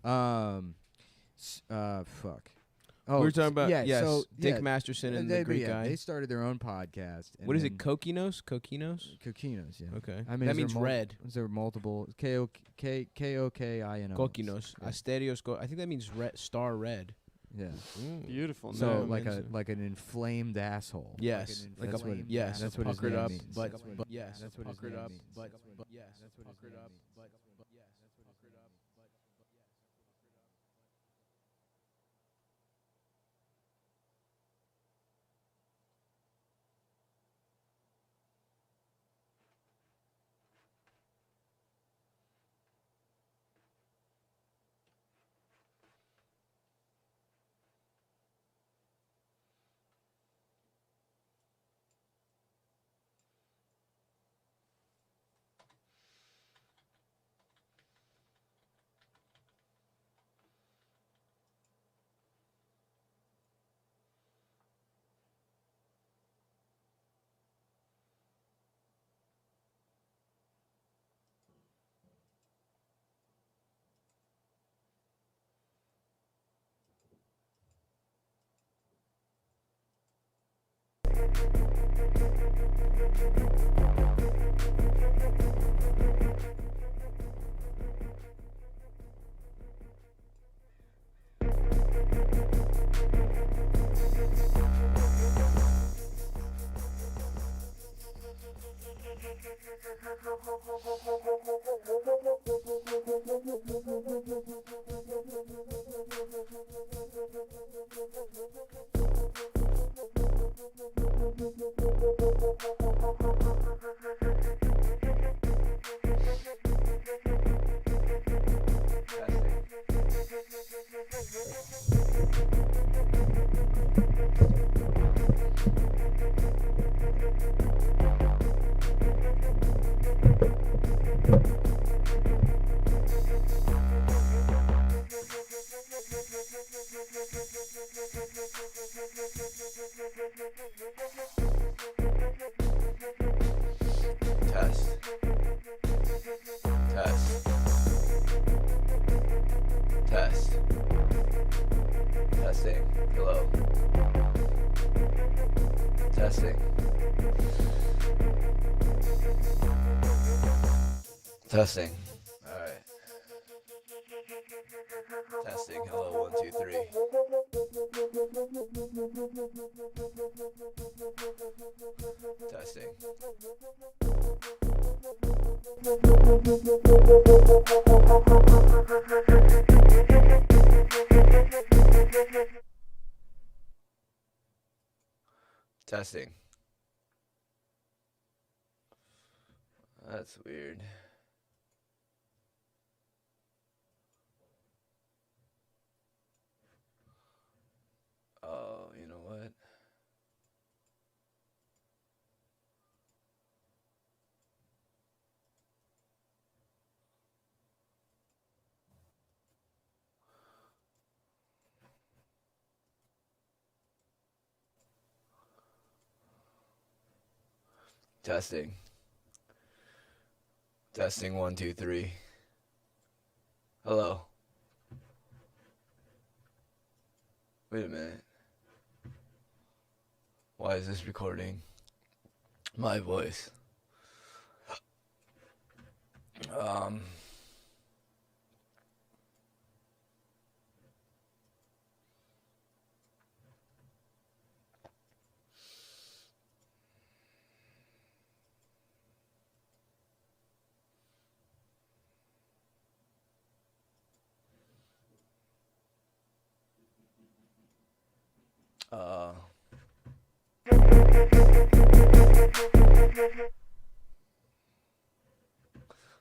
Fuck. Oh, we were talking about So Dick Masterson and the Greek guy. They started their own podcast. And what is it? Kokinos? Kokinos? Kokinos. Yeah. Okay. I mean, that means red. Is there multiple K-O-K-I-N-O? Kokinos. Yeah. Asterios. I think that means star red. Yeah. Beautiful. So name. like an inflamed asshole. Yes. Like that's what that's what his puckered name up, means. but yes, that's what his puckered name up, means. but That's what yes, his puckered name up, means. but yes. Testing. All right. Testing. Hello. 1, 2, 3. Testing. Testing. That's weird. Oh, you know what? Testing. Testing 1, 2, 3. Hello. Wait a minute. Why is this recording my voice?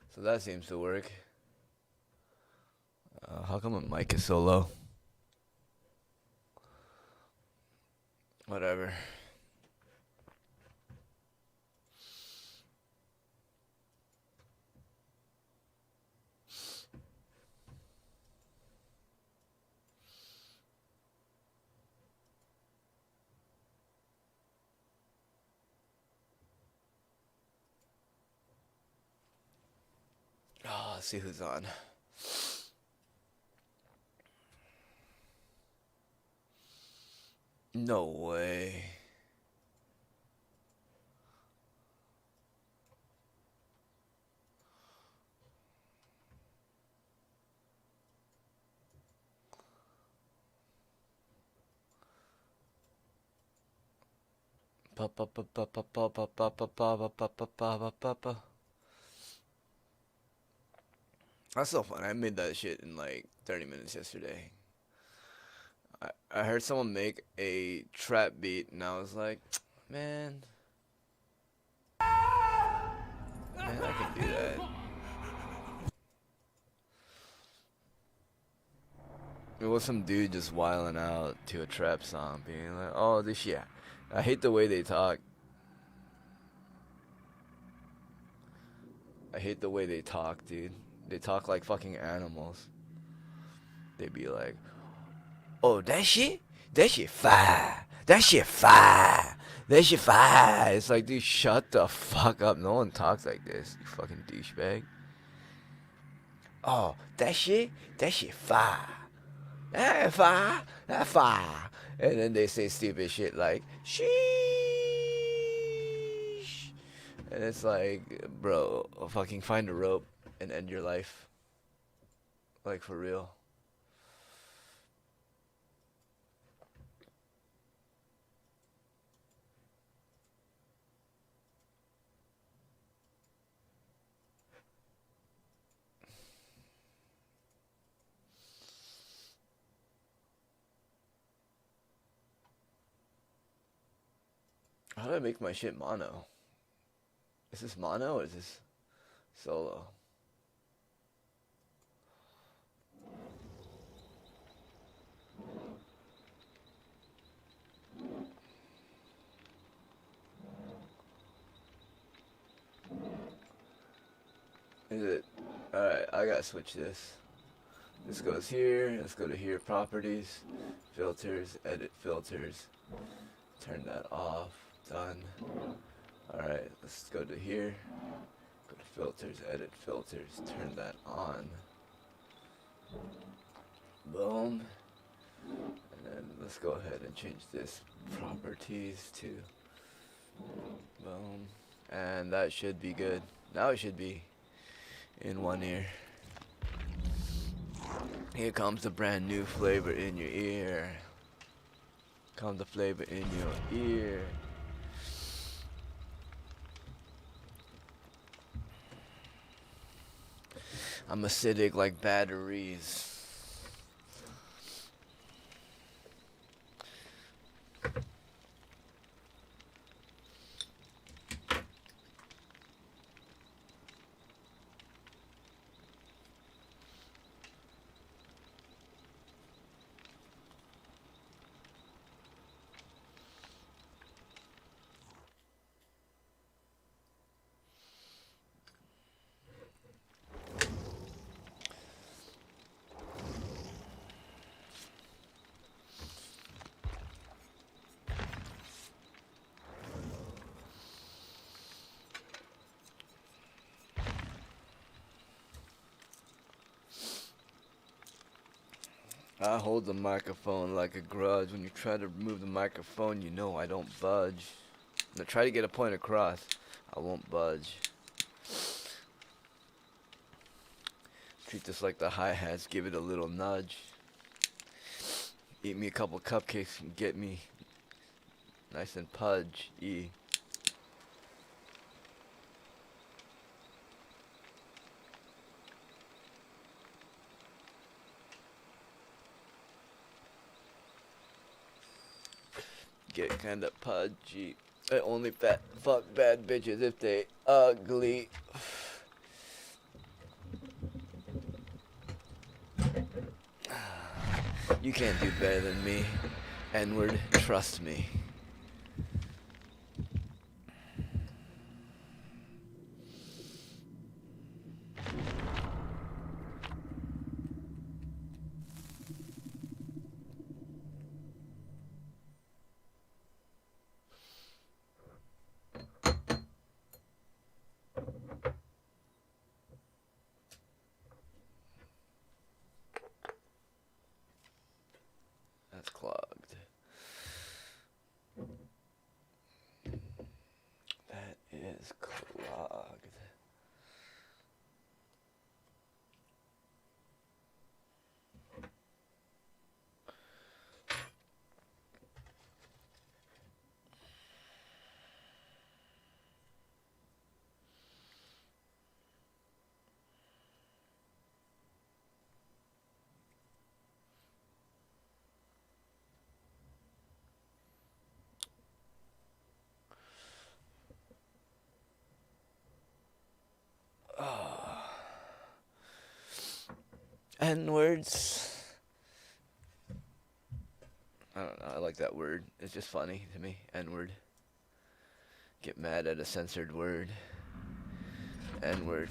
So that seems to work. How come my mic is so low? Whatever. Let's see who's on. No way. Pa pa pa pa pa pa pa pa pa pa pa pa pa pa pa. That's so fun. I made that shit in like 30 minutes yesterday. I heard someone make a trap beat and I was like, man, I can do that. It was some dude just wilding out to a trap song, being like, oh, this shit. I hate the way they talk. I hate the way they talk, dude. They talk like fucking animals. They be like, oh, that shit fire. That shit fire. That shit fire. It's like, dude, shut the fuck up. No one talks like this, you fucking douchebag. Oh, that shit fire. That fire. That fire. And then they say stupid shit like, sheesh. And it's like, bro, fucking find a rope and end your life. Like, for real. How do I make my shit mono? Is this mono or is this solo? Is it? Alright, I gotta switch this. This goes here, let's go to here, properties, filters, edit filters. Turn that off, done. Alright, let's go to here, go to filters, edit filters, turn that on. Boom. And then let's go ahead and change this properties to boom. And that should be good. Now it should be in one ear. Here comes the brand new flavor in your ear. Come the flavor in your ear. I'm acidic like batteries. I hold the microphone like a grudge. When you try to remove the microphone, you know I don't budge. When I try to get a point across, I won't budge. Treat this like the hi-hats, give it a little nudge. Eat me a couple cupcakes and get me nice and pudgy. Get kinda pudgy. I only fuck bad bitches if they ugly. You can't do better than me. N-word, trust me. That's clogged. N words. I don't know. I like that word. It's just funny to me. N word. Get mad at a censored word. N word.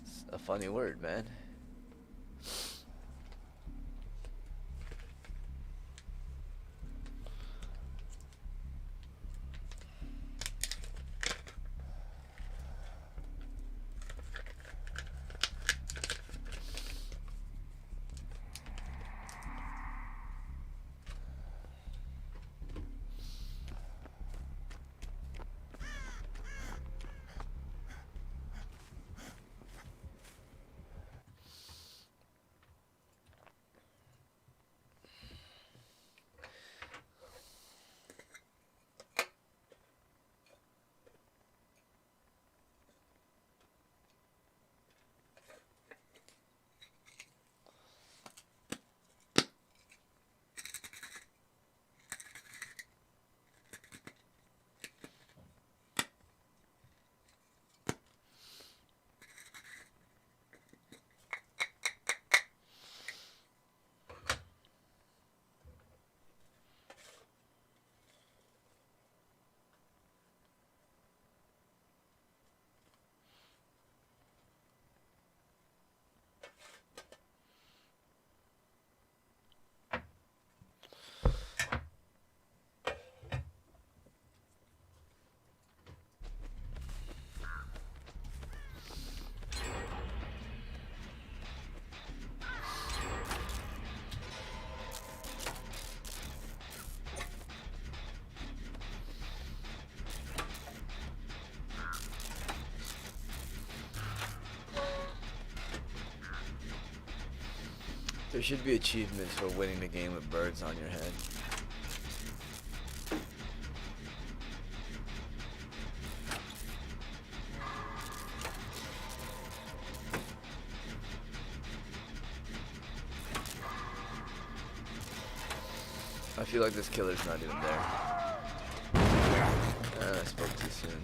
It's a funny word, man. There should be achievements for winning the game with birds on your head. I feel like this killer's not even there. I spoke too soon.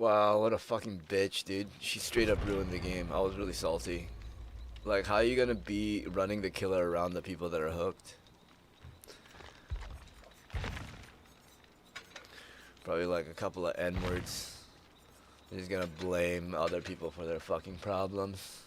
Wow, what a fucking bitch, dude. She straight up ruined the game. I was really salty. Like, how are you gonna be running the killer around the people that are hooked? Probably like a couple of N-words. He's gonna blame other people for their fucking problems.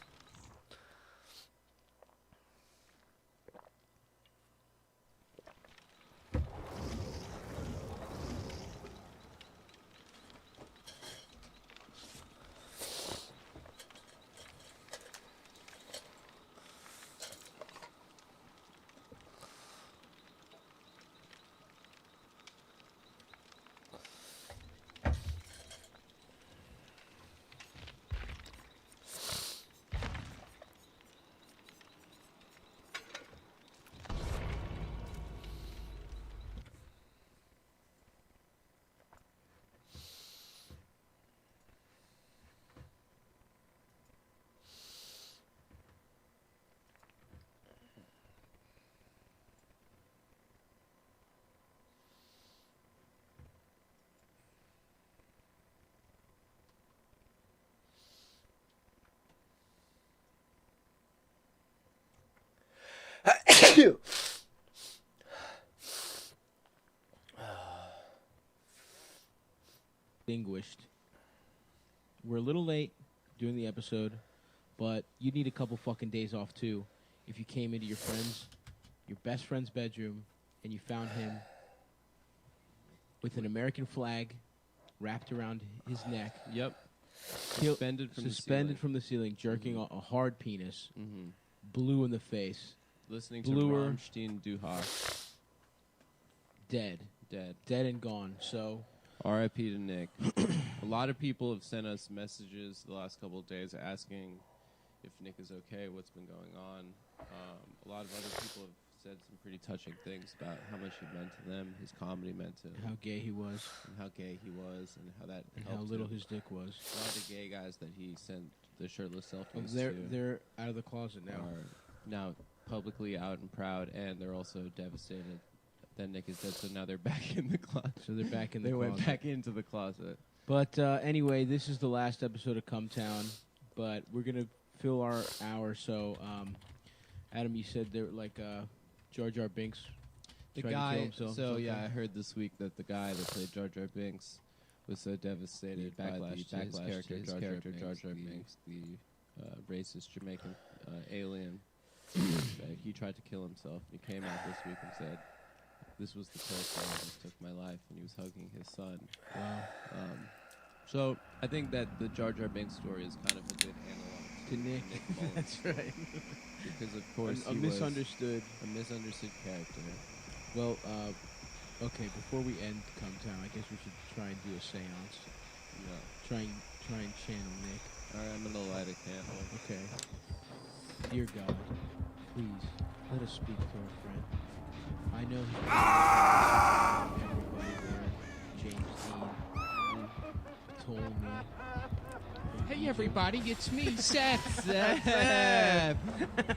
Distinguished. We're a little late doing the episode, but you need a couple fucking days off too. If you came into your best friend's bedroom, and you found him with an American flag wrapped around his neck. Yep. Suspended from the ceiling, jerking a hard penis, Mm-hmm. blue in the face, Listening Bluer. to Rammstein Du Hast. dead and gone. So R.I.P. to Nick. A lot of people have sent us messages the last couple of days asking if Nick is okay, what's been going on. A lot of other people have said some pretty touching things about how much he meant to them, his comedy meant to how gay he was, and how gay he was, and how that and helped how little him. his dick was. A lot of the gay guys that he sent the shirtless Oh, selfies they're out of the closet to now. are now publicly out and proud, and they're also devastated that Nick is dead, so now they're back in the closet. So they're back in the They closet. went back into the closet. But anyway, this is the last episode of Cumtown, but we're going to fill our hour. So, Adam, you said they're like Jar Jar Binks The tried to kill guy, himself. so or yeah, I something? heard this week that the guy that played Jar Jar Binks was so devastated by the backlash to his character Jar Jar Binks, the racist Jamaican alien, that he tried to kill himself. He came out this week and said, "This was the person that just took my life," and he was hugging his son. Wow. So I think that the Jar Jar Binks story is kind of a good analog To Nick. Mullen's That's story. right. Because of course a he was misunderstood. a misunderstood character. Well, okay, before we end Cumtown, I guess we should try and do a seance. Yeah. Try and channel Nick. All right, I'm gonna light a candle. Okay. Dear God, please let us speak to our friend. I know everybody there. James Dean told me. Hey everybody, it's me, Seth. Seth!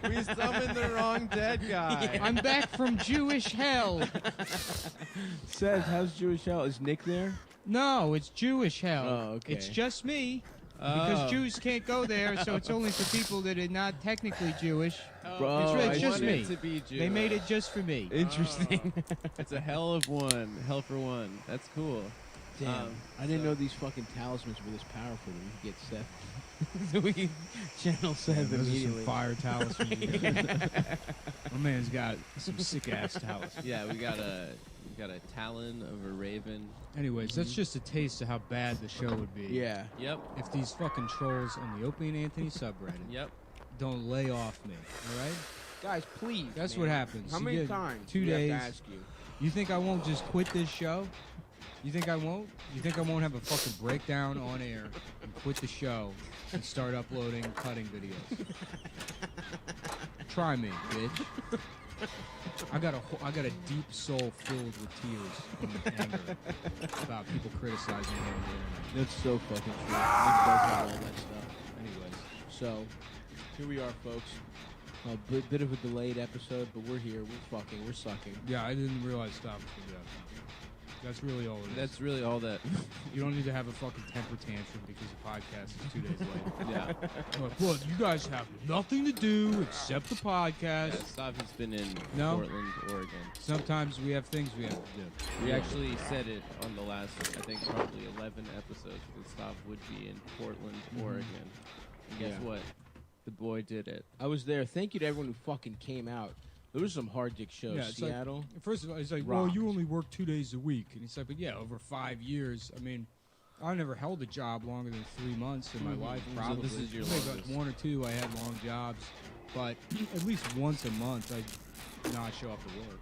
We summoned the wrong dead guy. I'm back from Jewish hell. Seth, how's Jewish hell? Is Nick there? No, it's Jewish hell. Oh, okay. It's just me. Because Oh. Jews can't go there, so it's only for people that are not technically Jewish. Bro, it's really I just wanted me. to be Jewish. They made it just for me. Interesting. It's a hell of one. Hell for one. That's cool. Damn. I didn't know these fucking talismans were this powerful that we could get Seth. So we can channel Seth immediately. fire talismans. My man's got some sick ass talismans. Yeah, we got a talon of a raven. Anyways, that's just a taste of how bad the show would be. Yeah. Yep. If these fucking trolls on the Opie and Anthony subreddit Yep. don't lay off me, all right? Guys, please. That's man. what happens. How You many get times 2 do we days. have to ask you? You think I won't just quit this show? You think I won't? You think I won't have a fucking breakdown on air and quit the show and start uploading cutting videos? Try me, bitch. I got a deep soul filled with tears and anger about people criticizing me on the internet. That's so fucking true. Nick does have all that stuff. Anyways, so here we are, folks. A bit of a delayed episode, but we're here. We're sucking. Yeah, I didn't realize Stop was gonna be out. That's really all it is. That's really all that. You don't need to have a fucking temper tantrum because the podcast is 2 days late. Yeah. Like, well, you guys have nothing to do except the podcast. Stavi's been in No. Portland, Oregon. Sometimes we have things we have to do. We actually said it on the last, I think, probably 11 episodes that Stav would be in Portland, Oregon. And guess Yeah. what? The boy did it. I was there. Thank you to everyone who fucking came out. There was some hard dick shows. Yeah, it's like- Seattle. First of all, it's like, well, Rocked. you only work 2 days a week. And it's like, but yeah, over 5 years. I mean, I never held a job longer than 3 months in my life, So probably. this is your Maybe longest. about 1 or 2 I had long jobs. But at least once a month, I'd not show up to work.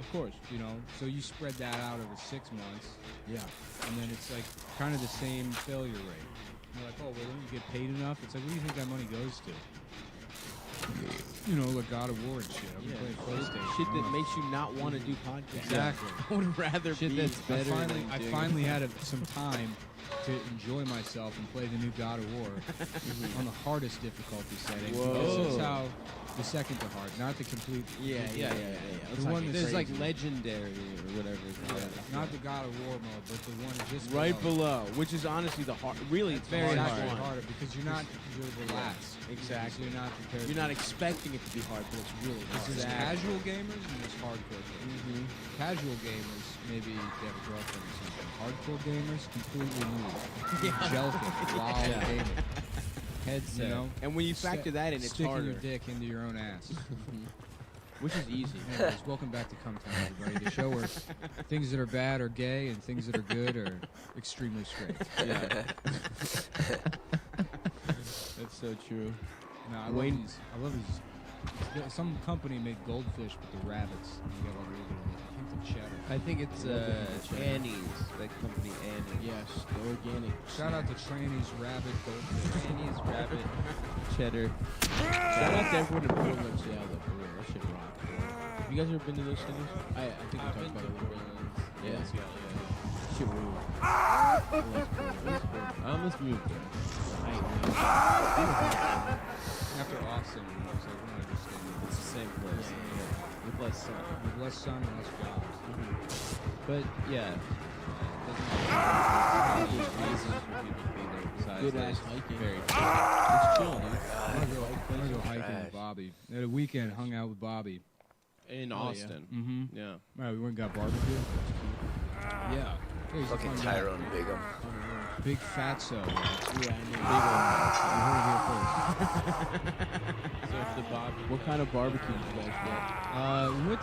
Of course. You know, so you spread that out over 6 months. Yeah. And then it's like kind of the same failure rate. You're like, oh, well, don't you get paid enough? It's like, what do you think that money goes to? You know, like God of War and shit. I've been playing PlayStation. Shit that makes you not want to do podcasts. Exactly. I would rather Shit be. that's better than I doing finally had some time to enjoy myself and play the new God of War on the hardest difficulty setting. Whoa. This is how the second to hard, not the complete. Yeah. The one that's There's like crazy. legendary or whatever. It's called. Not the God of War mode, but the one just Right below, which is honestly the hard. Really, it's Very very actually hard. harder because you're not relaxed. Exactly. You're not prepared. You're not expecting it to be hard, but it's really hard. There's casual gamers and there's hardcore gamers. Mhm. Casual gamers, maybe they have a girlfriend or something. Hardcore gamers, completely nude. Jelking while gaming. Headset. You know? And when you factor that in, it's Sticking harder. your dick into your own ass. Which is easy. Anyways, welcome back to Cumtown, everybody. The show where things that are bad are gay and things that are good are extremely straight. Yeah. That's so true. No, I Wayne- love these. Some company made goldfish, but the rabbits. You got like a little bit of, I think the cheddar. I think it's Annie's, that company Annie. Yes, the organic. Shout out to Tranny's Rabbit Goldfish. Annie's rabbit cheddar. Shout out to everyone in Portland, Seattle, for real. That shit rocks. Have you guys ever been to those things? I think we talked about it a little bit. Yeah. Shit rule. I almost moved there. After Austin, it was like, we don't understand. It's the same place. With less sun. With less sun and less jobs. But yeah. There's reasons for people to be there besides Good that ass it's hiking. very It's chill, dude. I'm gonna go hiking Trash. with Bobby. At a weekend, hung out with Bobby. in Oh, yeah. Austin. Mm-hmm. Yeah. Right, we went and got barbecue. Yeah. Hey, he's a Fucking fun guy. Tyrone Bigham. Big fatso. Yeah, I know. You heard it here first. So if the what kind of barbecue did you guys get? We went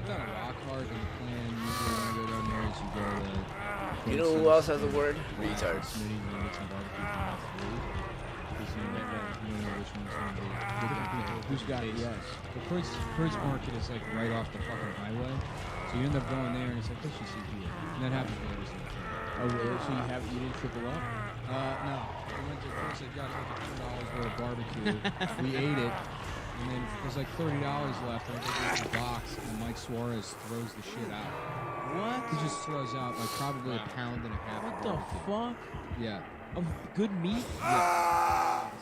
down to Lockhart, and the plan usually when I go down there is you go to. You know who else has a word? Retard. Smitty, and get some barbecue from that food. Because you don't know which one's going to be. Different people. Who's got it? Yes. The Prince Market is like right off the fucking highway, so you end up going there, and it's like, let's just eat here. And that happens with every single time. Oh, really? So you didn't triple up? No. We went to Prince, I got like $2 worth of barbecue. We ate it, and then there's like $30 left. I think we ate the box, and Mike Suarez throws the shit out. What? He just throws out like probably a pound and a half. What of the barbecue. fuck? Yeah. Of good meat?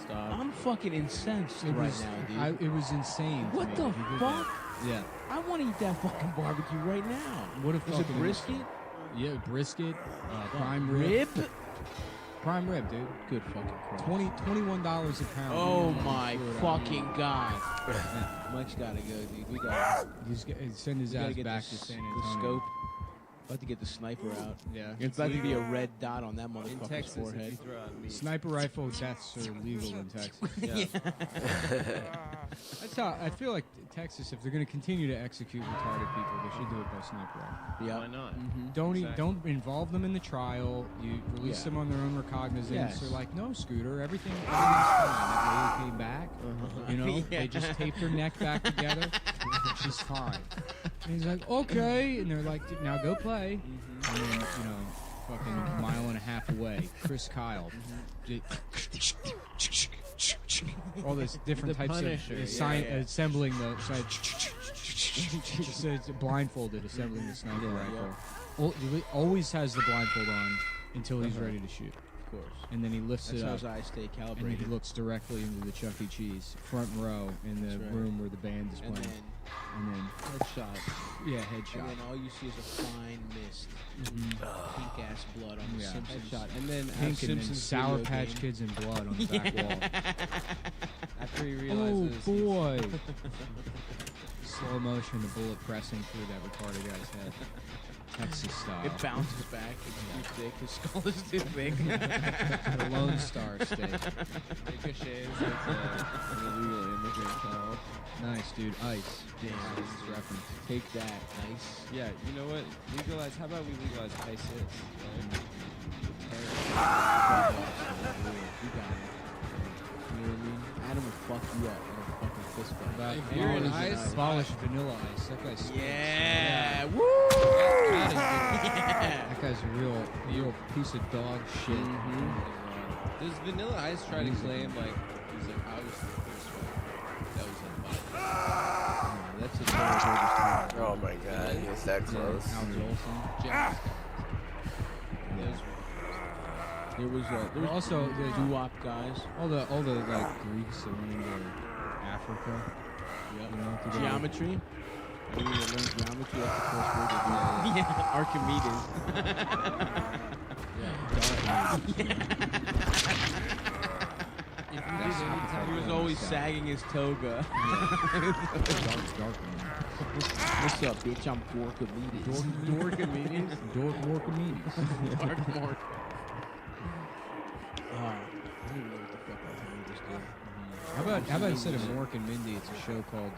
Stop. I'm fucking incensed It right was, now, dude. it was insane. to What me the that he did fuck? that. Yeah. I want to eat that fucking barbecue right now. What a Is it fucking brisket? Yeah, brisket, prime rib. Prime rib, dude. Good fucking Christ. $21 a pound. Oh He my threw it out. fucking god. Yeah. Mike's gotta go, dude. We got He's send his we gotta ass get back the, to San the Antonio. scope. About to get the sniper out. Yeah. It's about to be a red dot on that In motherfucker's Texas, if forehead. you throw out meat. Sniper rifle deaths are legal in Texas. Yeah. That's how I feel like Texas. If they're going to continue to execute retarded people, they should do it by sniper rifle. Yeah. Why not? Don't Exactly. don't involve them in the trial. You release Yeah. them on their own recognizance. Yes. They're like, no, Scooter, everything's fine. That lady came back. You know, Yeah. they just taped her neck back together. She's fine. And he's like, okay. And they're like, now go play. And then, you know, fucking a mile and a half away, Chris Kyle. All those different The types Punisher, of yeah, assembling the it's blindfolded assembling the sniper rifle. Always has the blindfold on until he's ready to shoot. Of course. and then he lifts That's it how up, his eyes stay and then calibrated. he looks directly into the Chuck E. Cheese front row in the That's right. room where the band is and playing, then and then headshot. yeah, headshot. And then all you see is a fine mist, pink ass blood on the Yeah. Simpsons. Headshot. And then Pink and then Simpsons Sour video Patch game. Kids and blood on the back wall. after he Oh realizes boy! Slow motion, the bullet pressing through that retarded guy's head, Texas style. It bounces back. It's too thick. His skull is too thick. The Lone Star State. ricochets like an illegal immigrant child. Nice, dude. Ice. Damn. This is reference. Take that, ice. Yeah, you know what? Legalize. How about we legalize ISIS? You got it. You know what I mean? Adam will fuck you up in a fucking fist fight. About If you're in abolish- ice- abolish vanilla ice. That guy's Yeah. Woo! That guy's a real piece of dog shit. Does Vanilla Ice try to claim like he's like I was the first one that was unbiased? That's a terrible Oh my god, he was that close. Al Jolson. There was Also, the doo-wop guys. all the like Greeks that went into Africa. Yep. You know, to go- Geometry. I mean, they learn geometry. That's the first word they do. Yeah, Archimedes. He was always sagging his toga. Dark. What's up, bitch? I'm Dorkamedes. Dorkamedes? Dorkamedes. Dark Mork. I don't even know what the fuck Archimedes did. How about instead of Mork and Mindy, it's a show called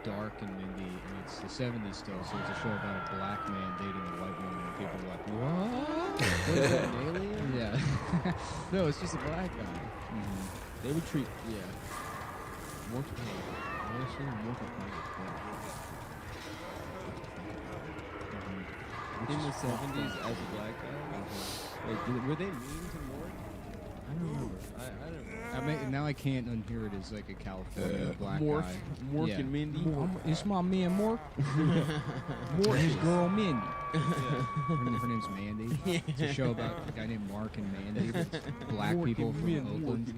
Dark and Mindy, and it's the 70s still, so it's a show about a black man dating a white woman, and people are like, what? What is that, an alien? Yeah. No, it's just a black guy. They would treat, Mork, honestly, Mork would probably get killed. In the 70s as a black guy? Wait, were they mean to Mork? I don't remember. I don't know. Now I can't unhear it as like a California black Mork, guy. Mork Yeah. and Mindy. It's my man Mork. Mork, his girl Mindy. Her name's Mandy. It's a show about a guy named Mark and Mandy. But it's black people from Oakland.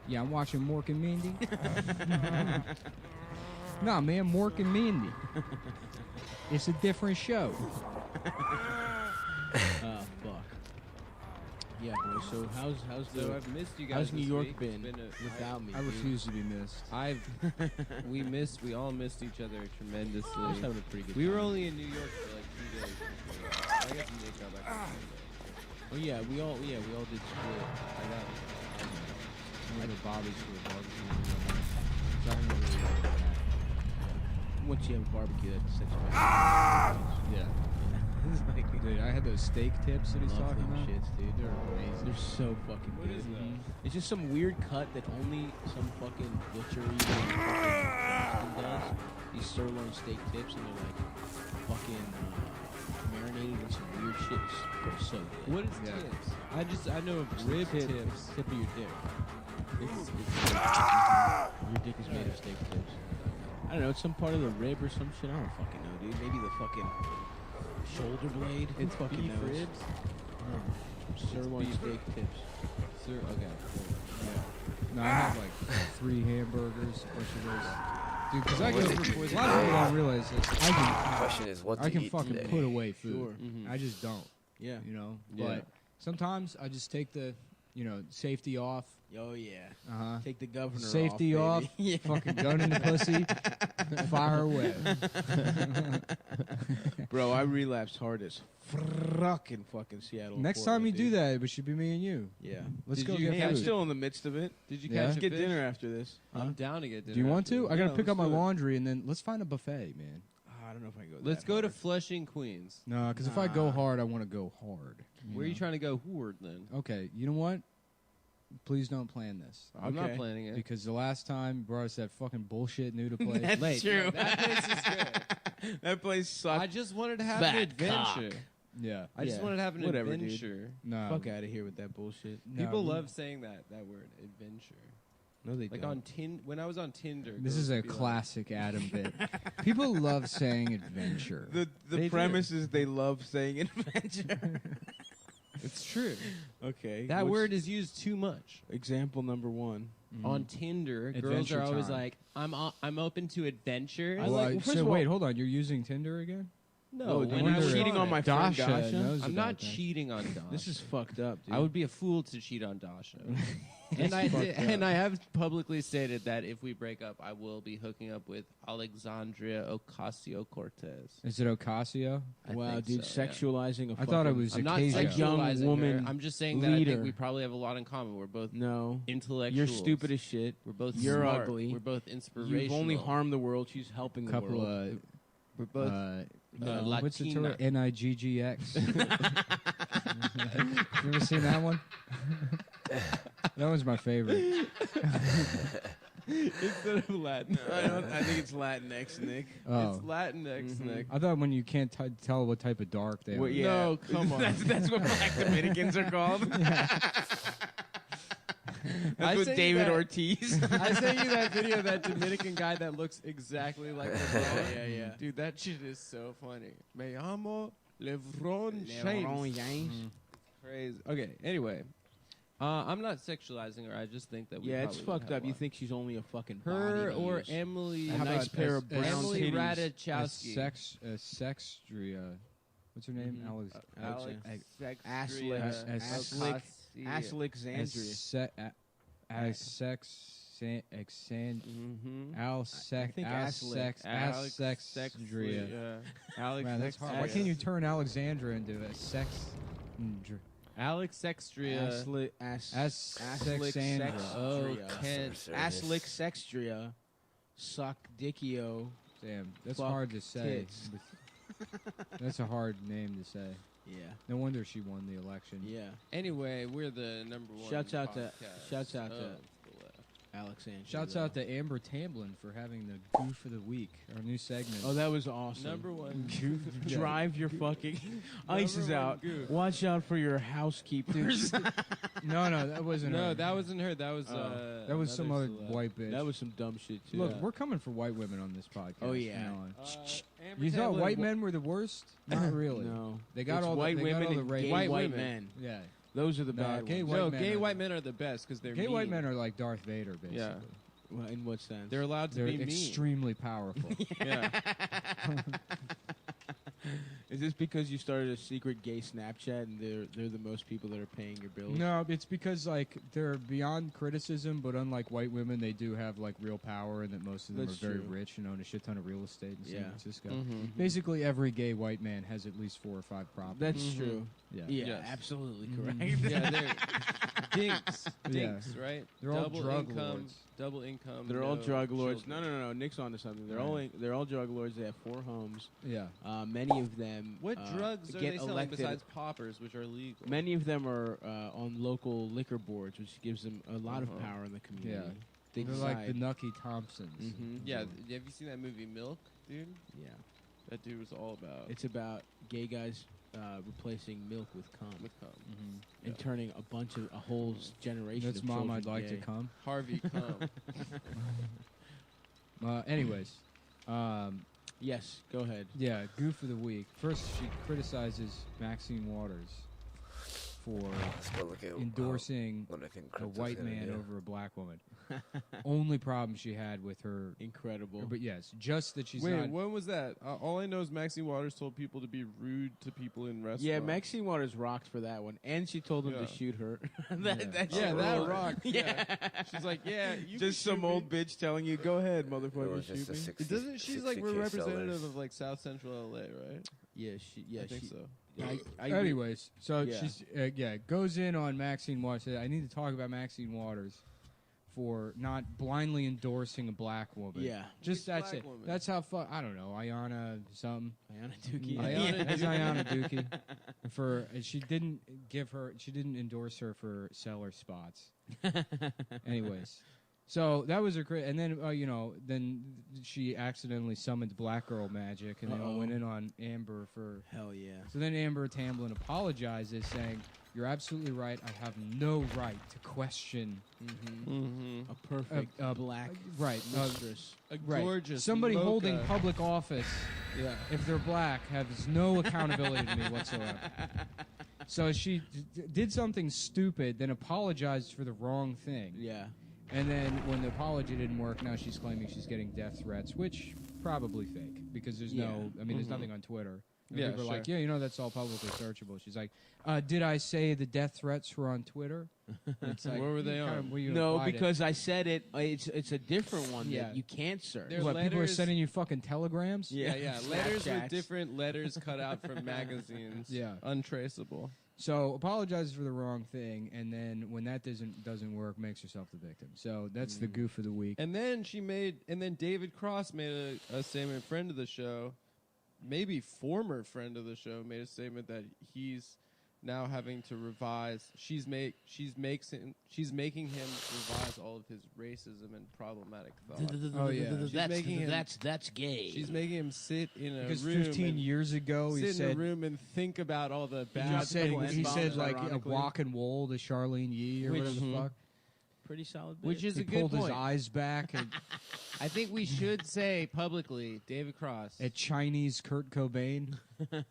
Yeah, I'm watching Mork and Mindy. Nah, man, Mork and Mindy. It's a different show. Fuck. Yeah, boy. So how's So I've missed you guys. how's New this York week. been It's without me? I refuse to be missed. We all missed each other tremendously. I was having a pretty good We were time. only in New York for like 2 days. I guess Nick got back on Sunday. Oh yeah, we all did split. I got I went to Bobby's for a barbecue. So I don't really like that. Once you have a barbecue, that's such a Yeah. It's like, Dude, I had those steak tips that he's love talking them about. shits, dude. They're amazing. They're so fucking What good. is that? It's just some weird cut that only some fucking butchery in fucking Boston does. These sirloin steak tips, and they're like fucking marinated in some weird shit. They're so good. What is Yeah. tips? I know of rib Tip- tips. Tip of your dick. Your dick is made of steak tips. I don't know. It's some part of the rib or some shit. I don't fucking know, dude. Maybe the fucking shoulder blade. Who It's fucking beef knows? ribs. No. Sirloin beef. steak tips. Sir, okay. No, I have like 3 hamburgers, a bunch of those. Dude, because I What can. did you A lot of eat people today? don't realize this. The question is, what I to can eat fucking today? put away food. Sure. Mhm. I just don't. Yeah. You know. Yeah. But sometimes I just take the, safety off. Oh yeah. Take the governor safety off. off. Baby. Fucking gun in the pussy. Fire away. Bro, I relapsed hard as fucking Seattle. and Next time you Portland, do dude. that, it should be me and you. Yeah. Let's Did go you get Hey, I'm food. still in the midst of it. Did you Yeah? catch Let's a get fish? dinner after this. I'm down to get dinner. Do you want to? I gotta Yeah, pick up my let's do it. laundry and then let's find a buffet, man. I don't know if I can go. Let's that go to hard. Flushing, Queens. No, because if I go Nah. hard, I want to go hard. Where are you trying to go horde then? Okay, you know what? Please don't plan this. I'm not Okay. planning it. Because the last time you brought us that fucking bullshit noodle place. That's Wait, true. that place is good. That place sucks. I just wanted to have Fat an adventure. cock. Yeah. I just Yeah. wanted to have an Whatever, dude. adventure. No. Fuck out of here with that bullshit. no, People we- love saying that word, adventure. No, they Like don't. when I was on Tinder. This girls is a would be like, classic Adam bit. People love saying adventure. The They do. premise is they love saying adventure. It's true. Okay. That what's word is used too much. example number one. On Tinder, girls Adventure are always time. like, I'm open to adventures. I like- well, first so of all- wait, hold on. You're using Tinder again? No, Oh, when I'm I was cheating on my friend Dasha Dasha. knows I'm about not that. cheating on Dasha. This is fucked up, dude. I would be a fool to cheat on Dasha. That's and fucked up. I have publicly stated that if we break up, I will be hooking up with Alexandria Ocasio-Cortez. Is it Ocasio? I Wow, think dude, so, yeah. sexualizing a I thought it fucking- was I'm not Acacia. young sexualizing woman her. I'm just saying that I leader. think we probably have a lot in common. We're both No. intellectuals. You're stupid as shit. We're both You're smart. ugly. We're both inspirational. You've only harmed the world. She's helping the Couple world. of We're both what's the Latina. tour? NIGGX. You ever seen that one? That was my favorite. Instead of Latin. I think it's Latinx, Nick. Oh, It's Latinx, Nick. I thought when you can't tell what type of dark they Well, are. yeah. No, come on. That's what Black Dominicans are called. That's I what sent David you that- Ortiz. I sent you that video of that Dominican guy that looks exactly like LeBron. yeah. Dude, that shit is so funny. Me llamo LeBron James. James. Crazy. Okay, anyway. I'm not sexualizing her. I just think that we Yeah, it's probably would fucked have up. a You lot. think she's only a fucking her body to or use. Emily? A nice pair of brown Emily titties. Ratajkowski. Sextria. What's her name? Mhm. Alex. Alexandria. Alexandria. Alex. Man, that's hard. Why can't you turn Alexandra into a sex? Alex Sextria. Alexandria. Oh, Ken. Aslick Sextria. Suck Dickio. Damn, that's Fuck hard to say. tits. That's a hard name to say. Yeah. No wonder she won the election. Yeah. Anyway, we're the number one. Shouts out to- podcast shouts out to- of the left. Alexandria. Shouts out to Amber Tamblin for having the goof of the week, our new segment. Oh, that was awesome. Number one. Drive your fucking ice is Number one out. goof. Watch out for your housekeepers. no, that wasn't. No, her. that wasn't her. That was that was some other celeb. white bitch. That was some dumb shit too. Look, we're coming for white women on this podcast. Oh, from yeah. now on. Amber You thought Tamblyn white wa- men were the worst? Not really. No, They got It's all white the, they got women all the and rape. gay White white women. men. Yeah. Those are the No, bad gay ones. white No, men gay are white the- men are the best because they're Gay white mean. men are like Darth Vader, basically. Yeah. Well, in what sense? They're allowed to They're be mean. extremely powerful. Yeah. Is this because you started a secret gay Snapchat and they're the most people that are paying your bills? No, it's because like they're beyond criticism, but unlike white women, they do have like real power, and that most of them That's are very true. rich and own a shit ton of real estate in San Yeah. Francisco. Mhm. Basically, every gay white man has at least 4 or 5 properties. That's Mhm. true. yeah. Yeah, Yes. absolutely Mhm. correct. Yeah, they're dinks. Yeah. Dinks, right? They're all double drug income, lords. Double income. They're all no drug lords. children. No. Nick's onto something. Right. They're all drug lords. They have 4 homes. Yeah. Many of them. What drugs are get they selling elected. besides poppers, which are legal? Many of them are on local liquor boards, which gives them a lot of Uh-huh. power in the community. Yeah. They They're like the decide. Nucky Thompsons. Mhm. Yeah, have you seen that movie Milk, dude? Yeah. That dude was all about It's about gay guys replacing milk with cum with cum. Mhm. and turning a whole generation That's of Mom, children I'd like gay. to come. Harvey cum. Anyways. Yes, go ahead. Yeah, goof of the week. First, she criticizes Maxine Waters for Let's go look at endorsing what I think a crypto's white gonna man do. over a black woman. Only problem she had with her, Incredible. but yes, just that she's Wait, not. when was that? All I know is Maxine Waters told people to be rude to people in restaurants. Yeah, Maxine Waters rocked for that one, and she told him Yeah. to shoot her. Yeah. Yeah, shit that rocked. rocked. Yeah. She's like, yeah, you Just can some shoot old me. bitch telling you, "Go ahead, It motherfucker, was just shoot a me." 60, It doesn't. She's like 60K representative sellers. of like South Central LA, right? Yeah, I think so. Anyways, so Yeah. she's goes in on Maxine Waters. Said, I need to talk about Maxine Waters for not blindly endorsing a black woman. Yeah. Just Which that's black it. woman? That's how I don't know, Ayana something. Ayana Dookie. It's Ayana Dookie. She didn't endorse her for seller spots. Anyways, so that was her and then then she accidentally summoned Black Girl Magic, and they all Uh-oh. went in on Amber for. Hell yeah. So then Amber Tamblyn apologizes, saying, "You're absolutely right. I have no right to question." Mm-hmm. Mm-hmm. A perfect black Right. mistress. A Right. gorgeous Somebody mocha. holding public office, Yeah. if they're black, has no accountability to me whatsoever. So she did something stupid, then apologized for the wrong thing. Yeah. And then when the apology didn't work, now she's claiming she's getting death threats, which probably fake because there's there's nothing on Twitter. And Yeah, people are like, sure. yeah, that's all publicly searchable. She's like, did I say the death threats were on Twitter? It's like, Where were they on? No, because I said it. It's a different one Yeah. that you can't search. There- What, people are letters- sending you fucking telegrams? Yeah, letters Snapchats. with different letters cut out from magazines. Yeah. Untraceable. So apologizes for the wrong thing, and then when that doesn't work, makes herself the victim. So that's the goof of the week. And then David Cross made a statement, friend of the show, maybe former friend of the show, made a statement that he's now having to revise. She's making him revise all of his racism and problematic thought. Oh, yeah. That's gay. She's making him sit in a Because room 15 and years ago, he sit in a said room and think about all the he bad. said like a ironically. walk and wool to Charlene Yee or Which- whatever the fuck. pretty solid. Bit. Which is He a good pulled his point. eyes back and I think we should say publicly, David Cross. at Chinese Kurt Cobain.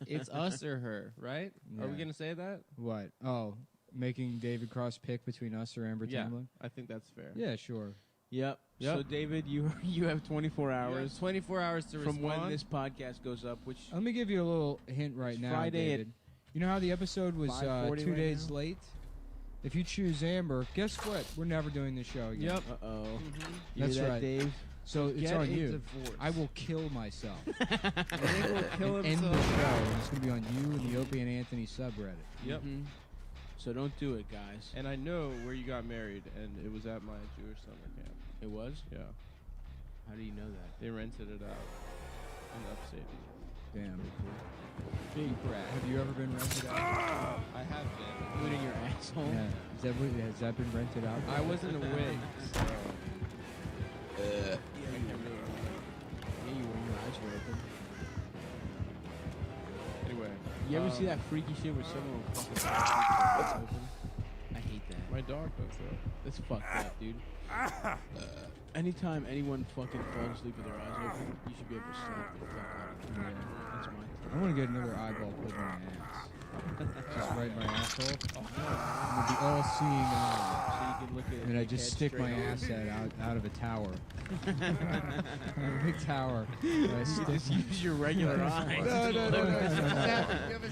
It's us or her, right? Are we Yeah. gonna say that? What? Oh, making David Cross pick between us or Amber Yeah, Tamblyn? I think that's fair. Yeah, sure. Yep. Yep. So David, you have 24 You have hours 24 hours to from respond. when this podcast goes up, which Let me give you a little hint right It's now, Friday at David. You know how the episode was 5:40 2 right days now? late? If you choose Amber, guess what? We're never doing this show again. Yep. Uh-oh. That's that, right. Dave. So it's Get on a you. divorce. I will kill myself. Dave will kill and end the himself. show. And it's going to be on you and the Opie and Anthony subreddit. Yep. Mhm. So don't do it, guys. And I know where you got married, and it was at my Jewish summer camp. It was? Yeah. How do you know that? They rented it out in upstate. Damn. Big brat. Have you ever been rented out? I have been. Including your asshole. Yeah. Has that been rented out? I wasn't awake, so I can't really remember. Yeah, you were. Your eyes were open. Anyway. You ever see that freaky shit where someone will fucking eyes open? I hate that. My dog does that. That's fucked up, dude. Anytime anyone fucking falls asleep with their eyes open, you should be able to slap the fuck out of them. Yeah. That's my I want to get another eyeball put in my ass. Just right in my asshole. I'm gonna be all seeing eye. So you can look at And I just stick my ass head out of a tower. a big tower. And I stick Just use your regular eyes. No.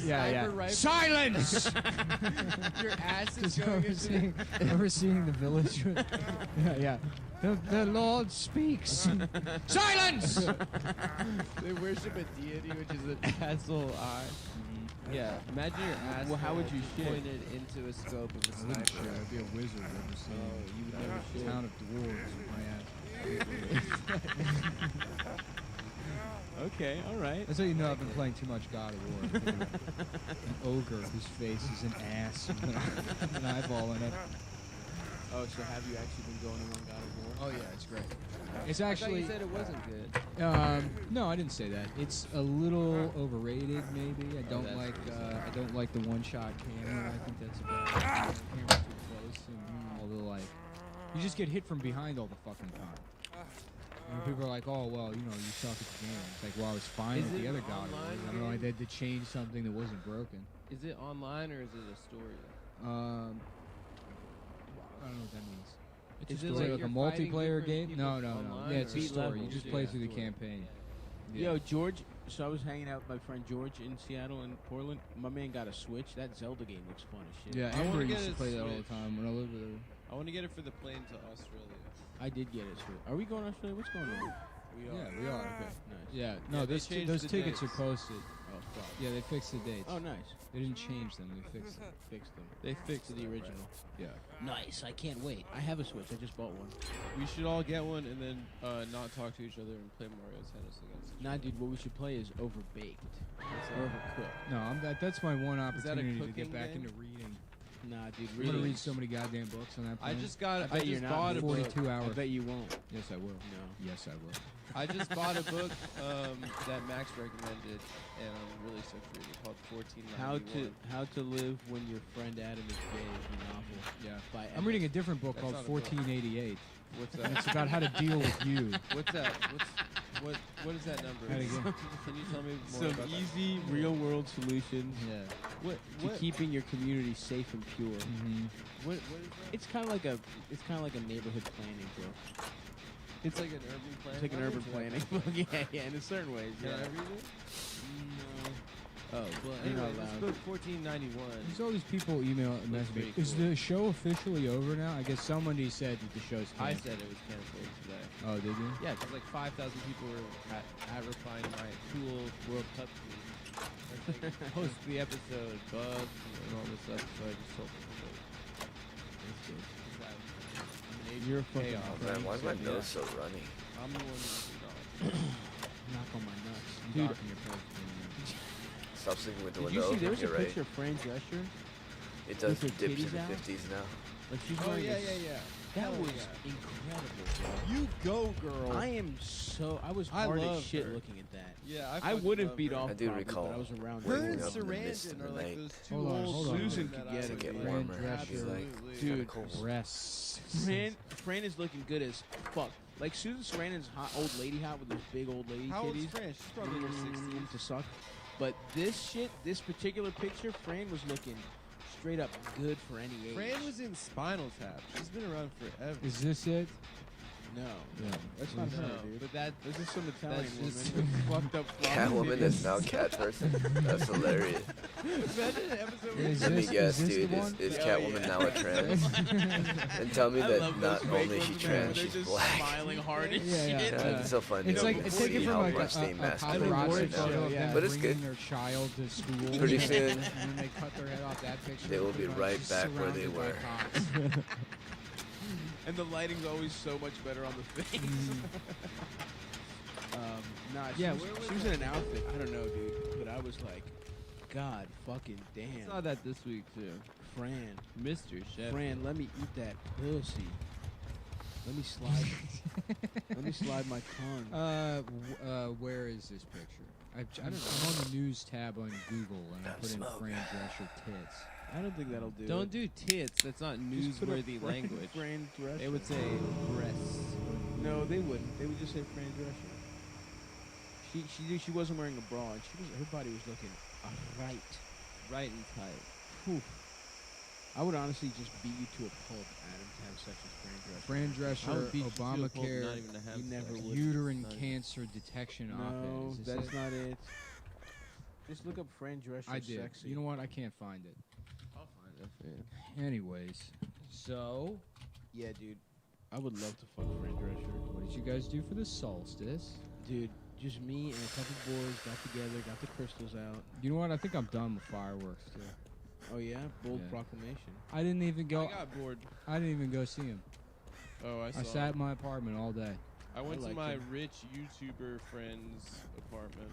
Yeah. Silence! Your ass is Just going into overseeing the village. Yeah. The Lord speaks. Silence! They worship a deity, which is an asshole eye. Yeah, imagine your ass. Well, how would you shit? pointed into a scope of a I wouldn't sniper? shit. I'd be a wizard. I'd just Oh, you would never a shit. town of dwarves with my ass. Okay, all right. That's how you know I've been playing too much God of War. An ogre whose face is an ass with an eyeball in it. Oh, so have you actually been going along God of War? Oh yeah, it's great. It's I thought actually you said it wasn't good. no, I didn't say that. It's a little overrated, maybe. I don't that's like what you I don't like the one-shot camera. I think that's about camera's too close, and all the like. You just get hit from behind all the fucking time. And people are like, oh well, you suck at the game. It's like, well, I was fine Is with the it other God of War. online I don't know. I game? had to change something that wasn't broken. Is it online or is it a story? I don't know what that means. Is It's it a like story, you're a fighting multiplayer different game? people No. online, Yeah, it's a or- story. You levels, just yeah. play through the Story. campaign. Yo, George. So I was hanging out with my friend George in Seattle and Portland. My man got a Switch. That Zelda game looks fun as shit. Yeah, I wanna Amber get used to a play that all the Switch. time when I lived with her. I want to get it for the plane to Australia. I did get it. Switch. Are we going to Australia? What's going on? We Yeah, we are. Okay, nice. Yeah, Yeah, no, they those changed those the tickets dates. are posted. Oh fuck. Yeah, they fixed the dates. Oh nice. They didn't change them. They fixed them. Fixed them. They fixed To the that, original. Yeah. Nice. I can't wait. I have a Switch. I just bought one. Right? We should all get one and then not talk to each other and play Mario Tennis against each Nah, other. dude. What we should play is Overbaked. Or Overcooked. No, that's my one Is that a opportunity to get cooking back game? into reading. Nah, dude. I'm Really. gonna read so many goddamn books on that I plane. just got. I bet you're just not bought a book. 42 I hours. bet you won't. Yes, I will. No. Yes, I will. I just bought a book that Max recommended, and I'm really stoked to read it. Called 1491. How to live when your friend Adam is gay is the novel. Yeah. By I'm reading a different book That's called not a book. 1488. What's And that? it's about how to deal with you. What's that? What's What is that number? How'd it go? Can you tell me more Some about easy, real-world solutions Yeah. to keeping your community safe and pure. Mm-hmm. What is that? It's kind of like a neighborhood planning book. It's like an urban plan. It's like an urban planning book. Yeah, in a certain ways. Can I Yeah. read it? No. Oh, well, You're not anyway, allowed. this book 1491. There's all these people email and message me. pretty Is cool. the show officially over now? I guess somebody said that the show's I canceled. said it was canceled today. Oh, did you? Yeah, because like 5,000 people were at Refine my cool World Cup tweet. Post the episode, bug, and all this stuff, so I just told them to That's good. You're a fucking Oh man, why is my nose so runny? I'm the one who's Knock on my nuts. I'm Dude, docking your post. Stop sleeping with the did you window see there open. was a You're right. picture of Fran Drescher? It does with her dip to titties the out? 50s now. Like she's Oh, wearing yeah, this- yeah. That Hell was yeah. incredible, bro. You go, girl. I was I hard as love shit her. looking at that. Yeah, I fucking would have love beat her. off I do probably, recall but I was around Her waking and up in the mist Sarandon in are the like night. those two Hold on, old hold on. Susan that could I get To him, get dude. warmer. Fran She's like, Absolutely. kinda Dude, cold. Breasts. Fran is looking good as fuck. Like Susan Sarandon's hot old lady hot with those big old lady How old's titties. Fran? She's probably in her 60s. To suck. But this particular picture, Fran was looking straight up good for any age. Fran was in Spinal Tap. She's been around forever. Is this it? No, Yeah. that's not her, No, dude. but that This is some Italian That's woman just- with fucked up floppy Catwoman titties. is now cat person. That's hilarious. Imagine an episode where Is Let me this- guess, is this the dude. one? Is Oh, Catwoman yeah. now a trans? And tell me I that love not those fake only is she ones, man, trans, where she's they're just black. smiling hard as Yeah, yeah. shit. Yeah, it's so funny. It's like to it's see taken from how like much they a mask I've it been paparazzi worried now. photo of yeah. them But it's bringing good. their child to school. Pretty soon, And then they cut their head off that picture. they will be Pretty much right just back where they surrounded by were. cops. And the lighting's always so much better on the face. Nah, Yeah, she was in an outfit. I don't know, dude. But I was like, God fucking I damn. saw that this week too. Fran. Mr. Chef. Fran, let me eat that pussy. Let me slide. Let me slide my tongue. Where is this picture? I don't know. I'm on the news tab on Google and I Got put in smoke. Fran Drescher tits. I don't think that'll do. Don't it. do tits. That's not Just put a newsworthy Fran- language. Fran Drescher. They would say breasts. No, they wouldn't. They would just say Fran Drescher. She wasn't wearing a bra, and her body was looking right. Right and tight. Whew. I would honestly just beat you to a pulp, Adam, to have sex with Fran Drescher. Fran I would beat Drescher, you to a pulp Obamacare, not even to have you never sex. would. uterine Not even- cancer detection No, op-ed. Is this that's it? not it. Just look up Fran Drescher I did. sexy. You know what? I can't find it. I'll find it for you. Anyways, so Yeah, dude. I would love to fuck Fran Drescher. what did you guys do for the solstice? Dude, just me and a couple boys got together, got the crystals out. You know what? I think I'm done with fireworks too. Oh yeah, bold Yeah. proclamation. I didn't even go. I got bored. I didn't even go see him. Oh, I saw. I sat in my apartment all day. I went I to liked my him. rich YouTuber friend's apartment,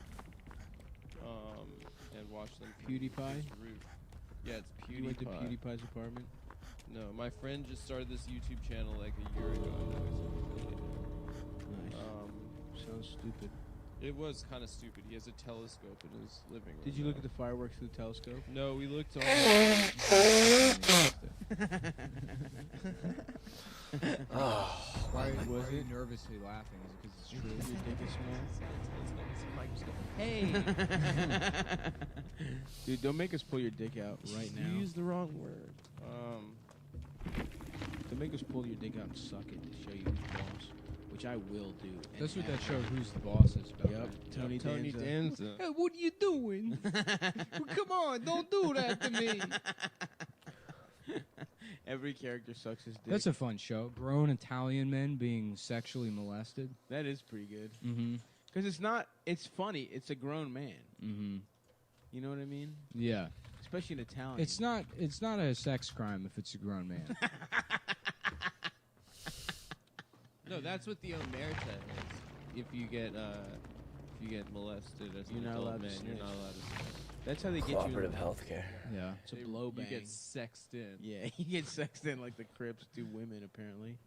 and watched them. from PewDiePie? his roof. Yeah, it's You went to PewDiePie. PewDiePie's apartment. No, my friend just started this YouTube channel like a year ago. And now he's affiliated. Nice. Sounds stupid. It was kind of stupid. He has a telescope in his living room. Did you look now. at the fireworks through the telescope? No, we looked on. Oh, Why was are you it? nervously laughing? Is it because it's Your true? dick is small? Hey, Dude, don't make us pull your dick out right you now. used the wrong word. Don't make us pull your dick out and suck it to show you who's boss, which I will do. and That's what that have show done. Who's the Boss is about. Yep, right? Tony Danza. Hey, what are you doing? Well, come on, don't do that to me. Every character sucks his dick. That's a fun show. Grown Italian men being sexually molested. That is pretty good. Mm-hmm. Because it's not, it's funny. It's a grown man. Mm-hmm. You know what I mean? Yeah. Especially an Italian. It's not a sex crime if it's a grown man. No, that's what the omerta is. If you get molested as You're an not adult allowed to man, you're snitch. not allowed to snitch. That's how they get you. cooperative healthcare. Yeah. It's a blow bang. You get sexed in. Yeah, you get sexed in like the Crips do women, apparently.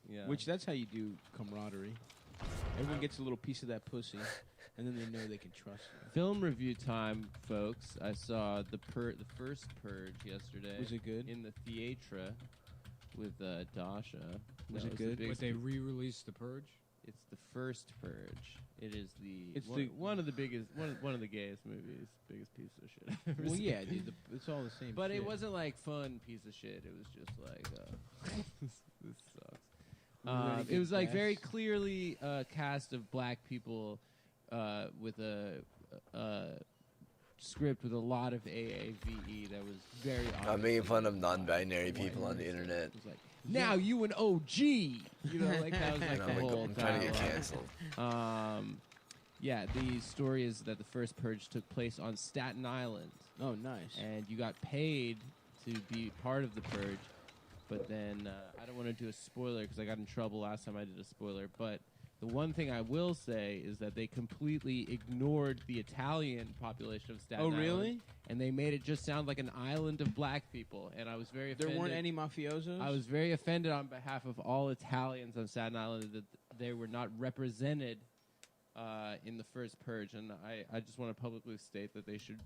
Yeah. Which, that's how you do camaraderie. Everyone gets a little piece of that pussy, and then they know they can trust you. Film review time, folks. I saw the first Purge yesterday. Was it good? In the theatre with Dasha. Was That it the good? biggest But they re-released The Purge? It's the first Purge. It is It's one of the biggest, one of the gayest movies, biggest piece of shit I've ever Well, seen. yeah, dude. It's all the same. But shit. it wasn't like fun piece of shit. It was just like this sucks. Really It was good like very cast. clearly a cast of black people with a script with a lot of AAVE that was very. I'm making fun of non-binary people on the internet. It was like, now you an OG. You know, like that was like And the whole I'm trying to get dialogue. canceled. Yeah, the story is that the first Purge took place on Staten Island, Oh, nice. and you got paid to be part of the Purge. But then I don't want to do a spoiler because I got in trouble last time I did a spoiler. But the one thing I will say is that they completely ignored the Italian population of Staten Oh, Island. really? And they made it just sound like an island of black people, and I was very There offended. weren't any mafiosos? I was very offended on behalf of all Italians on Staten Island that they were not represented in the first Purge, and I just want to publicly state that they should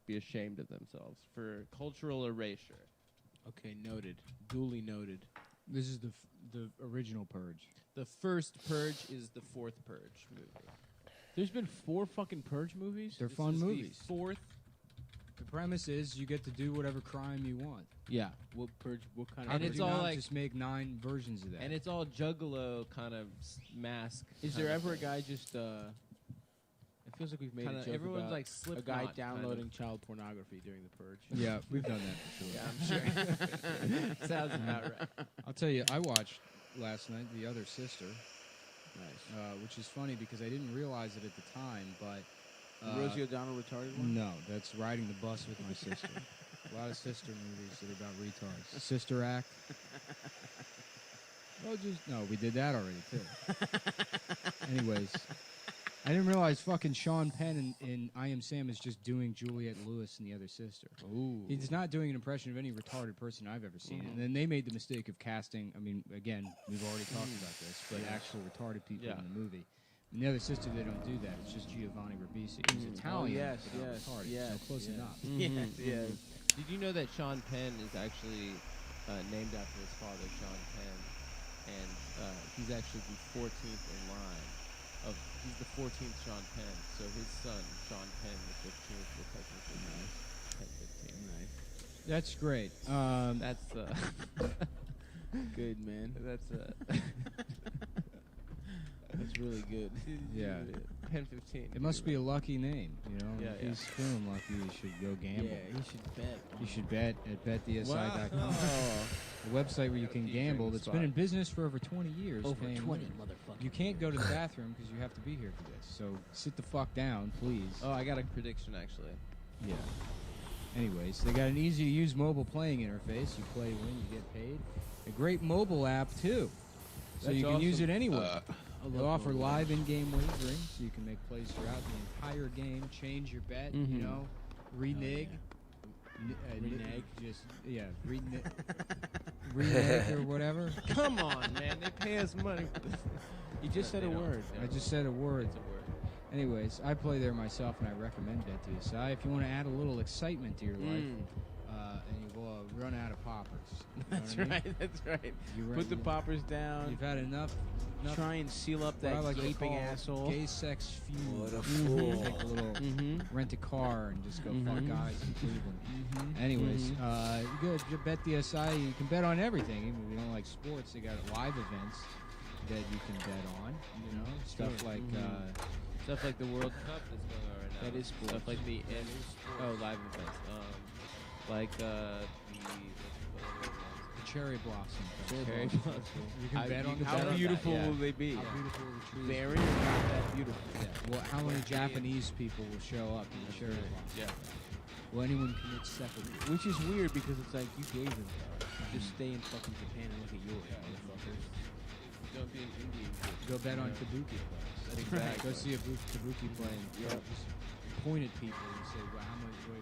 be ashamed of themselves for cultural erasure. Okay, noted. Duly noted. This is the original Purge. The first Purge is the fourth Purge movie. There's been 4 fucking Purge movies? They're This fun is movies. The fourth. The premise is you get to do whatever crime you want. Yeah, What Purge? What kind How of And could it's you all not like- just make 9 versions of that? and it's all Juggalo kind of mask. Is kind there of ever a thing. guy just, it feels like we've made Kinda a joke everyone's about like a Slipknot guy kind of. downloading child pornography during the Purge. yeah, we've done that for sure. Yeah, I'm sure. Sounds about right. I'll tell you, I watched last night The Other Sister, Nice. which is funny because I didn't realize it at the time, but The Rosie O'Donnell retarded one? no, that's riding the bus with my sister. A lot of sister movies that are about retards. Sister Act. Oh, no, we did that already too. Anyways, I didn't realize fucking Sean Penn in I Am Sam is just doing Juliette Lewis and The Other Sister. Ooh. He's not doing an impression of any retarded person I've ever seen. And then they made the mistake of casting, I mean, again, we've already talked about this, but actual retarded people Yeah. in the movie. In The Other Sister, they don't do that. It's just Giovanni Ribisi. He's Italian, yes, but not yes, retarded, yes, so close yes. enough. Yes, yes. Did you know that Sean Penn is actually named after his father, Sean Penn, and he's actually the 14th in line. He's the 14th Sean Penn, so his son, Sean Penn, the 15th, will technically be 10-15. Nice. That's great. That's Good, man. that's That's really good. Yeah. 10-15. It must be a lucky name, you know? Yeah, if yeah. he's feeling lucky, he should go gamble. Yeah, he should bet. You should bet at betdsi.com. Oh, The website where you can Featuring gamble the that's spot. been in business for over 20 years. over paying 20 money. motherfuckers. You can't go to the bathroom because you have to be here for this. So sit the fuck down, please. Oh, I got a prediction actually. Yeah. Anyways, they got an easy-to-use mobile playing interface. You play, win, you get paid. A great mobile app, too. So That's you can use awesome. it anywhere. They'll offer mobile live in-game wagering, so you can make plays throughout the entire game, change your bet, you Mhm. know, renege. Renege. Just, yeah, renege or whatever. Come on, man. They pay us money for this. You just said They a don't. word. I just said a word. It's a word. Anyways, I play there myself, and I recommend BetDSI. If you want to add a little excitement to your life, and you will run out of poppers. You know That's what I mean? right. That's right. You Put the poppers down. You've had enough Try and seal up what I that like to gaping call asshole. gay sex feud. What a fool. Take a little Mm-hmm. rent a car and just go fuck guys in Cleveland. Mm-hmm. Anyways, you go to BetDSI. You can bet on everything. Even if you don't like sports, they got live events that you can bet on. You know, stuff Sure. like Stuff like the World Cup that's going on right now. That is sports. Stuff like the live events. Like the cherry blossom. cherry blossom. You can bet on the How bet on that, beautiful yeah. will they be? How beautiful the trees. Very or not that beautiful. Yeah. Well, how many Japanese people will show up in the cherry blossom? Yeah. Will anyone commit seppuku? Which is weird because it's like you gave them. Just stay in fucking Japan and look at yours, motherfuckers. Don't be an Indian kid. Go bet on Yeah. kabuki plays. That's Exactly. Go see a kabuki play and Yeah. just point at people and say, well, how much do we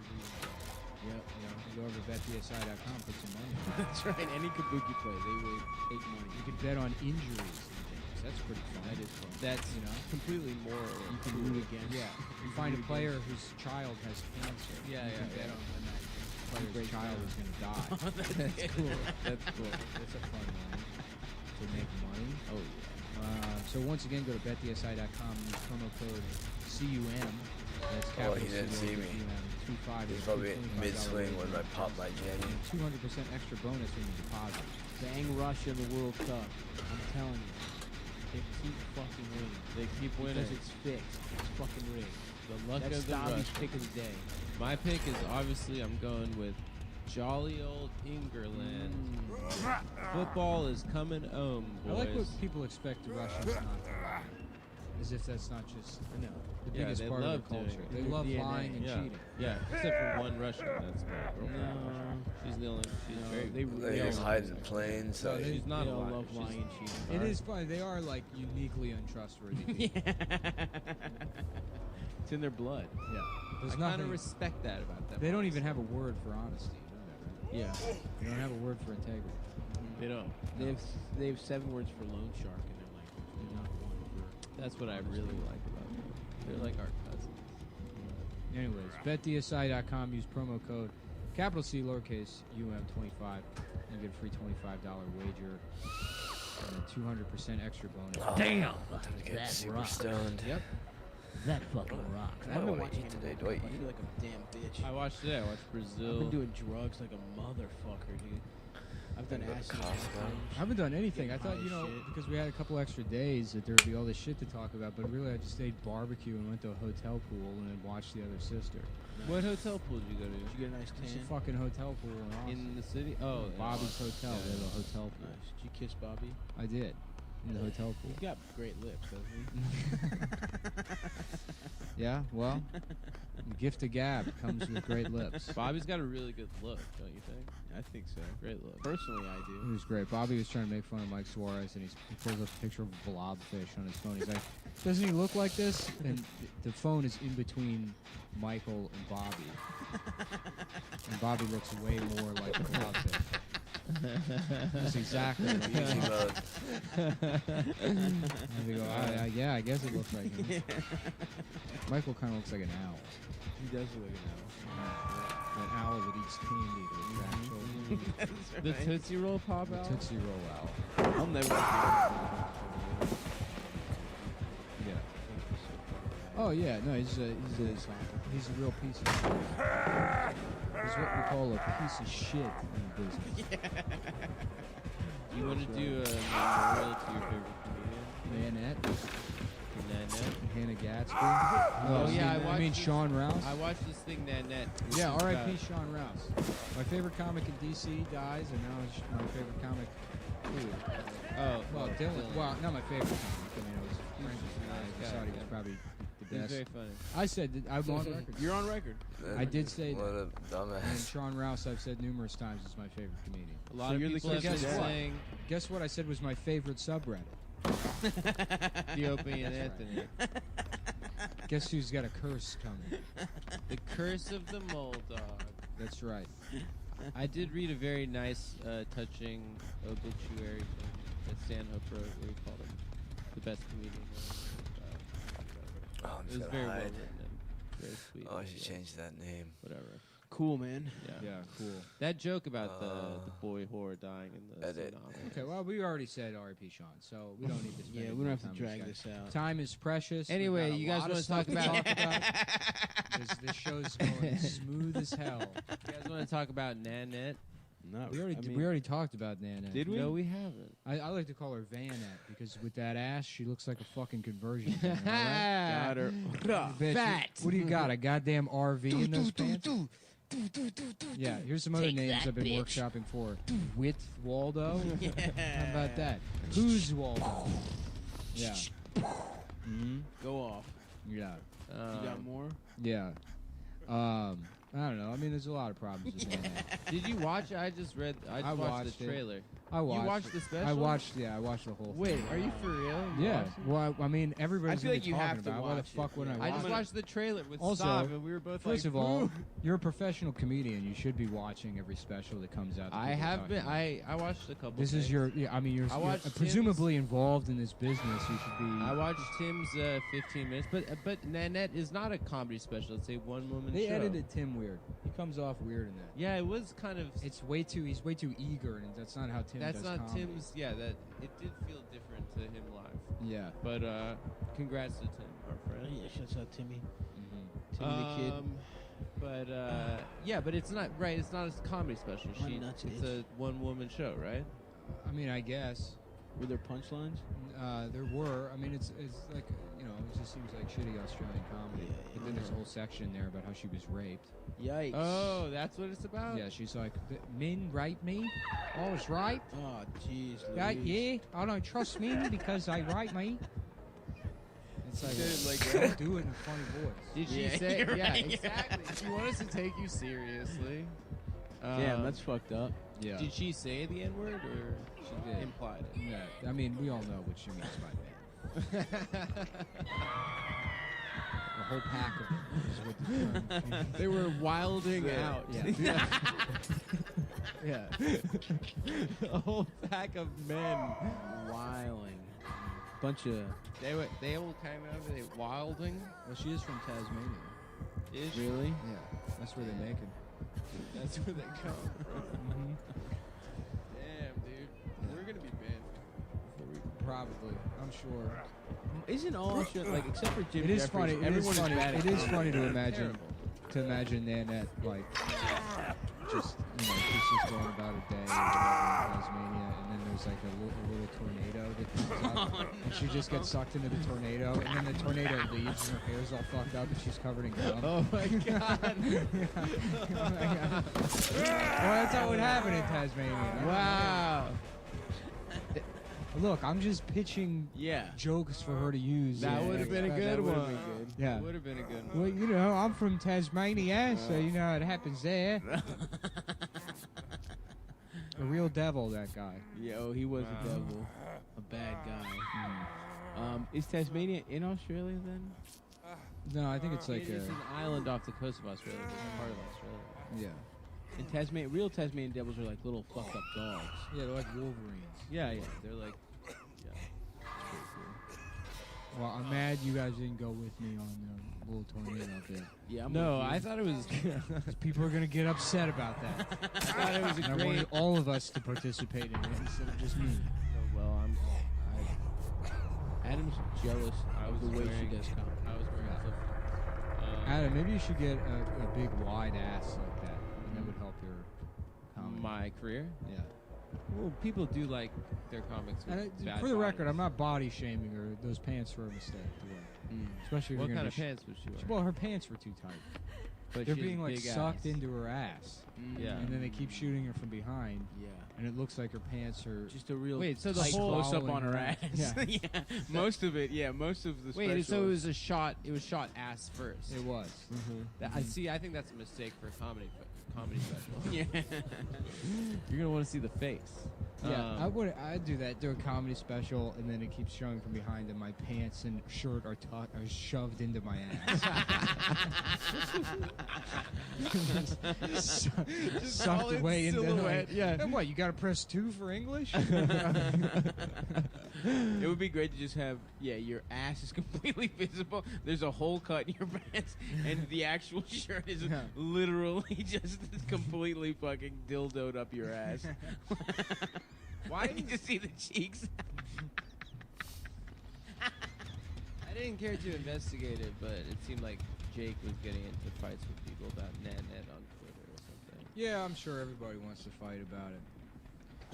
Yep. you know, go over to betdsi.com, put some money in. That's right. Any kabuki play, they will take money. You can bet on injuries and things. That's pretty fun. That is fun. That's You know? completely moral. You can root against. Yeah. You find a player whose child has cancer. Yeah, you can yeah, bet yeah. on when that player's break child down. is going to die. That's cool. That's cool. That's a fun way to make money. Oh yeah. So once again, go to betdsi.com and use promo code CUM. That's Oh, capital he didn't see me. CUM, 25. He's probably mid-swing when I pop my jammy. 200% extra bonus when you deposit. Bang Russia in the World Cup. I'm telling you. They keep fucking winning. They keep winning. Because it's fixed. It's fucking rigged. The luck That's of the Dobby's Russians. pick of the day. My pick is obviously I'm going with jolly old England. Football is coming home, boys. I like what people expect the Russians not to lie. As if that's not just the Yeah, biggest they part of love their doing culture. it. They Their love DNA. lying and cheating. Yeah, except for one Russian. That's my girlfriend. She's the only. She's No, very. they They just all- hide in plain sight. she's not They a all liar. love She's- lying and cheating. It is funny. They are like uniquely untrustworthy people. It's in their blood. Yeah. I There's kind of nothing. respect that about them. They don't even have a word for honesty. You know that, right? Yeah. They don't have a word for integrity. They don't. They have 7 words for loan shark in their language. They're not one for. That's what I really like about them. They're like our cousins. Anyways, betdsi.com. Use promo code capital C lowercase UM25 and get a free $25 wager and a 200% extra bonus. Damn! Time to get super stoned. Yep. That fucking rocks. What do I wanna eat today? Do I I feel eat? like a damn bitch. I watched today. I watched I've Brazil. been doing drugs like a motherfucker, dude. I've done Go to acid. Costco. I haven't done anything. Getting I thought, high you know, as shit. because we had a couple extra days that there would be all this shit to talk about, but really I just ate barbecue and went to a hotel pool and then watched The Other Sister. What hotel pool did you go Did to? you get a nice It's a tan? fucking hotel pool in Austin. In the city? Oh, in Bobby's Austin. Hotel. Yeah, They have a yeah. hotel pool. Nice. Did you kiss Bobby? I did. In the hotel pool. He's got great lips, doesn't he? Yeah, well, the gift of gab comes with great lips. Bobby's got a really good look, don't you think? I think so. Great look. Personally, I It do. was great. Bobby was trying to make fun of Mike Suarez, and he pulls up a picture of a blobfish on his phone. He's like, doesn't he look like this? And the phone is in between Michael and Bobby. And Bobby looks way more like a blobfish. That's exactly what he Easy is. mode. And they go, yeah, I guess it looks like him. Michael kind of looks like an owl. He does look like an An owl that eats candy. The actual The Tootsie Roll pop out? Tootsie Roll owl. owl. I'll never. Yeah. Oh yeah, no, he's a real piece of shit. He's what we call a piece of shit in the business. You want to do a memorial to your favorite comedian? Nanette, Nanette? Hannah Gadsby. Oh, yeah, I mean this- Sean Rouse. I watched this thing, Nanette. Yeah, R.I.P. Sean Rouse. My favorite comic in D.C. dies, and now it's my favorite comic. Oh, Well, Dylan. Well, not my favorite comic. I mean, it was Francis. nice I guy, thought he was yeah. probably He the was very best. funny. I said that I'm on record. You're on record. I did say What that. a And dumbass. Sean Rouse, I've said numerous times, is my favorite comedian. A lot So of you're the people have kid been guess what? saying Guess what I said was my favorite subreddit? the Opie and That's Anthony. Guess who's got a curse coming? The Curse of the Mole Dog. That's right. I did read a very nice, touching obituary thing that Stan Hope wrote where he called him the best comedian. Oh, I'm It just was gonna very well hide. written and very sweet. Oh, I should Yeah. change that name. Whatever. Cool, man. Yeah. Yeah, cool. That joke about the boy whore dying in the Edit. tsunami. Okay, well, we already said R.I.P. Sean, so we don't need to spend Yeah, any we don't more have to time on drag this this guy. out. Time is precious. We've Anyway, got a you guys lot of want to stuff talk about? This show's going smooth as hell. You guys want to talk about Nanette? No, We already talked about Nana. Did we? No, we haven't. I like to call her Vanette because with that ass, she looks like a fucking conversion center. All right? Got her. Bitch, Fat. What do you got? A goddamn RV in those pants? Yeah, here's some other names I've been workshopping for. Wit Waldo? How about that? Who's Waldo? Yeah. Hmm. Go off. Yeah. You got more? Yeah. I don't know. I mean, there's a lot of problems with Nana. Did you watch it? I just I watched watched the it. trailer. I watched. You watched it. the special? I watched the whole thing. Wait, are you for real? You Yeah. watched it? Well, I mean, everybody's I feel gonna like be you talking have to about it. Why the watch it, fuck wouldn't yeah. I I watch just it? watched the trailer with Also, Sav, and we were both First like, of all, "Woo." you're a professional comedian. You should be watching every special that comes out. that I people are have talking been. about. I watched a couple. This is things. your. Yeah, I mean, you're I watched presumably involved in this business. You should be. I watched Tim's 15 minutes, but Nanette is not a comedy special. It's a one-woman They show. edited Tim weird. weird. He comes off weird in that. Yeah, it was kind of. He's way too eager, and that's not how Tim That's does not comedy. Tim's. Yeah, that it did feel different to him live. Yeah. But congrats to Tim, our friend. Yeah, shouts out Timmy. Mm-hmm. Timmy the kid. But yeah, but it's not right. It's not a comedy special. My nuts It's itch. a one-woman show, right? I mean, I guess. Were there punchlines? There were. I mean, it's like, you know, it just seems like shitty Australian comedy. Yeah, But then there's a whole section there about how she was raped. Yikes. Oh, that's what it's about. Yeah, she's like, men rape me. I was raped. Oh, jeez. Yeah, I don't trust men because they rape me. It's like, Did, do it in a funny voice. Did she Yeah, say? you're Yeah, right. exactly. She wanted us to take you seriously. Damn, that's fucked up. Yeah. Did she say the N word or She did. implied it? Yeah. I mean, we all know what she means by man. A whole pack of them is what the term. They were wilding Yeah. out. Yeah. Yeah. A whole pack of men. Wiling. Bunch of. They all came out. They wilding. Well, she is from Tasmania. Is Really? Yeah. That's where they make it. That's where they come from. Mm-hmm. Damn, dude. We're gonna be banned before we. Probably. I'm sure. Isn't all shit like except for Jim It is Jeffries, funny. It is everyone funny. bad at It is comedy. funny to imagine. Terrible. To imagine Nanette like just she's just going about a day or whatever in Tasmania, and then there's like a little tornado that comes up, and she just gets sucked into the tornado, and then the tornado leaves, and her hair's all fucked up, and she's covered in gum. Oh my god. Well, that's how it would happen in Tasmania. Wow. Look, I'm just pitching Yeah. jokes for her to use. That would have been a good would've one. been good. Yeah. Would have been a good one. Well, you know, I'm from Tasmania, so you know it happens there. A real devil, that guy. Yeah, oh, he was Wow. a devil. A bad guy. Is Tasmania in Australia then? No, I think it's like It is an island off the coast of Australia. But it's part of Australia. yeah. And real Tasmanian devils are like little fucked up dogs. Yeah, they're like Wolverines. Yeah, yeah. They're like, yeah. Well, I'm mad you guys didn't go with me on the little tornado bit. Yeah, I'm No, with you. I thought it was. 'Cause people are gonna get upset about that. I thought it was a And I great. wanted all of us to participate in it instead of just me. Well, Adam's jealous of the way she wearing- does comedy. I was wearing flip. Adam, maybe you should get a big wide ass like that, and that would help your comedy. My career. Yeah. Well, people do like their comics. With And bad for the record, bodies. I'm not body shaming her. Those pants were a mistake to wear. Especially if What you're kind gonna of pants was she wearing? Well, her pants were too tight. But They're she has being like big sucked ass. into her ass, Yeah. and then they keep shooting her from behind, Yeah. and it looks like her pants are. Just a real Wait, so the tight whole- close up on her following ass. her. Yeah. Most of it. Yeah, most of the. Wait, so it specials. was a shot. It was shot ass first. It was. I see. I think that's a mistake for a comedy special. Yeah. You're gonna want to see the face. Yeah, I'd do that. Do a comedy special, and then it keeps showing from behind, and my pants and shirt are shoved into my ass. Just sucked all in away into silhouette, yeah. And what? You got to press 2 for English? It would be great to just have, your ass is completely visible. There's a hole cut in your pants, and the actual shirt is Yeah. literally just completely fucking dildoed up your ass. Why did you just see the cheeks? I didn't care to investigate it, but it seemed like Jake was getting into fights with people about Nanette on Twitter or something. Yeah, I'm sure everybody wants to fight about it.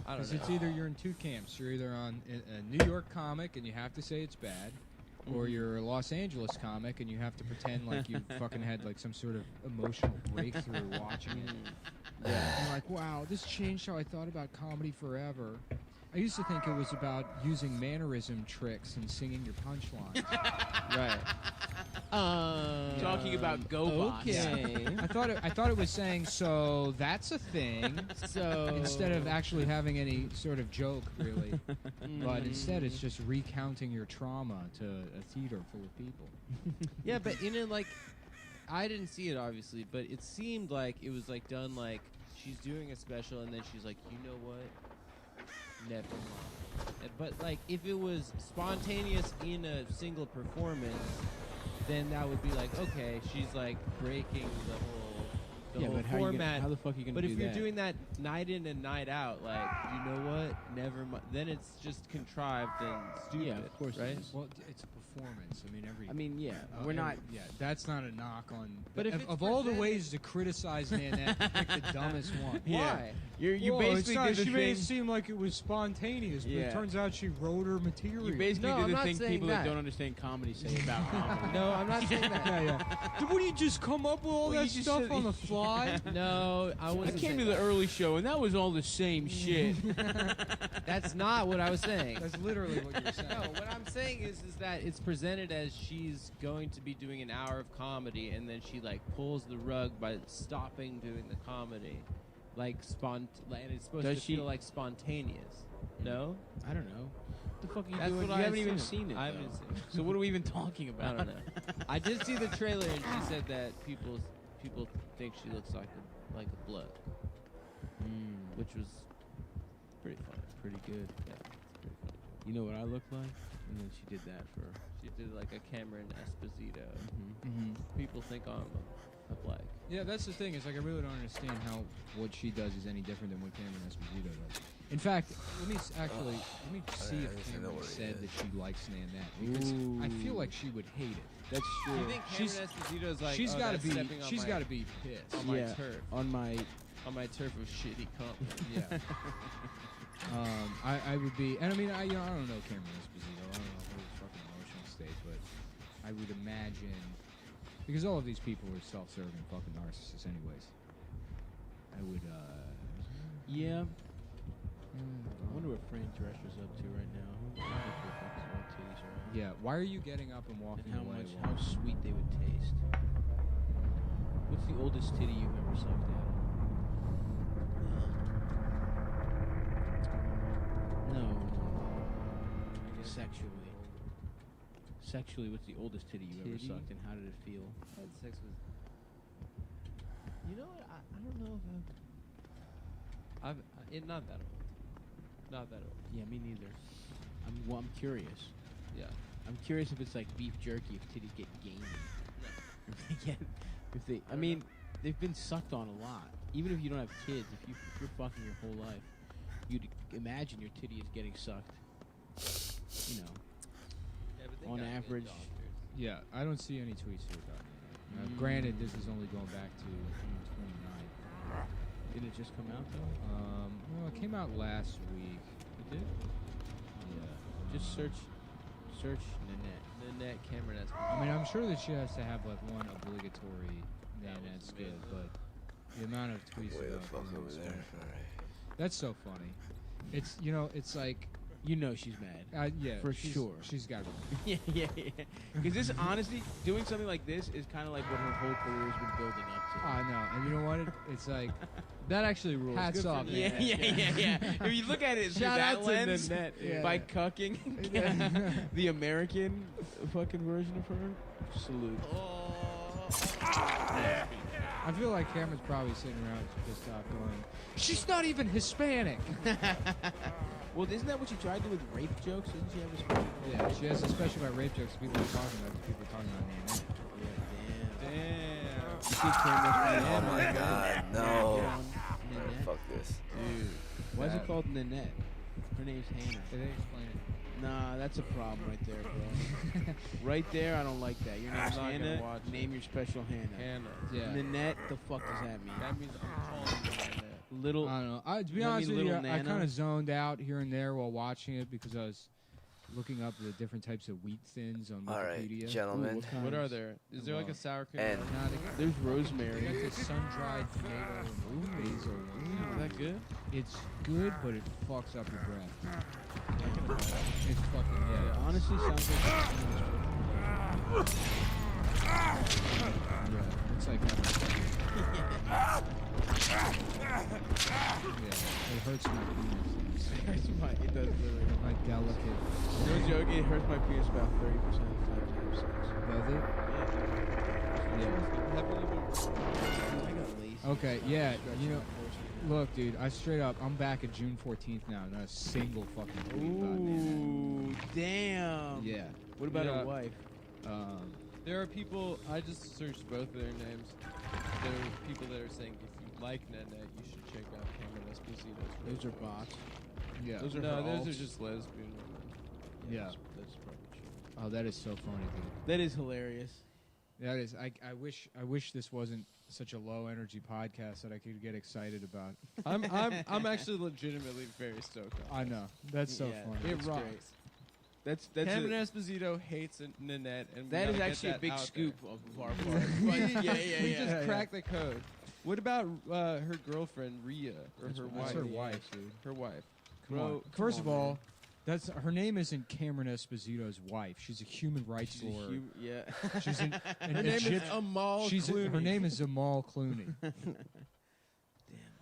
I don't Because know. it's either you're in two camps. You're either on a New York comic and you have to say it's bad, or you're a Los Angeles comic and you have to pretend like you fucking had like some sort of emotional breakthrough watching it. Yeah. And like, wow, this changed how I thought about comedy forever. I used to think it was about using mannerism tricks and singing your punchlines. Right. Talking about GoBots. Okay. I thought it was saying, so that's a thing. So Instead of actually having any sort of joke, really. But instead, it's just recounting your trauma to a theater full of people. Yeah, but like, I didn't see it obviously, but it seemed like it was like done like she's doing a special and then she's like, you know what? Never mind. But like, if it was spontaneous in a single performance, then that would be like, okay, she's like breaking the whole The whole but format. how the fuck are you gonna But do if that? you're doing that night in and night out, like, you know what? Never mind. Then it's just contrived and stupid. Yeah, of course it right? is. Well, it's a performance. I mean, I mean, yeah, we're not. Yeah, that's not a knock on. But if of, it's of all the presented- ways to criticize Nanette, pick the dumbest one. Yeah. Why? You Whoa, basically it's not, did the she made it thing. seem like it was spontaneous, but Yeah. it turns out she wrote her material. You basically No, do I'm the not thing saying people that that. don't understand comedy say about comedy. No, I'm not saying that. yeah. What do you just come up with all Well, that you just stuff said- on the fly? No, I I wasn't. came to saying the early show and that was all the same shit. That's not what I was saying. That's literally what you're saying. No, what I'm saying is that it's presented as she's going to be doing an hour of comedy, and then she like pulls the rug by stopping doing the comedy, and it's supposed Does to she- feel like spontaneous. No, I don't know. What the fuck are you That's doing? what You I haven't even assumed. seen it. I haven't though. seen it. So what are we even talking I about? don't know. I did see the trailer, and she said that people think she looks like a blood, which was pretty funny. Pretty good. Yeah, it's pretty funny. You know what I look like? And then she did that for. She did like a Cameron Esposito. Mm-hmm. People think I'm a black. Yeah, that's the thing. Is like I really don't understand how what she does is any different than what Cameron Esposito does. In fact, let me see I if guess I know Cameron what it said is. that she likes Nanette because I feel Ooh. like she would hate it. That's Do true. you think She's- Cameron Esposito's like, she's oh, got to that's be. stepping on She's my- got to be pissed. on my Yeah. turf, on my turf of shitty comp. Yeah. I would be, and I mean, I don't know Cameron Esposito. I don't know her fucking emotional state, but I would imagine because all of these people are self-serving fucking narcissists, anyways. I would. Yeah. I wonder what Fran Drescher's up to right now. Who knows if they fuck his old titties around? Yeah. Why are you getting up and walking And away? how sweet they would taste. What's the oldest titty you've ever sucked at? No. Sexually. Sexually, what's the oldest titty you ever Titty? sucked, and how did it feel? I had sex with. You know what? I don't know if not that old. Not that old. Yeah, me neither. I'm curious. Yeah. I'm curious if it's like beef jerky, if titties get gamey. No. I mean, they've been sucked on a lot. Even if you don't have kids, if you're fucking your whole life, you'd imagine your titty is getting sucked. You know, Yeah, but they On got good average- doctors. Yeah, I don't see any tweets here about Nanette. Granted, this is only going back to June 29th. did it just come out though? Well, it came out last week. It did. Yeah. Just search Nanette. Nanette Cameron Esposito. I mean, I'm sure that she has to have like one obligatory Nanette's was good, amazing. but the amount of tweets Way the about fuck her over is there. wonderful. Alright. That's so funny. It's it's like You know she's mad. yeah, For she's- sure. she's got to be. yeah. Because this, honestly, doing something like this is kind of like what her whole career has been building up to. I know, and you know what? It's like That actually rules. hats Good for off. Nanette. Yeah. If you look at it through Shout that out to lens, Nanette, yeah. by cucking the American fucking version of her, salute. I feel like Cameron's probably sitting around pissed off going, she's not even Hispanic. Well, isn't that what she tried to do with rape jokes? Didn't she have a special? Yeah, she has a special about rape jokes people are talking about. People are talking about Nanette. Yeah, damn. Oh my god, no. Nanette. Fuck this. Dude. Why is it called Nanette? Her name's Hannah. Did they explain it? Nah, that's a problem right there, bro. Right there, I don't like that. Your name's not gonna Hannah. watch it. Name your special Hannah. Hannah. Yeah. Nanette, the fuck does that mean? That means I'm calling you Nanette. Little. I don't know. To be Does that honest mean with you, little I Nana? kind of zoned out here and there while watching it because I was looking up the different types of wheat thins on Alright, Wikipedia. gentlemen. Ooh, What are there? Is there like a sour cream? And Nah, they got, There's they rosemary. got this sun-dried tomato and basil. Is that good? It's good, but it fucks up your breath. It's fucking Yeah, honestly, sounds like. Yeah, it's like yeah, it hurts my penis. It does literally. My delicate. No joke, it hurts my penis about 30% of the time I have sex. Does it? Yeah. I got lazy. Okay, yeah, you know, Stretching look, dude, I straight up, I'm back at June 14th now. Not a single fucking tweet about Nanette. Ooh, damn. Yeah. What about Yeah. her wife? There are people. I just searched both of their names. there are people that are saying if you like Nanette, you should check out Cameron Esposito's. Those are bots. Yeah. Those are No, her those alts. are just lesbian women. Yeah. That's probably true. Oh, that is so funny, dude. That is hilarious. That is. I wish this wasn't such a low energy podcast that I could get excited about. I'm actually legitimately very stoked on I know. That's so Yeah, funny. it That's rocks. great. That's Cameron a, Esposito hates Nanette, and that is we gotta get actually a that big out scoop there. of our part. But yeah. We just cracked the code. What about her girlfriend Rhea or That's her that's wife? her wife, dude. Her wife. Come on. First of all, that's her name isn't Cameron Esposito's wife. She's a human rights She's a lawyer. yeah. She's an Her name is Amal Clooney. her name is Amal Clooney. Damn,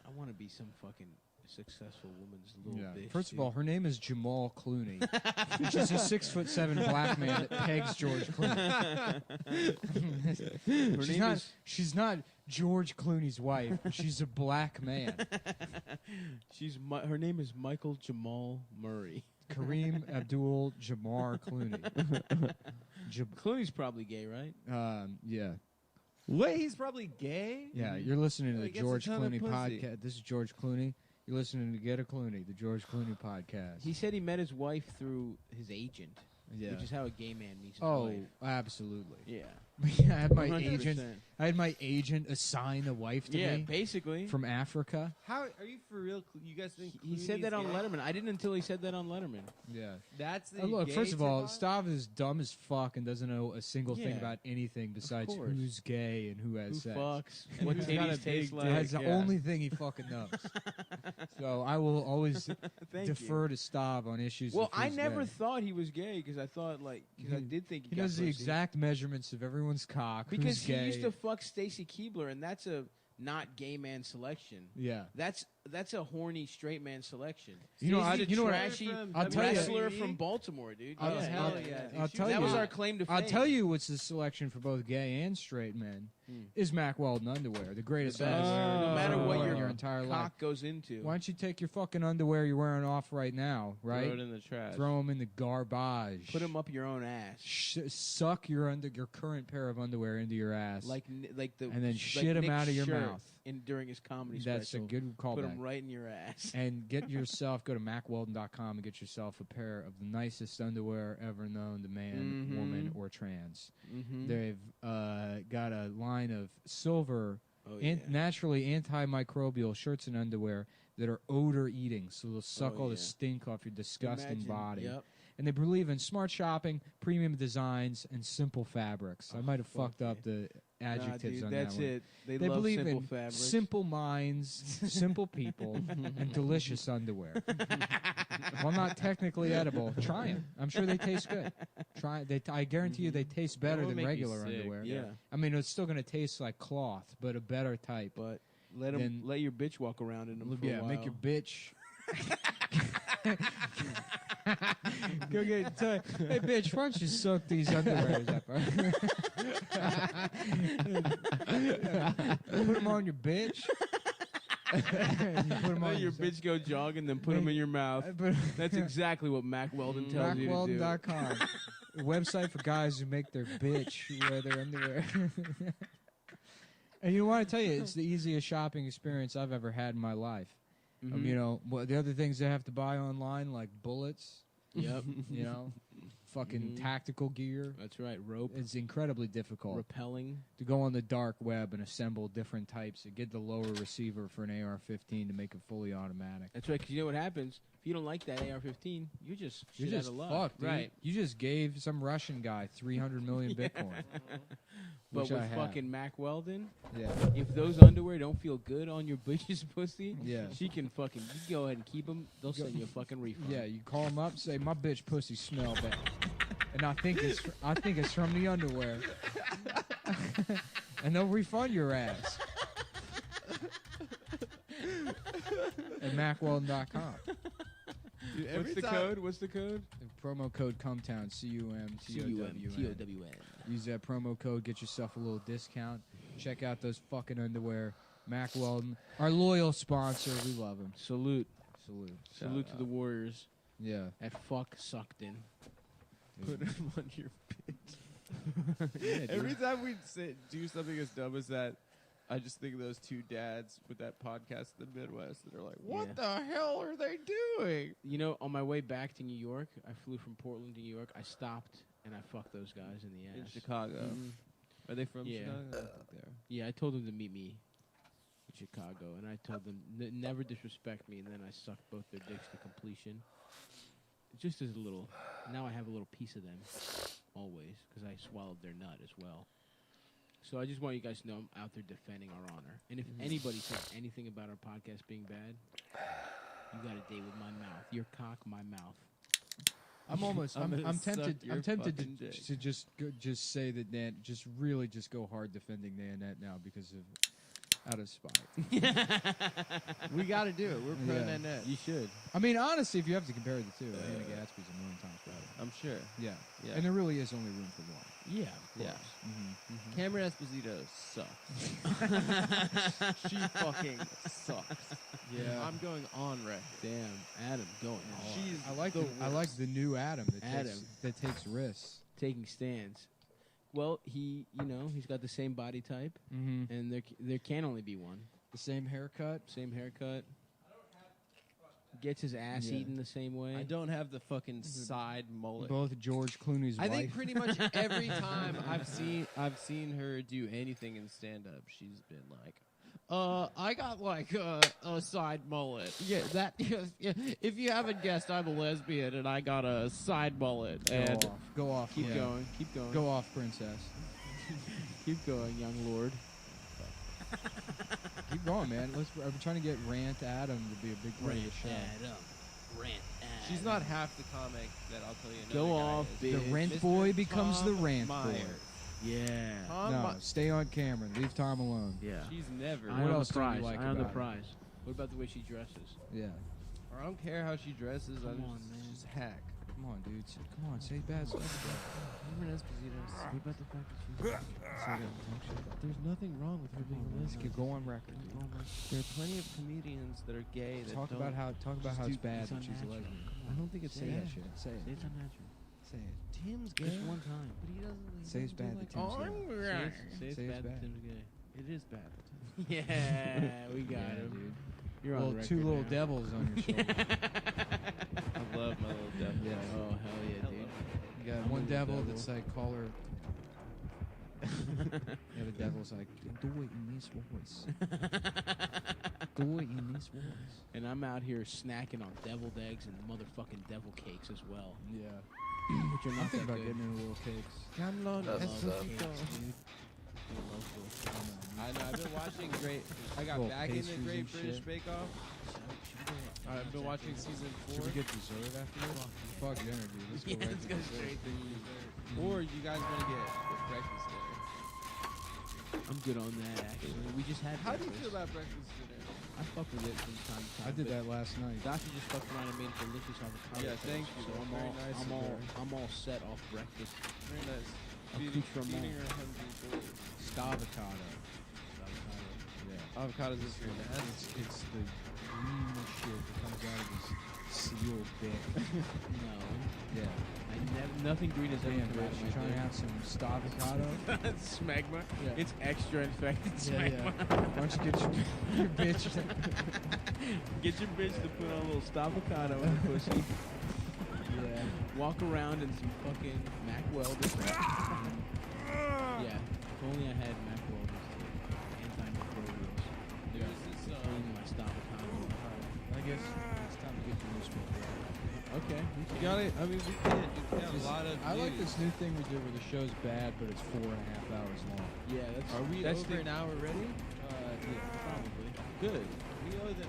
I want to be some fucking successful woman's little bitch. First of dude. all, her name is Jamal Clooney. She's a 6'7" black man that pegs George Clooney. Her name is She's not George Clooney's wife. She's a black man. her name is Michael Jamal Murray. Kareem Abdul Jabbar Clooney. Clooney's probably gay, right? Yeah. Wait, he's probably gay? Yeah, you're listening to Well, the he gets a George ton of Clooney pussy. podcast. This is George Clooney. You're listening to Get a Clooney, the George Clooney podcast. He said he met his wife through his agent, yeah. which is how a gay man meets his Oh, wife. absolutely. Yeah. I had my 100%. agent. I had my agent assign a wife to Yeah, me basically. from Africa. How are you for real? You guys think He said that on Clooney's gay? Letterman. I didn't until he said that on Letterman. Yeah. That's the Look, gay first of all, tip-off? Stav is dumb as fuck and doesn't know a single thing Yeah, about anything besides course. who's gay and who has Who sex. fucks? What Who's got a titties big taste dick? like? That's the yeah. only thing he fucking knows. So I will always Thank defer you. to Stav on issues. Well, of I who's never gay. thought he was gay because I thought I did think He got knows the pussy. exact measurements of everyone's cock. Because who's he gay. used to fuck Stacy Keebler, and that's a not gay man selection. Yeah. That's a horny straight man selection. You know, I- He's a you know what- trashy I'll tell you- wrestler from Baltimore, dude. I'll- Yeah, I'll- hell yeah. I'll tell that you- was our claim to fame. I'll tell you what's the selection for both gay and straight men is Mac Weldon underwear, the greatest The best. underwear No matter you've what worn in your your entire life. cock goes into. Why don't you take your fucking underwear you're wearing off right now, right? Throw it in the trash. Throw them in the garbage. Put him up your own ass, Suck your current pair of underwear into your ass. like the And then like shit 'em Nick's out of your shirt mouth. during his comedy That's special. a good Put him callback. right in your ass. And get yourself, go to MacWeldon.com and get yourself a pair of the nicest underwear ever known to man, Mhm. woman, or trans. Mm-hmm. They've got a line of silver, Oh, yeah. naturally antimicrobial shirts and underwear that are odor eating, so they'll suck Oh, all the yeah. stink off your disgusting Imagine- body. Yep. And they believe in smart shopping, premium designs, and simple fabrics. I might have fuck fucked up the adjectives nah, on dude, that's that one. it. They They love believe simple in fabrics. simple minds, simple people, and delicious underwear. While not technically edible, try them. I'm sure they taste good. Try. I guarantee you they taste better will than make you regular sick, underwear. Yeah, I mean, it's still going to taste like cloth, but a better type. but let Then- let your bitch walk around in them for a while. Make your bitch. Go get. Hey, bitch, why don't you suck these underwears up? Put them on your bitch. Put 'em Let on your bitch go jogging, then put them in your mouth. That's exactly what Mac Weldon tells you to do. MacWeldon.com. A website for guys who make their bitch wear their underwear. And you want to tell you, it's the easiest shopping experience I've ever had in my life. Mhm. You know, the other things they have to buy online, like bullets, Yep. you know, fucking Mhm. tactical gear. That's right. Rope. It's incredibly difficult Repelling. to go on the dark web and assemble different types and get the lower receiver for an AR-15 to make it fully automatic. That's right. Because you know what happens? If you don't like that AR-15, you're just You're shit just out of luck. fucked, dude. Right. You just gave some Russian guy 300 million Bitcoin. But which I with have. fucking Mac Weldon, Yeah. if those underwear don't feel good on your bitch's pussy, Yeah. she can fucking, you go ahead and keep them. They'll send you a fucking refund. Yeah, you call them up, say my bitch pussy smell bad, and I think it's from the underwear, and they'll refund your ass. At MacWeldon.com. Dude, What's the code? What's the code? Promo code Cumtown, CUMTOWN. T-O-W-N. Use that promo code, get yourself a little discount. Check out those fucking underwear. Mac Weldon, our loyal sponsor. We love him. Salute. Salute. Salute to the Warriors Yeah. at fuck sucked in. Put them on your bitch. Yeah, dude. Every time we do something as dumb as that, I just think of those two dads with that podcast in the Midwest that are like, what the hell are they doing? You know, on my way back to New York, I flew from Portland to New York. I stopped and I fucked those guys in the ass. In Chicago. Are they from Chicago? I don't think they are. Yeah, I told them to meet me in Chicago, and I told them never disrespect me, and then I sucked both their dicks to completion. Just as a little, now I have a little piece of them, always, because I swallowed their nut as well. So I just want you guys to know I'm out there defending our honor. And if anybody says anything about our podcast being bad, you got a date with my mouth. Your cock, my mouth. I'm tempted to just say that really go hard defending Nanette now because of out of spite. We got to do it. We're pro Nanette. You should. I mean, honestly, if you have to compare the two, Hannah Gatsby's a million times better. I'm sure. Yeah. And there really is only room for one. Yeah, of course. Yeah. Cameron Esposito sucks. She fucking sucks. Yeah. I'm going on record. Damn, Adam going on. I like the new Adam that takes risks. Taking stands. Well, he's got the same body type, and there can only be one. The same haircut. Gets his ass eaten the same way. I don't have the fucking side mullet. Both George Clooney's wife. I think pretty much every time I've seen her do anything in stand up, she's been like, I got like a side mullet. Yeah, that. If you haven't guessed, I'm a lesbian and I got a side mullet. Go off. Keep going. Go off, princess. Keep going, young lord. Keep going, man. I'm trying to get Rant Adam to be a big part of the show. Rant Adam. She's not half the comic that I'll tell you. Go off, The bitch. Rent Mr. boy becomes Tom the Rant boy. Myers. Yeah. No, stay on Cameron. Leave Tom alone. Yeah. She's never. I What on else the do you prize. like I on the about her? prize. What about the way she dresses? Yeah. I don't care how she dresses. Come I'm on, man. just hack. Come on, dude. Come on, say bad stuff. Cameron Esposito. What about the fact that There's nothing wrong with her being a lesbian. Go on record. There are plenty of comedians that are gay that Talk don't. about how it's bad that she's a unnatural. lesbian. I don't think it's Say bad. that shit. Say it. It's unnatural. Say it. Tim's gay. Just one time. But he doesn't. Say it's bad that Tim's gay. Say it's Say it's bad. bad. Tim's gay. It is bad. Yeah, we got him. dude. You're on record Two little now. devils on your shoulder. I love my little devil. Yeah. Oh hell yeah, dude. You got one devil that's like, call her. The other devil's like, do it in this voice. Do it in this voice. And I'm out here snacking on deviled eggs and motherfucking devil cakes as well. Yeah. Which are I'm not thinking that about good. getting into little cakes. Cameron That's Esposito. I I know. I've been watching I got Little back into pastries Great and British shit. Bake Off. I've been watching season 4. Should we get dessert after this? Fuck dinner, dude. Let's go Yeah, right let's to go dessert. straight to dessert. Or you guys want to get breakfast dinner? I'm good on that actually. We just had How do you breakfast. feel about breakfast dinner? I fuck with it from time to time. I did but that last night. Doctor just fucked around and made delicious avocado Yeah, toast, thank you. So I'm Very all, nice I'm of all, her. I'm all set off breakfast. Very nice. Feeding Feeding her hungry boys. Stavocado. Yeah. Avocados is your nasty. It's the green shit that comes out of this sealed dick. No, Yeah. nothing green has ever Damn, come out bitch. of You my trying to dick. have some stavocado? Smegma. Yeah. It's extra infected smegma. Why don't you get your bitch? Get your bitch to put on a little stavocado on her pussy. Yeah. Walk around in some fucking Mac Welders. Yeah. If only I had Mac Welders to antimicrobials. There was this, Clean my stavocado. I guess it's time to get the newspaper. Okay. you got it. I mean, we got a lot of I like news. this new thing we did where the show's bad, but it's 4.5 hours long. Yeah, that's. Are we that's over the, an hour already? Yeah, probably. Good. We owe them.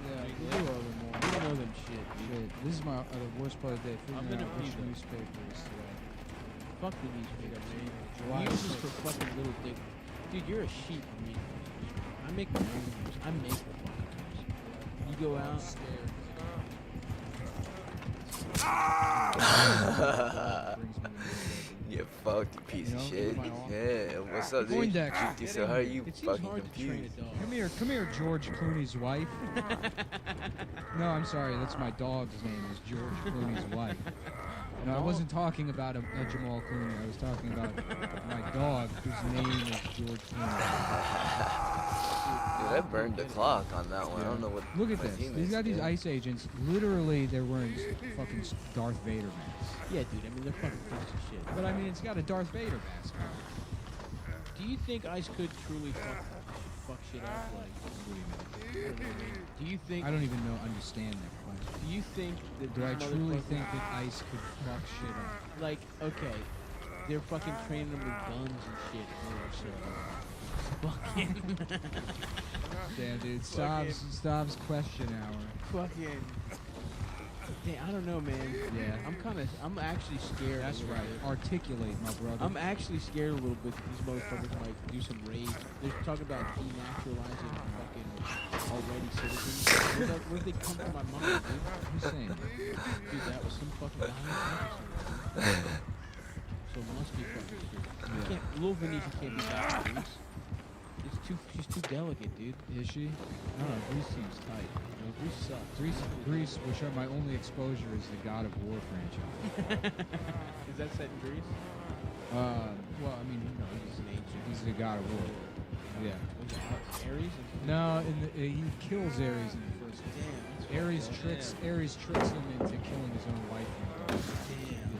Yeah, Big we lift. do owe them more. We don't know them shit. Shit, this is my the worst part of the day. I'm Figuring gonna out which pee them. newspaper is today. Fuck the newspaper, man. July News is 6th. for fucking little dick. Dude, you're a sheep for me. I make my own news. I make the fucking news. You go out. You fucked piece You of know, shit. my arm. Yeah, what's up, dude? Poindexter. So how are you It seems fucking hard to train confused? a dog. Come here, George Clooney's wife. No, I'm sorry, that's my dog's name is George Clooney's wife. No, I wasn't talking about a Jamal Clooney. I was talking about my dog whose name is George Clooney. Dude, I burned the clock on that one. I don't know what. Look at my this. teammates These got these did. ice agents. Literally, they're wearing fucking Darth Vader masks. Yeah, dude. I mean, they're fucking pieces of shit. But I mean, it's got a Darth Vader mask on. Do you think Ice could truly fuck shit up? Like, What do you mean? I don't know, man. Do you think? I don't even understand that question. Do you think that? Do I these truly motherfuckers- think that ice could fuck shit up? Like, okay, they're fucking training them with guns and shit. Fucking. Damn, dude. Stops question hour. Fucking. Damn, I don't know, man. Yeah. I'm actually scared. That's a little right. bit. Articulate, my brother. I'm actually scared a little bit that these motherfuckers might do some raids. They're talking about denaturalizing fucking already citizens. Where did they come from my mind, dude? Who's saying that? Dude, that was some fucking episode. So it must be fucking true. Yeah. Little Venetia can't be back, dude. She's too delicate, dude. Is she? I don't know. Grease seems tight. No, Grease sucks. Grease, which are my only exposure, is the God of War franchise. Is that set in Greece? Well, I mean, you know, he's the God of War. Yeah. Was it Ares? No, he kills Ares in the first one. Damn. That's Ares fucked up. tricks him into killing his own wife and daughter. Damn.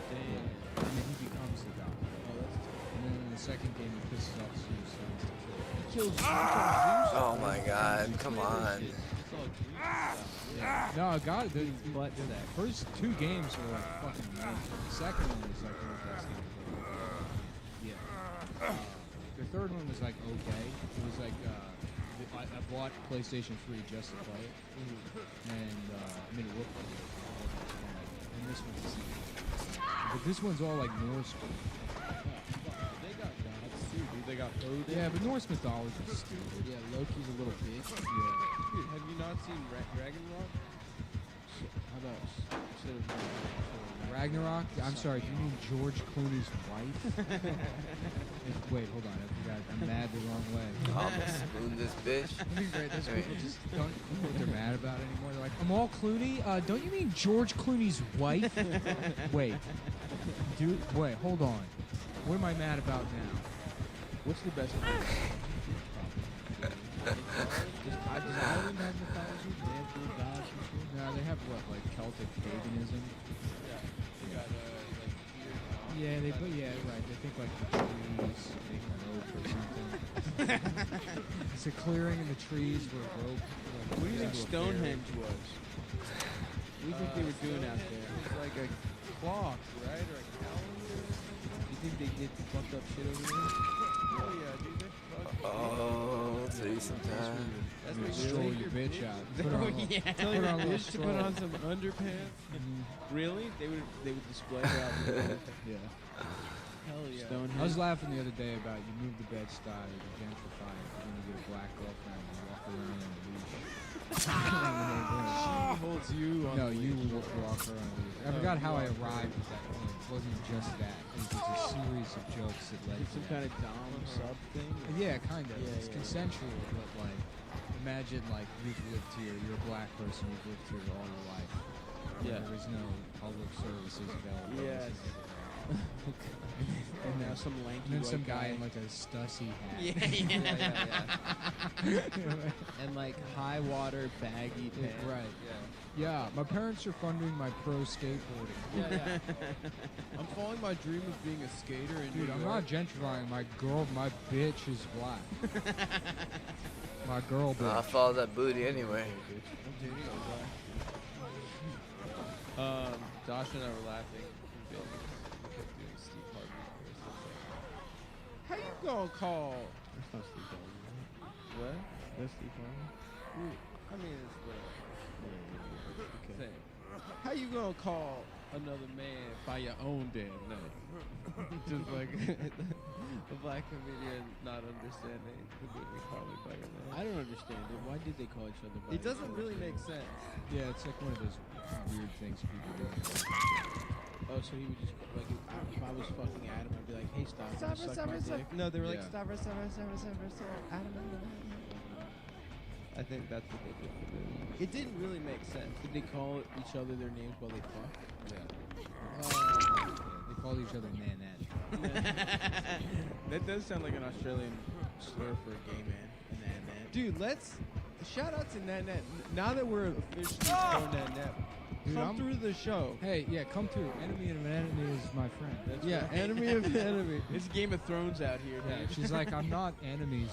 Damn. And then he becomes the God. Oh, that's tough. And then in the second game, he pisses off Zeus. He kills Zeus. Oh my God! Come on. Yeah. No, God, the first two games were like fucking amazing. The second one was like one of the best games. Yeah. The third one was like okay. It was like I bought PlayStation 3 just to play it, and I mean it looked like it. And this one's but this one's all like Norse. They got gods too, dude. They got Odin. Yeah, but Norse mythology is stupid. Yeah, Loki's a little bitch. Yeah. Dude, have you not seen Ragnarok? How about instead of Ragnarok? I'm sorry, do you mean George Clooney's wife? Wait, hold on, I forgot. I'm mad the wrong way. I'm gonna spoon this bitch. It'd be great. Those people just don't know what they're mad about anymore. They're like, Amal Clooney? Don't you mean George Clooney's wife? Wait. Wait, hold on. What am I mad about now? what's the best? Does Ireland have mythology? Do they have Greek gods and shit? No, they have what, like Celtic paganism? Yeah, right. They think like the trees make rope or something. It's a clearing in the trees where rope. What do you think Stonehenge was? What do you think they were doing out there? It's like a clock, right? Or a calendar? You think they did fucked up shit over there? Oh yeah, dude. They're fucked. Oh, I'll tell you sometime. That's You what stroll you your bitch out. Oh, Put on a little- yeah. Tell Put your on a little bitch to put stroll. on some underpants. Really? They would display her out there. Yeah. Hell yeah. Stonehenge. I was laughing the other day about you move the Bed-Stuy or you gentrify it, but then you get a black girlfriend and you walk around on a leash. She holds you on No, the you leash. will walk her on a leash. I forgot how I arrived at that point. It wasn't just that. It was just a series of jokes that led It's to some that. kind of dom sub thing. Yeah, kind of. Yeah, It's yeah. consensual, but like, imagine like you've lived here, you're a black person, you've lived here all your life. Yeah. There is no public services available. Yes. And now some lanky And then some white guy in like a Stussy hat. Yeah, yeah. And like high water baggy Yeah, pants. right. Yeah, my parents are funding my pro skateboarding. Yeah. I'm following my dream of being a skater in Dude, New I'm York. not gentrifying. My bitch is black. My girl I bitch. follow that booty anyway. Josh and I were laughing in Vegas. We kept doing Steve Harvey's voice. How you gonna call? That's not Steve Harvey. What? That's Steve Harvey. I mean, it's whatever. Okay. Same. How you gonna call another man by your own damn name? Just like a black comedian not understanding the movie Call Me By Your Name. I don't understand it. Why did they call each other by It doesn't really make sense. Yeah, it's like one of those weird things people do. Oh, so he would just like if I was fucking Adam, I'd be like, hey, stop, Stop suck her, my dick. No, they were like, Yeah. stop her, stop her, stop her, stop her, stop her. Adam. I think that's what they did for the movie. It didn't really make sense. Did they call each other their names while they fucked? Yeah. They called each other nanettes. That does sound like an Australian slur for a gay man. Nan. Dude, let's shout out to Nat Nat. Now that we're officially Nat Nat, Dude, come I'm- through the show. Hey, yeah, come through. Enemy of an enemy is my friend. That's Yeah, right. enemy of the enemy. It's Game of Thrones out here, Yeah, dude. she's like, I'm not enemies.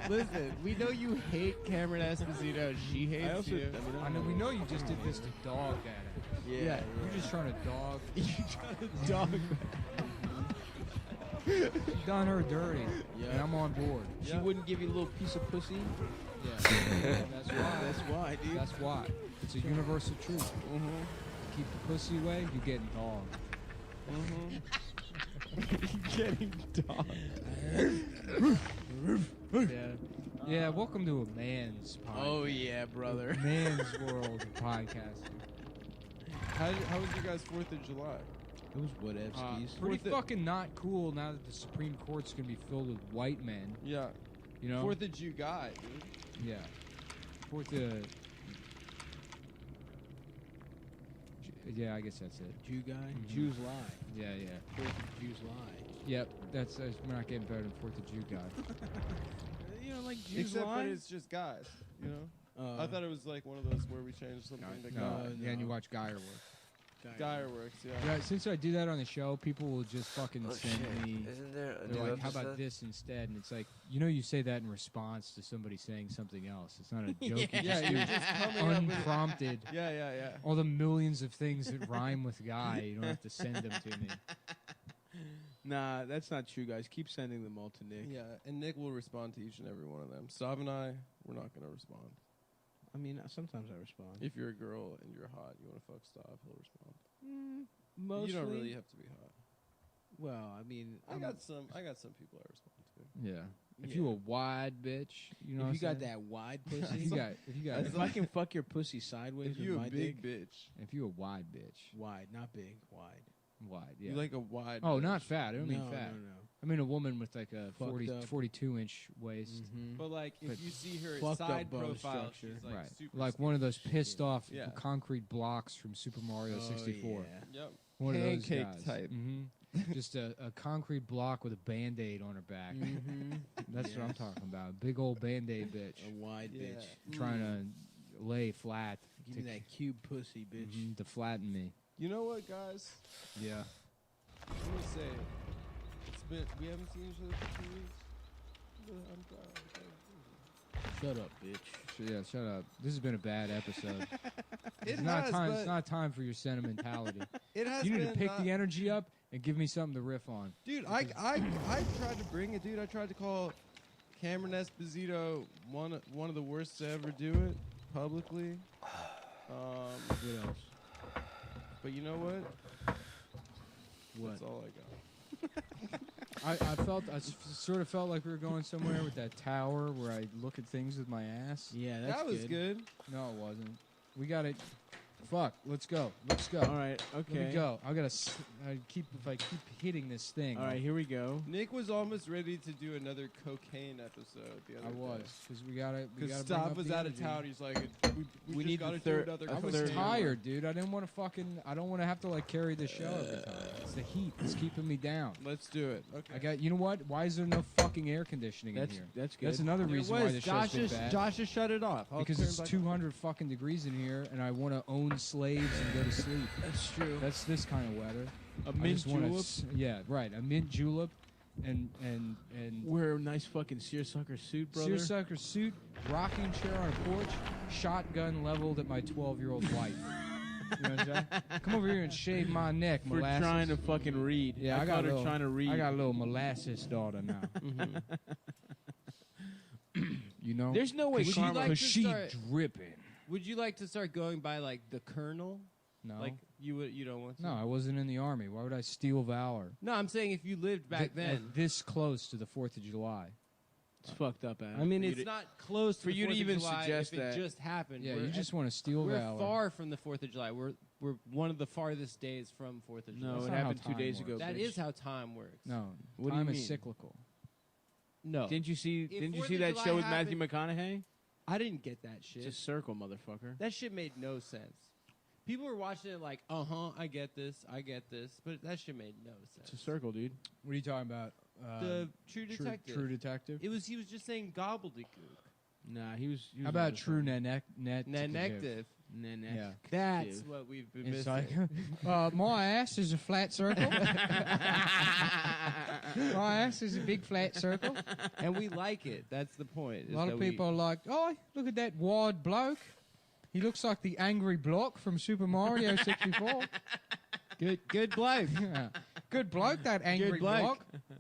Listen, we know you hate Cameron Esposito. She hates I also, you. I know. We know you just did this to dog at it. Yeah. You're just trying to dog. You trying to dog. She done her dirty, Yeah. and I'm on board. She wouldn't give you a little piece of pussy. Yeah, that's why. That's why, dude. That's why. It's a universal truth. Mm-hmm. Keep the pussy away, you getting dog. Getting dog. Yeah. Yeah. Welcome to a man's podcast. Oh yeah, brother. Man's world of podcasting. How was your guys' 4th of July? It was whatevskis. Pretty Fourth of- fucking not cool now that the Supreme Court's gonna be filled with white men. Yeah. You know. 4th of July, dude. Yeah. Fourth of. Yeah, I guess that's it. Jew guy. Mhm. Jews lie. Yeah, yeah. Fourth of Jews lie. Yep. That's we're not getting better than Fourth of Jew guy. You know, like Jews Except lie. that it's just guys, you know? I thought it was like one of those where we changed something to No, guy. yeah, and you watch Geyer work. Geyer works, yeah. Yeah, since I do that on the show, people will just fucking Oh send shit! me. Isn't there a They're new like, "How episode? about this instead?" And it's like, you say that in response to somebody saying something else. It's not a joke. Yeah, You you're just just do coming up with unprompted. Yeah. All the millions of things that rhyme with guy. You don't have to send them to me. Nah, that's not true, guys. Keep sending them all to Nick. Yeah, and Nick will respond to each and every one of them. Stav and I, we're not going to respond. I mean, sometimes I respond. If you're a girl and you're hot, you want to fuck Stav, he'll respond. Mostly. You don't really have to be hot. Well, I mean, I got some people I respond to. Yeah. If Yeah. you a wide bitch, you know. if you got what I'm saying? that wide If pussy, you got, if I can fuck your pussy sideways If with you my a big dick, bitch, if you a wide bitch, wide, not big, wide. wide, yeah. you like a wide Oh, bitch. not fat. I don't mean no, fat. No. I mean a woman with like a Fucked 40, up. 42-inch waist. Mm-hmm. But like, But if you see her fucked up side bone profile, structure. she's like Right. super Like one of those pissed off Yeah. concrete blocks from Super Mario 64. Yeah. Yep. One of those Pancake guys. type. hmm Just a concrete block with a Band-Aid on her back. Mm-hmm. That's what I'm talking about. Big old Band-Aid bitch. A wide Yeah. bitch. Trying to lay flat. Give me that cube pussy, bitch. To flatten me. You know what, guys? Yeah. I'm gonna say, we haven't seen each other for 2 weeks. But I'm glad. Shut up, bitch. Yeah, shut up. This has been a bad episode. It It's not has, time. but It's not time for your sentimentality. it has You need to been pick not- the energy up and give me something to riff on. Dude, I tried to bring it, dude. I tried to call Cameron Esposito one of the worst to ever do it publicly. What else? But you know what? What? That's all I got. I sort of felt like we were going somewhere with that tower where I look at things with my ass. Yeah, that's That was good. No, it wasn't. We got it. Fuck. Let's go. Let's go. All right. Okay. Let me go. I keep hitting this thing. All right. Here we go. Nick was almost ready to do another cocaine episode the other I was because we gotta. Because bring Stav up was the out of energy. town. He's like, we We just need gotta the do third- another a I was third- tired, dude. I didn't want to I don't want to have to like carry the show every time. It's the heat. It's keeping me down. Let's do it. Okay. I got. You know what? Why is there no fucking air conditioning in That's here? that's good. That's another There reason was. why the show's been bad. Josh just shut it off. I'll Because turn it's it back 200 fucking degrees in here, and I want to own slaves and go to sleep. That's true. That's this kind of weather. A I mint just wanna julep. yeah, right. A mint julep, and Wear a nice fucking seersucker suit, brother. seersucker suit, rocking chair on a porch, shotgun leveled at my 12-year-old wife. You know what I'm saying? Come over here and shave my neck, For molasses. trying to fucking read. Yeah, I I got caught a her little- trying to read. I got a little molasses daughter now. You know? There's no way Would you karma. like Cause to she start- dripping. Would you like to start going by like the colonel? No. Like you don't want to? No, I wasn't in the army. Why would I steal valor? No, I'm saying if you lived back then. This close to the 4th of July. It's fucked up, Adam. I mean, For you it's to- not close for to you to 4th of even July suggest if that. it just happened. Yeah, We're you at- just want to steal We're valor. far from the 4th of July. We're one of the farthest days from 4th of July. No, That's it not how happened 2 time days works. ago. That bitch. is how time works. No, What do you time is mean? cyclical. No. Didn't you see? Didn't you 4th see of that July show with happened- Matthew McConaughey? I didn't get that shit. It's a circle, motherfucker. That shit made no sense. People were watching it like, I get this, but that shit made no sense. It's a circle, dude. What are you talking about? The True Detective. True Detective. He was just saying gobbledygook. Nah, he was. How about True Netective? Netective. Yeah. That's what we've been It's missing. like, my ass is a flat circle. My ass is a big flat circle. And we like it. That's the point. A lot of people are like, oh, look at that wide bloke. He looks like the angry bloke from Super Mario 64. Good bloke. Yeah. Good bloke, that angry bloke. bloke.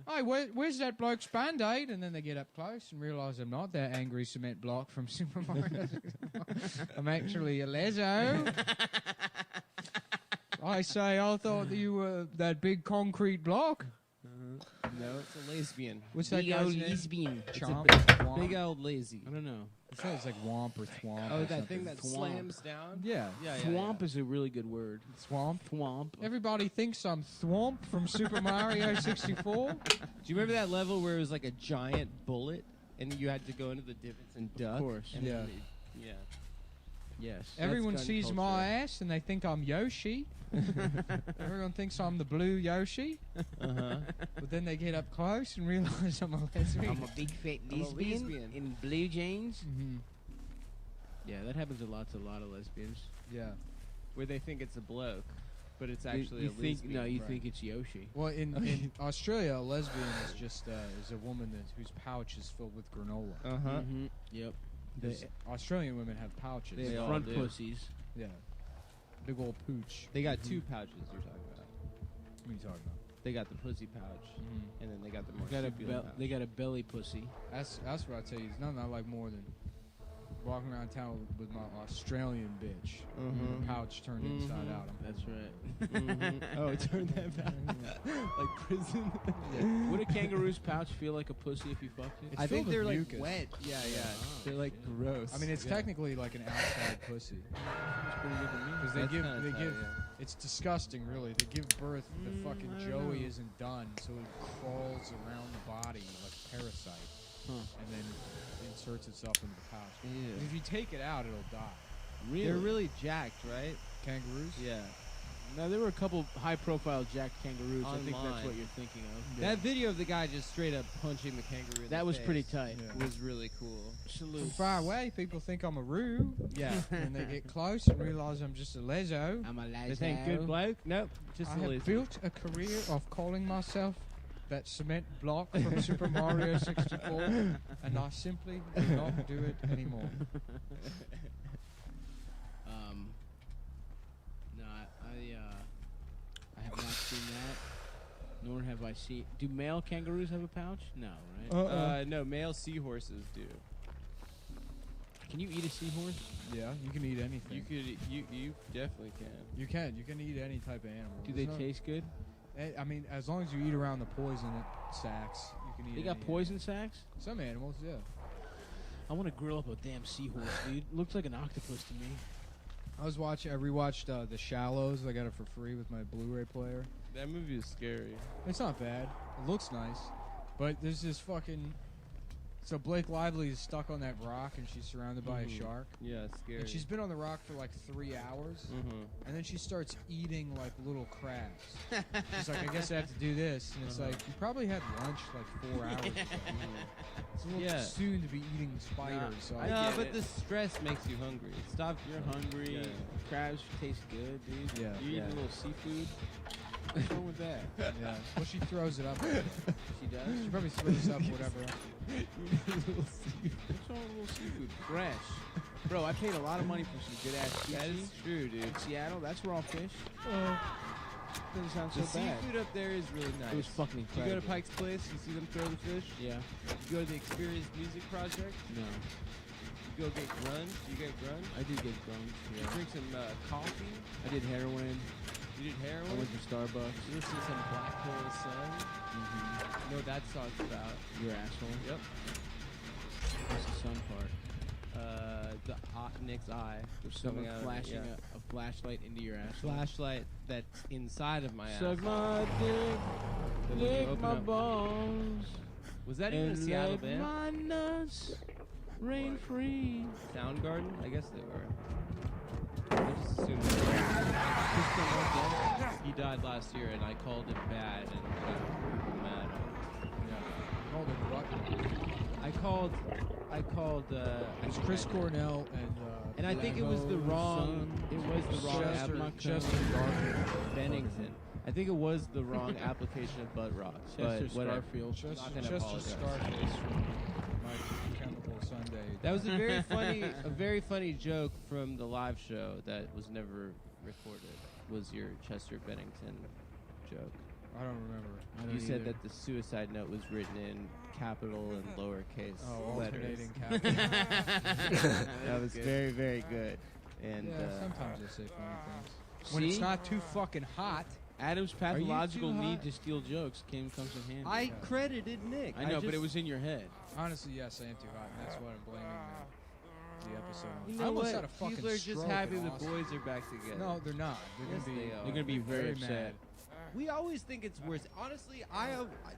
Hey, where's that bloke's Band-Aid? And then they get up close and realise I'm not that angry cement block from Super Mario 64. I'm actually a lezo. I say, I thought that you were that big concrete block. No, it's a lesbian. What's that Big guy's old name? lesbian. Chomp? Big Womp? old lazy. I don't know. It sounds like Womp or Thwomp. Oh, or that something. thing that Thwomp. slams down? Yeah. Thwomp is a really good word. Thwomp. Thwomp. Everybody thinks I'm Thwomp from Super Mario 64. Do you remember that level where it was like a giant bullet and you had to go into the divots and duck? Of course. And Yeah. then yeah. Yes. Everyone gun sees culture. my ass and they think I'm Yoshi. Everyone thinks I'm the blue Yoshi. Uh-huh. But then they get up close and realize I'm a lesbian. I'm a big fat I'm a lesbian, lesbian. in blue jeans. Mhm. Yeah, that happens a lot to a lot of lesbians. Yeah. Where they think it's a bloke, but it's You- actually you a think lesbian. no, you right. think it's Yoshi. Well, in Australia, a lesbian is just is a woman whose pouch is filled with granola. Uh-huh. Mm-hmm. Yep. Because Australian women have pouches. They all Front do. pussies. Yeah. Big old pooch. They got two pouches you're talking about. What are you talking about? They got the pussy pouch, and then they got the marsupial pouch. They got a belly pussy. That's what I tell you. There's nothing I like more than walking around town with my Australian bitch. Mhm. The pouch turned inside out. That's right. Oh, turn that back. Like prison. Would a kangaroo's pouch feel like a pussy if you fucked it? It's I think filled they're with like mucus. wet. Yeah, yeah. Oh. They're like gross. I mean, it's Yeah. technically like an outside pussy. That's pretty good to me. Because That's kinda they tight, give. yeah. It's disgusting, really. They give birth. The fucking I don't Joey know. isn't done, so it crawls around the body like a parasite, Huh. and then inserts itself into the pouch. Ew. And if you take it out, it'll die. They're really jacked, right? Kangaroos? Yeah. Now there were a couple high-profile jacked kangaroos. I think that's Online. what you're thinking of. Yeah. That video of the guy just straight up punching the kangaroo in That the was face pretty tight. Yeah. was really cool. From Salute. far away, people think I'm a roo. Yeah. And they get close and realize I'm just a lezo. I'm a They think good bloke? Nope. Just I a have lazy. built a career of calling myself that cement block from Super Mario 64, and I simply will not do it anymore. No, I have not seen that. Nor have I seen. Do male kangaroos have a pouch? No, right? No, male seahorses do. Can you eat a seahorse? Yeah, you can eat anything. You could. You definitely can. You can. You can eat any type of animal. Do There's they no- taste good? I mean, as long as you eat around the poison sacks, you can eat. They got any poison sacks? animal. Some animals, yeah. I want to grill up a damn seahorse, dude. Looks like an octopus to me. I rewatched The Shallows. I got it for free with my Blu-ray player. That movie is scary. It's not bad. It looks nice, but there's this fucking. So Blake Lively is stuck on that rock, and she's surrounded by a shark. Yeah, it's scary. And she's been on the rock for like 3 hours, and then she starts eating like little crabs. She's like, I guess I have to do this, and it's like you probably had lunch like 4 hours ago. It's a little Yeah. soon to be eating spiders. So I No, get but it. the stress makes you hungry. Stop. You're hungry. Yeah. Crabs taste good, dude. Yeah. You eat Yeah. a little seafood. What's wrong with that? yeah. Well, she throws it up. She does. She probably throws up whatever. What's wrong with a little seafood? Fresh. Bro, I paid a lot of money for some good ass sushi. That is true, dude. In Seattle, that's raw fish. Doesn't sound The so bad. seafood up there is really nice. It was fucking You incredible. go to Pike's Place, you see them throw the fish. Yeah. You go to the Experience Music Project, No. you go get grunge. You get grunge. I did get drunk. You Yeah. drink some coffee. I did heroin. You did I heroin. went to Starbucks. You listen to some Black Hole Sun. Mm-hmm. You know what that song's about? You're asshole. Yep. What's the sun part? The Nick's eye. There's coming someone out of it, flashing yeah. a flashlight into your asshole. Flashlight that's inside of my ass. Suck my dick, Then when you lick open my up- balls, Was that even a and Seattle let band? my nuts rain free. Soundgarden? I guess they were. They're just assume he died last year, and I called it bad and got people mad. Called it what? I called. It's Chris Cornell And I think it was the wrong. It was the wrong Chester Bennington. I think it was the wrong application of Bud Rock. Chester But whatever. Scarfield. Chester Scarface from My Chemical Sunday. That was a very funny joke from the live show that was never recorded. Was your Chester Bennington joke? I don't remember. You said that the suicide note was written in capital and lowercase letters. Alternating capital. That was very, very good. And sometimes I say funny things. When it's not too fucking hot. Adam's pathological need to steal jokes comes in handy. I credited Nick. I know, but it was in your head. Honestly, yes, I am too hot, and that's what I'm blaming the episode on. You I know almost what? had a fucking People are just stroke happy in the Austin. boys are back together. No, they're not. They're Yes, gonna be. they are. They're gonna be very upset. mad. We always think it's worse. Honestly,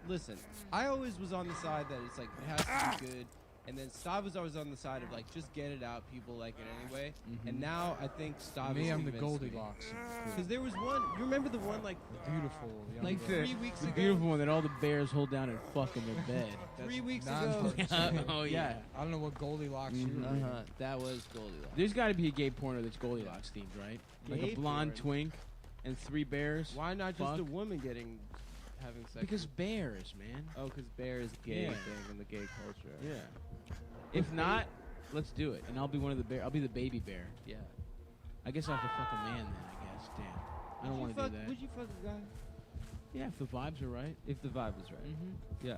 listen. I always was on the side that it's like it has to be good, and then Stav was always on the side of like just get it out. People like it anyway. And now I think Stav. Me, is I'm the convinced me. Goldilocks. Because there was one. You remember the one like Beautiful. young like girl. 3 weeks The ago? beautiful one that all the bears hold down and fuck in their bed. 3 weeks ago. Non-partisan. Oh yeah. I don't know what Goldilocks you were reading. That was Goldilocks. There's got to be a gay porno that's Goldilocks themed, right? Like Gay a blonde porn? twink and 3 bears. Why not just Fuck. a woman having sex? Because bears, man. because bear is a gay Yeah. thing in the gay culture. Yeah. If not, let's do it. And I'll be one of the bear. I'll be the baby bear. Yeah. I guess I'll have to fuck a man then. I guess. Damn. I don't want to do that. Would you fuck a guy? Yeah, if the vibes are right. If the vibe is right. Mm-hmm. Yeah.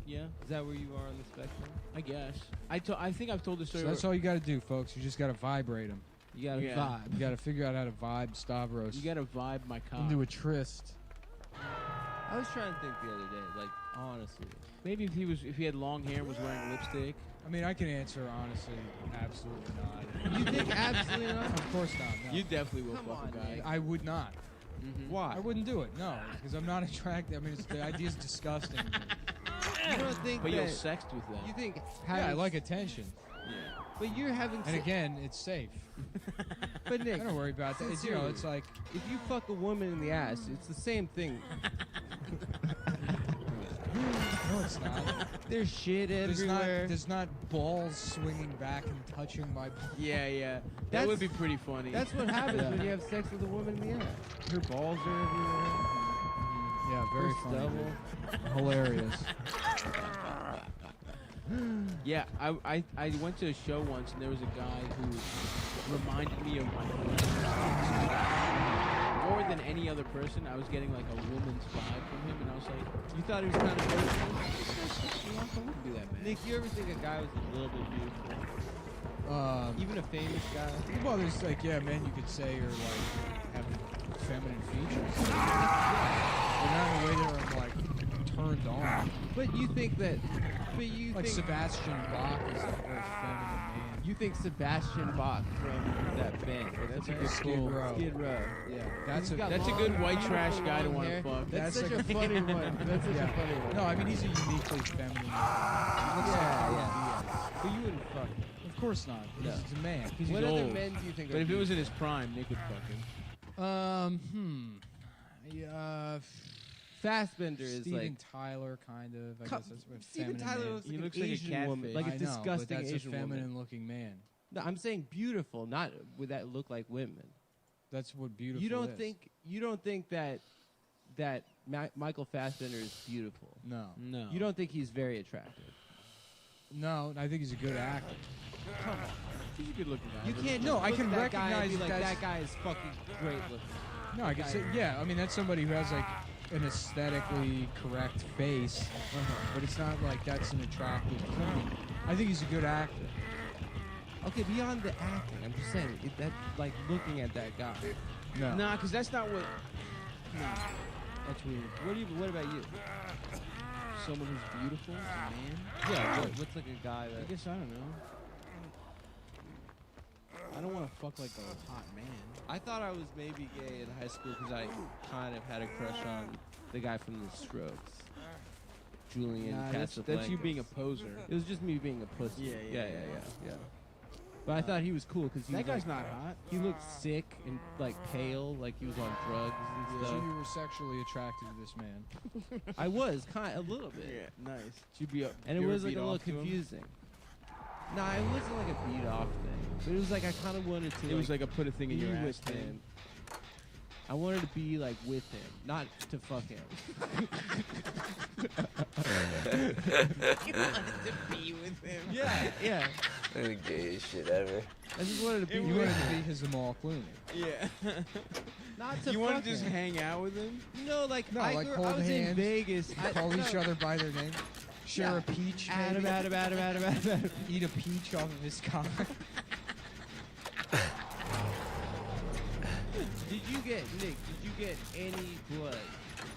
Yeah. Is that where you are on the spectrum? I guess. I think I've told this So story. that's all you got to do, folks. You just got to vibrate them. You gotta Yeah. vibe. You got to figure out how to vibe Stavros. You gotta vibe my cock. into a tryst. I was trying to think the other day, like honestly. Maybe if he had long hair, and was wearing lipstick. I mean, I can answer honestly, absolutely not. You think absolutely not? Of course not. No. You definitely will Come fuck on, a guy. Nick. I would not. Mhm. Why? I wouldn't do it. No, because I'm not attracted. I mean, the idea's disgusting. You don't think But that you'll sext with them. you think Yeah, I having- like attention. Yeah. But you're having And again, it's safe. But I Nick, don't worry about that. It's, you know, it's like if you fuck a woman in the ass, it's the same thing. no, it's not. There's shit everywhere. There's not balls swinging back and touching my. Yeah, yeah. That That's- would be pretty funny. That's what happens Yeah. when you have sex with a woman in the ass. Her balls are everywhere. Yeah, very Her funny. stubble. Hilarious. Yeah, I went to a show once and there was a guy who reminded me of my friend. More than any other person, I was getting like a woman's vibe from him, and I was like, You thought he was kind of beautiful? I wouldn't do that, man. Nick, you ever think a guy was a little bit beautiful? Even a famous guy? Well, there's like, yeah, men you could say are like have feminine features. But not in a way that are like turned on. But you think that... But you Like think... Sebastian Bach is a very feminine man. You think Sebastian Bach from that band? That's a good Skid pull. Row. Skid Row. Yeah. That's a That's a good white trash guy to want to fuck. That's such like a funny one. That's such Yeah. a funny one. No, I mean he's a uniquely feminine. He looks like Yeah. But you wouldn't fuck him. Of course not. No. He's a man. He's What other old. men do you think But are if it was in his beautiful? prime, Nick would fuck him. Yeah, Fassbender is Steven like... Tyler, kind of. I Co- guess that's what Steven feminine Tyler man. looks He like looks an like a Asian woman. catfish. Like a I know, disgusting but that's Asian a woman. feminine-looking man. No, I'm saying beautiful, not would that look like women. That's what beautiful You don't is. think that Michael Fassbender is beautiful. No. No. You don't think he's very attractive. No, I think he's a good actor. He's a good looking guy. You can't. No, just I look can at that guy and recognize be like that's- that guy is fucking great looking. No, I could say, yeah, I mean, that's somebody who has, like, an aesthetically correct face, but it's not like that's an attractive thing. I think he's a good actor. Okay, beyond the acting, I'm just saying that like looking at that guy. No. Nah, because that's not what. That's weird. What about you? Someone who's beautiful, a man. Yeah, what's like a guy I that? guess I don't know. I don't want to fuck like a hot man. I thought I was maybe gay in high school because I kind of had a crush on the guy from The Strokes, Julian Nah, Casablancas. that's you being a poser. It was just me being a pussy. Yeah. But I thought he was cool because That guy's not hot. He looked sick and like pale, like he was on drugs and So stuff. you were sexually attracted to this man. I was a little bit. Yeah, nice. You'd be And it was like a little confusing. Nah, it wasn't like a beat off thing. But it was like I kind of wanted to. It was like a put a thing in be your ass with thing. him. I wanted to be like with him, not to fuck him. You wanted to be with him. Yeah, yeah. The gayest shit ever. I just wanted to be. You wanted to be his Jamal Clooney. Yeah. Not to You fuck want to just him. hang out with him? No, like No, I, like I hold was in hands, Vegas. Call each other by their name. Share a peach, maybe. Adam. Eat a peach off of his cock. Did you get Nick? Did you get any blood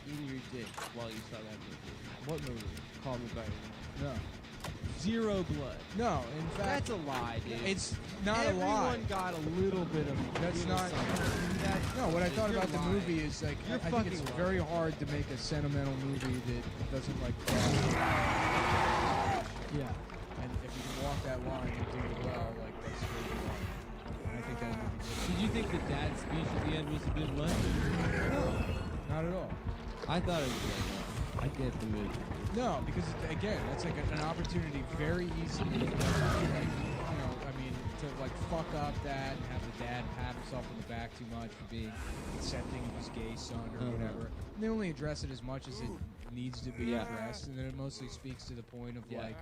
in your dick while you saw that movie? What movie? Call Me by Your Name. No. Zero blood. No, in fact, That's a lie, dude. it's not a Everyone lie. got a little bit of. That's you know, not. something. That, No, what I thought You're about the lying. movie is like You're I think it's fucking very hard to make a sentimental movie that doesn't like cross. Yeah, and if you can walk that line and do it well, like that's what you want. And I think that movie did Did you think the dad's speech at the end was a bit much? it. Not at all. I thought it was good. I get the movie. No, because again, that's like an opportunity very easily, like, you know, I mean, to like fuck up that and have the dad pat himself on the back too much for being accepting of his gay son or whatever. And they only address it as much as it needs to be addressed, and then it mostly speaks to the point of like,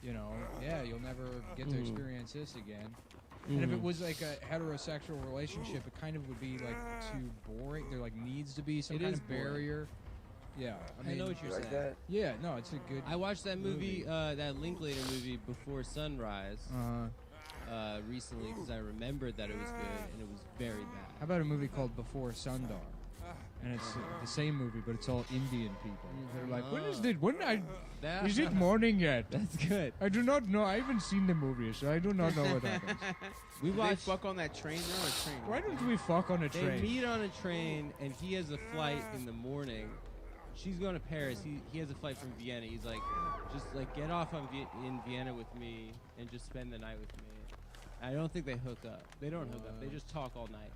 you know, yeah, you'll never get to experience this again. And if it was like a heterosexual relationship, it kind of would be like too boring. There like needs to be some It kind is of barrier. Yeah, I mean, know what you're Like saying. that? yeah, no, it's a good. I watched that movie, that Linklater movie, Before Sunrise, recently because I remembered that it was good and it was very How bad. about a movie called Before Sundar? And it's the same movie, but it's all Indian people. They're like, when is it? Is it morning yet? That's good. I do not know. I haven't seen the movie, so I do not know what happens. We They watched. fuck on that train now or train? Why don't we fuck on a They train? meet on a train, and he has a flight in the morning. She's going to Paris. He has a flight from Vienna. He's like, just like get off in Vienna with me and just spend the night with me. I don't think they hook up. They don't hook up. They just talk all night.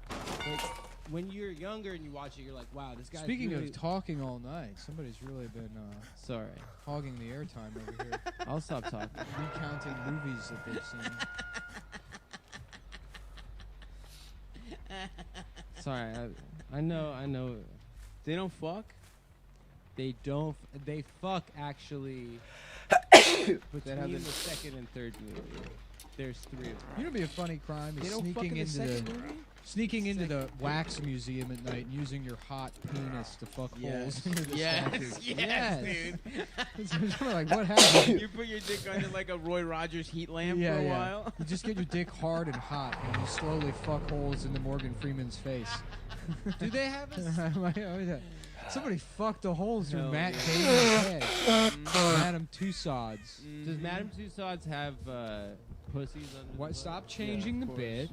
Like, when you're younger and you watch it, you're like, wow, this guy's Speaking really of talking all night, somebody's really been sorry. hogging the airtime over here, I'll stop talking. recounting movies that they've seen. Sorry, I know. They don't fuck? They don't. They fuck actually between the second and third movie. There's 3 of them. You know, what'd be a funny crime They is don't fuck in the second movie? sneaking into the wax museum at night and using your hot penis to fuck holes into the statues. Yes, dude. It's like, what happened? You put your dick under like a Roy Rogers heat lamp Yeah, for a yeah. while. You just get your dick hard and hot, and you slowly fuck holes into Morgan Freeman's face. Do they have a? Somebody fucked a hole through Hell Matt yeah. Damon's head. Madame Tussauds. Does Madame Tussauds have pussies under? What? the Stop butt? changing the of course. bit.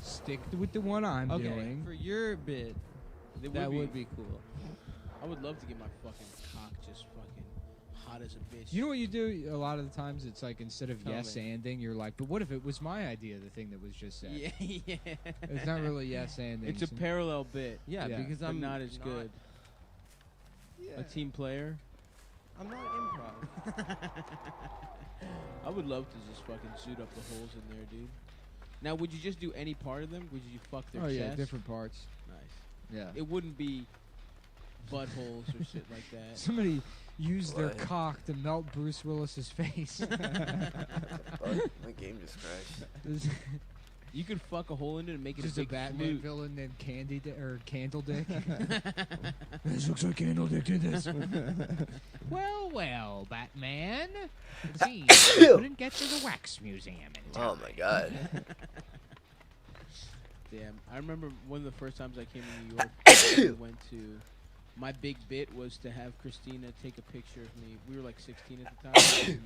Stick with the one I'm Okay, doing. for your bit, that would be cool. I would love to get my fucking cock just fucking hot as a bitch. You know what you do a lot of the times? It's like instead of Tell yes me. anding, you're like, but what if it was my idea, the thing that was just said? Yeah, yeah. It's not really yes anding. It's a parallel bit. Yeah, Yeah. because But I'm not as good. Yeah. A team player. I'm not improv. I would love to just fucking suit up the holes in there, dude. Now, would you just do any part of them? Would you fuck their Oh chest? yeah, different parts. Nice. Yeah. It wouldn't be buttholes or shit like that. Somebody used their What? cock to melt Bruce Willis's face. My game just crashed. You could fuck a hole in it and make it Just a a big Batman flute. villain named Candle Dick. This looks like Candle Dick did this. Well, Batman. Gee, couldn't get to the wax museum in time. Oh my god. Damn. I remember one of the first times I came to New York, we went to... My big bit was to have Christina take a picture of me. We were like 16 at the time.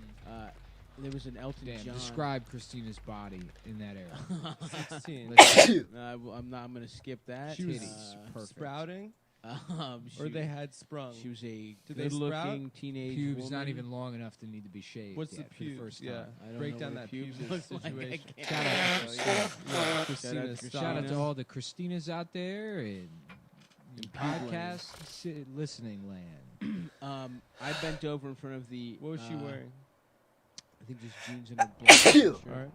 There was an Elton Damn, John. describe Christina's body in that era. 16. Let's- I'm not. I'm gonna skip that. She was Titties. perfect. Sprouting. Or they had sprung. She was a Did they good-looking teenage Pubes woman. not even long enough to need to be shaved. What's the yet for the pubes? first Yeah. time. I don't Break know down what that pubes pubes look like. situation. I can't. Shout out, Christina, Shout out shout out to Christina. all the Christinas out there in podcast listening land. I bent over in front of the. What was she wearing? I think just jeans and a black shirt. All right.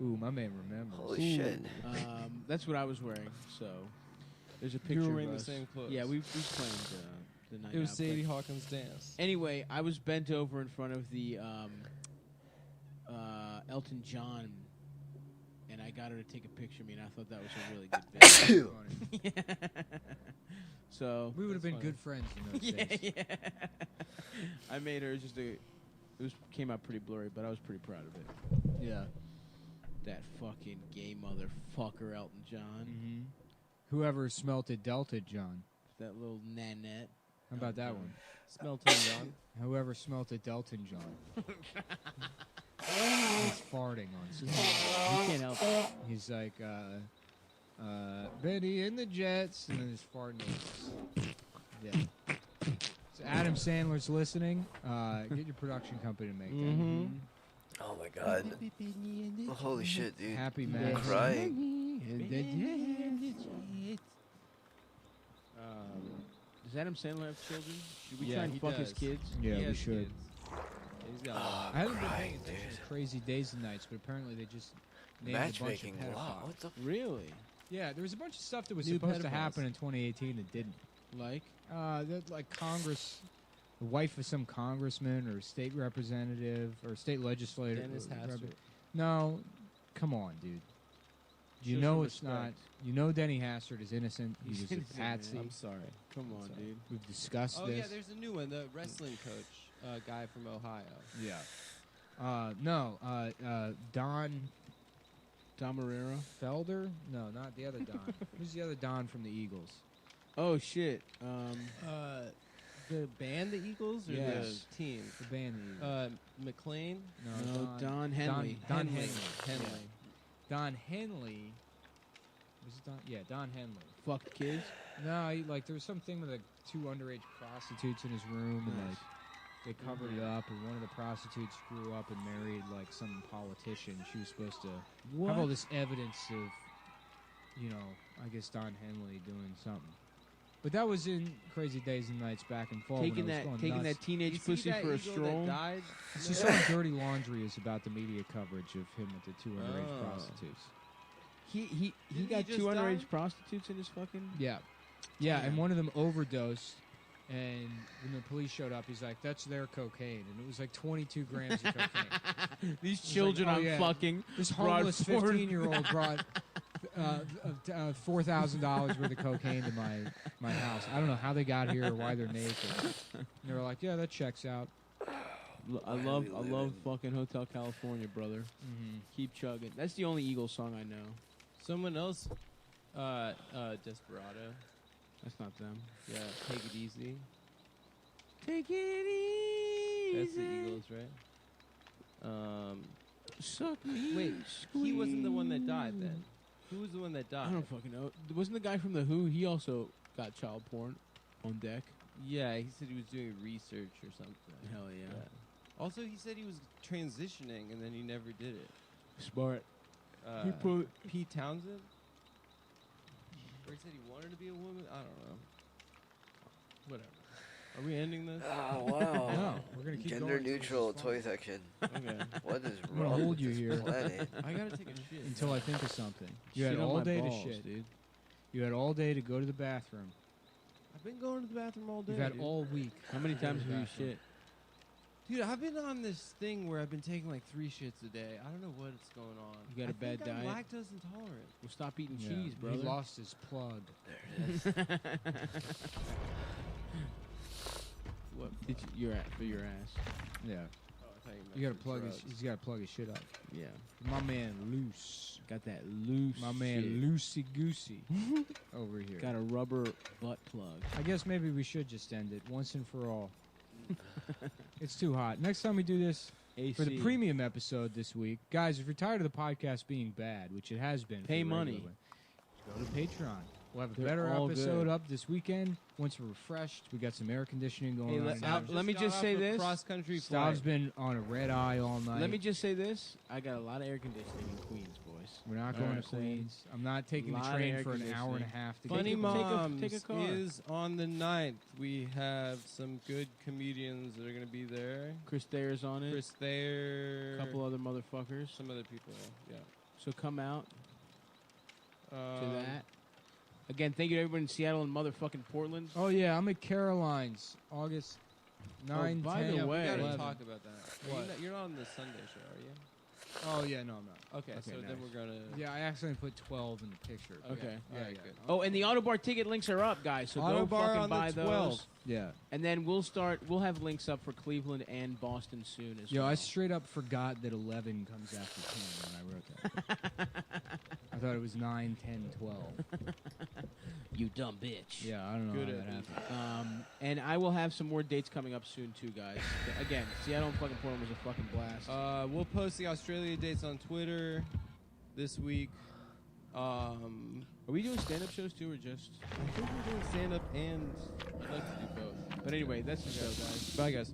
Ooh, my man remembers. Holy shit. That's what I was wearing. So there's a picture You were of wearing the us. same clothes. Yeah, we planned the night It was out, Sadie but- Hawkins' dance. Anyway, I was bent over in front of the Elton John, and I got her to take a picture of me, and I thought that was a really good picture. So We would have been funny. good friends in those yeah, days. yeah. I made her just a. It came out pretty blurry, but I was pretty proud of it. Yeah. That fucking gay motherfucker, Elton John. Mm-hmm. Whoever smelt it dealt it, John. That little nanette. How about that one? Smelton John. Whoever smelt it, Delton John. He's farting on screen. You can't help it. He's like, Benny in the Jets, and then his fart noise. Yeah. So Adam Sandler's listening. Get your production company to make that. Oh my god. Holy shit, dude. Happy I'm man. crying. Does Adam Sandler have children? Should we Yeah, try and he fuck his does. kids? Yeah, He we has should. kids. Yeah, he's got a lot. I haven't been Crying, paying attention dude. to Crazy Days and Nights, but apparently they just named a bunch of Matchmaking pedophiles. law. What the Really? Yeah, there was a bunch of stuff that was New supposed to pedophiles. happen in 2018 that didn't. Like? That like Congress, the wife of some congressman or state representative or state legislator. Dennis Hastert. No, come on, dude. You Show know some it's not. respect. You know Denny Hastert is innocent. He He's was a innocent, patsy. I'm sorry. Come on, Sorry. dude. We've discussed Oh this. yeah, there's a new one. The wrestling coach guy from Ohio. Yeah. Don Tom Herrera. Felder? No, not the other Don. Who's the other Don from the Eagles? Oh shit. The band, the Eagles, or Yes. the team? The band the Eagles. McLean. No, Don Henley. Don Henley. Henley. Henley. Don Henley. Was it Don? Yeah, Don Henley. Fucked kids. No, there was something with like 2 underage prostitutes in his room, and like they covered it up. And one of the prostitutes grew up and married like some politician. She was supposed to have all this evidence of, I guess Don Henley doing something. But that was in Crazy Days and Nights back in fall. Taking when it was that, going nuts. teenage You see pussy that for a eagle stroll. that died? She saw Dirty Laundry is about the media coverage of him with the 2 underage Oh. prostitutes. He Didn't he got just 2 underage die? prostitutes in his fucking. Yeah. Yeah, and one of them overdosed. And when the police showed up, he's like, "That's their cocaine," and it was like 22 grams of cocaine. These like, children oh, I'm yeah. fucking. This brought homeless forward- 15-year-old brought $4,000 worth of cocaine to my house. I don't know how they got here or why they're naked. And they were like, "Yeah, that checks out." I love fucking Hotel California, brother. Mm-hmm. Keep chugging. That's the only Eagles song I know. Someone else. Desperado. That's not them. Yeah. Take it easy. Take it easy. That's the Eagles, right? Suck me. Wait, he wasn't the one that died then. Who was the one that died? I don't fucking know. Wasn't the guy from The Who? He also got child porn on deck. Yeah, he said he was doing research or something. Hell yeah. Also, he said he was transitioning and then he never did it. Smart. He Pete Townsend? Or he said he wanted to be a woman? I don't know. Whatever. Are we ending this? Oh, wow. No, we're gonna keep Gender going until neutral this is toy fun. section. Okay. What is I'm gonna wrong hold with you this here. planet? I gotta take a shit. Until I think of something. You Shit had on all my day balls, to shit. dude. You had all day to go to the bathroom. I've been going to the bathroom all day. You've had dude. all week. How many times have you Bathroom. shit? Dude, I've been on this thing where I've been taking like 3 shits a day. I don't know what's going on. You got a bad think I'm diet? lactose intolerant. Well, stop eating Yeah. cheese, brother. He lost his plug. There it is. What? Your ass for your ass. Yeah. Oh, I thought You gotta plug his. He's gotta plug his shit up. Yeah. My man loose. Got that loose. My man shit. loosey goosey over here. Got a rubber butt plug. I guess maybe we should just end it once and for all. It's too hot. Next time we do this AC. for the premium episode this week, guys, if you're tired of the podcast being bad, which it has been, for Pay the money. regular one, go to Patreon. We'll have a They're better all episode good. up this weekend. Once we're refreshed, we got some air conditioning going Hey, on. let me just say this. Cross-country Stav's flight. been on a red eye all night. Let me just say this. I got a lot of air conditioning in Queens, boys. We're not Know going what to I'm saying? Queens. I'm not taking the Lot of train air for an hour and a conditioning. half to Funny get Moms take a car. is on the 9th. We have some good comedians that are going to be there. Chris Thayer's on it. Chris Thayer. A couple other motherfuckers. Some other people, yeah. So come out to Um, that. Again, thank you to everyone in Seattle and motherfucking Portland. Oh, yeah, I'm at Caroline's August 9, by 10, the way- We gotta 11. talk about that. What? You're not on the Sunday show, are you? Oh, yeah, no, I'm not. Okay, so nice. then we're gonna. Yeah, I accidentally put 12 in the picture. Okay. Yeah, Yeah, good. Oh, and the Autobar ticket links are up, guys. So go Autobar fucking on buy the those. 12th. Yeah. And then we'll have links up for Cleveland and Boston soon as Yo, well. I straight up forgot that 11 comes after 10 when I wrote that. I thought it was 9, 10, 12. You dumb bitch. Yeah, I don't know Good how that at it. happened. And I will have some more dates coming up soon too, guys. Again, Seattle and fucking Portland was a fucking blast. We'll post the Australia dates on Twitter this week. Are we doing stand-up shows too, or just? I think we're doing stand-up and I'd like to do both. But anyway, that's the show, guys. Bye, guys.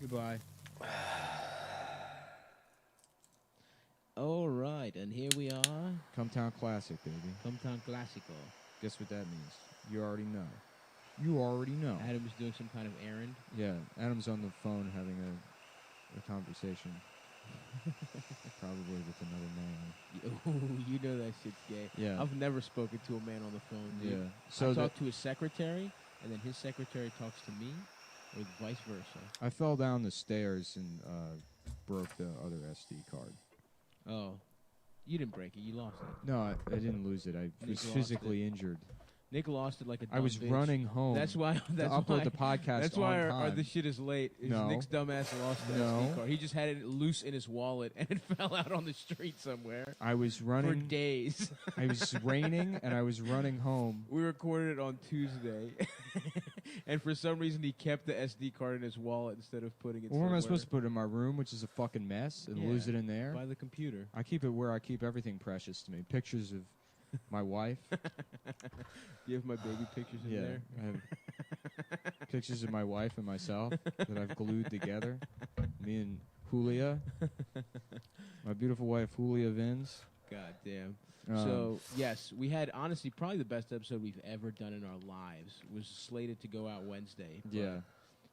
Goodbye. All right, and here we are, Cumtown Classic, baby. Cumtown Classico. Guess what that means? You already know. You already know. Adam's doing some kind of errand. Yeah, Adam's on the phone having a conversation. Probably with another man. Oh, you know that shit's gay. Yeah. I've never spoken to a man on the phone, dude. Yeah. So I So talk to his secretary, and then his secretary talks to me, or vice versa. I fell down the stairs and broke the other SD card. Oh, you didn't break it. You lost it. No, I didn't lose it. I was lost physically injured. Nick lost it like a dumb I was bitch. running home. That's why. That's to upload why, the podcast. That's why on our time. this shit is late. Is No. Nick's dumbass lost the No. SD card. He just had it loose in his wallet, and it fell out on the street somewhere I was for running. days. I was raining and I was running home. We recorded it on Tuesday, and for some reason he kept the SD card in his wallet instead of putting it. Where am I somewhere supposed to put it in my room, which is a fucking mess, and lose it in there? by the computer? I keep it where I keep everything precious to me. Pictures of my wife. Do you have my baby pictures in Yeah, there? I have pictures of my wife and myself that I've glued together. Me and Julia, my beautiful wife Julia Vins. God damn. Um, So yes, we had honestly probably the best episode we've ever done in our lives. It was slated to go out Wednesday. but yeah,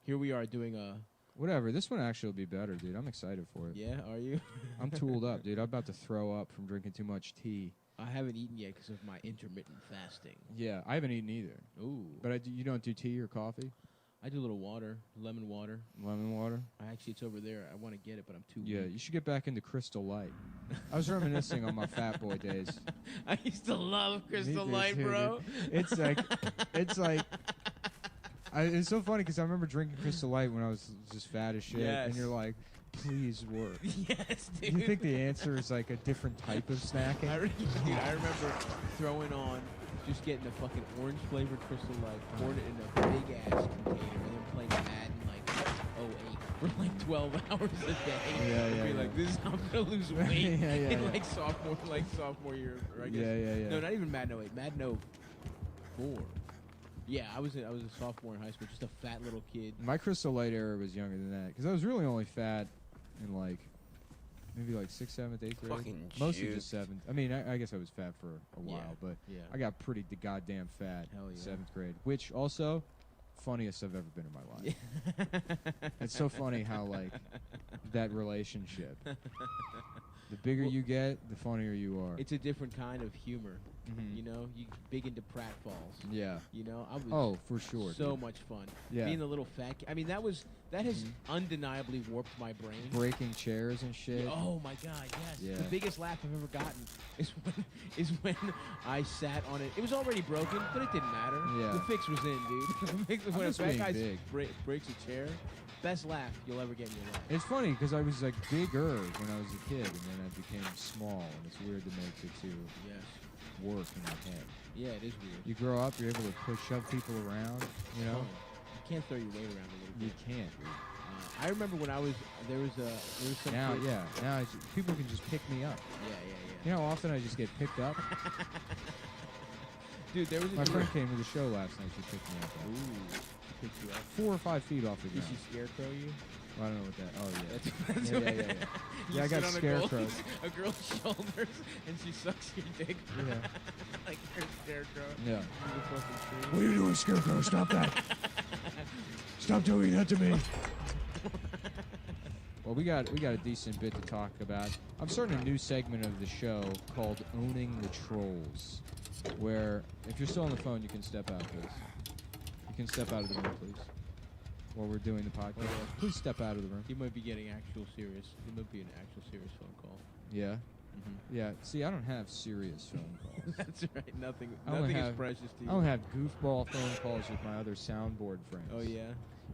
Here we are doing a. whatever. This one actually will be better, dude. I'm excited for it. Yeah, are you? I'm tooled up, dude. I'm about to throw up from drinking too much tea. I haven't eaten yet because of my intermittent fasting. Yeah, I haven't eaten either. Ooh. But you don't do tea or coffee? I do a little water, lemon water. Lemon water? It's over there. I want to get it, but I'm too Yeah, weak. you should get back into Crystal Light. I was reminiscing on my fat boy days. I used to love Crystal Me Light, too, bro. dude. It's like, it's so funny because I remember drinking Crystal Light when I was just fat as shit, Yes. and you're like, please work. Yes, dude. You think the answer is like a different type of snacking? I remember throwing on, just getting a fucking orange flavored Crystal Light, pouring it in a big ass container, and then playing Madden like 08 for like 12 hours a day. Yeah, And yeah, be yeah. like, this is how I'm gonna lose weight Yeah, yeah, in yeah. like sophomore year. Or I guess. Yeah. No, not even Madden 08. Madden 04. Yeah, I was a sophomore in high school, just a fat little kid. My Crystal Light era was younger than that because I was really only fat in like maybe like 6th, 7th, 8th grade. Fucking Mostly juke. just 7th. I mean, I guess I was fat for a while, but Yeah. I got pretty goddamn fat Hell yeah. 7th grade, which also funniest I've ever been in my life. It's so funny how like that relationship. The bigger you get, the funnier you are. It's a different kind of humor. Mhm. You know, you big into pratfalls. Yeah. You know, I was Oh, for sure. so dude. much fun. Yeah. Being the little fat kid. I mean, that has undeniably warped my brain. Breaking chairs and shit. Oh my god, yes. Yeah. The biggest laugh I've ever gotten is when I sat on it. It was already broken, but it didn't matter. Yeah. The fix was in, dude. When a just fat being guy big. breaks a chair, best laugh you'll ever get in your life. It's funny because I was like bigger when I was a kid, and then I became small, and it's weird to make the two Yes. work in my head. Yeah, it is weird. You grow up, you're able to shove people around, you know? You can't throw your weight around a little You bit. can't. Dude. I remember when there was some Now, kid- yeah, now people can just pick me up. yeah. You know how often I just get picked up? Dude, there was a My dude- friend came to the show last night. She picked me up. Ooh, she picked you up. 4 or 5 feet off the Did ground. she scarecrow you? Well, I don't know what that. Oh yeah. That's Yeah. You Yeah, I got sit on scarecrowed. A girl's shoulders, and she sucks your dick. Yeah. Like you're a scarecrow. Yeah. You're the fucking tree. What are you doing, Scarecrow? Stop that! Stop doing that to me! Well, we got a decent bit to talk about. I'm starting a new segment of the show called Owning the Trolls, where if you're still on the phone, you can step out, please. You can step out of the room, please. While we're doing the podcast, please step out of the room. He might be getting actual serious. He might be an actual serious phone call. Yeah. Mm-hmm. Yeah. See, I don't have serious phone calls. That's right. Nothing. I only Nothing is have- precious to you. I don't have goofball phone calls with my other soundboard friends. Oh yeah.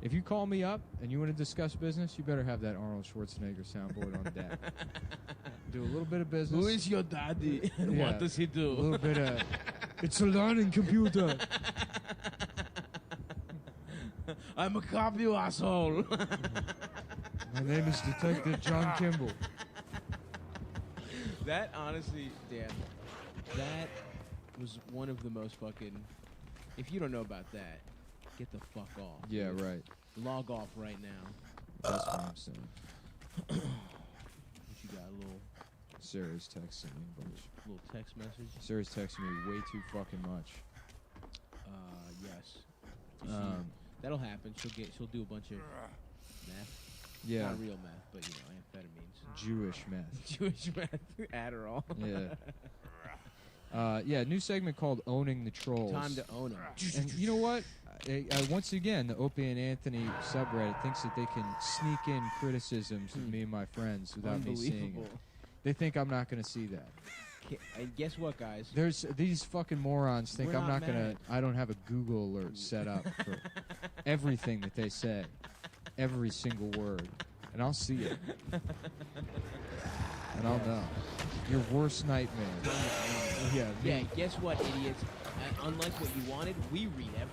If you call me up and you want to discuss business, you better have that Arnold Schwarzenegger soundboard on deck. Do a little bit of business. Who is your daddy? And Yeah. what does he a do? little bit of... It's a learning computer. I'm a cop, you asshole. My name is Detective John Kimball. That honestly, damn, that was one of the most fucking. If you don't know about that, get the fuck off. Yeah, dude. right. Log off right now. That's what I'm saying. What you got? A little Sarah's texting me a bunch. text message. Sarah's texting me way too fucking much. Yes. You see, that'll happen. She'll do a bunch of meth. Yeah. Not real meth, but amphetamines. Jewish meth. Jewish meth. Adderall. Yeah. Yeah, new segment called Owning the Trolls. Time to own them. And you know what? Once again, the Opie and Anthony subreddit thinks that they can sneak in criticisms of me and my friends without me seeing Unbelievable. it. They think I'm not going to see that. And guess what, guys? There's these fucking morons think We're I'm not not gonna. mad. I don't have a Google alert set up for everything that they say, every single word, and I'll see it, and I'll know. Your worst nightmare. Yeah. Yeah, guess what, idiots? Unlike what you wanted, we read everything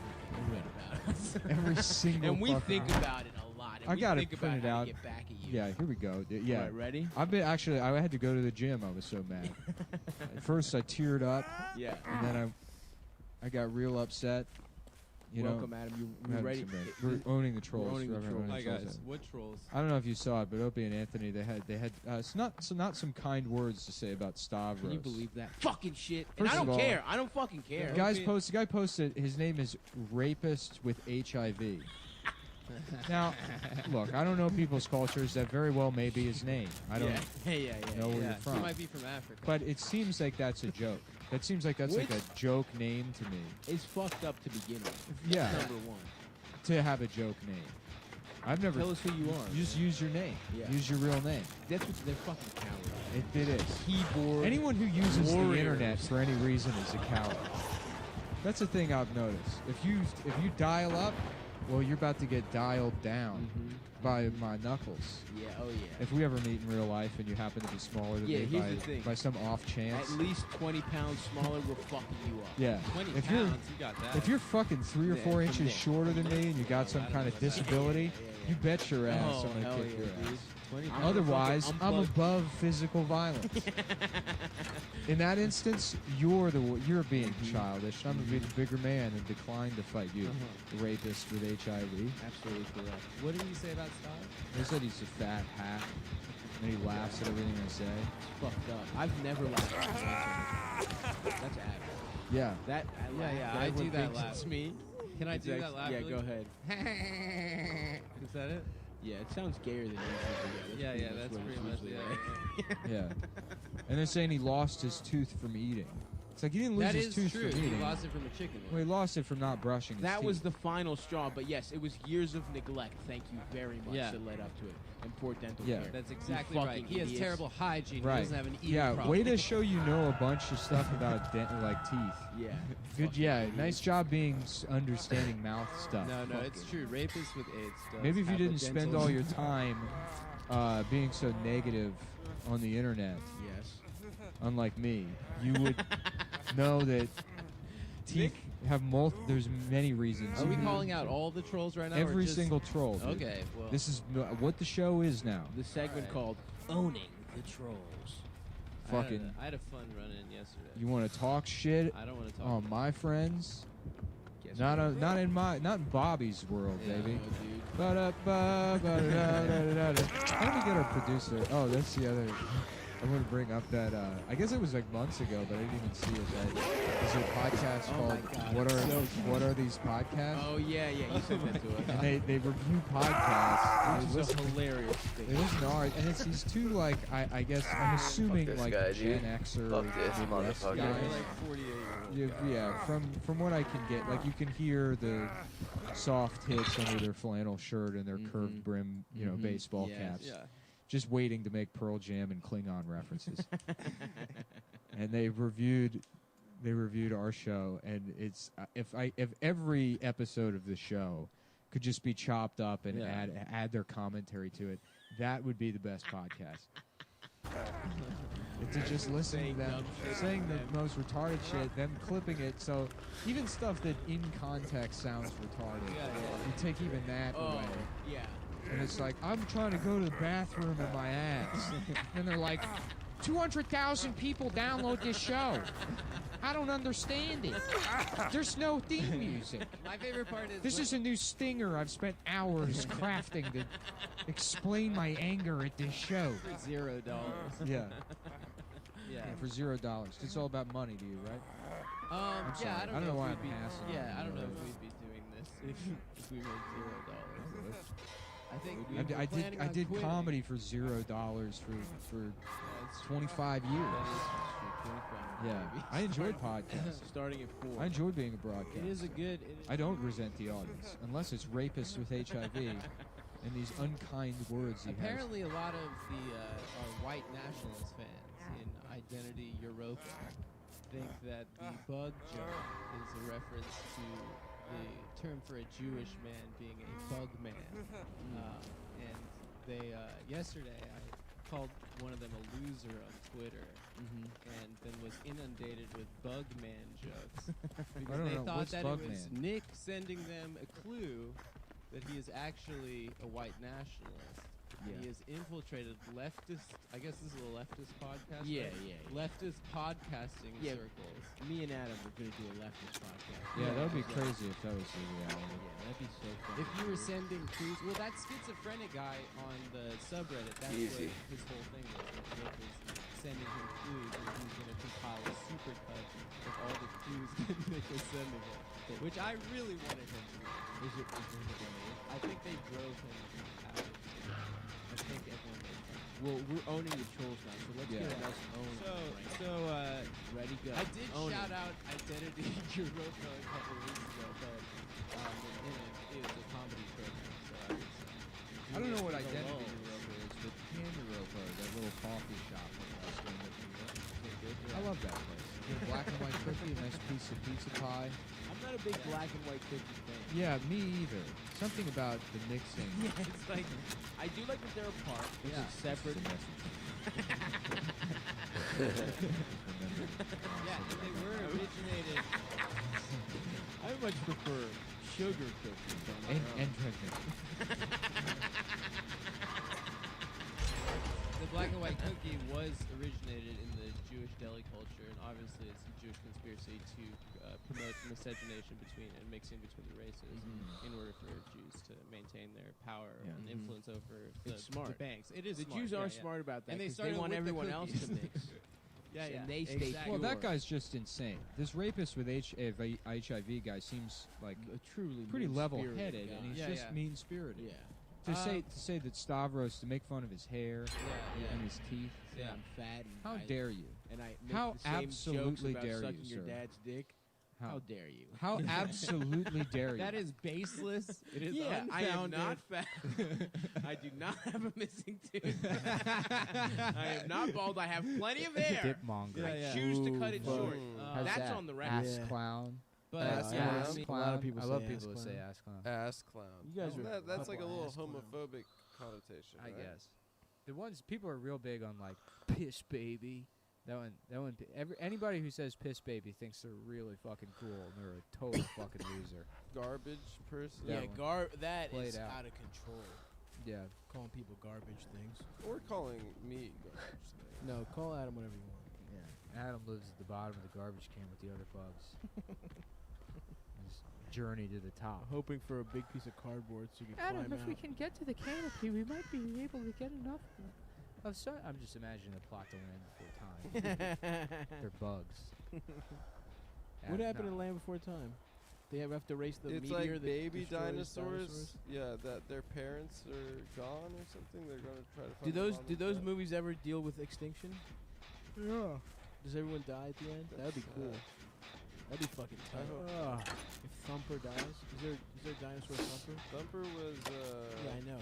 you read about us. Every single. And we fucking- think about it a lot. And I we got it think about printed how out. to get back at you. Yeah, here we go. Yeah. All right, ready? I've been actually. I had to go to the gym. I was so mad. At first, I teared up, Yeah. and then I got real upset. You Welcome, know, Adam. You Adam ready? Simmons. We're owning the trolls. owning the Forever trolls. owning Hi the trolls. guys, what trolls? I don't know if you saw it, but Opie and Anthony they had not some kind words to say about Stavros. Can you believe that? Fucking shit. And First I of don't all, care. I don't fucking care. The guy posted his name is Rapist with HIV. Now, look, I don't know people's cultures. That very well may be his name. I don't Yeah. know where Yeah, you're he from. might be from Africa. But it seems like that's a joke. That seems like that's like a joke name to me. It's fucked up to begin with. Yeah, Number one. to have a joke name. I've never. Tell us who you are. Just use your name. Yeah. Use your real name. That's what they're fucking cowards. It is. Keyboard. Anyone who uses the warriors. internet for any reason is a coward. That's the thing I've noticed. If you dial up, well, you're about to get dialed down by my knuckles. Yeah. Oh yeah. If we ever meet in real life and you happen to be smaller than Yeah, me here's the thing. by some off chance. At least 20 pounds smaller, we're fucking you up. Yeah. 20 If pounds, you got that. If you're fucking 3 or Yeah, 4 from inches there. shorter than me and you got some kind of disability, you bet your ass Oh, I'm hell gonna kick yeah, your dude. ass. 20 pounds. Otherwise, Fucking I'm unplugged. above physical violence. In that instance, you're being childish. I'm gonna be the bigger man and decline to fight you, the rapist with HIV. Absolutely correct. What did he say about Star? They said he's a fat hack, and he laughs at everything I say. It's fucked up. I've never laughed at anything. That's average. Yeah. That I laugh. yeah, I Everyone do that thinks laugh. It's me. Can I It's do that actually- laugh? Yeah, really? go ahead. Is that it? Yeah, it sounds gayer than usual. Yeah, pretty yeah, that's what pretty it's much usually it. like. Yeah. And they're saying he lost his tooth from eating. It's like he didn't lose That his is tooth true. from He eating. lost it from a chicken. Well, he lost it from not brushing his That teeth. was the final straw, but yes, it was years of neglect. Thank you very much Yeah. that led up to it. And poor dental Yeah. care. That's You exactly right. fucking He has idiots. terrible hygiene. Right. He doesn't have an eating Yeah, problem. way to show you know a bunch of stuff about like teeth. Yeah. Good, Fucking yeah. idiots. Nice job being understanding mouth stuff. No, it's true. Rapists with AIDS. Does Maybe if you have a didn't spend dental- all your time being so negative on the internet, Yes. unlike me, you would know that teeth have there's many reasons. Are we calling out all the trolls right now? or every just- single troll? dude. Okay, well. This is what the show is now. The segment Alright. called Owning the Trolls. fucking. I had a fun run-in yesterday. You want to talk shit I don't want to talk. on my friends? Guess Not what? not in Bobby's world, Yeah. baby. Oh, dude. Ba-da-ba-ba-da-da-da-da. How do we get our producer? Oh, that's the other. I want to bring up that. I guess it was like months ago, but I didn't even see it. That there's a podcast Oh called my God, "What it's Are so What Are These Podcasts?" Oh yeah, you said that to us. And they review podcasts. and Which they is a listen- hilarious thing. They listen to ours, and it's these two like I guess I'm assuming this like guy, Gen dude. Xer Fuck this Midwest motherfucker. guys. They're like 48-year-old Yeah, from what I can get, like you can hear the soft hits under their flannel shirt and their curved brim, baseball Yes. caps, Yeah. just waiting to make Pearl Jam and Klingon references. And they reviewed our show, and it's if every episode of the show could just be chopped up and Yeah. add their commentary to it, that would be the best podcast. To just listen Saying to them dumb shit saying to the them. most retarded shit, them clipping it, so even stuff that in context sounds retarded, you take even that away. Yeah. And it's like, I'm trying to go to the bathroom in my ass. And they're like, 200,000 people download this show. I don't understand it. There's no theme music. My favorite part is This is a new stinger I've spent hours crafting to explain my anger at this show. $0. Yeah. Yeah. For $0. It's all about money to you, right? I'm sorry. Yeah, I don't know why if I'm we'd be, passing Yeah, on I don't you. know if we'd be doing this if we made $0. I think we I were did planning on did quitting. comedy for $0 for 25 years. Yeah, I enjoyed podcasts. Starting at 4. I enjoy being a broadcaster. It is a good. I don't resent the audience unless it's rapists with HIV and these unkind words. Apparently, a lot of the our white nationalist fans in Identity Europa think that the bug joke is a reference to the term for a Jewish man being a bug man. And they yesterday I called one of them a loser on Twitter. And then was inundated with bug man jokes because don't they know. thought What's that bug it was man? Nick sending them a clue that he is actually a white nationalist. Yeah. He has infiltrated leftist. I guess this is a leftist podcast. Yeah, right? yeah. Leftist podcasting Yeah. circles. Me and Adam were gonna do a leftist podcast. yeah, that would be crazy if that was the reality. Yeah, that'd be so fun. If you were sending clues, well, that schizophrenic guy on the subreddit, that's Easy. what his whole thing was. Nick was sending him clues, and he was going to compile a super cut of all the clues that Nick was sending him, which I really wanted him to do. Is it I think they drove him out of I think everyone made fun. Well, we're owning the trolls now, so let's Yeah. get us own. Ready, go. I did Own shout it. out Identity Europa a couple weeks ago, but it was a comedy program, so I was. I don't know what doing it for the Identity lulz. Europa is, but Pan Europa, that little coffee shop in I love that place. Get a black and white cookie, a nice piece of pizza pie. I'm not a big black and white cookie fan. Yeah, me either. Something about the mixing. Yeah, it's like I do like that they're apart. It's Yeah. a separate. Yeah, and they were originated. I much prefer sugar cookies. on their own. And pregnant. The black and white cookie was originated in the Jewish deli culture, and obviously it's a Jewish conspiracy to promote miscegenation between and mixing between the races in order for Jews to maintain their power Yeah. and influence over the, It's smart. the banks. It is The smart. Jews yeah, are yeah. smart about that And they 'cause started want with the everyone else to cookies. mix. Yeah, yeah. And they stay exactly. Well, that pure. guy's just insane. This rapist with HIV guy seems like A truly pretty mean-spirited level-headed, guy. and he's Yeah, just yeah. mean-spirited. Yeah. To say that Stavros, to make fun of his hair Yeah, and yeah. his teeth. Yeah. I'm fat. And How I, dare you? And I make How the same jokes absolutely about dare you, sucking your sir. dad's dick. How dare you? How absolutely dare you? That is baseless. It is Yeah, I am unfounded. not fat. I do not have a missing tooth. I am not bald. I have plenty of hair. Dipmonger. I choose to cut it Ooh, short. How's That's that? on the record. Ass Yeah. clown. But Ass yeah, clown. I mean, clown. A lot of people I love say people ass who say clown. ass clown. Ass clown. You guys are That's like a couple little ass clowns. homophobic connotation. I right? guess. The ones people are real big on like piss baby. That one. Anybody who says piss baby thinks they're really fucking cool, and they're a total fucking loser. Garbage person. That Yeah, one. that Played is out. out of control. Yeah. calling people garbage things. Or calling me garbage things. No, call Adam whatever you want. Yeah. Adam lives at the bottom of the garbage can with the other bugs. His journey to the top. Hoping for a big piece of cardboard so you can climb out. can get to the canopy, we might be able to get enough of sun. I'm just imagining the plot to Land Before Time. They're bugs. What happened in Land Before Time? They have to race the It's meteor like that baby destroys dinosaurs. Yeah, that their parents are gone or something. They're gonna try to find. Do those movies ever deal with extinction? Yeah. Does everyone die at the end? That'd be cool. That'd be fucking tight. If Thumper dies, is there a dinosaur Thumper? Thumper was. Yeah, I know.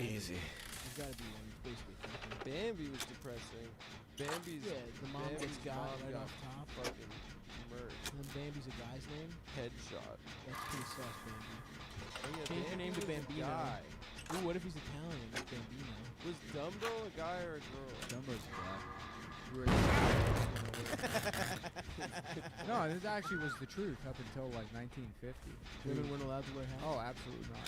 Easy. There's gotta be one. Basically, Thumper. Bambi was depressing. Bambi's. Yeah, the mom Bambi's gets got mom right got off top. Fucking murdered. And then Bambi's a guy's name. Headshot. That's pretty sus, Bambi. Oh, yeah, Change your name to was a Bambino. guy. Ooh, what if he's Italian? Like Bambino. Was Dumbo a guy or a girl? Dumbo's a guy. No, this actually was the truth up until like 1950. Women weren't allowed to wear hats. Oh, absolutely not.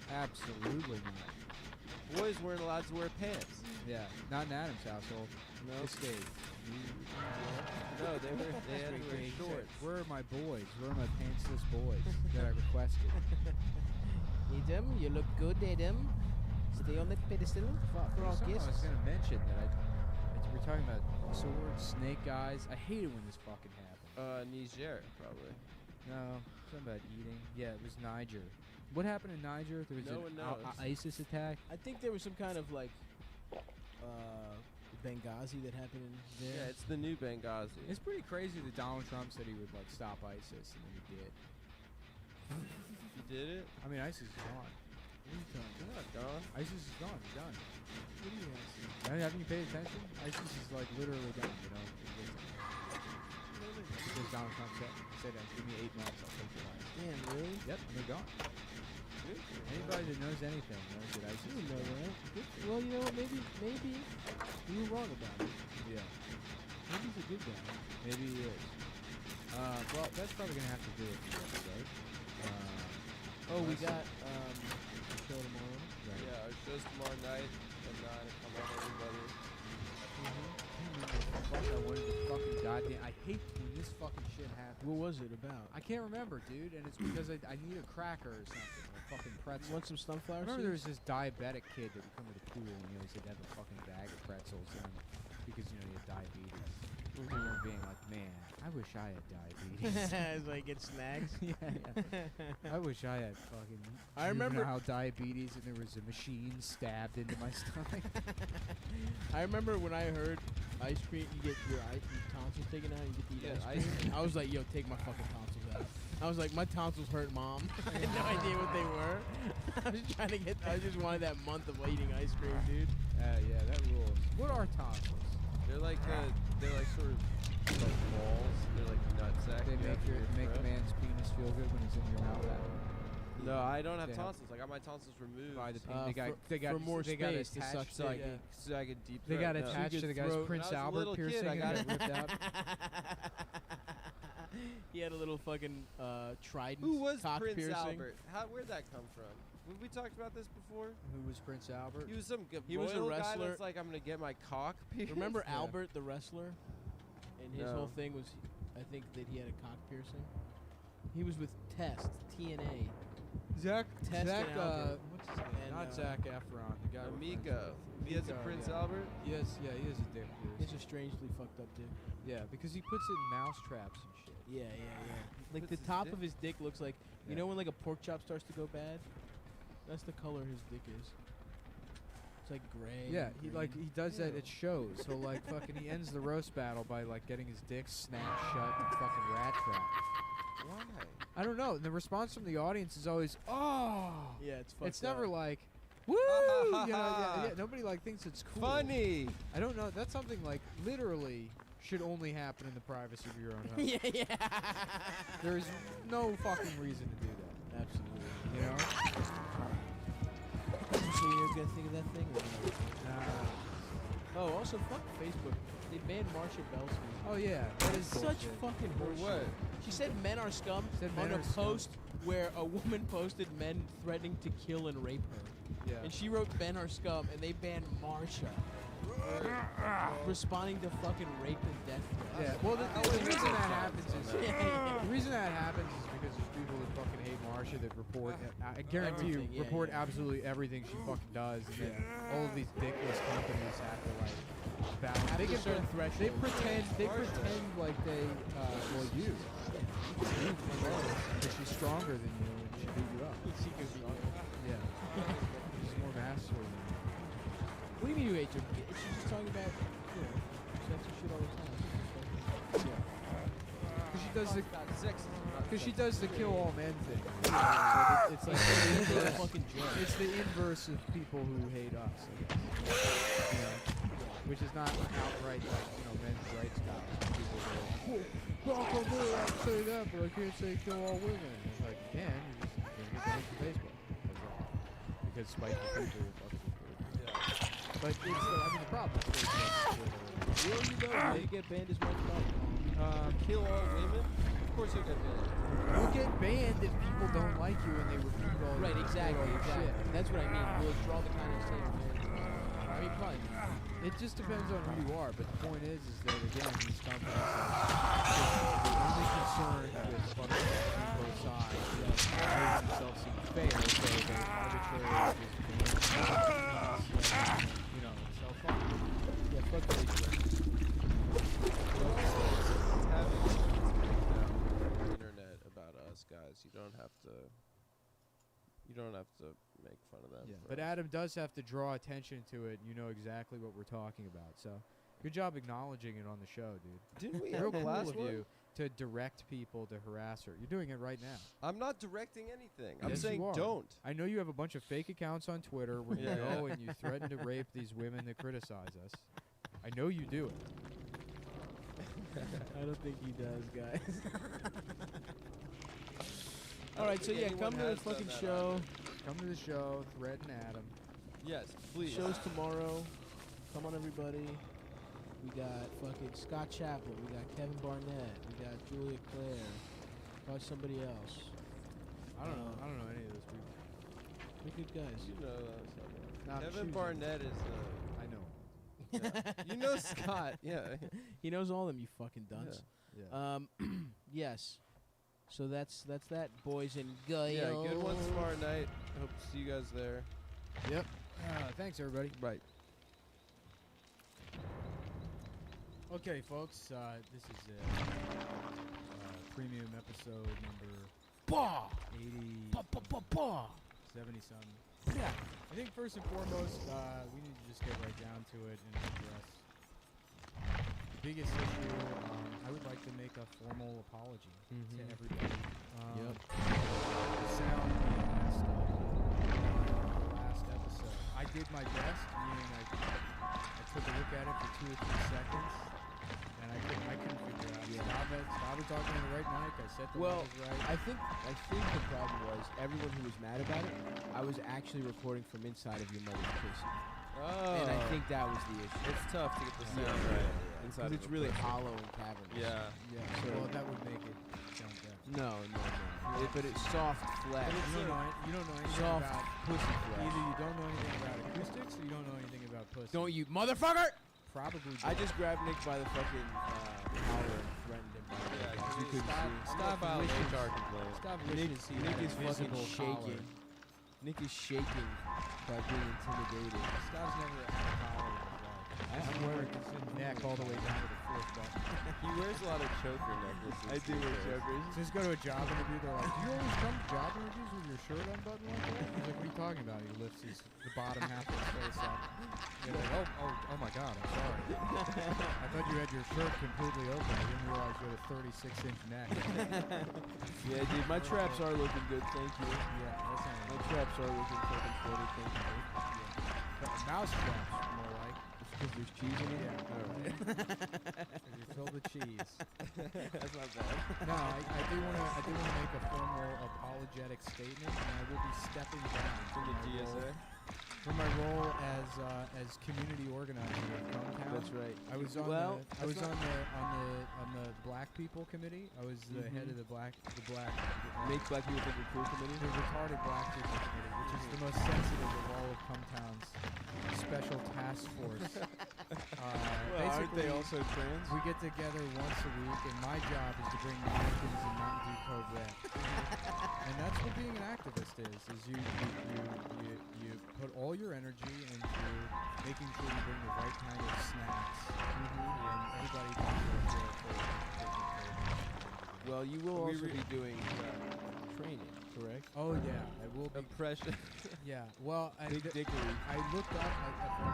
Absolutely not. Boys weren't allowed to wear pants. Yeah, not in Adam's household. No. This state. No, they had to wear shorts. Where are my boys? Where are my pantsless boys that I requested? Adam, you look good, Adam. Stay on the pedestal for all Something I was guests. going to mention that we're talking about swords, snake eyes. I hate it when this fucking happens. Niger, probably. No, something about eating. Yeah, it was Niger. What happened in Niger? There was No one knows. ISIS attack. I think there was some kind of like Benghazi that happened in there. Yeah, it's the new Benghazi. It's pretty crazy that Donald Trump said he would like stop ISIS, and then he did. You did it? I mean, ISIS is gone. They're not gone. ISIS is gone. It's done. What do you guys Haven't you paid attention? ISIS is like literally done. You know. Because Donald Trump said that. Give me 8 months, I'll take your life. Damn, really? Yep, and they're gone. Anybody that knows anything knows that ISIS You is know gone. that. Well, you know what? Maybe you were wrong about it. Yeah. Maybe he's a good guy. Maybe he is. Well, that's probably gonna have to do it for the episode. Oh, we unless- got a show tomorrow. Right. Yeah, our show's tomorrow night at 9. Come on, everybody. Fuck, I wanted to fucking goddamn. I hate when this fucking shit happens. What was it about? I can't remember, dude, and it's because I need a cracker or something, or a fucking pretzel. You want some I sunflower remember there seeds? was this diabetic kid that would come to the pool and he always had to have a fucking bag of pretzels and because you know he had diabetes. I remember being like, man, I wish I had diabetes. As I get snacks. yeah. I wish I had fucking I remember- juvenile diabetes and there was a machine stabbed into my stomach. I remember when I heard ice cream, you get your tonsils taken out, you get to eat Yeah, ice cream. I was like, yo, take my fucking tonsils out. I was like, my tonsils hurt, Mom. I had no idea what they were. I just wanted that month of eating ice cream, dude. Yeah, that rules. What are tonsils? They're like sort of like balls. They're like nutsack. They you have in your make a throat. man's penis feel good when he's in your mouth. No, I don't have They have- tonsils. I got my tonsils removed. By the Uh, they got for more they got space to attached suck so I dick. can so I can deep. They got throat. No. attached You to the could guy's throw- Prince When I was a Albert little kid, piercing I and got got ripped out. He had a little fucking trident Who was cock Prince piercing. Albert? Where'd that come from? Have we talked about this before? Who was Prince Albert? He was some He was a royal guy wrestler. that's like, I'm gonna get my cock pierced. Remember Yeah. Albert the wrestler? And his No. whole thing was, I think that he had a cock piercing. He was with Test, TNA. Zach. Test Zach. and Albert. What's his name? And, Not Zach Efron. The guy. with Amigo. He has a Amigo, Prince yeah. Albert. Yes, yeah, he is a dick. It's a strangely fucked up dick. Yeah, because he puts it in mouse traps and shit. Yeah. Like Puts the his top dick- of his dick looks like, you Yeah. know when like a pork chop starts to go bad? That's the color his dick is. It's like gray. Yeah, and he green. like he does that at shows. So like fucking he ends the roast battle by like getting his dick snapped shut and fucking rat trapped. Why? I don't know. The response from the audience is always, oh. Yeah, it's fucked It's never up. like, woo. You know, yeah, nobody like thinks it's cool. Funny. I don't know. That's something like literally should only happen in the privacy of your own home. yeah. There is no fucking reason to do that. Absolutely. You know? So you're gonna think of that thing? Or no? Oh, also fuck Facebook. They banned Marsha Belsky. Oh yeah, that is Such bullshit. fucking For horseshit. what? She said men are scum Said on men a are scum. post where a woman posted men threatening to kill and rape her. Yeah. And she wrote Ben are scum, and they banned Marsha for responding to fucking rape and death threats. Yeah. Well, the reason that happens is because there's people that fucking hate Marsha that report. I guarantee Everything, you, report absolutely everything she fucking does, and then all of these dickless companies have to like balance. They can certain thresholds. They pretend like they you. Because she's stronger than you and she beat you up. She could be. Yeah. She's more masculine than you. What do you mean you hate her? She's just talking about, sexy shit all the time. Because she does the kill all men thing. It's like it's the inverse of people who hate us. You know, which is not outright like men's rights guys. People go, I can say that, but I can't say kill all women. It's like you can, you just can't get banned from Facebook. That's all. Because spiteful people will fuck with you. But it's the problem. Will you though? Will you get banned as much about Kill all women? Of course you'll get banned. You'll get banned if people don't like you and they repeat all Right, your exactly. shit. That's what I mean. Will it draw the kind of same I mean, probably not. It just depends on who you are, but the point is that again, these companies are only concerned with fucking both sides, making themselves seem fair, so they arbitrarily just self-fuck. Yeah, fuck the Internet about us guys. You don't have to make fun of them. Yeah, for but us. Adam does have to draw attention to it, and you know exactly what we're talking about. So, good job acknowledging it on the show, dude. Didn't we Real have the cool last of one? you to direct people to harass her. You're doing it right now. I'm not directing anything. I'm Yes, saying you are. don't. I know you have a bunch of fake accounts on Twitter where you Yeah. go and you threaten to rape these women that criticize us. I know you do it. I don't think he does, guys. All right, so yeah, come to the fucking show. Come to the show, threaten Adam. Yes, please. Show's tomorrow. Come on, everybody. We got fucking Scott Chaplin. We got Kevin Barnett. We got Julia Claire. Probably somebody else. I don't know any of those people. They're good guys. You know Nah, I'm Kevin choosing. Barnett is I know. you know Scott, yeah. He knows all of them, you fucking dunce. Yeah. Yes. So that's that, boys and girls. Yeah, good one tomorrow night. Hope to see you guys there. Yep. Thanks, everybody. Right. Okay, folks. This is a premium episode number 80, 70-something. Yeah. I think first and foremost, we need to just get right down to it and address the biggest issue. I would like to make a formal apology to everybody. The sound being messed up last episode. I did my best, meaning I took a look at it for 2 or 3 seconds, and I couldn't figure it out. Stop it talking on the right mic. I set the levels right. I think the problem was everyone who was mad about it. I was actually recording from inside of your mother's pussy, Oh. and I think that was the issue. It's tough to get the sound right inside Because it's of a really person. hollow and cavernous. Yeah. Yeah, So- well, that would make it sound better. No. But it's soft flesh. You don't know anything Soft about pussy flesh. either you don't know anything about acoustics or you don't know anything about pussy. Don't you motherfucker! Probably. I just grabbed Nick by the fucking collar and threatened him. By the way, Yeah, guys. You couldn't see. Stop out HR complaint. Stop Nick, wishing to see Nick that is fucking invisible shaking. collar. Nick is shaking by being intimidated. Stav's never had a collar in his life. I'm wearing his neck all the way down to the fourth button. He wears a lot of choker necklaces. I do wear chokers. Just go to a job interview. They're like, "Do you always come to job interviews with your shirt unbuttoned like that?" He's like, "What are you talking about?" He lifts the bottom half of his face up. They're like, "Oh my God, I'm sorry. I thought you had your shirt completely open. I didn't realize you had a 36-inch neck." Yeah, dude, my traps are looking good, thank you. Yeah, that's not My traps are looking fucking floated, thank you. But mouse traps, more like. Because there's cheese in it? Yeah. Alright. You fill the cheese. That's not bad. No, I do want to make a formal apologetic statement, and I will be stepping down From the my role DSA? for my role as community organizer of Cumtown. That's right. I was on the Black People Committee. I was the head of the black Make Black People Think We're Cool committee. the retarded Black People Committee, which is the most sensitive of all of Cumtown's special task force. Aren't they also trans? We get together once a week, and my job is to bring Americans and Mountain Dew Code Red. And that's what being an activist is you put all your energy into making sure you bring the right kind of snacks, and everybody can Well, you will also be doing training, correct? Oh yeah, I will be. Impression. Yeah, well, Big dickery. I looked up,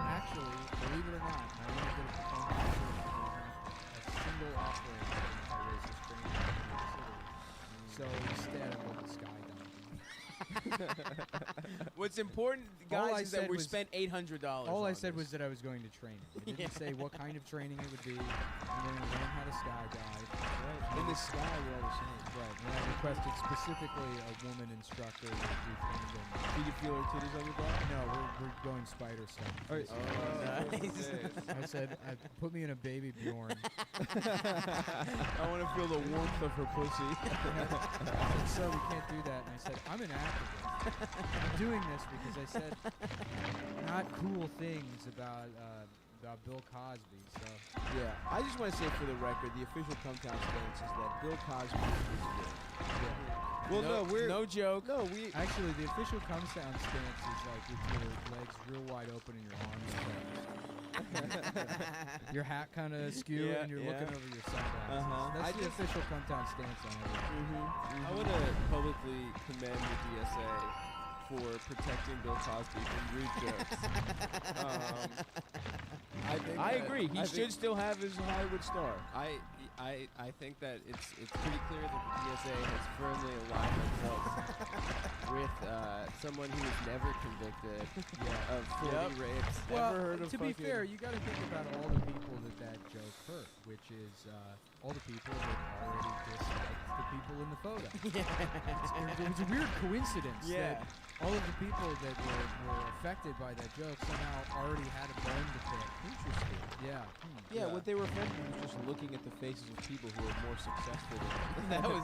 actually, believe it or not, I only did a single operator I racist training in the city. So instead I went to skydiving. What's important, All I guys, is that said we was- spent $800. All I on said this. was that I was going to train it. It didn't say what kind of training it would be. I'm going to learn how to skydive. In the sky, we're all the same. Right, and I requested specifically a woman instructor to do training. Did you feel her titties on your butt? No, we're going spider style. Oh, nice. I said, put me in a baby Bjorn. I want to feel the warmth of her pussy. I said, sir, we can't do that. And I said, I'm an activist. I'm doing this because I said not cool things about Bill Cosby. So Yeah, I just want to say for the record, the official Cumtown stance is that Bill Cosby is good. Yeah. Well, no, we're no joke. no, we actually, the official Cumtown stance is like with your legs real wide open and your arms closed. Your hat kind of askew Yeah, and you're yeah. looking over your sunglasses. Uh-huh. That's I the just- official Cumtown stance on everything. I want to publicly commend the DSA for protecting Bill Cosby from rude jokes. I agree. He should still have his Hollywood star. I think that it's pretty clear that the DSA has firmly aligned themselves with someone who was never convicted of 40 rapes. Well, heard of to be fucking- fair, you got to think about all the people that joke hurt, which is all the people that already disliked the people in the photo. It was a weird coincidence that all of the people that were affected by that joke somehow already had a bone to pick. Interesting. Yeah. Yeah, what they were offended was just looking at the faces of people who were more successful than them. That was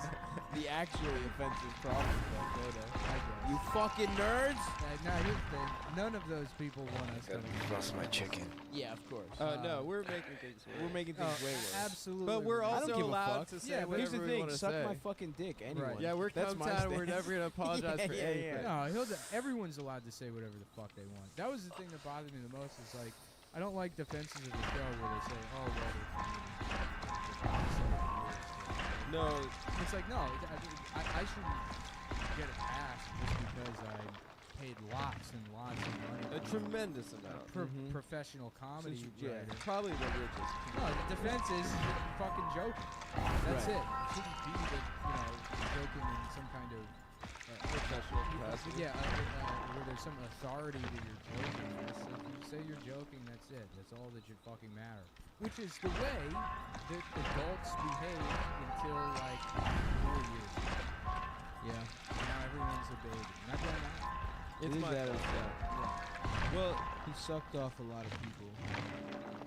the actually offensive problem with that photo. I guess. You fucking nerds! Now, here's the thing. None of those people want us to. Lost my chicken. Yeah, of course. No, we're making things worse. We're making things way worse. Absolutely. But we're I don't also give a allowed fuck. to say Yeah, but here's the whatever we thing. want to Suck say. my fucking dick, anyone. Yeah, we're That's my Cumtown. We're stance. never gonna apologize for anything. No, everyone's allowed to say whatever the fuck they want. That was the thing that bothered me the most. Is like, I don't like defenses of the show where they say, "Oh, well, No, it's like, no, I shouldn't get a pass just because I paid lots and lots of money. a tremendous amount. Professional comedy Yeah. writer. Probably the richest. No, the defense is you're fucking joking. That's Right. it. It shouldn't be that, you're joking in some kind of Professional capacity. yeah, where there's some authority to your jokingness. If you say you're joking, that's it. That's all that should fucking matter. Which is the way that adults behave until like 4 years. Yeah. Now everyone's a baby. Not going out. It's It is my that upset. Well, He sucked off a lot of people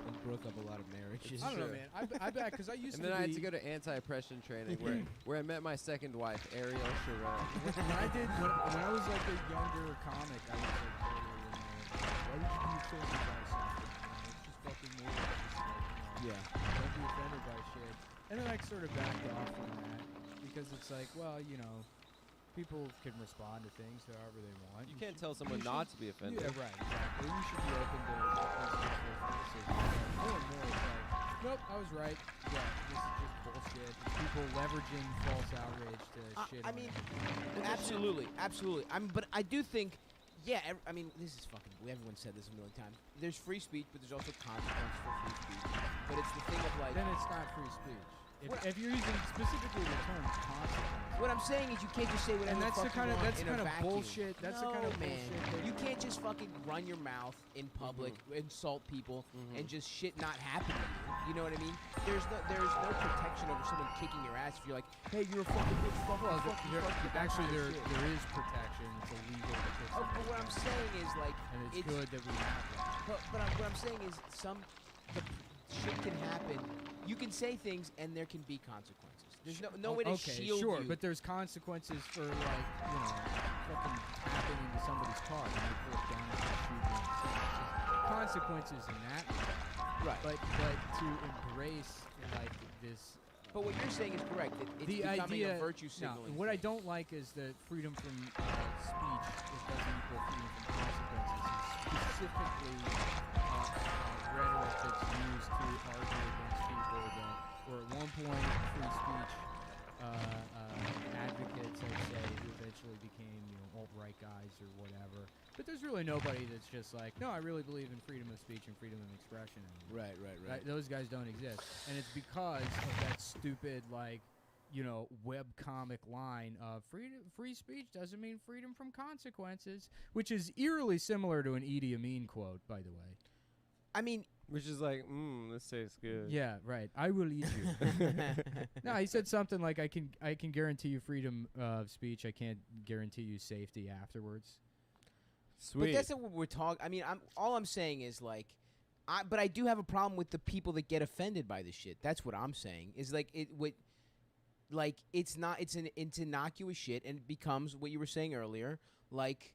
and broke up a lot of marriages. I don't know, man. I bet because I used and to then be. I had to go to anti-oppression training where I met my second wife, Ariel Sharon. when I did when I was like a younger comic, I was like, why would you be offended by something? It's just fucking more. Yeah. Don't be offended by shit. And then I sort of backed off from that because it's like, well, people can respond to things however they want. You can't tell someone not to be offended. Yeah, right. Exactly. You should be open to criticism. More and more, it's like, nope, I was right. Yeah, this is just bullshit. It's people leveraging false outrage to shit. I on mean, everything. absolutely. But I do think, this is fucking. Everyone said this a million times. There's free speech, but there's also consequence for free speech. But it's the thing of like. Then it's not free speech. If you're using specifically the term consequence. What I'm saying is you can't just say whatever And that's the the fuck kind you of want that's in kind a of vacuum. bullshit. That's the kind of man. bullshit. You can't just fucking run your mouth in public, insult people, and just shit not happen to you. You know what I mean? There's no protection over someone kicking your ass if you're like, hey, you're a fucking bitch, Actually, there is protection. It's illegal to kick But someone. what I'm saying is like, And it's good that we have that. what I'm saying is the shit can happen. You can say things and there can be consequences. There's no way to shield sure, you. but there's consequences for like fucking tapping into somebody's car and they pull a gun and shoot you. There's consequences in that way. Right. But to embrace like this. But what you're saying is correct. It's The becoming idea, a virtue signaling. what I thing. don't like is that freedom from speech doesn't equal freedom from consequences. It's specifically rhetoric that's used to argue against people that were at one point free speech advocates, I'd say, who eventually became alt-right guys or whatever. But there's really nobody that's just like, no, I really believe in freedom of speech and freedom of expression anymore. Right. Those guys don't exist. And it's because of that stupid, webcomic line of free speech doesn't mean freedom from consequences, which is eerily similar to an Idi Amin quote, by the way. I mean, Which is like, this tastes good. Yeah, right. I will eat you. No, he said something like, I can guarantee you freedom of speech. I can't guarantee you safety afterwards. Sweet. but that's not what we're talking. I mean, all I'm saying is like, but I do have a problem with the people that get offended by this shit. That's what I'm saying. Is like it's innocuous shit, and it becomes what you were saying earlier. Like,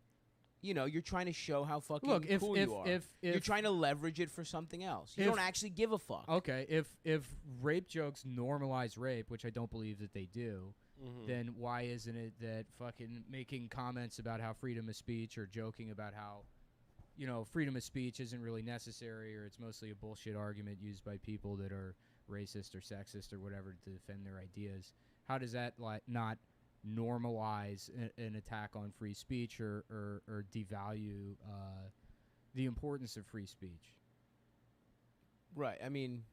you're trying to show how fucking cool you are. You're trying to leverage it for something else. You don't actually give a fuck. Okay, if rape jokes normalize rape, which I don't believe that they do, then why isn't it that fucking making comments about how freedom of speech or joking about how, freedom of speech isn't really necessary or it's mostly a bullshit argument used by people that are racist or sexist or whatever to defend their ideas? How does that not normalize an attack on free speech or devalue the importance of free speech? Right. I mean,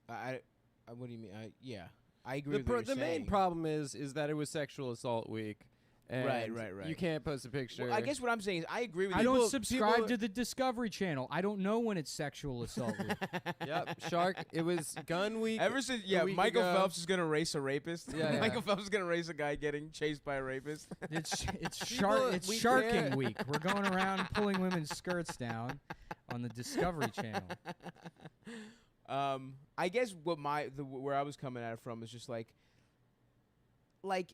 I what do you mean? Yeah, I agree with what you're The main saying. problem is that it was Sexual Assault Week. And Right. You can't post a picture. Well, I guess what I'm saying is I agree with I you. don't subscribe to the Discovery Channel. I don't know when it's sexual assault week. Yep, Shark. It was Gun Week. Ever since, a week Michael ago. Phelps is gonna race a rapist. Yeah. Michael Phelps is gonna race a guy getting chased by a rapist. It's People- it's we Sharking can't- Week. We're going around pulling women's skirts down on the Discovery Channel. I guess what where I was coming at it from is just like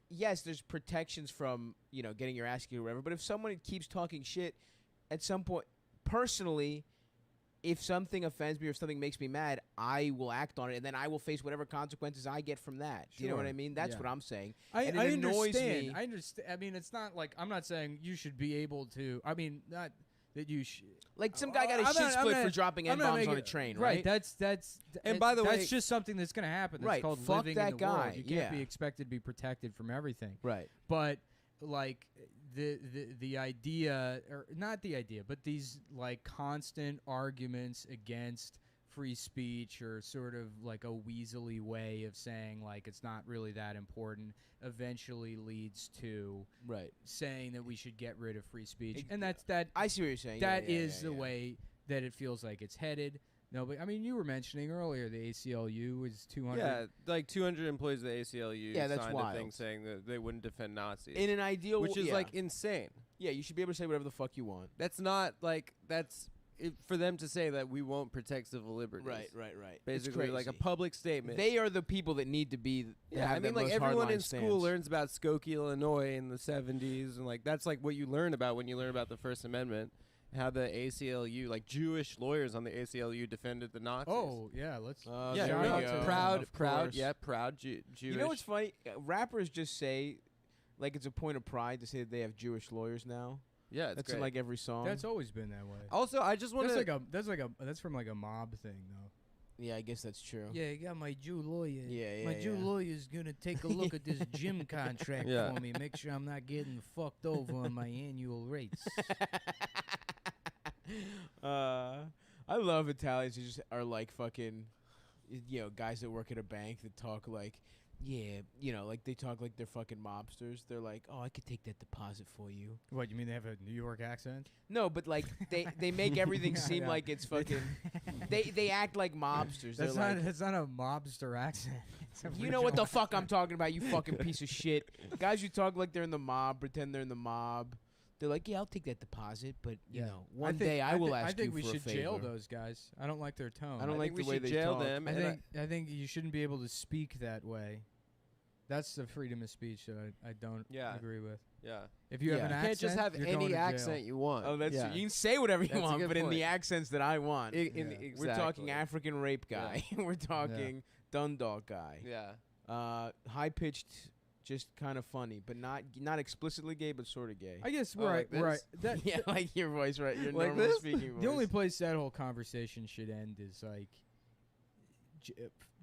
yes, there's protections from getting your ass kicked or whatever. But if someone keeps talking shit, at some point, personally, if something offends me or if something makes me mad, I will act on it, and then I will face whatever consequences I get from that. Do you know what I mean? That's what I'm saying. And it annoys me. I understand. I mean, it's not like I'm not saying you should be able to. I mean, not that you should. Like some guy got his shit split for dropping N-bombs on a train, right? That's And by the way, that's just something that's going to happen. That's Right, called fuck living that in the guy, world. You can't be expected to be protected from everything. Right. But like the idea, or not the idea, but these like constant arguments against free speech or sort of like a weaselly way of saying like it's not really that important eventually leads to saying that we should get rid of free speech. And that's that. I see what you're saying. That is the way that it feels like it's headed. No, but I mean, you were mentioning earlier the ACLU is 200. Yeah, like 200 employees of the ACLU that's signed wild. a thing saying that they wouldn't defend Nazis. In an ideal, which is like insane. Yeah, you should be able to say whatever the fuck you want. That's not like for them to say that we won't protect civil liberties. Right. Basically, like a public statement. They are the people that need to be. Yeah, I mean, like everyone in school learns about Skokie, Illinois in the 70s, and like that's like what you learn about when you learn about the First Amendment. How the ACLU, like Jewish lawyers on the ACLU, defended the Nazis. Oh yeah, let's. Yeah, there no, we go. proud, Of proud, course. yeah, proud Jewish. You know what's funny? Rappers just say, like it's a point of pride to say that they have Jewish lawyers now. Yeah, it's That's great. in like every song. That's always been that way. Also, I just want to. That's from like a mob thing though. Yeah, I guess that's true. Yeah, I got my Jew lawyer. Yeah, My Jew yeah. lawyer's gonna take a look at this gym contract Yeah. for me, make sure I'm not getting fucked over on my annual rates. I love Italians who just are like fucking, guys that work at a bank that talk like, yeah, like they talk like they're fucking mobsters. They're like, oh, I could take that deposit for you. What, you mean they have a New York accent? No, but like they make everything seem like it's fucking. They act like mobsters. That's They're not. like, It's not a mobster accent. It's a you know what the regional fuck I'm talking about, you fucking piece of shit. Guys who talk like they're in the mob, pretend they're in the mob. They're like, yeah, I'll take that deposit, but one day I will ask you for a favor. I think we should jail those guys. I don't like their tone. I don't like the way they jail talk. them. I think you shouldn't be able to speak that way. That's the freedom of speech that I don't agree with. Yeah. If you have an you accent, can't just have you're going any to jail. accent you want. Oh, that's yeah. You can say whatever you That's a want, good but in point. the accents that I want. Exactly. We're talking African rape guy. We're talking Dundalk guy. Yeah. High pitched, just kind of funny, but not explicitly gay, but sort of gay. I guess like this? That, Yeah, like your voice, right? Your Like normal this? speaking voice. the only place that whole conversation should end is like,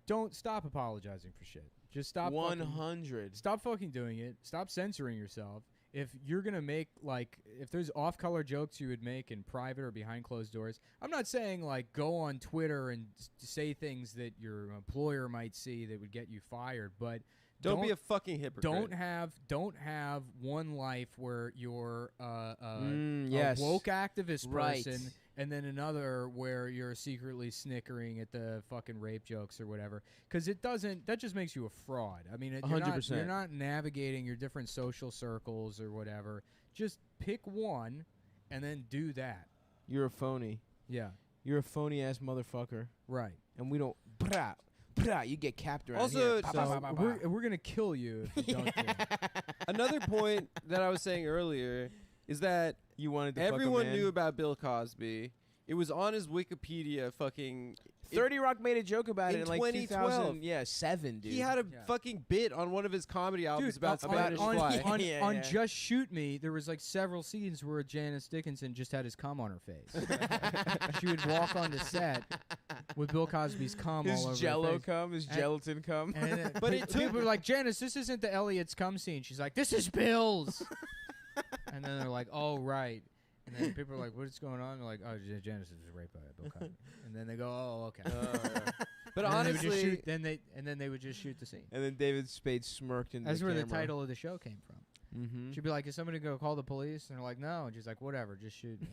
don't stop apologizing for shit. Just stop. 100. Stop fucking doing it. Stop censoring yourself. If you're gonna make if there's off-color jokes you would make in private or behind closed doors, I'm not saying like go on Twitter and say things that your employer might see that would get you fired, but Don't be a fucking hypocrite. Don't have one life where you're a yes. woke activist Right. person, and then another where you're secretly snickering at the fucking rape jokes or whatever. Because that just makes you a fraud. I mean, you're 100%. you're not navigating your different social circles or whatever. Just pick one, and then do that. You're a phony. Yeah, You're a phony ass motherfucker, right. and we don't. You get capped around Also, here. so So we're gonna kill you if you don't do it. Another point that I was saying earlier is that You wanted to everyone fuck a man. knew about Bill Cosby. It was on his Wikipedia fucking 30 Rock made a joke about it in in like 2012. 2007, dude. He had a Yeah. fucking bit on one of his comedy albums Dude, about on, Spanish on, Fly. on, Yeah, on yeah. Just Shoot Me, there was like several scenes where Janice Dickinson just had his cum on her face. She would walk on the set with Bill Cosby's cum all over his her jello face. cum, his gelatin cum. And But it took- people were like, Janice, this isn't the Elliot's cum scene. She's like, this is Bill's. And then they're like, oh, right. And then people are like, what's going on? They're like, oh, Janice was raped by Bill Cosby. And then they go, oh, okay. But And then they would just honestly, shoot, then they would just shoot the scene. And then David Spade smirked in That's the where camera. the title of the show came from. Mm-hmm. She'd be like, is somebody going to call the police? And they're like, no. And she's like, whatever, just shoot me.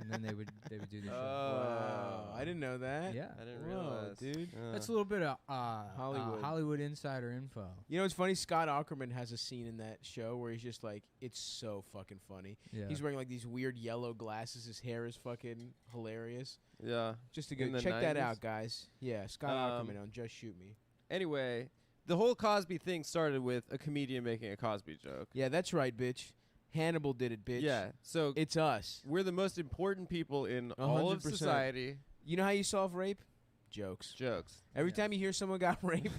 And then they would do the show. Wow, I didn't know that. Yeah. I didn't Whoa, realize. dude. That's a little bit of Hollywood. Hollywood insider info. You know what's funny? Scott Aukerman has a scene in that show where he's just like, it's so fucking funny. Yeah. He's wearing like these weird yellow glasses. His hair is fucking hilarious. Yeah. Just to In go the check that 90s? out, guys. Yeah, Scott Aukerman on Just Shoot Me. Anyway, the whole Cosby thing started with a comedian making a Cosby joke. Yeah, that's right, bitch. Hannibal did it, bitch. Yeah. So It's us. we're the most important people in all of 100%. society. You know how you solve rape? Jokes. Jokes. Every time you hear someone got raped,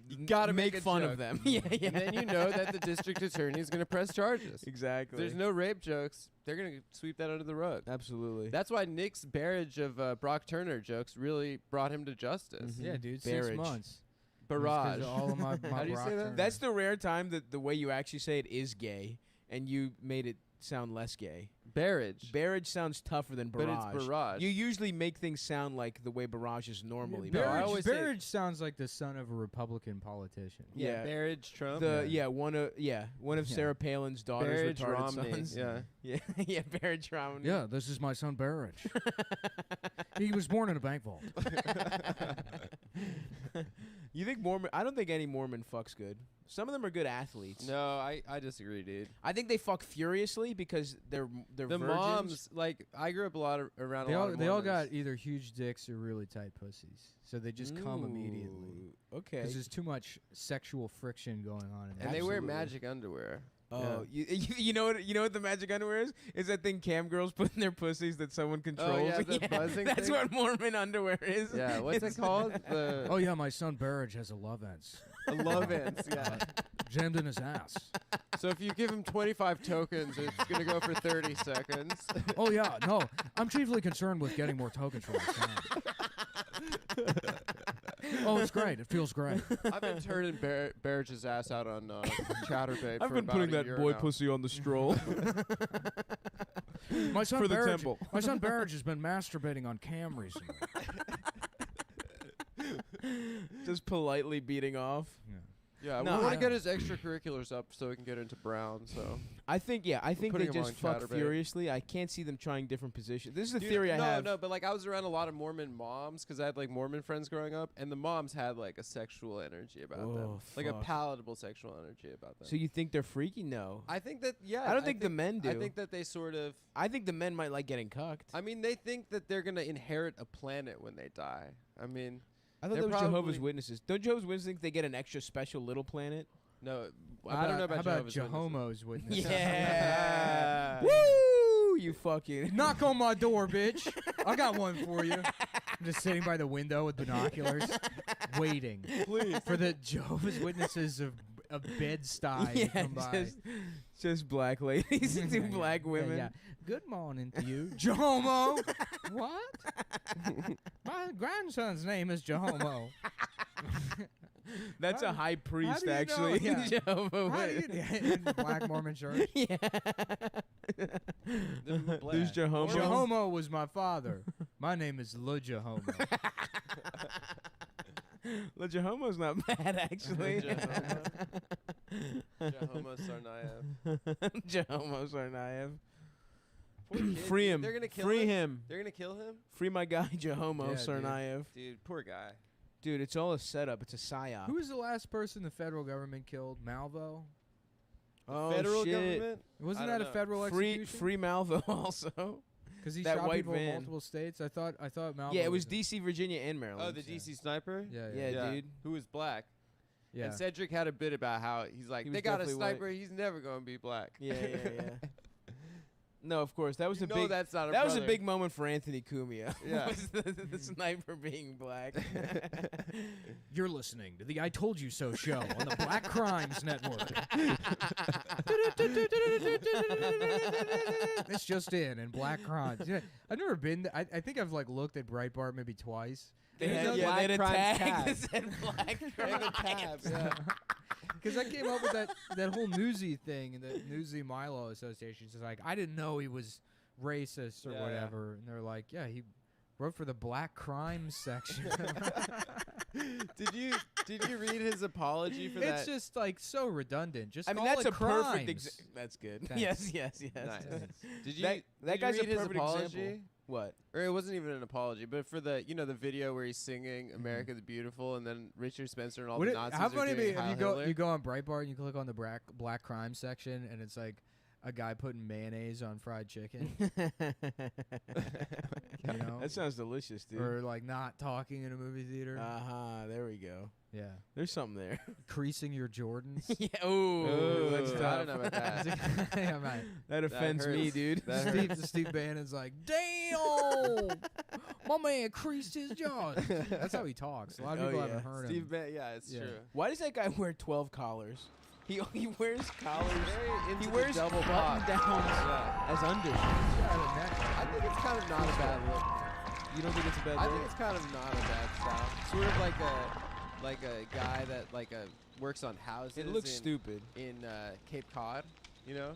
You gotta make make a fun joke. of them. Yeah, yeah. And then you know that the district attorney is going to press charges. Exactly. If there's no rape jokes, they're going to sweep that under the rug. Absolutely. That's why Nick's barrage of Brock Turner jokes really brought him to justice. Yeah, dude, Barrage. 6 months. Barrage. It's 'cause of all of my How do you Brock say that? Turner. That's the rare time that the way you actually say it is gay, and you made it sound less gay. Barrage. Barrage sounds tougher than But barrage. it's barrage. You usually make things sound like the way barrage is normally. No, I Barrage, always say- Barrage sounds like the son of a Republican politician. Yeah. Barrage Trump. one of Yeah. Sarah Palin's daughter's Barrage retarded Romney. sons. Yeah. yeah, yeah, Barrage Romney. Yeah, this is my son Barrage. He was born in a bank vault. You think Mormon? I don't think any Mormon fucks good. Some of them are good athletes. No, I disagree, dude. I think they fuck furiously because they're The virgins. moms, like, I grew up around They a lot all, of they all Mormons. got either huge dicks or really tight pussies, so they just come immediately. Ooh, Okay. Because there's too much sexual friction going on. In And they wear Absolutely. magic underwear. Oh, you know what the magic underwear is? Is that thing cam girls put in their pussies that someone controls? yeah, the buzzing That's thing? what Mormon underwear is. Yeah, what's it called? The Oh yeah, my son Barrage has a love ends love ends. Yeah. jammed in his ass. So if you give him 25 tokens, it's gonna go for 30 seconds. Oh yeah, no, I'm chiefly concerned with getting more tokens for my son. Oh, it's great. It feels great. I've been turning Barrage's ass out on Chatterbait I've for been about putting a that year boy now. pussy on the stroll. My son For the Barrage, temple. my son Barrage has been masturbating on cam recently. Just politely beating off. Yeah. Yeah, No, we want I- to get his extracurriculars up so we can get into Brown. So I think they putting him just on fuck Chatterbait. furiously. I can't see them trying different positions. This is the Dude, theory I have. No, but like I was around a lot of Mormon moms because I had like Mormon friends growing up, and the moms had like a sexual energy about them, Oh, like a fuck. palatable sexual energy about them. So you think they're freaky? No. I think that I don't think the men do. I think that they sort of. I think the men might like getting cucked. I mean, they think that they're gonna inherit a planet when they die. I mean, I thought they're that was Jehovah's probably- Witnesses. Don't Jehovah's Witnesses think they get an extra special little planet? no, I don't know about how about Jehovah's Witnesses. Jehomo's witness? Yeah. Woo! You fucking. Knock on my door, bitch. I got one for you. I'm just sitting by the window with binoculars, waiting for the Jehovah's Witnesses of Bed-Stuy to come by. Just black ladies, Yeah, two yeah, black yeah, women. yeah. Good morning to you, Jehomo. What? My grandson's name is Jehomo. That's How- a high priest, do you know? actually. Yeah. Jehovah How do you, in the Black Mormon Church? Yeah. There's Jehovah. Jehomo was my father. My name is Le Jehomo. The Jehomo's not bad, actually. Jehovah Sarnaev. Jehomo Sarnaev. Poor kid, Free dude. him. They're gonna kill Free him. him. They're gonna kill him, Free my guy, Jehomo Yeah, dude. Sarnaev. dude. Poor guy. Dude, it's all a setup. It's a psyop. Who was the last person the federal government killed? Malvo? Oh, Federal shit. government. Wasn't I that don't a know. federal Free execution? Malvo also. Because he that shot white people van. in multiple states. I thought Malvo. Yeah, it was in- D.C., Virginia, and Maryland. Oh, the DC sniper. Yeah, Yeah, yeah. dude. Who was black. Yeah. And Cedric had a bit about how he's like, He they was got a definitely sniper. He's never gonna be black. Yeah. No, of course. That was You a know big. that's not a That was a brother. big moment for Anthony Cumia. Yeah. was the sniper being black. You're listening to the I Told You So show on the Black Crimes Network. It's just in Black Crimes. Yeah, I've never been. I think I've like looked at Breitbart maybe twice. They There's had, no yeah, Black they had a Crimes tag tab. that said black They have a tab, yeah. Because I came up with that whole Newsy thing, and the Newsy Milo Association is like, I didn't know he was racist or Yeah, whatever, and they're like, yeah, he wrote for the Black Crimes section. Did you read his apology for that? It's just like so redundant. Just I mean, call that's it a perfect crimes. example. That's good. Thanks. Yes. Nice. Did you? That did guy's you a read his perfect apology? example. What? Or it wasn't even an apology, but for the the video where he's singing "America the Beautiful" and then Richard Spencer and all Would the it- Nazis how are funny doing if Heil you go Hitler. you go on Breitbart and you click on the black crime section and it's like a guy putting mayonnaise on fried chicken, you know, That sounds delicious, dude. or like not talking in a movie theater. There we go. Yeah, There's something there. creasing your Jordans. Yeah. Ooh, that's I tough. don't know about that. Yeah, right. That offends me, hurts. dude. That hurts. Steve Bannon's like, damn, my man creased his jaws. That's how he talks. A lot of Oh, people yeah. haven't heard Steve him. yeah, it's Yeah. true. Why does that guy wear 12 collars? He wears collars. Very into He the wears double button pop. downs Yeah. as undershirts. I think it's kind of not a bad look. You don't think it's a bad I look? think it's kind of not a bad style. Sort of like a guy that works on houses. It looks in, stupid. in Cape Cod. You know,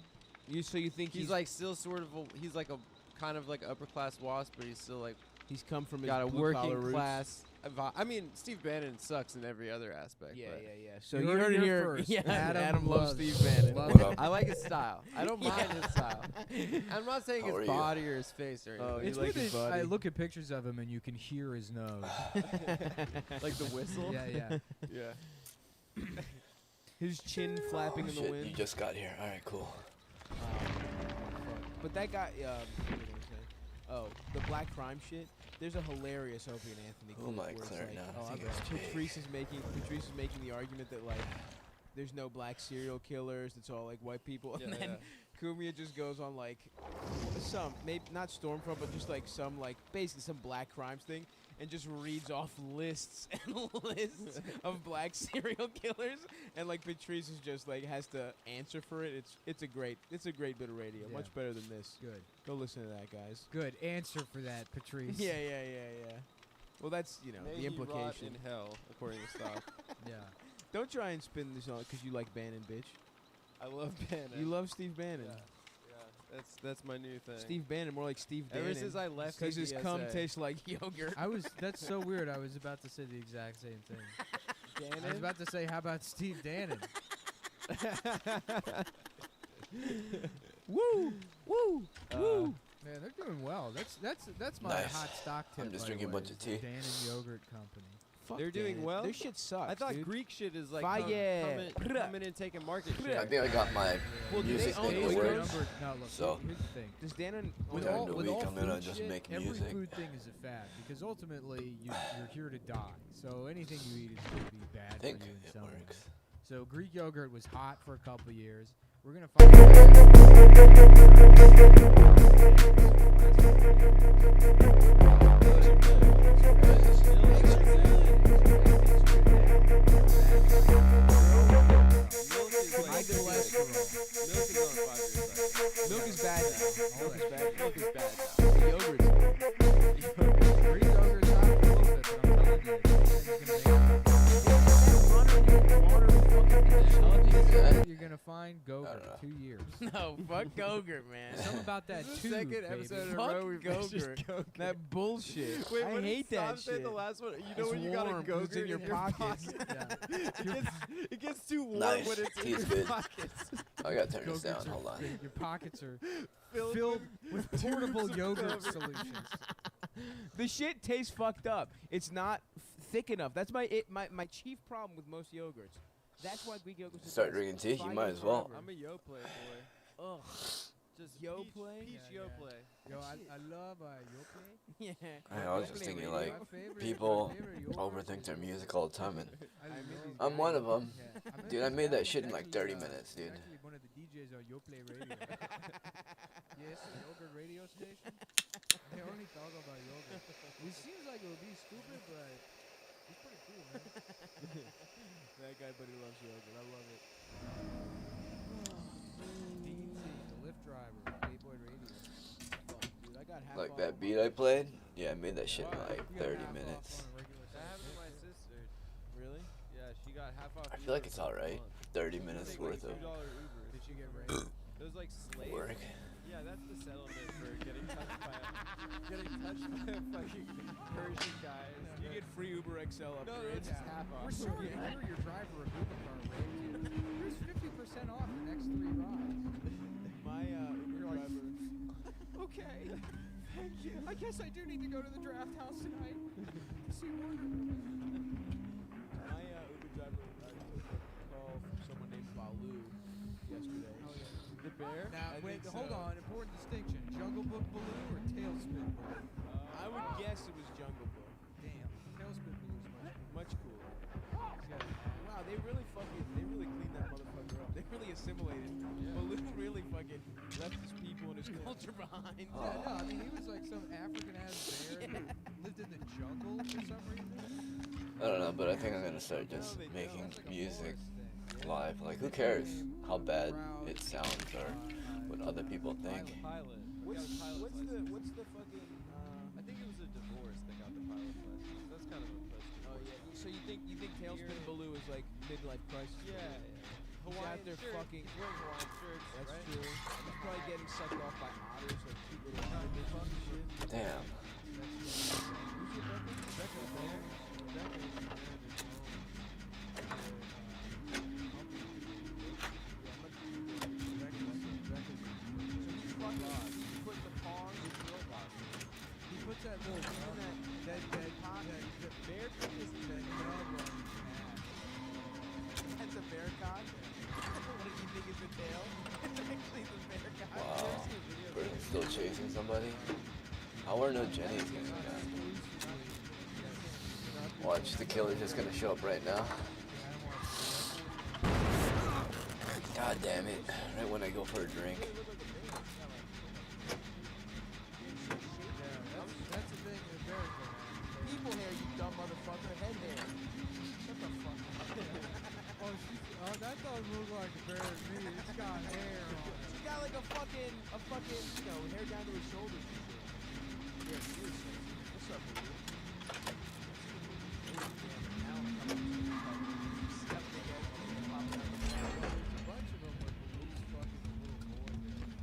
So you think he's like still sort of he's like a kind of like upper class wasp, but he's still like he's come from his got a blue collar working roots? class. I mean, Steve Bannon sucks in every other aspect. Yeah. but So You you heard heard it it here here. first. Yeah, Adam loves loves- Steve Bannon. loves What up? I like his style. I don't mind his style. I'm not saying How are his you? body or his face or anything. Oh, you It's like weird his that body. I look at pictures of him and you can hear his nose. like the whistle. Yeah. Yeah. His chin flapping Oh, in the shit, wind. you just got here. All right, cool. But that guy, what was I gonna say? Oh, the black crime shit. There's a hilarious Opie and Anthony. Who clip am I where it's clearing like, now? I think it's Patrice is making the argument that like there's no black serial killers. It's all like white people. And Yeah, then yeah. Cumia just goes on like some maybe not Stormfront, but just like some like basically some black crimes thing. And just reads off lists and lists of black serial killers, and like Patrice is just like has to answer for it. It's a great bit of radio, Yeah. much better than this. Good. Go listen to that, guys. Good answer for that, Patrice. Yeah. Well, that's May the he rot implication. in hell, according to Stock. Yeah. Don't try and spin this on because you like Bannon, bitch. I love Bannon. You love Steve Bannon. Yeah. That's my new thing. Steve Bannon, more like Steve Bannon. Ever since I left because his cum TSA. tastes like yogurt. That's so weird. I was about to say the exact same thing. I was Bannon? about to say, how about Steve Dannon? Woo! Woo! Woo! Man, they're doing well. That's my Nice. hot stock tip. I'm just by the drinking a way, bunch of is tea. Dannon Yogurt Company. Fuck They're doing Dannon. well? Their shit sucks. I thought dude. Greek shit is like Fire. coming in taking market share. I think I got my Well, do music they own thing those to work. numbers? No, look. So- Here's the thing. Does Dannon With During all, the with week, all I'm gonna food just shit, make every music. food thing is a fad because ultimately you're here to die. So anything you eat is going to be bad I for think you in it some way. works. So Greek yogurt was hot for a couple years. We're gonna find. High cholesterol. Milk is bad now. All Milk is that bad. Milk is bad shit. now. Yogurt's Greek yogurt's hot a little bit, but I'm telling you, this thing's gonna make you're gonna find I don't Gogurt know. 2 years. No, fuck Gogurt, man. Something about that tube, Second baby. episode in a Fuck row we've mentioned Gogurt. Gogurt. That bullshit. Wait, I what did hate that Sam say shit. the last one? You know It's when you got a warm 'cause it's Gogurt in your pockets. it gets too warm Nice. when it's in Tea's your good. pockets. I gotta turn this down. Gogurts are Hold on. big. Your pockets are Filled filled with portable tubes of yogurt Gogurt. solutions. The shit tastes fucked up. It's not thick enough. That's my chief problem with most yogurts. That's why Greek yogurts are Start best. drinking tea? You Fire might as well. forever. I'm a Yoplait boy. Ugh. Just Yoplait? Peach Yeah, yeah. Yoplait. Yo, I love Yoplait. Yeah. I was just thinking, like, My favorite- people my favorite yogurt overthink is- their music all the time, and I love I'm one of them. Yeah. met Dude, I this made guy that shit in who's like actually, 30 minutes, dude. Actually, one of the DJs on Yoplait Radio. Yes, a yogurt radio station. They only talk about yogurt. It seems like it would be stupid, but it's pretty cool, man. That guy, but he loves yogurt. I love it. DT, the Lyft driver, Playboy Radio. Fuck, dude, I got half Like off that on beat my- I played, yeah, I made that shit in Wow. like You got 30 half off minutes. on a regular That happened to my sister. Really? Yeah, she got half off. I feel like Uber it's for a alright. month. 30 She minutes take, worth like, of $2 Uber. Did she get raped? It was like slave. work. Yeah, that's the settlement for getting touched by a fucking Persian guy. You get free Uber XL No, upgrades. it's just half off. We're sorry to hear your driver of Uber car raped you. Here's 50% off the next 3 rides. My Uber You're like, driver. Okay. Thank you. I guess I do need to go to the draft house tonight. See Wonder Woman. My Uber driver took a call from someone named Baloo yesterday. Oh, yeah. The bear? Now, I wait, think hold so. on. Important distinction. Jungle Book Baloo or Tailspin Baloo? I would guess it was Jungle Book. Damn. Tailspin Baloo's much Much cooler. cooler. Wow, they really cleaned that motherfucker up. They really assimilated. Baloo really fucking left his people and his culture behind. Yeah, no, I mean, he was like some African-ass bear who lived in the jungle for some reason. I don't know, but I think I'm gonna start just making That's like a music forest thing. live. Like, who cares how bad it sounds or what other people think? Pilot. What's pilot the fucking I think it was a divorce that got the pilot license. That's kind of a pussy. oh yeah. So you think Tailspin Baloo is like midlife crisis? Yeah. He's out there fucking. He's wearing Hawaiian shirts, That's right? true. He's probably getting sucked off by otters, like cute little otter bitches and shit. Damn. Who's your Becca? Becca the bear? Becca was married at home. He puts that little that bear thing is that nub on his ass. That's a bear cock? What do you think is the tail? It's actually the bear cock. Wow. Person's still chasing somebody? How are no Jenny's getting that? Watch, the killer's just gonna show up right now. God damn it. Right when I go for a drink. That's the thing with bears. People hair, you dumb motherfucker. Head hair. Shut the fuck up. Oh, that doesn't look like a bear to me. It's got hair on it. She got like a fucking, you know, hair down to her shoulders and shit. Yeah, seriously. What's up, Baloo? A bunch of them were Baloo's fucking little boy there.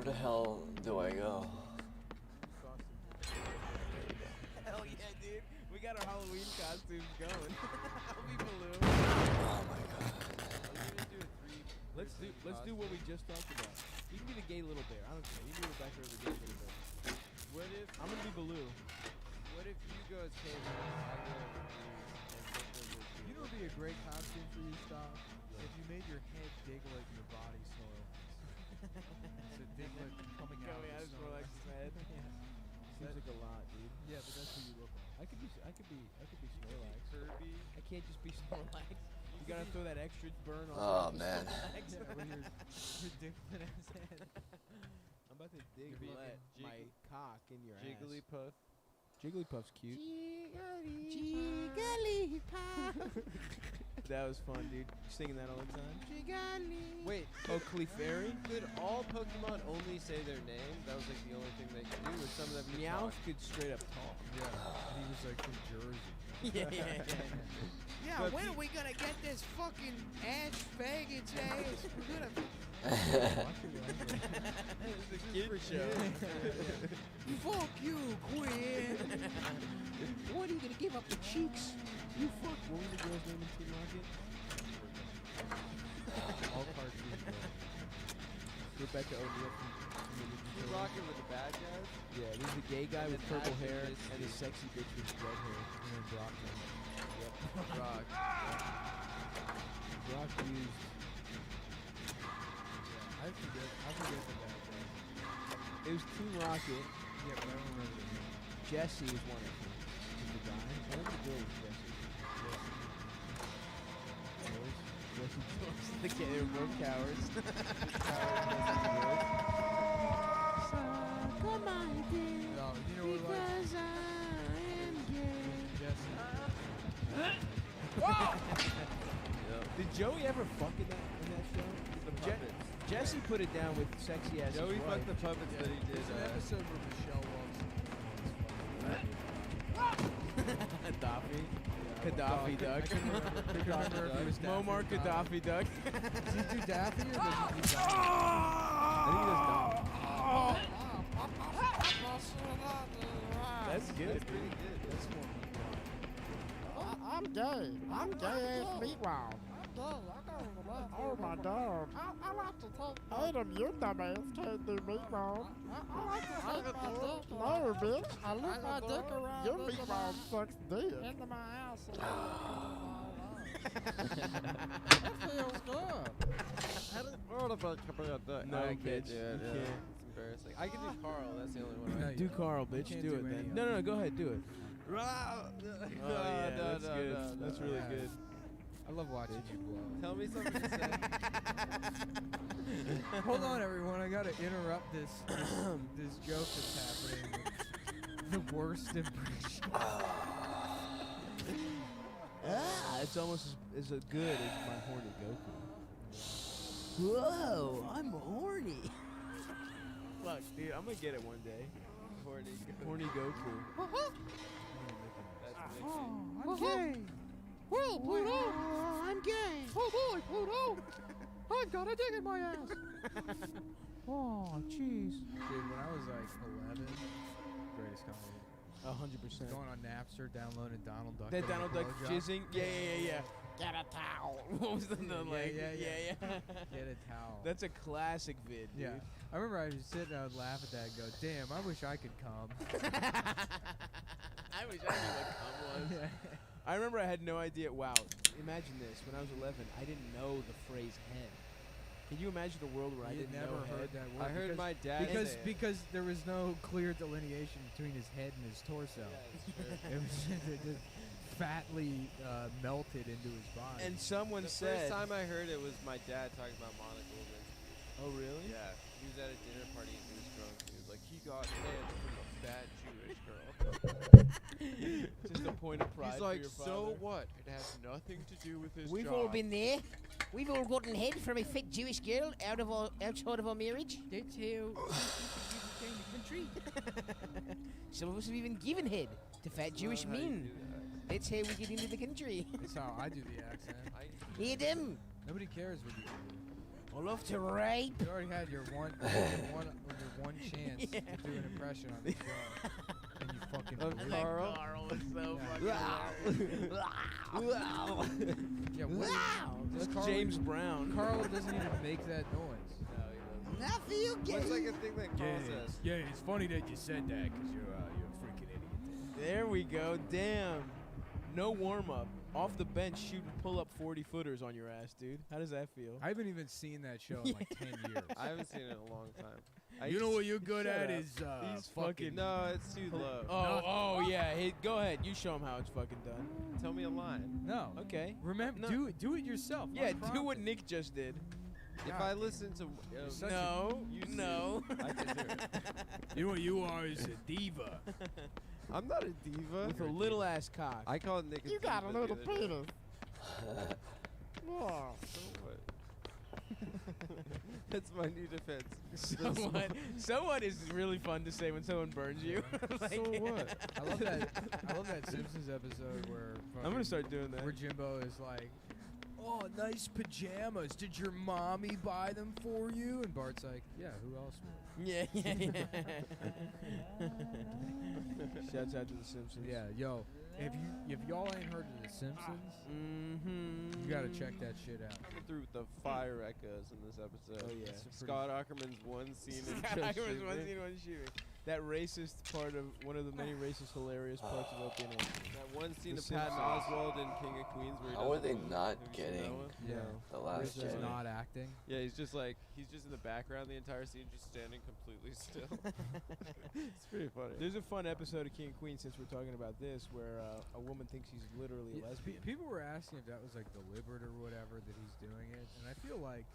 the hell do I go? Hell yeah, dude. We got our Halloween costumes going. I'll be Baloo. Oh my god. Let's do what we just talked about. You can be the gay little bear. I don't care. You can be Rebecca or the gay little bear. What if I'm gonna be Baloo. what if you go as caveman? I go as You know what would be a great costume for you, Stock? If you made your head dig like your body soil. So dig like coming out Coming out of of the soil. Snorlax's head. Seems like a lot, dude. Yeah, but that's what you look like. I could be Snorlax. Kirby. I can't just be Snorlax. You gotta throw that extra burn on. Oh, top of man. Snorlax. Yeah, with your dick in his head. I'm about to dig Could be my cock in your Jigglypuff. ass. Jigglypuff's cute. That was fun, dude. Singing that all the time. Wait, Oh, Clefairy? could all Pokemon only say their name? That was like the only thing they could do, or some of them could Meowth talk? could straight up talk. Yeah. He was like from Jersey. Yeah. Yeah, But when are we gonna get this fucking ass faggot's ass? We're gonna It's a kid show. fuck you, Quinn. When are you gonna give up the cheeks? You fuck. What was the girl's name in Team Rocket? All cartoons. Rebecca O'Neal from You rocking with the bad guys? Yeah, there's a gay guy And with then purple Action hair Misty. and a sexy bitch with red hair. And then Brockman. Rock. Brock used. I forget the bad guy. It was Team Rocket. Yeah, but I don't remember the name. Jesse was one of them. Was the guy? I think the girl was Jesse. Jesse Jones. Okay, they were both cowards. No, you know what? Like, Jesse. Did Joey ever fuck in that show? The puppets. Jesse put it down with sexy ass. Joey fucked the puppets that he did. There's an episode where Michelle walks. Gaddafi. Gaddafi duck. Muammar Gaddafi duck. Does he do Daffy or does he do Daffy? I think he does Daffy. That's good. That's pretty good. That's more. I'm gay. I'm gay as meatball. Oh my god. I like to take Adam, you dumbass can't do meatball. I like to take my dick. No, bitch. I look my dick around. Your meatball sucks dick. Into my ass. That feels good. I didn't want to fuck about that. No, I can't bitch. do it. You Yeah. can't. It's embarrassing. I can do Carl. That's the only one. No, I you Do don't. Carl, bitch. can't Do do it then. any No, of no, go ahead. Do it. Oh yeah, that's good. That's really Yeah. good. I love watching you blow. Tell me something to say. Hold on, everyone. I gotta interrupt this joke that's happening. The worst impression. It's almost as good as my horny Goku. Whoa, I'm horny. Fuck, dude, I'm gonna get it one day. Horny. Horny Goku. That's Oh, ridiculous. I'm gay. Well, Pluto. I'm gay. Oh boy, Pluto. I've got a dick in my ass. Oh, jeez. Dude, when I was like 11, greatest comedy. 100%. Going on Napster, downloading Donald Duck. That getting a Donald Duck blowjob. jizzing. Yeah. Get a towel. What was the like? yeah. Yeah. Get a towel. That's a classic vid, dude. Yeah. I remember I would sit and I would laugh at that and go, damn, I wish I could come. I wish I knew what cum was. I remember I had no idea. Wow. Imagine this. When I was 11, I didn't know the phrase head. Can you imagine a world where I You didn't never know heard head? that word. I heard my dad say it. because there was no clear delineation between his head and his torso. It was it just fatly melted into his body. And someone The said, first time I heard it was my dad talking about Monica Lewinsky. "Oh, really?" Yeah, he was at a dinner party and he was drunk. And he was like, he got head from a fat Jewish girl. Just a point of pride He's for like, your so father. what? It has nothing to do with his We've job. all been there. We've all gotten head from a fit Jewish girl outside of our marriage. That's how we came to the country. Some of us have even given head to fat Jewish Not how you men. do that. That's how we get into the country. That's how I do the accent. Hear them. Nobody cares what you do. I love to rape. You already had your one chance to do an impression on the show, and you fucking blew it. Carl. Carl was so Yeah. Yeah, what? That's Carl, James Brown. Carl doesn't even make that noise. Nothing you What's like a thing that Carl says? Yeah, it's funny that you said that because you're a freaking idiot. There we go. Damn. No warm up. Off the bench, shooting pull up 40-footers on your ass, dude. How does that feel? I haven't even seen that show in like 10 years. I haven't seen it in a long time. You know what you're good at is He's fucking. No, it's too low. Oh yeah. Hey, go ahead. You show him how it's fucking done. Tell me a line. No. Okay. Remember, No. do it yourself. Yeah, do unprompted. what Nick just did. If God. I listen to such No. YouTube, No. I can do it. You know what you are is a diva. I'm not a diva. With a little ass cock. I call Nick a You got a diva the little other day. penis. Yeah. So what? That's my new defense. So what is really fun to say when someone burns you. Like- So what? I love that Simpsons episode where I'm gonna start doing that. where Jimbo is like, "Oh, nice pajamas. Did your mommy buy them for you?" And Bart's like, "Yeah, who else would?" Yeah. Shouts out to the Simpsons. Yeah, yo, if y'all ain't heard of the Simpsons, Mm-hmm. you gotta check that shit out. Coming through with the fire echoes in this episode. Oh, yeah. Scott Ackerman's one scene in I Just was Shoot one Me. scene, one shooting. That racist part of one of the many racist, hilarious parts of Opie and Anthony. That one scene The of Patton Simpsons. Oswalt in King of Queens where he How are doesn't they know- not have you seen that getting one? Yeah, the where last he's just Jedi? not acting. Yeah, he's just in the background the entire scene, just standing completely still. It's pretty funny. There's a fun episode of King and Queen, since we're talking about this, where a woman thinks he's literally a lesbian. People were asking if that was like deliberate or whatever that he's doing it, and I feel like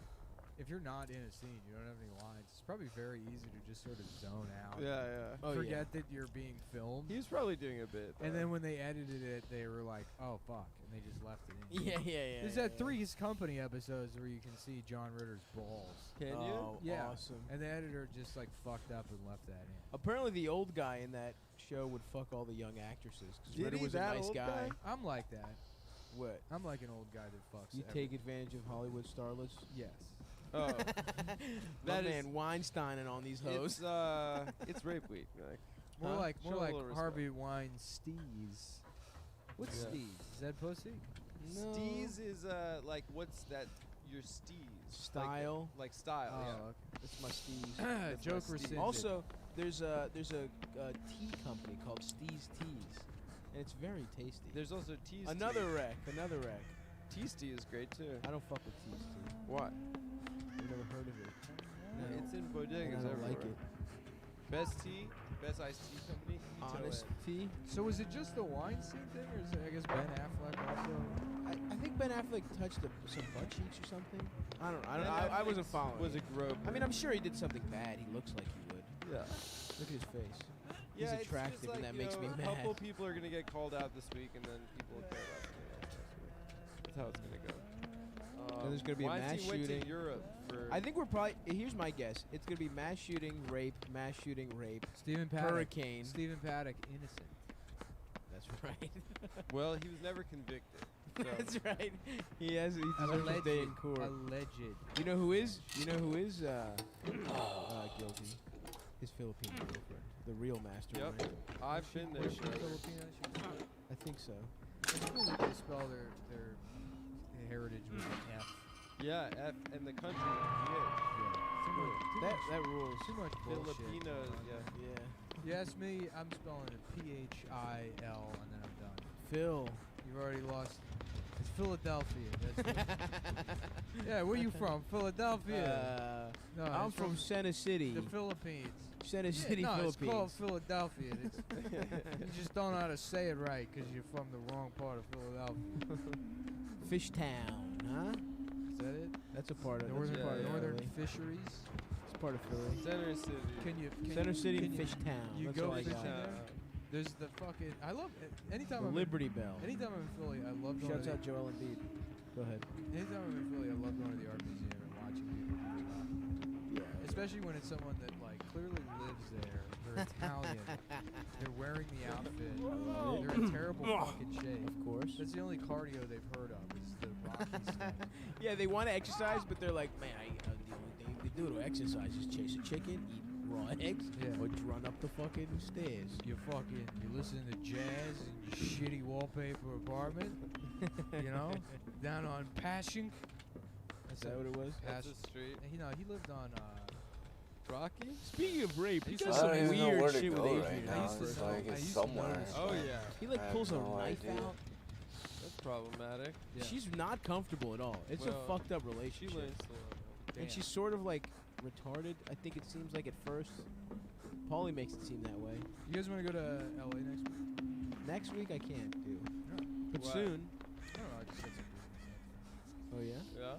if you're not in a scene, you don't have any lines. It's probably very easy to just sort of zone out. Yeah, yeah. Oh, Forget that you're being filmed. He was probably doing a bit. And then when they edited it, they were like, "Oh fuck," and they just left it in. Yeah. There's that Three's Company episodes where you can see John Ritter's balls. Can you? Oh, Yeah. awesome. And the editor just like fucked up and left that in. Apparently, the old guy in that show would fuck all the young actresses. Because Did Ritter he? was a That nice old guy. guy? I'm like that. What? I'm like an old guy that fucks. You take advantage of Hollywood starlets? Yes. Oh, That That is- man Weinsteining on these hoes. it's rape week. Like, More Huh? like Show a little respect. Harvey Weinstein's. What's Yeah. Steez? Is that pussy? steez is like what's that? Your steez Style. like style. Oh, That's my steez. okay. Joke Steez. rescinded. Also, there's a tea company called Steez Teas, and it's very tasty. There's also teas. Another wreck. Teas tea is great too. I don't fuck with Teez Tea. What? I've never heard of it. No. It's in And bodegas I don't everywhere. like it. Best tea, best iced tea company. Honest tea. So is it just the Weinstein thing, or is it, I guess Ben Affleck also? I think Ben Affleck touched some butt cheeks or something. I don't know. Ben I Affleck wasn't following. Was it. a grope. I mean, I'm sure he did something bad. He looks like he would. Yeah. Look at his face. Yeah, He's it's attractive, just like, and that you makes know, me A mad. couple people are gonna get called out this week, and then people will care about something else next week. That's how it's gonna go. Then there's gonna be a mass Weinstein went shooting. to Europe for. I think we're probably. Here's my guess. It's gonna be mass shooting, rape, Stephen Paddock. hurricane. Stephen Paddock, innocent. That's right. Well, he was never convicted. So That's right. He deserves a day in court. Alleged. You know who is guilty? His Filipino girlfriend, the real mastermind. Yep. I've been there. Was she Sure. Filipino? She was I think so. It's cool that they spell their heritage with an F. Yeah, and the country. That rules. Too much bullshit. Filipinos. Yeah. Yeah. You ask me, I'm spelling it Phil, and then I'm done. Phil. You've already lost. It's Philadelphia. That's yeah, where you from? Philadelphia. No, I'm it's from Center City. the Philippines. Center City, no, Philippines. it's called Philadelphia. You just don't know how to say it right because you're from the wrong part of Philadelphia. Fishtown, huh? Is that it? That's a part of Northern that's a part of Northern Philly. Fisheries. It's part of Philly. Center City. Center City, can you- Fishtown. You That's go all I fishing got. there? There's the fucking. I love it. Anytime The I'm Liberty Bell. anytime I'm in Philly, I love going. Shouts to out Joel Embiid. Go ahead. Anytime I'm in Philly, I love going to the art museum and watching people do stuff. Yeah. Especially when it's someone that like clearly lives there. They're Italian. They're wearing the outfit. They're in terrible fucking shape. Of course. That's the only cardio they've heard of is the Rocky stuff. Yeah, they want to exercise, but they're like, man, do to exercise is chase a chicken, eat raw eggs, Yeah. or run up the fucking stairs. You listen to jazz in your shitty wallpaper apartment. You know, down on Passion. Is that what it was? That's the street. He lived on. Rocky? Speaking of rape, he I does don't some even know weird where to shit with go Adrian. right I now. used to It's know- like I it's used to somewhere. know this. Oh, but yeah. He like I have pulls a no knife idea. out. That's problematic. Yeah. She's not comfortable at all. It's Well, a fucked up She relationship. learns to love it. And she's sort of like retarded. I think it seems like at first. Paulie makes it seem that way. You guys want to go to LA next week? Next week I can't do, but Why? soon. I don't know. I just said some business Oh yeah. Yeah? stuff.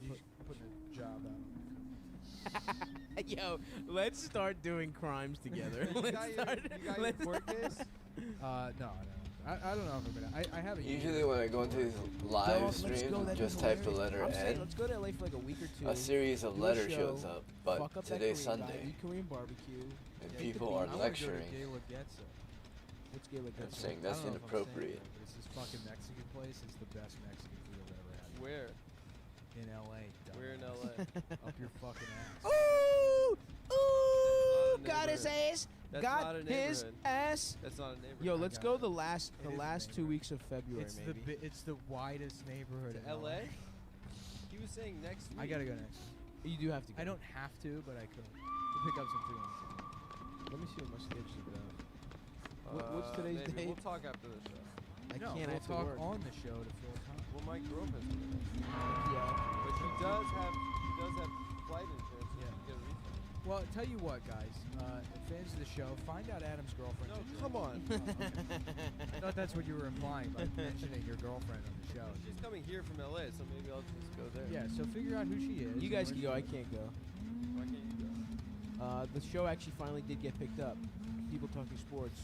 I'm putting a job out. Yo, let's start doing crimes together. You let's got start. your let's court case? No. I don't know if I'm gonna. I haven't. Usually when I go into these live streams, just type the letter I'm saying N. let's go to LA for like a week or two. A series of do a letters show, shows up, fuck but up that today's Korean guy, Sunday, eat Korean barbecue. and Yeah, people are I lecturing. Gala Getza. What's gay like I'm that? saying I that's don't know if I'm saying inappropriate. it, but it's this fucking Mexican place. It's the best Mexican food I've ever had. Where? In LA. Where in dumbass. LA? Up your fucking ass. Ooh, ooh, Not a got his neighborhood. ass, That's got not a his neighborhood. ass. That's not a neighborhood. Yo, let's got go it. the last It is a 2 neighborhood. weeks of February maybe. It's the widest neighborhood To in LA? He was saying next week. I gotta go next. You do have to go. I don't have to, but I could. To pick up some freelance. Let me see what my sketch is about. What's today's maybe. date? We'll talk after the show. I No, can't we'll have to talk work. on the show to fill time. Well, my girlfriend's gonna be there. Yeah. But she does have flight insurance. So Yeah. she can get a refund. Well, tell you what, guys. Fans of the show, find out Adam's girlfriend. No, come on. I thought that's what you were implying by mentioning your girlfriend on the show. She's coming here from LA, so maybe I'll just go there. Yeah, so figure out who she is. You and guys where can go. I she can't go. Why can't you go? The show actually finally did get picked up. People Talking Sports.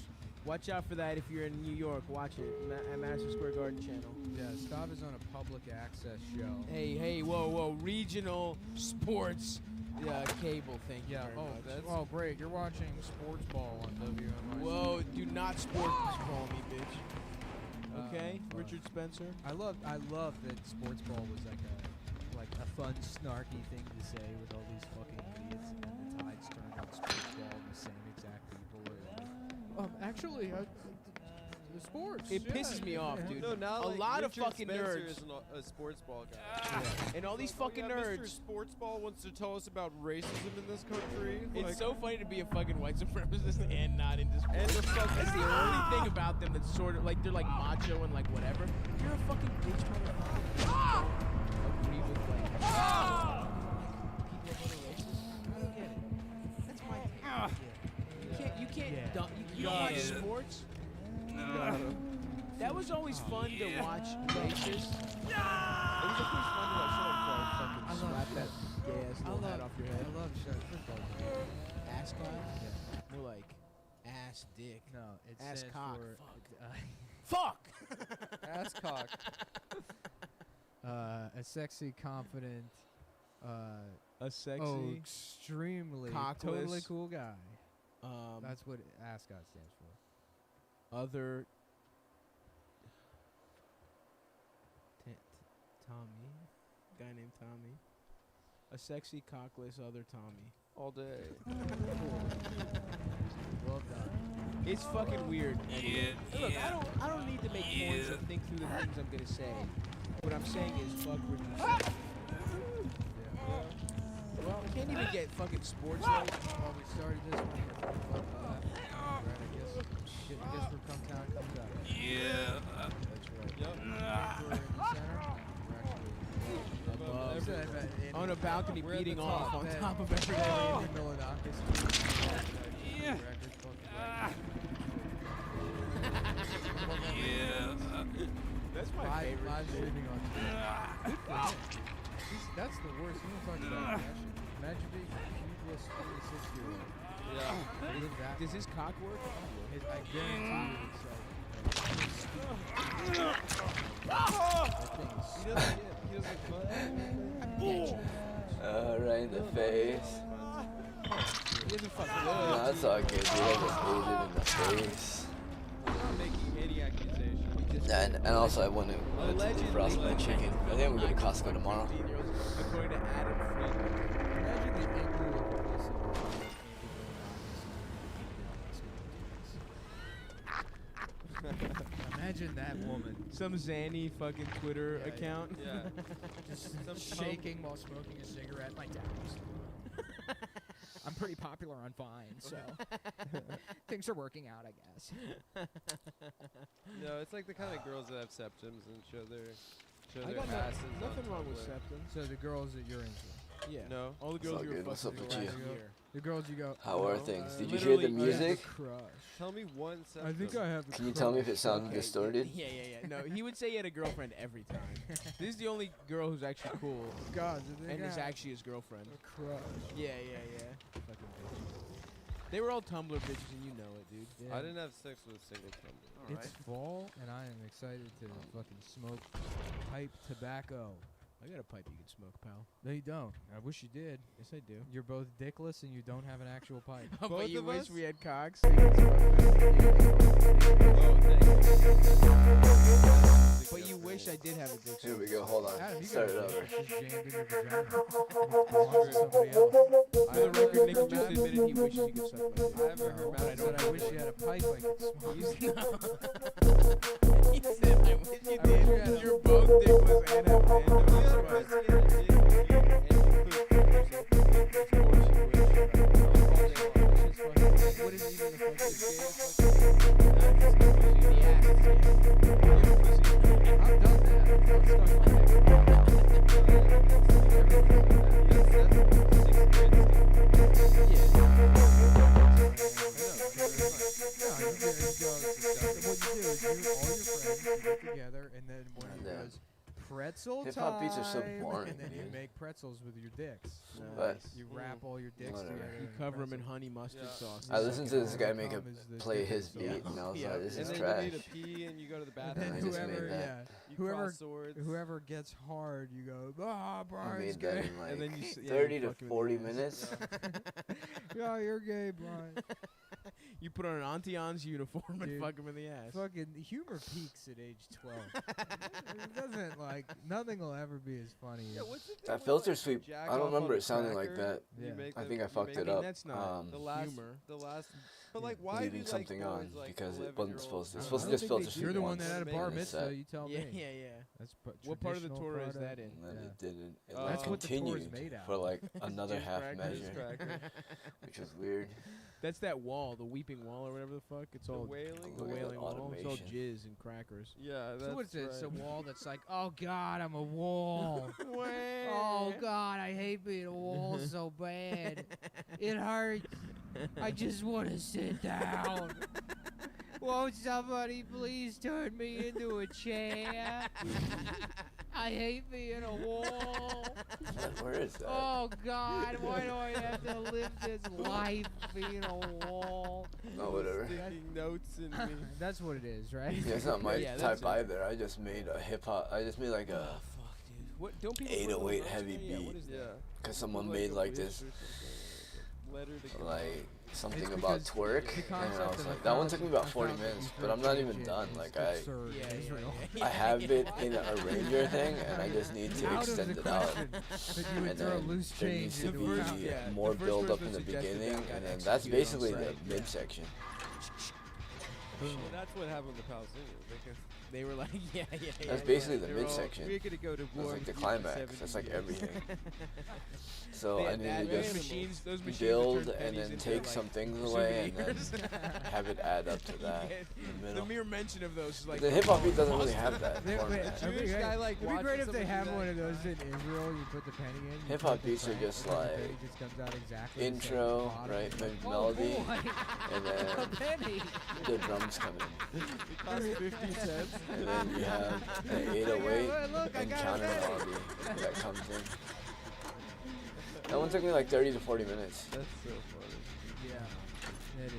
Watch out for that if you're in New York. Watch it at Madison Square Garden channel. Yeah, Stav is on a public access show. Hey, whoa, regional sports cable. Thank you Yeah. very much. Oh, great. You're watching sports ball on WMIC. Whoa, do not sports ball me, bitch. Okay, fuck. Richard Spencer. I love that sports ball was like a fun, snarky thing to say with all these fucking idiots, and then the tides turned on sports ball, and the same exact people were like, actually, the sports. It pisses me off, dude. No, now A like, lot of Richard fucking Spencer nerds. is a sports ball guy. And all these fucking Mr. nerds. Sports Ball wants to tell us about racism in this country. It's so funny to be a fucking white supremacist and not into sports. And the fucking That's the only thing about them that's sort of like they're like macho and like whatever. You're a fucking bitch, motherfucker. Don't agree with like people of other races. I don't get it. That's my thing. You can't you don't watch sports. That was always fun to watch racists. It was always fun to watch someone fucking slap that gay ass little hat off your head. I love football. Ass cock? More like ass dick. No, it Ass stands cock. for Fuck! ass cock. a sexy, confident, A sexy, extremely, cockless, totally cool guy. um, That's what ASCOT stands for. other Tommy, guy named Tommy, a sexy, cockless other Tommy. All day. Well done. It's fucking weird. Look, I don't need to make points or think through the things I'm gonna say. What I'm saying is fuck Richard Spencer. Well, I can't even get fucking sports right. Well, we started this one here. Right, I guess where Cumtown comes out. Yep. We're in the center. We're actually Above. On a balcony We're at the beating top. off on Man. top of everything. in Milonakis. That's my favorite. Live shit. streaming on Twitch. Good for him. That's the worst. You don't talk about that shit. Imagine being a pubeless 26-year-old. Yeah. Live that. Does his cock work? I guarantee you it's like. He doesn't Right in the face. He doesn't fucking No, look. that's all good, dude. I just ate it in the face. I'm not making any accusation. And also, I want to defrost my chicken. I think we're going to Costco tomorrow. According to Adam Friedman. woman. Some Zanny fucking Twitter Yeah, account. Yeah. Just Some shaking while smoking a cigarette. My dad was. I'm pretty popular on Vine, so things are working out, I guess. No, it's like the kind of girls that have septums and show I their got asses. nothing on wrong with Tumblr. septum. So the girls that you're into, Yeah. No. All the It's girls all you were good. What's fucking up through with last you? year. the girls you go. How are No, things? uh, Did you hear the literally, I have music? Crush. Tell me one septum. I think I have. A Can you tell me if it sounded Okay, distorted? Yeah. No, he would say he had a girlfriend every time. This is the only girl who's actually cool God, and is actually his girlfriend. a crush. Yeah. Fucking bitch. They were all Tumblr bitches, and you know it, dude. Yeah. I didn't have sex with a single Tumblr. It's fall, and I am excited to fucking smoke pipe tobacco. I got a pipe you can smoke, pal. No, you don't. I wish you did. Yes, I do. You're both dickless, and you don't have an actual pipe. But Both you of wish us? we had cocks. Oh, thank But you wish I did have a dick. Here we go. Hold on. Adam, you Start got it a over. dick just jammed in your vagina. Belongs to somebody else. For the record, Nick just admitted he wishes he could suck my dick. I haven't heard No, Matt I said I wish you had a pipe I could smoke. He said, I wish you did. You're both dickless and have You random gotta spots. press the end, dude, and you could Of course you wish. What is even the fuck is gay? The ass. I've done that. I've stuck my dick. Get together, and then one of you Yeah. goes pretzel Hip-hop beats are so time, boring, and then you dude. make pretzels with your dicks. But You wrap all your dicks Whatever. together. You in cover them in pretzel. honey mustard Yeah. sauce. I listened to this guy make Come is the play his difference. beat, and I was Yeah. like, this And is then trash. you need to pee and you go to the And bathroom. then I just made whoever, that. yeah, You whoever, cross swords. whoever gets hard, you go, ah, I Brian's made that gay. in like And then you 30 to fuck him in the 40 ass. minutes. Yeah, you're gay, Brian. You put on an Auntie Anne's uniform and Dude, fuck him in the ass. Fucking humor peaks at age 12. It doesn't like nothing will ever be as funny Yeah, as what's the thing That with, filter like, sweep, jack I don't off on remember a it sounding like cracker? that. You Yeah. make I the- think I you fucked make it the- up. That's not The last, humor. but like, why leaving do something like, on boys, like, because it 11-year-olds wasn't supposed to. I It's don't supposed to just think filter they- sweep You're the one once that had a and bar then it's mitzvah, set. you tell Yeah, me. yeah. That's What part of the traditional Torah is part that in? And then Yeah. it didn't. It Oh. like That's what the Torah is continued made out for of. like another Just half crackers. measure, Cracker. which was weird. That's that wall, the weeping wall or whatever the fuck. It's The all wailing. the Look at the wailing wall. It's all automation. jizz and crackers. Yeah, that's So what's it? It's a right. wall that's like, oh God, I'm a wall. Oh God, I hate being a wall so bad. It hurts. I just want to sit down. Won't somebody please turn me into a chair? I hate being a wall. Where is that? Oh God, why do I have to live this life being a wall? Oh, whatever. Sticking notes in me. That's what it is, right? Yeah, it's not my Yeah, that's type it. either. I just made a hip hop. I just made like a, Fuck, dude. What? Don't people? 808 heavy Yeah, what beat. is Yeah. that? cause someone Like made a like wish this, or something, like a letter to God. like something It's about because twerk, the and I concept was of like, a that one took me about thousand- 40 a thousand minutes, Easter but I'm not eggs even is done. Like absurd Yeah, in Israel. yeah. I have it in a arranger thing, and I just need to Out of extend the it out. question that you would And throw then loose there change needs to into be a fountain. Yeah, more the first build up person in the suggested that beginning, got and then that's executed on basically the sight. midsection. Well, that's what happened with the Palestinians. They were like, yeah. That's basically the They're all, midsection. We're gonna go to That's war. like the with you for climax. 70 That's like years." everything. So They I had need that, to those just machines, those machines build that turn and pennies then into, take like, some things away and then souvenirs. have it add up to that Yeah, in the the middle. mere mention of those is like The hip hop beat doesn't really have that Wait, format. it'd be Jewish great- guy, like, it'd be watching great if they somebody have do one that of those guy. in Israel. You put the penny in. you Hip-hop put the beats are crank, just and then the penny like just comes out exactly the same intro, at the bottom. right? It's Maybe like, oh, melody, boy, and a then penny. the drums come in. It cost 50 cents. And then you have the 808 Look, I and got a counter penny. melody that comes in. That one took me like 30 to 40 minutes. That's so funny. Yeah, it is.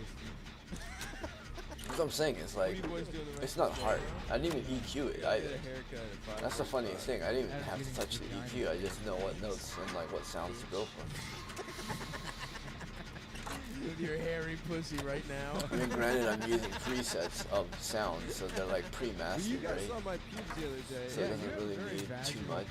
That's what I'm saying. It's what are like, you boys doing the rest it's of not the day? hard. I didn't even EQ it Get a either. haircut at 5. That's the funniest thing. I didn't even That's have to getting touch the EQ. I just know what notes and like what sounds to go for. With your hairy pussy right now. I mean, granted, I'm using presets of sound, so they're like You pre-mastered, guys right? saw my pubes the other day. So it doesn't really need too much.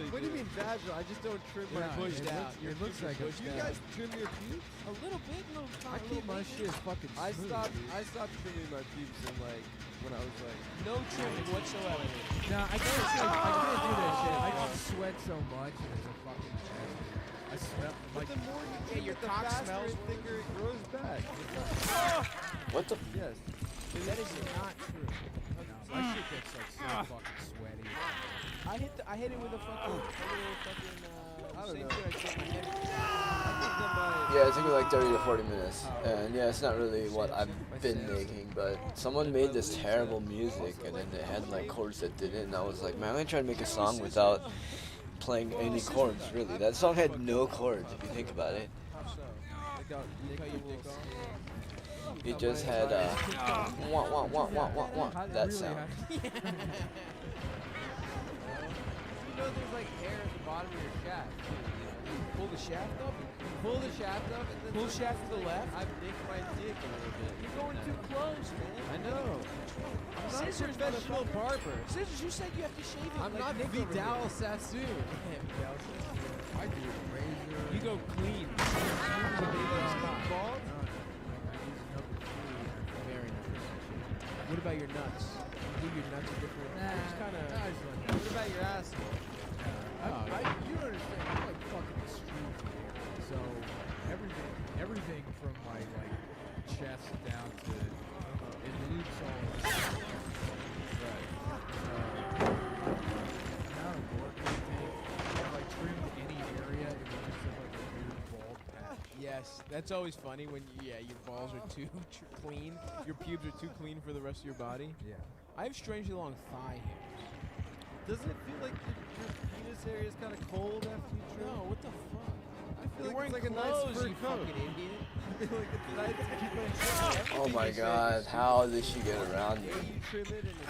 What do you mean vaginal? I just don't trim my Yeah, bushed out. it looks like Do you guys trim your pubes? A little bit, little I keep my shit fucking I smooth, stopped. dude. I stopped trimming my pubes in like when I was like. no trimming whatsoever. Nah, I can't do that shit. I just sweat so much and it's a fucking mess. I smell But like the more you Yeah, trim your it, the cock faster smells. and thicker it grows back. What the? Yes. That is not true. my shit gets like so fucking sweaty. I hit it with a fucking, little fucking, I don't same know. thing I did my head. Yeah, it took me like 30 to 40 minutes, and yeah, it's not really what I've been making, but someone made this terrible music, and then they had like chords that didn't, and I was like, man, I'm gonna try to make a song without playing any chords, really. That song had no chords, if you think about it. How so? Like, cut your dick off? It just had wah, wah, wah, wah, wah, wah, that sound. You know there's like hair at the bottom of your shaft. Pull the shaft up. Pull the shaft up and then Pull shaft to the left. I've nicked my dick a little bit. You're going too close, man. I know. I'm not a Scissors, professional barber. Scissors, you said you have to shave it. I'm like not Nick over Vidal here. Sassoon. I do a razor. You go clean. Bald? Very nice. What about your nuts? You think your nuts are different? It's kind of. What about your asshole? You don't understand. I'm like fucking extreme here. So everything from my like chest down to it loops all. Right. Amount of work it takes. If I trimmed any area, it would just look like a weird bald patch. Yes, that's always funny when your balls are too clean. Your pubes are too clean for the rest of your body. Yeah. I have strangely long thigh hair. Doesn't it feel like your penis area is kind of cold after you trim? No, what the fuck? I feel You're like wearing it's like a clothes, nice fur you coat. fucking idiot. I feel like it's nice to keep my hair. Oh my god, how did she get around Yeah, me? you trim it and it's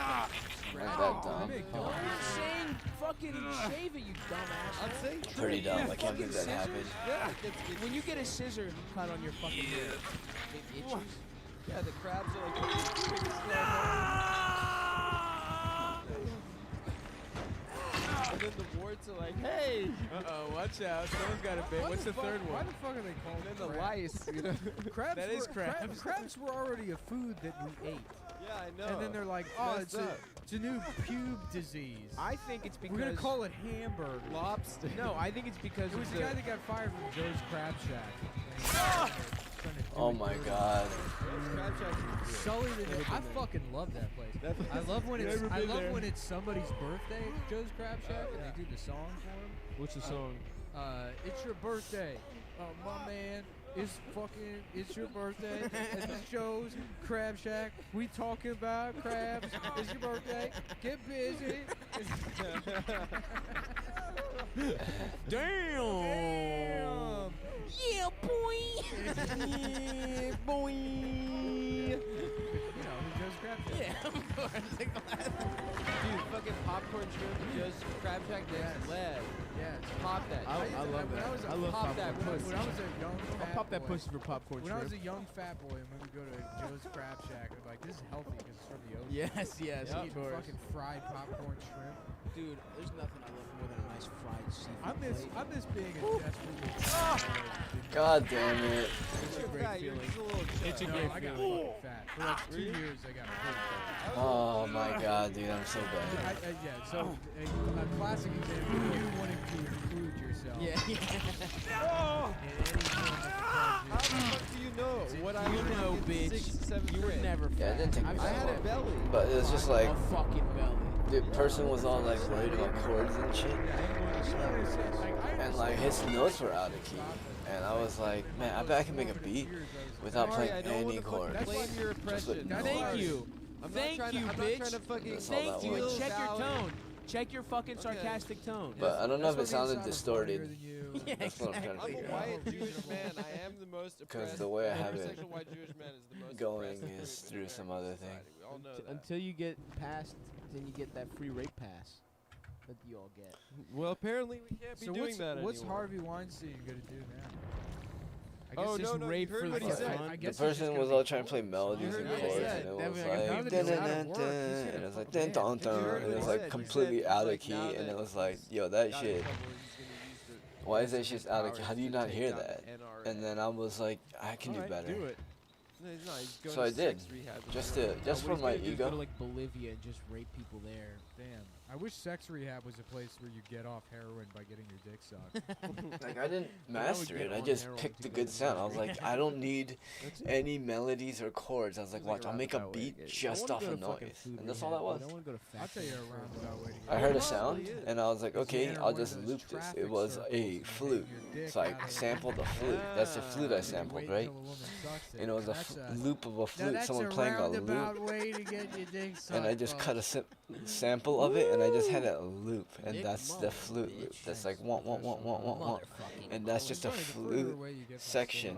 like Like that dumb. I'm not saying fucking shave it, you dumbass. I'm saying trim Pretty it. dumb, Yeah, I can't believe that fucking happened. Yeah, it's When you get a scissor cut on your fucking hair, it itches. yeah, the crabs are like. And then the warts are like, hey! Uh-oh, watch out. Someone's got a bit. What's the third Why one? the fuck are they called And then the crabs? lice, you know? Crabs That is were, crabs. Crabs were already a food that we ate. Yeah, I know. And then they're like, oh, Messed it's a, up. it's a new pube disease. I think it's because... We're going to call it hamburger. lobster. No, I think it's because It was of the guy that got fired from Joe's Crab Shack. Oh my god. Crab Shack's good. Sully the I fucking love that place. I love when it's when it's somebody's birthday at Joe's Crab Shack and they do the song for him. What's the song? It's your birthday. My man, it's your birthday at the Joe's Crab Shack. We talking about crabs. It's your birthday. Get busy. Damn! Yeah, boy! Yeah, boy! You know, the Joe's Crab Shack. Yeah, of course. Dude, fucking popcorn shrimp, just Crab Shack, that's lead. Yes. Pop that. I love when that. I was a I love pop that popcorn. when I was a young I'll fat pop that boy, pussy for popcorn When I was shrimp. a young fat boy and we would go to Joe's Crab Shack, I'd be like, this is healthy because it's from the ocean. Yes, yes, Eat of course. fucking fried popcorn shrimp. Dude, there's nothing I love more than a nice fried seafood I miss being a desperate. God damn it. It's a You're great fat, you're feeling. just a little It's a chub. great I got feeling. fucking fat. For like 2 years, I got pretty fat. Oh my god, dude, I'm so bad. Yeah, so a classic example of you wanting to include yourself Yeah, yeah. in any form of How the prejudice. fuck do you know? What I You learned know, in bitch. 6th, 7th You were grade. never fat. Yeah, it didn't take me I that had a long. belly. But it was just like, A fucking belly. the person was all like worried about chords and shit. And like his notes were out of key. And I was like, man, I bet I can make a beat without Sorry, playing I don't any wanna fucking chords. blame your Just with oppression. no Thank words. you. I'm Thank not trying you, to, I'm not bitch. trying to fucking That's all that Thank you. was. And check your valid- tone. Check your fucking sarcastic tone. But I don't know if it sounded distorted. Yeah, That's what I'm trying to I'm a figure out. white Jewish man. I am the most oppressed. the way I have it heterosexual white Jewish man is the most going oppressed is group in through some American other thing. society. We all know that. Until you get past, then you get that free rape pass that you all get. Well, apparently we can't be So doing that what's anymore. Harvey Weinstein gonna do now? I guess just rape for the fun. The person was all trying to play melodies and chords, and it was like dun dun dun dun, and it was like dun dun dun, and it was like completely out of key, and it was like, yo, that shit. Why is that shit out of key? How do you not hear that? And then I was like, I can do better. So I did, just for my Go to ego. like Bolivia and just rape people there. Damn. I wish sex rehab was a place where you get off heroin by getting your dick sucked. Like, I didn't master it. I just picked the good sound. I was like, I don't need any melodies or chords. I was like, watch, I'll make a beat just off of noise. And that's all that was. I'll tell you a roundabout way to get I heard a sound, and I was like, okay, I'll just loop this. It was a flute. So I sampled a flute. That's the flute I sampled, right? And it was a loop of a flute, someone playing a loop. And I just cut a sample of it, and I just had it a loop, and that's the flute loop. That's like wah wah wah wah wah wah, and that's just a flute section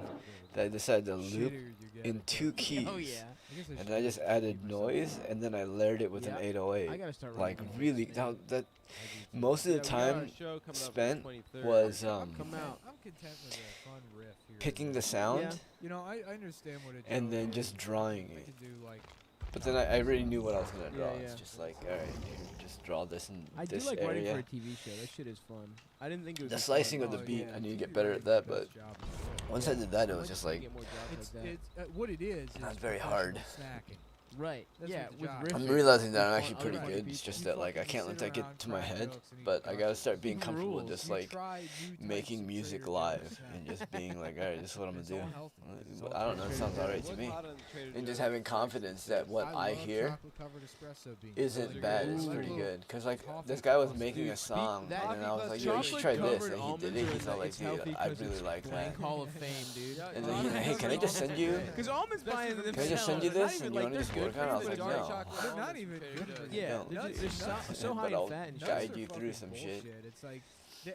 that I decided to loop in 2 keys. And then I just added noise, and then I layered it with an 808. Like really, that most of the time spent was I'm content with a fun riff here. picking the sound, You know, I understand what it is. and then just drawing I it. could do like But then I already knew what I was gonna draw. It's just like, all right, here, just draw this in I do this like writing for area. a TV show. That shit is fun. I didn't think it was The as slicing fun. of the beat, I need to TV get better at that. But best job in the world. once I did that, it was just like, Get more jobs like that. It's what it is. Not is very hard. professional snacking. Right. That's Yeah. what the With job riffing. I'm realizing that I'm with actually fun- pretty other good. people. It's just that like I can't let that get to my head. jokes and But I gotta start being Even comfortable with rules. just like making music live and just being like, all right, this is what I'm gonna do. I don't know, it sounds alright to me. And just having confidence that what I hear isn't bad. It's pretty good. Cause like this guy was making a song, and I was like, yo, you should try this. And he did it. He's all like, dude, I really like that. Hall of Fame, dude. And then he's like, hey, can I just send you? Because almonds buying them. Can I just send you this? And you want to just work on it? I was like, no. They're not even good for you. Yeah, No. they're so high But I'll in fat and shit. guide you through some shit. It's like,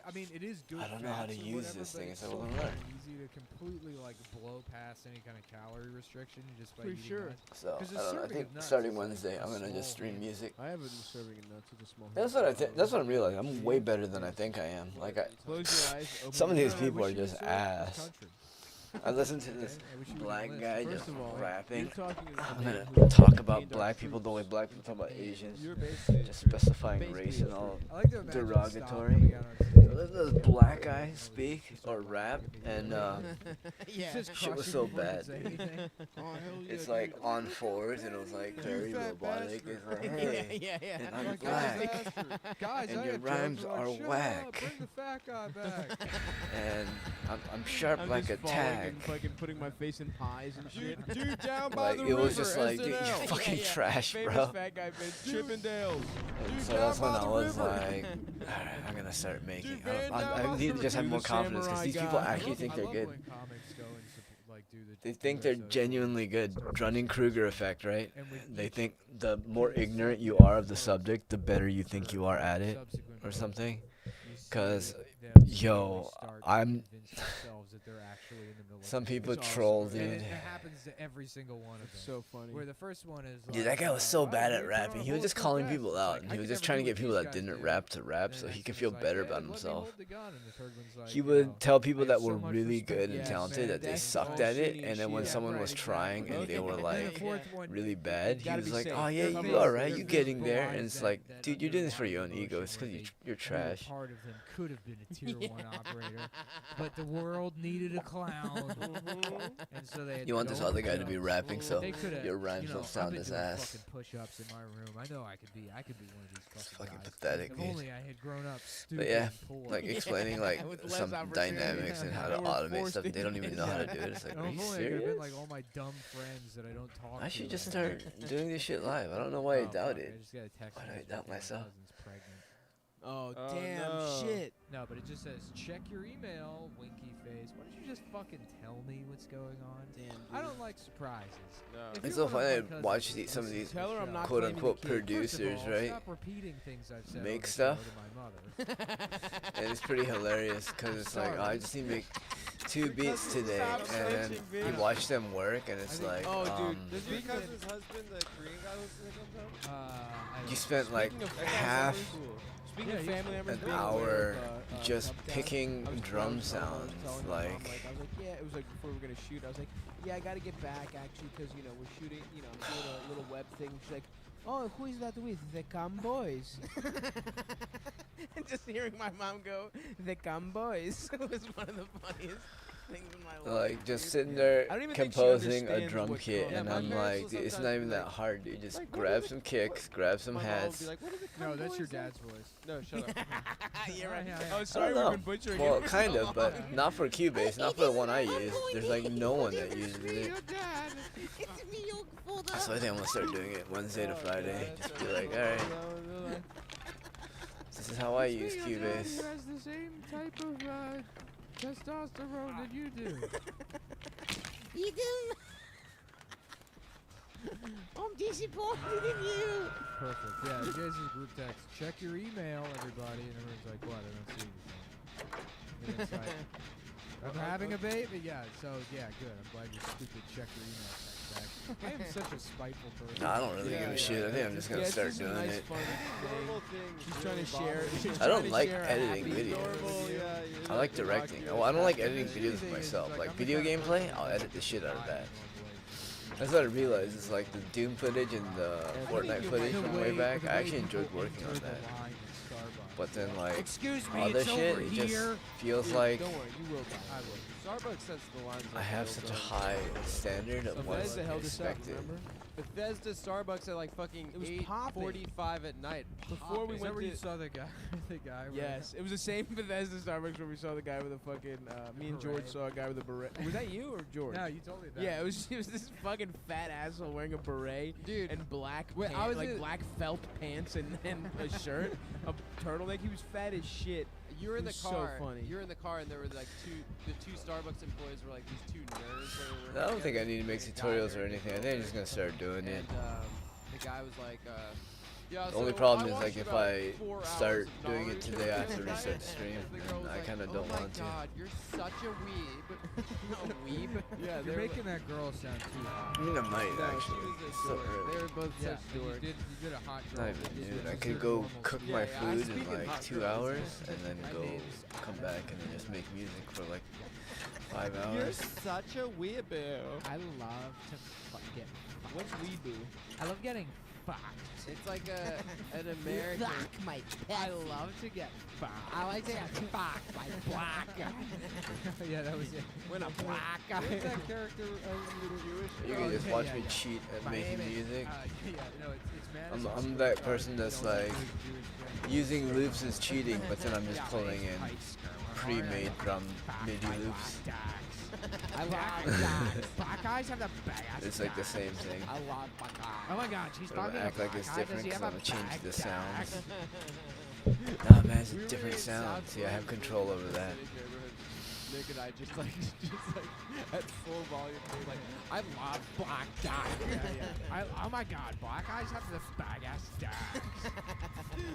I mean, it is good. I don't know how to fats or use whatever, this but thing. it's So so we'll learn. easy to completely like blow past any kind of calorie restriction just by For eating sure. nuts. So 'Cause I a don't know. I serving think of nuts starting is like Wednesday, a I'm gonna just small stream hand. music. I haven't been serving a nuts with a small. That's what I think. That's what I'm realizing. I'm way better than I think I am. Like Close your eyes. Open some of your these eyes. people are Wish you just was serving this ass. country. I listened to this Okay, I wish you would've black lived. guy First just of all, rapping. you're talking to I'm the man gonna who talk about contained our black people the way troops. black people talk about Asians. You're basically Just specifying basically race a and all. I like to imagine Derogatory. Stalin coming out on stage. So listen to this black guy speak or rap, and Yeah. Just shit was crushing so before he bad, could say dude. anything. It's like on fours, and it was like very robotic. It's like, hey, yeah. and I'm Like, black, guys, and I your have rhymes jokes. are Like, shut whack. Up, bring the fat guy back. and I'm sharp I'm like a just falling tag. and fucking putting my face in pies and shit. Dude down by Like the it was river, just like, dude, you SNL. fucking Yeah. trash, Famous bro. fat guy bitch, Chippendales. And so down that's when by I the was river. like, alright, I'm gonna start making. Dude, man, down I by need to the just have river. more The confidence because samurai these people guy. actually think they're I good. love when comics go and like do the. They think they're genuinely good. Dunning-Kruger effect, right? And with They each think the more ignorant you are of the subject, the better you think you are at it, subsequent or book, something. you see 'Cause, them yo, start to I'm- convince themselves that they're actually in the military. Some people It's awesome. troll, And dude. it happens to every single one of them. So funny. Where the first one is Dude, like, that guy was so "Oh, bad you're at rapping. throwing He was a just bullet calling through the people vest." out, Like, and I he was could just never trying to do get what people these that guys didn't do. rap to rap, And so the he next could one feel was like, better "Yeah, about let me himself. hold the gun." And the third one's like, He you would know, tell people I that have were so much really respect good for and this talented man. that they That's sucked all at it, shitty and then when shit. someone Right, was trying and they were And then like the fourth one, really bad, he Gotta was be like, safe. "Oh yeah, Cover you all up. right? There's You those getting there?" lies And it's that- like, that dude, you're doing this for your own underlie ego. It's emotion because where you're they- trash. Part of them could have been a tier 1 operator, but the world needed a clown, and so they. Had You want to this go other with guy to be guns. rapping, so They coulda- your rhymes you know, don't sound I've been as doing ass. fucking push-ups in my room. I know I could be one of these fucking Fucking guys. pathetic, If dude. only I had grown up stupid But yeah, and poor. like explaining like With less some opportunity. dynamics and how to They were automate forced stuff. They don't even know how to do it. It's like, If are you only I could have been serious? like all my dumb friends that I don't talk to. I should just anymore. start doing this shit live. I don't know why I Oh, doubt fuck, it. I just got a text Why do I message doubt that my myself? cousin's pregnant. Oh, Oh, damn no. shit. No, but it just says check your email, winky face. Why don't you just fucking tell me what's going on? Damn. I don't like surprises. No. If It's you're so one of funny my to watch cousins some of that these listens to Tell her the I'm show, not quote claiming unquote the kid. first of producers, all, right? Stop repeating things I've said Make on the stuff. show to my mother. And it's pretty hilarious because it's like, oh, I just need to make 2 beats today, and then you watch them work, and it's like, Oh, dude, Does your cousin's husband, the Korean guy, listen to Cumtown? I you spent like Speaking of half. Speaking Yeah, of family members, an being aware hour of, just Cumtown, picking I was drum telling sounds, my mom, like, I was like, yeah, it was like before we were gonna shoot. I was like, yeah, I gotta get back actually because we're shooting. I'm doing a little web thing. She's like, oh, who is that with? The Boys. And just hearing my mom go, the Boys, was one of the funniest things in my life. like just dude. sitting there I don't even think she composing a understands drum what kit, cum and is. I'm My parents like, will dude, it's not sometimes even be that like- hard, dude. Just like, what grab is some it- kicks, grab some My mom would hats. be like, what are the No, cum that's your boys like? dad's voice. No, shut up. You're right. Yeah, yeah, Oh, yeah. sorry, I we've don't been know. butchering Well, it for kind so of, but long. not for Cubase, not for the one I use. There's like no one that uses it. It's me, your father. So I think I'm gonna start doing it Wednesday to Friday. Just be like, alright, this is how I use Cubase. has the same type of testosterone that you do. You do. I'm disappointed in you. Perfect. Yeah, you guys in group text. Check your email, everybody. And everyone's like, what? I don't see anything. And it's like, I'm having a baby. Yeah, so, yeah, good. I'm glad you're stupid. Check your email text back. I am such a spiteful person. No, I don't really give a shit. I think I'm just gonna start it's just a doing nice, it. fun thing. She's trying to share. I don't like editing videos. I like directing. Oh, I don't like editing videos of myself. Like video gameplay, I'll edit the shit out of that. That's what I realized. It's like the Doom footage and the Fortnite footage from way back. I actually enjoyed working on that. But then like Excuse me, other it's shit, over it here. just feels like Don't worry, you will. I will. Starbucks sets the lines. I have such a high standard of what's Bethesda held us up, expected. remember? Bethesda Starbucks at like fucking It was 8:45 at night. Before we Is that went where to you saw the guy? The guy. Yes, it was the same Bethesda Starbucks where we saw the guy with a fucking. Me and George Beret. saw a guy with a beret. Was that you or George? No, you told me that. Yeah, it was this fucking fat asshole wearing a beret Dude, and black Wait, pants, I was like in- black felt pants and a shirt, a turtleneck. He was fat as shit. you were in It the was so car. funny. You were in the car, and there were like the two Starbucks employees were like these two nerds. That were I don't think I together. need to make tutorials or anything. I think I'm just gonna start doing it. And the guy was like, yeah. The only so problem I is like watched if about I 4 hours start of doing it Naruto today, I have to the other restart night." the stream, And the girl and was I like, kind of oh don't my want to. God, you're such a weeb. A weeb? Yeah, You're making that girl sound too hot. I mean, I might No, she actually. was a It's so dork. early. They were both Yeah, such but dorks. you did a hot Not girl. even This noon. was I could your go normal cook speed. my Yeah, food in speaking like hot 2 girls, hours, and then my go name's come back and then just make music for like 5 You're hours. such a weeaboo. I love to get. What's weeboo? I love getting fucked. It's like an American. Fuck my I pussy. love to get fucked. I like to get fucked by black guy. Yeah, that was it. When a black guy. What's that character? Jewish. You Oh, can just yeah, watch yeah, me yeah. cheat at My making name is- music. Yeah, no, it's Madison I'm Square that person Garden. that's You don't like do Jewish things. using loops as cheating, but then I'm just pulling in pre-made drum MIDI loops. I love guys. Black guys have the badass. It's like the same thing. I love black guys. Oh my God, she's But I'm talking gonna act like it's different because I'm gonna change the sound. sound. Nah, man, it's We a were different in sound. South See, I have Florida, control over in that. City neighborhood. Nick and I just like at full volume, being like, I love black guys. Oh my God, black guys have the badass dicks.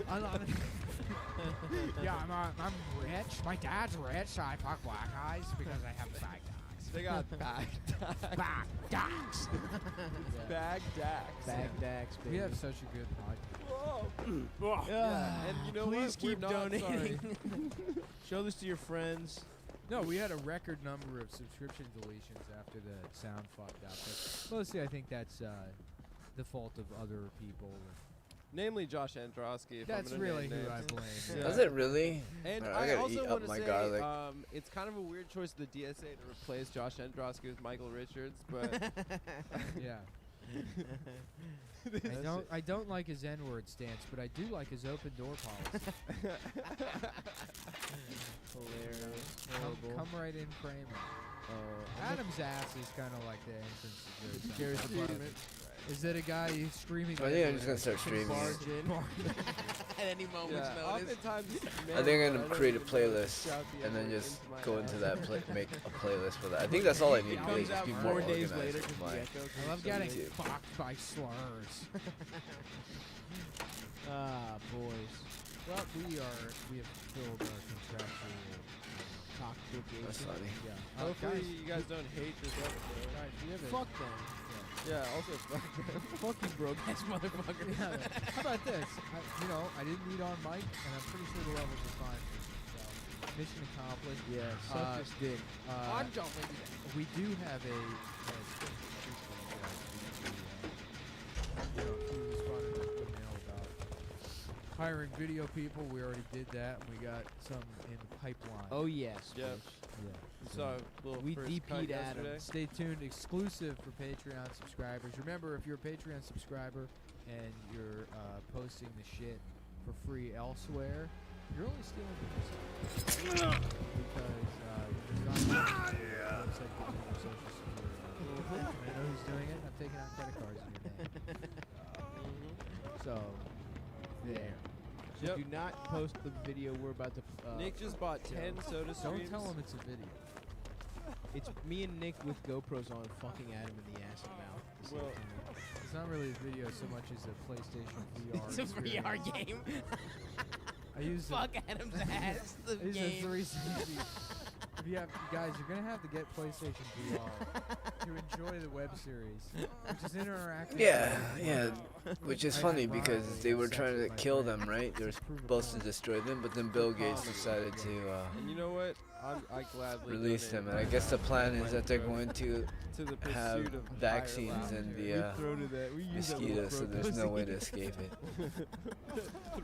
I love it. Yeah, I'm rich. My dad's rich, so I fuck black guys because I have bag dogs. they got bag Bag dogs. bag dacks. Bagdax, baby. We have such a good podcast. Yeah, and you know Please what? We're keep not donating. sorry. Show this to your friends. No, we had a record number of subscription deletions after the sound fucked up. But mostly, I think that's the fault of other people. Namely Josh Androsky. If That's I'm gonna really name who I names. blame. Yeah. Does it really? And Alright, I I gotta also eat up want to my say, garlic. it's kind of a weird choice of the DSA to replace Josh Androsky with Michael Richards, but Yeah. I don't like his N-word stance, but I do like his open door policy. Hilarious. Come right in, Kramer. Adam's ass is kind of like the entrance to Jerry's Jerry's apartment. Is that a guy who's screaming? I think I'm just gonna start streaming it. Barge in at any moment's yeah, notice. oftentimes. I think I'm man, gonna create a don't even know, playlist shout the and then N-word just my go ass. into that, make a playlist for that. I think that's all I need It to do. comes Just out be 4 more days organized later with because my. the echo. I love comes getting from the- fucked by slurs. Ah, boys. Well, we have fulfilled our contractual cockpit. That's funny. Yeah. Hopefully Guys, you guys don't hate this episode. guys, do you have fuck them. Yeah, also fuck them. Fuck you, broke ass motherfucker. How about this? I didn't need on mic, and I'm pretty sure the levels are fine. So, mission accomplished. Yeah, suck this dick. I'm jumping. We do have a email about hiring video people. We already did that. We got some in the pipeline. Oh yes. Yep. yeah. You saw a little We first cut DP'd Adam. yesterday. Stay tuned. Exclusive for Patreon subscribers. Remember, if you're a Patreon subscriber and you're posting the shit for free elsewhere, you're only stealing from yourself. Because there's not website gives you your social security. I know who's doing it. I'm taking out credit cards in your name. So, there. Yep. Do not post the video we're about to. Nick just bought 10 soda streams. Don't tell him it's a video. It's me and Nick with GoPros on, fucking Adam in the ass and mouth. at the same Well, time. It's not really a video so much as a PlayStation VR. It's a VR experience. game. I use Fuck Adam's ass. The These are game. 360. If you have, guys, you're gonna have to get PlayStation VR to enjoy the web series, which is interactive. Yeah. Which is funny because they were trying to kill them, right? They were supposed to destroy them, but then Bill Gates decided to and you know what? I gladly release donate them. And I guess the plan is that they're microphone going to to the have pursuit of vaccines higher and laughter. the Throw to that. We use that little mosquitoes, so throat there's no way to pussy. escape it.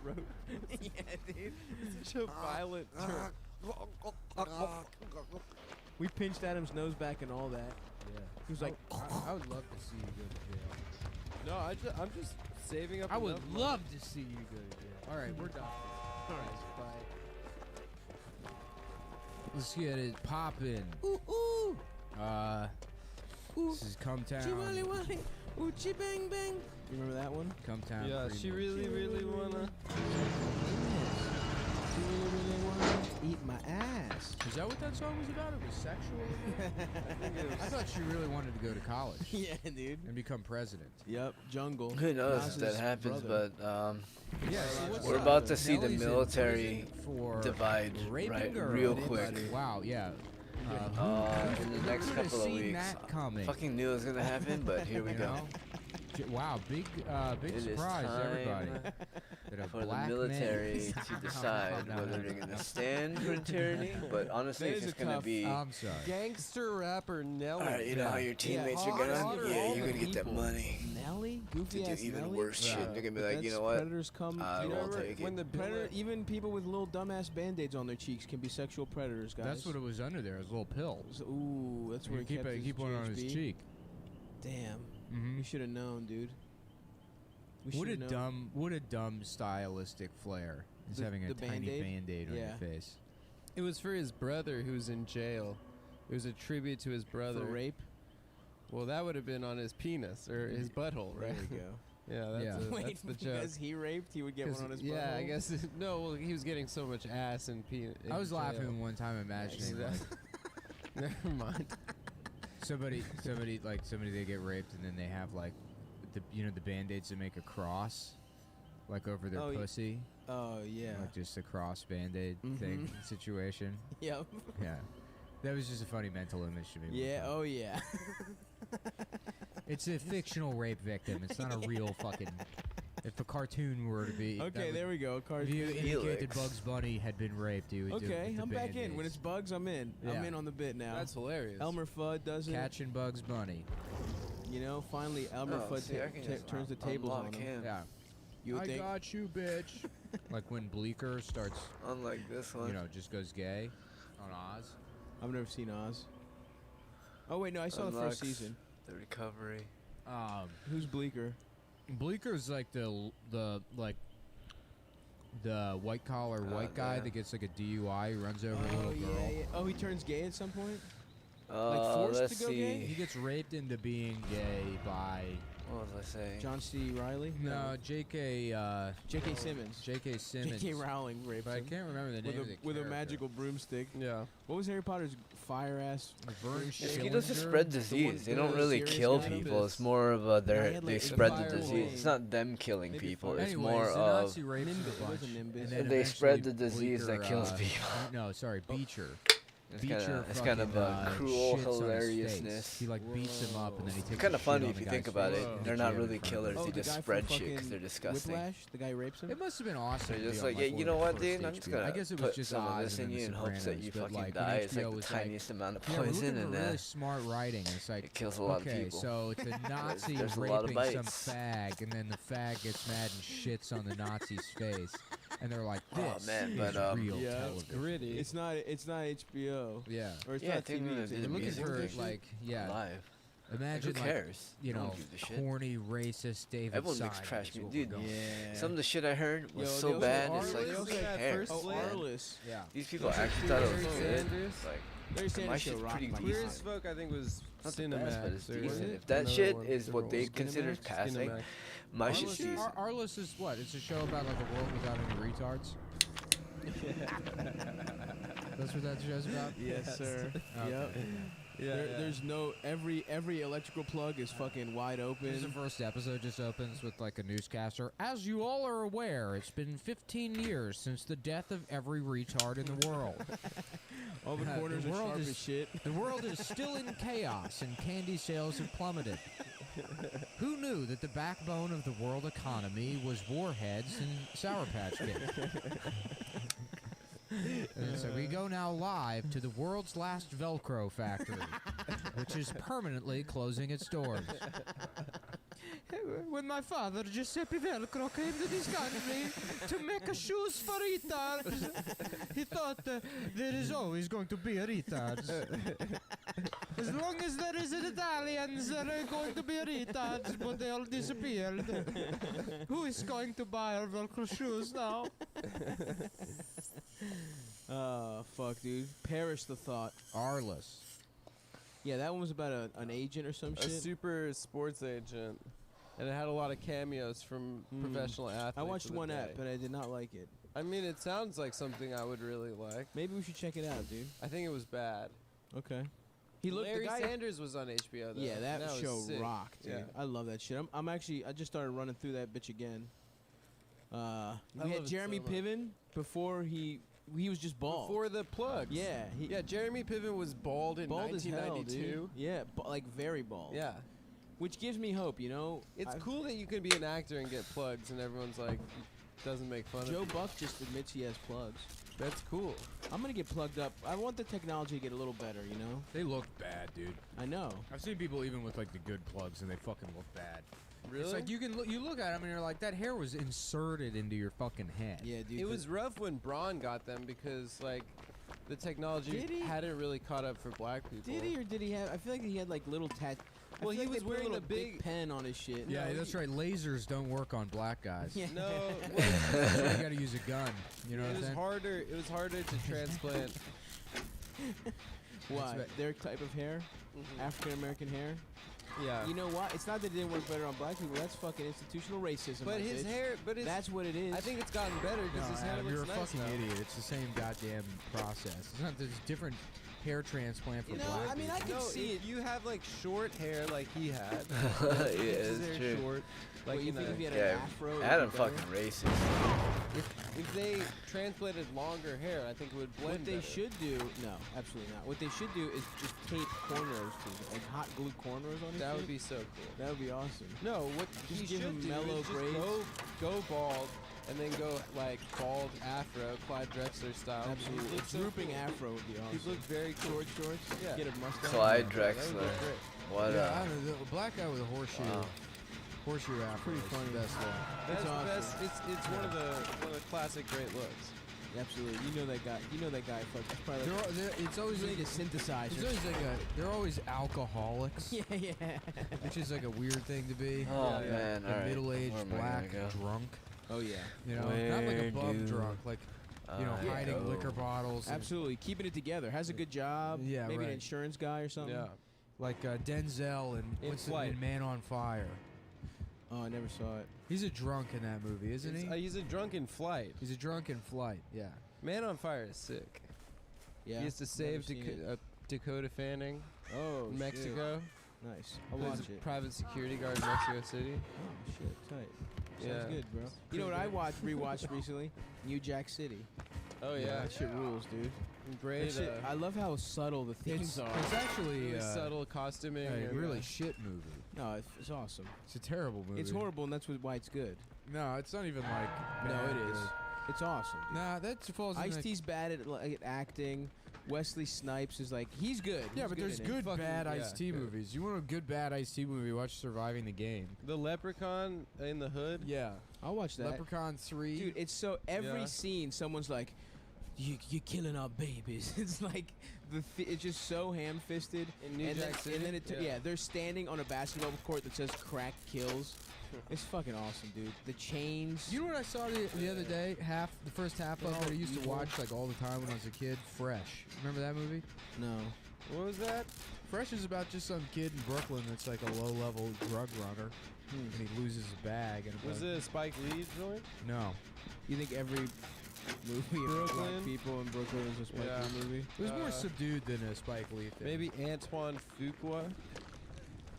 Throat. Yeah, dude. It's such a violent term. We pinched Adam's nose back and all that. Yeah. He was like, I would love to see you go to jail. No, I'm just saving up. I would enough money. love to see you go to jail. All right, we're done. all right, bye. Let's get it poppin'. Ooh, ooh. This is Cumtown. Chee-wally, wally. Ooh, chee bang bang. You remember that one? Cumtown. Yeah, she really, really wanna. She really, really wanna eat my ass. Is that what that song was about? It was sexual? I thought she really wanted to go to college Yeah, dude. and become president. Yep, jungle. Who knows if Nas's that happens, brother. but Yeah, so what's we're up? about to see the Nellie's in military prison for divide raping right or real anybody? quick. Wow, yeah. In the next Who would've couple of seen weeks. that coming? Fucking knew it was gonna happen, but here we You go. know? Wow, big It is surprise to everybody. time That a for the black military man- to decide whether they're gonna stand for tyranny. But honestly, That it's is just a gonna tough- be. I'm sorry. Gangster rapper Nelly. Alright, you know how your teammates are Hard gonna. water Yeah, all you're the gonna get that people. money Nelly? to Goofy do ass even Nelly? worse shit. They're gonna be like, you know what? Predators come. I You will remember take when it. the Predator, even people with little dumbass band-aids on their cheeks can be sexual predators, guys. That's what it was under there. It was a little pill. Ooh, that's where You he kept his keep one on his GHB. cheek. Damn, Mm-hmm. we should have known, dude. We What a shoulda known. dumb stylistic flair is The- having a the tiny Band-Aid? band-aid on Yeah. your face. It was for his brother who's in jail. It was a tribute to his brother. For rape. Well, that would have been on his penis or his butthole, right? There you go. Yeah, that's, Yeah. that's Wait, the joke. because he raped, he would get one on his yeah, I butthole? guess. No, well, he was getting so much ass and penis. I was laughing one time imagining like, Never mind. somebody they get raped and then they have like the band-aids to make a cross like over their Oh, pussy. Oh, yeah. Like just a cross band-aid thing situation. Yep. Yeah. That was just a funny mental image to me. one Yeah, time. oh, yeah. It's a fictional rape victim. It's not a real fucking. If a cartoon were to be. Okay, there we go. If you indicate that Felix. Bugs Bunny had been raped, you would do it Okay, with the I'm back in. Band-Aids. When it's Bugs, I'm in. I'm Yeah. in on the bit now. That's hilarious. Elmer Fudd does it. Catching Bugs Bunny. You know, finally Elmer Oh, Fudd see, I can just turns the tables on unlock him. him. Yeah. You would think. got you, bitch. Like when Bleecker starts, Unlike this one. just goes gay on Oz. I've never seen Oz. Oh wait, no, I saw the Unlocks first season. The recovery. Who's Bleecker? Bleeker's like the white collar white guy yeah. that gets like a DUI. He runs over a little girl. Yeah, yeah. Oh, he turns gay at some point. forced Let's to go see. gay? He gets raped into being gay by What was I saying? John C. Riley. no J.K. J.K. Simmons. J.K. Simmons. J.K. Rowling raped But I him can't remember the name of the with a character. magical broomstick. Yeah. What was Harry Potter's fire ass? Vern Mosquitoes just Schillinger? spread disease. They don't the really serious kill guy? people. It's more of a he had, they like, spread the the fire disease. wall. It's not them killing Maybe people. fire. It's Anyways, more the of Nazi rapes Nimbus. a It was bunch, a Nimbus. and then They spread the eventually disease that Bleecker, kills people. No, sorry, Beecher. beats your It's kind of a cruel shits on his hilariousness. face. He like beats him up and then he takes. It's kind of a shit funny on if the you think guy's about face it. in the They're not gym in really front of killers. him. They the just guy from spread shit because fucking they're disgusting. Whiplash, the guy who rapes him. It must have been awesome. They're to just be on, like, yeah, one you of know the what, first dude? I'm just HBO. gonna I guess it was put just some of Oz this and in The you in hopes that you Sopranos, but, fucking like, die. when It's like HBO the was tiniest amount of yeah, we're poison, looking and for really smart writing. It's like it kills a lot of okay, people. so it's a Nazi There's a lot of raping some bites. fag, and then the fag gets mad and shits on the Nazi's face, and they're like, Oh, "This man, is but, real yeah, it's television." Gritty. It's not HBO. Yeah, Or it's Yeah, not take me TV. to It's the we're looking music for station? like live. Imagine Who like cares? you I don't know give a shit. corny racist David Everyone makes Simon trash is what music. we're Dude, going. Yeah. some of the shit I heard was Yo, so they also bad. Arliss, It's like, they who also had cares? Oh, man? Arliss. Yeah. These people actually thought it was Larry good. Sanders? Like, Larry my Sanders shit's show rocked pretty my decent. Queer as Folk, I think, was not the best, but it's Cinemax. or decent. If another that shit one is for what they roles. consider Cinemax? passing, Cinemax. my shit's Arliss, decent. Arliss is what? It's a show about like a world without any retards. That's what that show's about. Yes, sir. Okay. Yep. There's no every electrical plug is fucking wide This is the open. first episode just opens with like a newscaster. As you all are aware, it's been 15 years since the death of every retard in the world. All the corners the are world sharp is- as shit. The world is still in chaos and candy sales have plummeted. Who knew that the backbone of the world economy was warheads and Sour Patch Kids? And so we go now live to the world's last Velcro factory, which is permanently closing its doors. When my father, Giuseppe Velcro, came to this country to make shoes for retards, he thought there is always going to be retards. As long as there is Italians, there are going to be retards, but they all disappeared. Who is going to buy our Velcro shoes now? Fuck, dude. Perish the thought. Arliss. Yeah, that one was about an agent or some A shit. super sports agent. And it had a lot of cameos from professional athletes. I watched of the one day. app, but I did not like it. I mean, it sounds like something I would really like. Maybe we should check it out, dude. I think it was bad. Okay. He looked. Larry the guy, Sanders was on HBO though. Yeah, that was show sick. rocked, dude. Yeah. I love that shit. I'm actually. I just started running through that bitch again. We love had it Jeremy so much. Piven before he was just bald. Before the plugs. Yeah, Yeah, Jeremy Piven was bald in bald as hell, 1992. dude. Yeah, like very bald. Yeah. Which gives me hope, you know. It's cool that you can be an actor and get plugs and everyone's like doesn't make fun of Joe you. Buck just admits he has plugs. That's cool. I'm gonna get plugged up. I want the technology to get a little better, you know. They look bad, dude. I know. I've seen people even with like the good plugs, and they fucking look bad. Really? It's like you look at them and you're like, that hair was inserted into your fucking head. Yeah, dude. It was rough when Braun got them because like the technology Did he? hadn't really caught up for black people. Did he or did he have? I feel like he had like little Well, he like was they put a wearing little the big- pen on his shit. Yeah, No, that's he- right. Lasers don't work on black guys. Yeah. No, So you got to use a gun. You know it what I'm was saying? harder. It was harder to transplant. Why? That's Their type of hair, African American hair. Yeah. You know what? It's not that it didn't work better on black people. That's fucking institutional racism. But my his bitch. hair. But his. That's what it is. I think it's gotten better because his hair Adam, looks you're a nice fucking now. idiot. It's the same goddamn process. It's not. There's different hair transplant for You know, black I mean, I people. can No, see if it. you have like short hair like he had. Yeah, keeps his it's hair true. short. Like, Like you in think a- if he had Yeah, an afro, it would Adam be better? fucking racist. If they transplanted longer hair, I think it would blend. What they better. should do, no, absolutely not. What they should do is just tape cornrows to it, like hot glue cornrows on his That shit. would be so cool. That would be awesome. No, what Just he give should him do mellow is just braids. go bald and then go like bald afro, Clyde Drexler style. Absolutely. He'd look so Drooping cool. afro would be He'd awesome. look very cool. Short shorts. Yeah. Get a mustache. Clyde That would Drexler. look great. What Yeah, I don't know. The black guy with a horseshoe. Wow. Horseshoe afro. Pretty is the funny. best one. That's the awesome. best. It's one of the classic great looks. Absolutely. You know that guy. You know that guy. Fuck. He's probably They're, like, al- they're, it's always you like need a synthesizer. it's always like they're always alcoholics, yeah, yeah. which is like a weird thing to be. Oh Yeah, man, A all right. middle-aged Where am I black gonna go? drunk. Oh yeah. You know, not like a Where bum do drunk, like you know, I hiding go? liquor bottles. and- Absolutely. Keeping it together. Has a good job. Yeah, Maybe an right. insurance guy or something. Yeah. Like Denzel and In what's the Flight. in Man on Fire. Oh, I never saw it. He's a drunk in that movie, isn't he? He's a drunken flight. He's a drunk in Flight. Yeah. Man on Fire is sick. Yeah. He has to never save seen it. Dakota Fanning Oh, in shit. Mexico. Nice. I'll Plays watch a it. private security guard in Mexico City. Oh shit, tight. Sounds Yeah. good, bro. You know what I rewatched recently? New Jack City. Oh yeah, That shit rules, dude. great. That shit, I love how subtle the themes are. It's actually Really subtle costuming. a and, really shit movie. No, it's awesome. It's a terrible movie. It's horrible, and that's why it's good. No, it's not even like. No, bad it is. good. It's awesome. Dude. Nah, that falls in Ice-T's bad at acting. Wesley Snipes is like, he's good. Yeah, He's but there's in it. good Fucking- bad yeah, Ice-T good. movies. You want a good bad Ice-T movie? Watch Surviving the Game. The Leprechaun in the Hood. Yeah. I'll watch that. Leprechaun 3. Dude, it's so every Yeah. scene, someone's like, "You're killing our babies." It's like it's just so ham-fisted. In New and Jack then, City? and then it Yeah. they're standing on a basketball court that says "Crack Kills." It's fucking awesome, dude. The chains. You know what I saw the other day? The first half of it I used to evil. watch like all the time when I was a kid. Fresh. Remember that movie? No. What was that? Fresh is about just some kid in Brooklyn that's like a low-level drug runner, and he loses his bag. And Was it a Spike Lee joint? No. You think every movie about Brooklyn? black people in Brooklyn is a Spike Yeah. Lee movie? It was more subdued than a Spike Lee thing. Maybe Antoine Fuqua.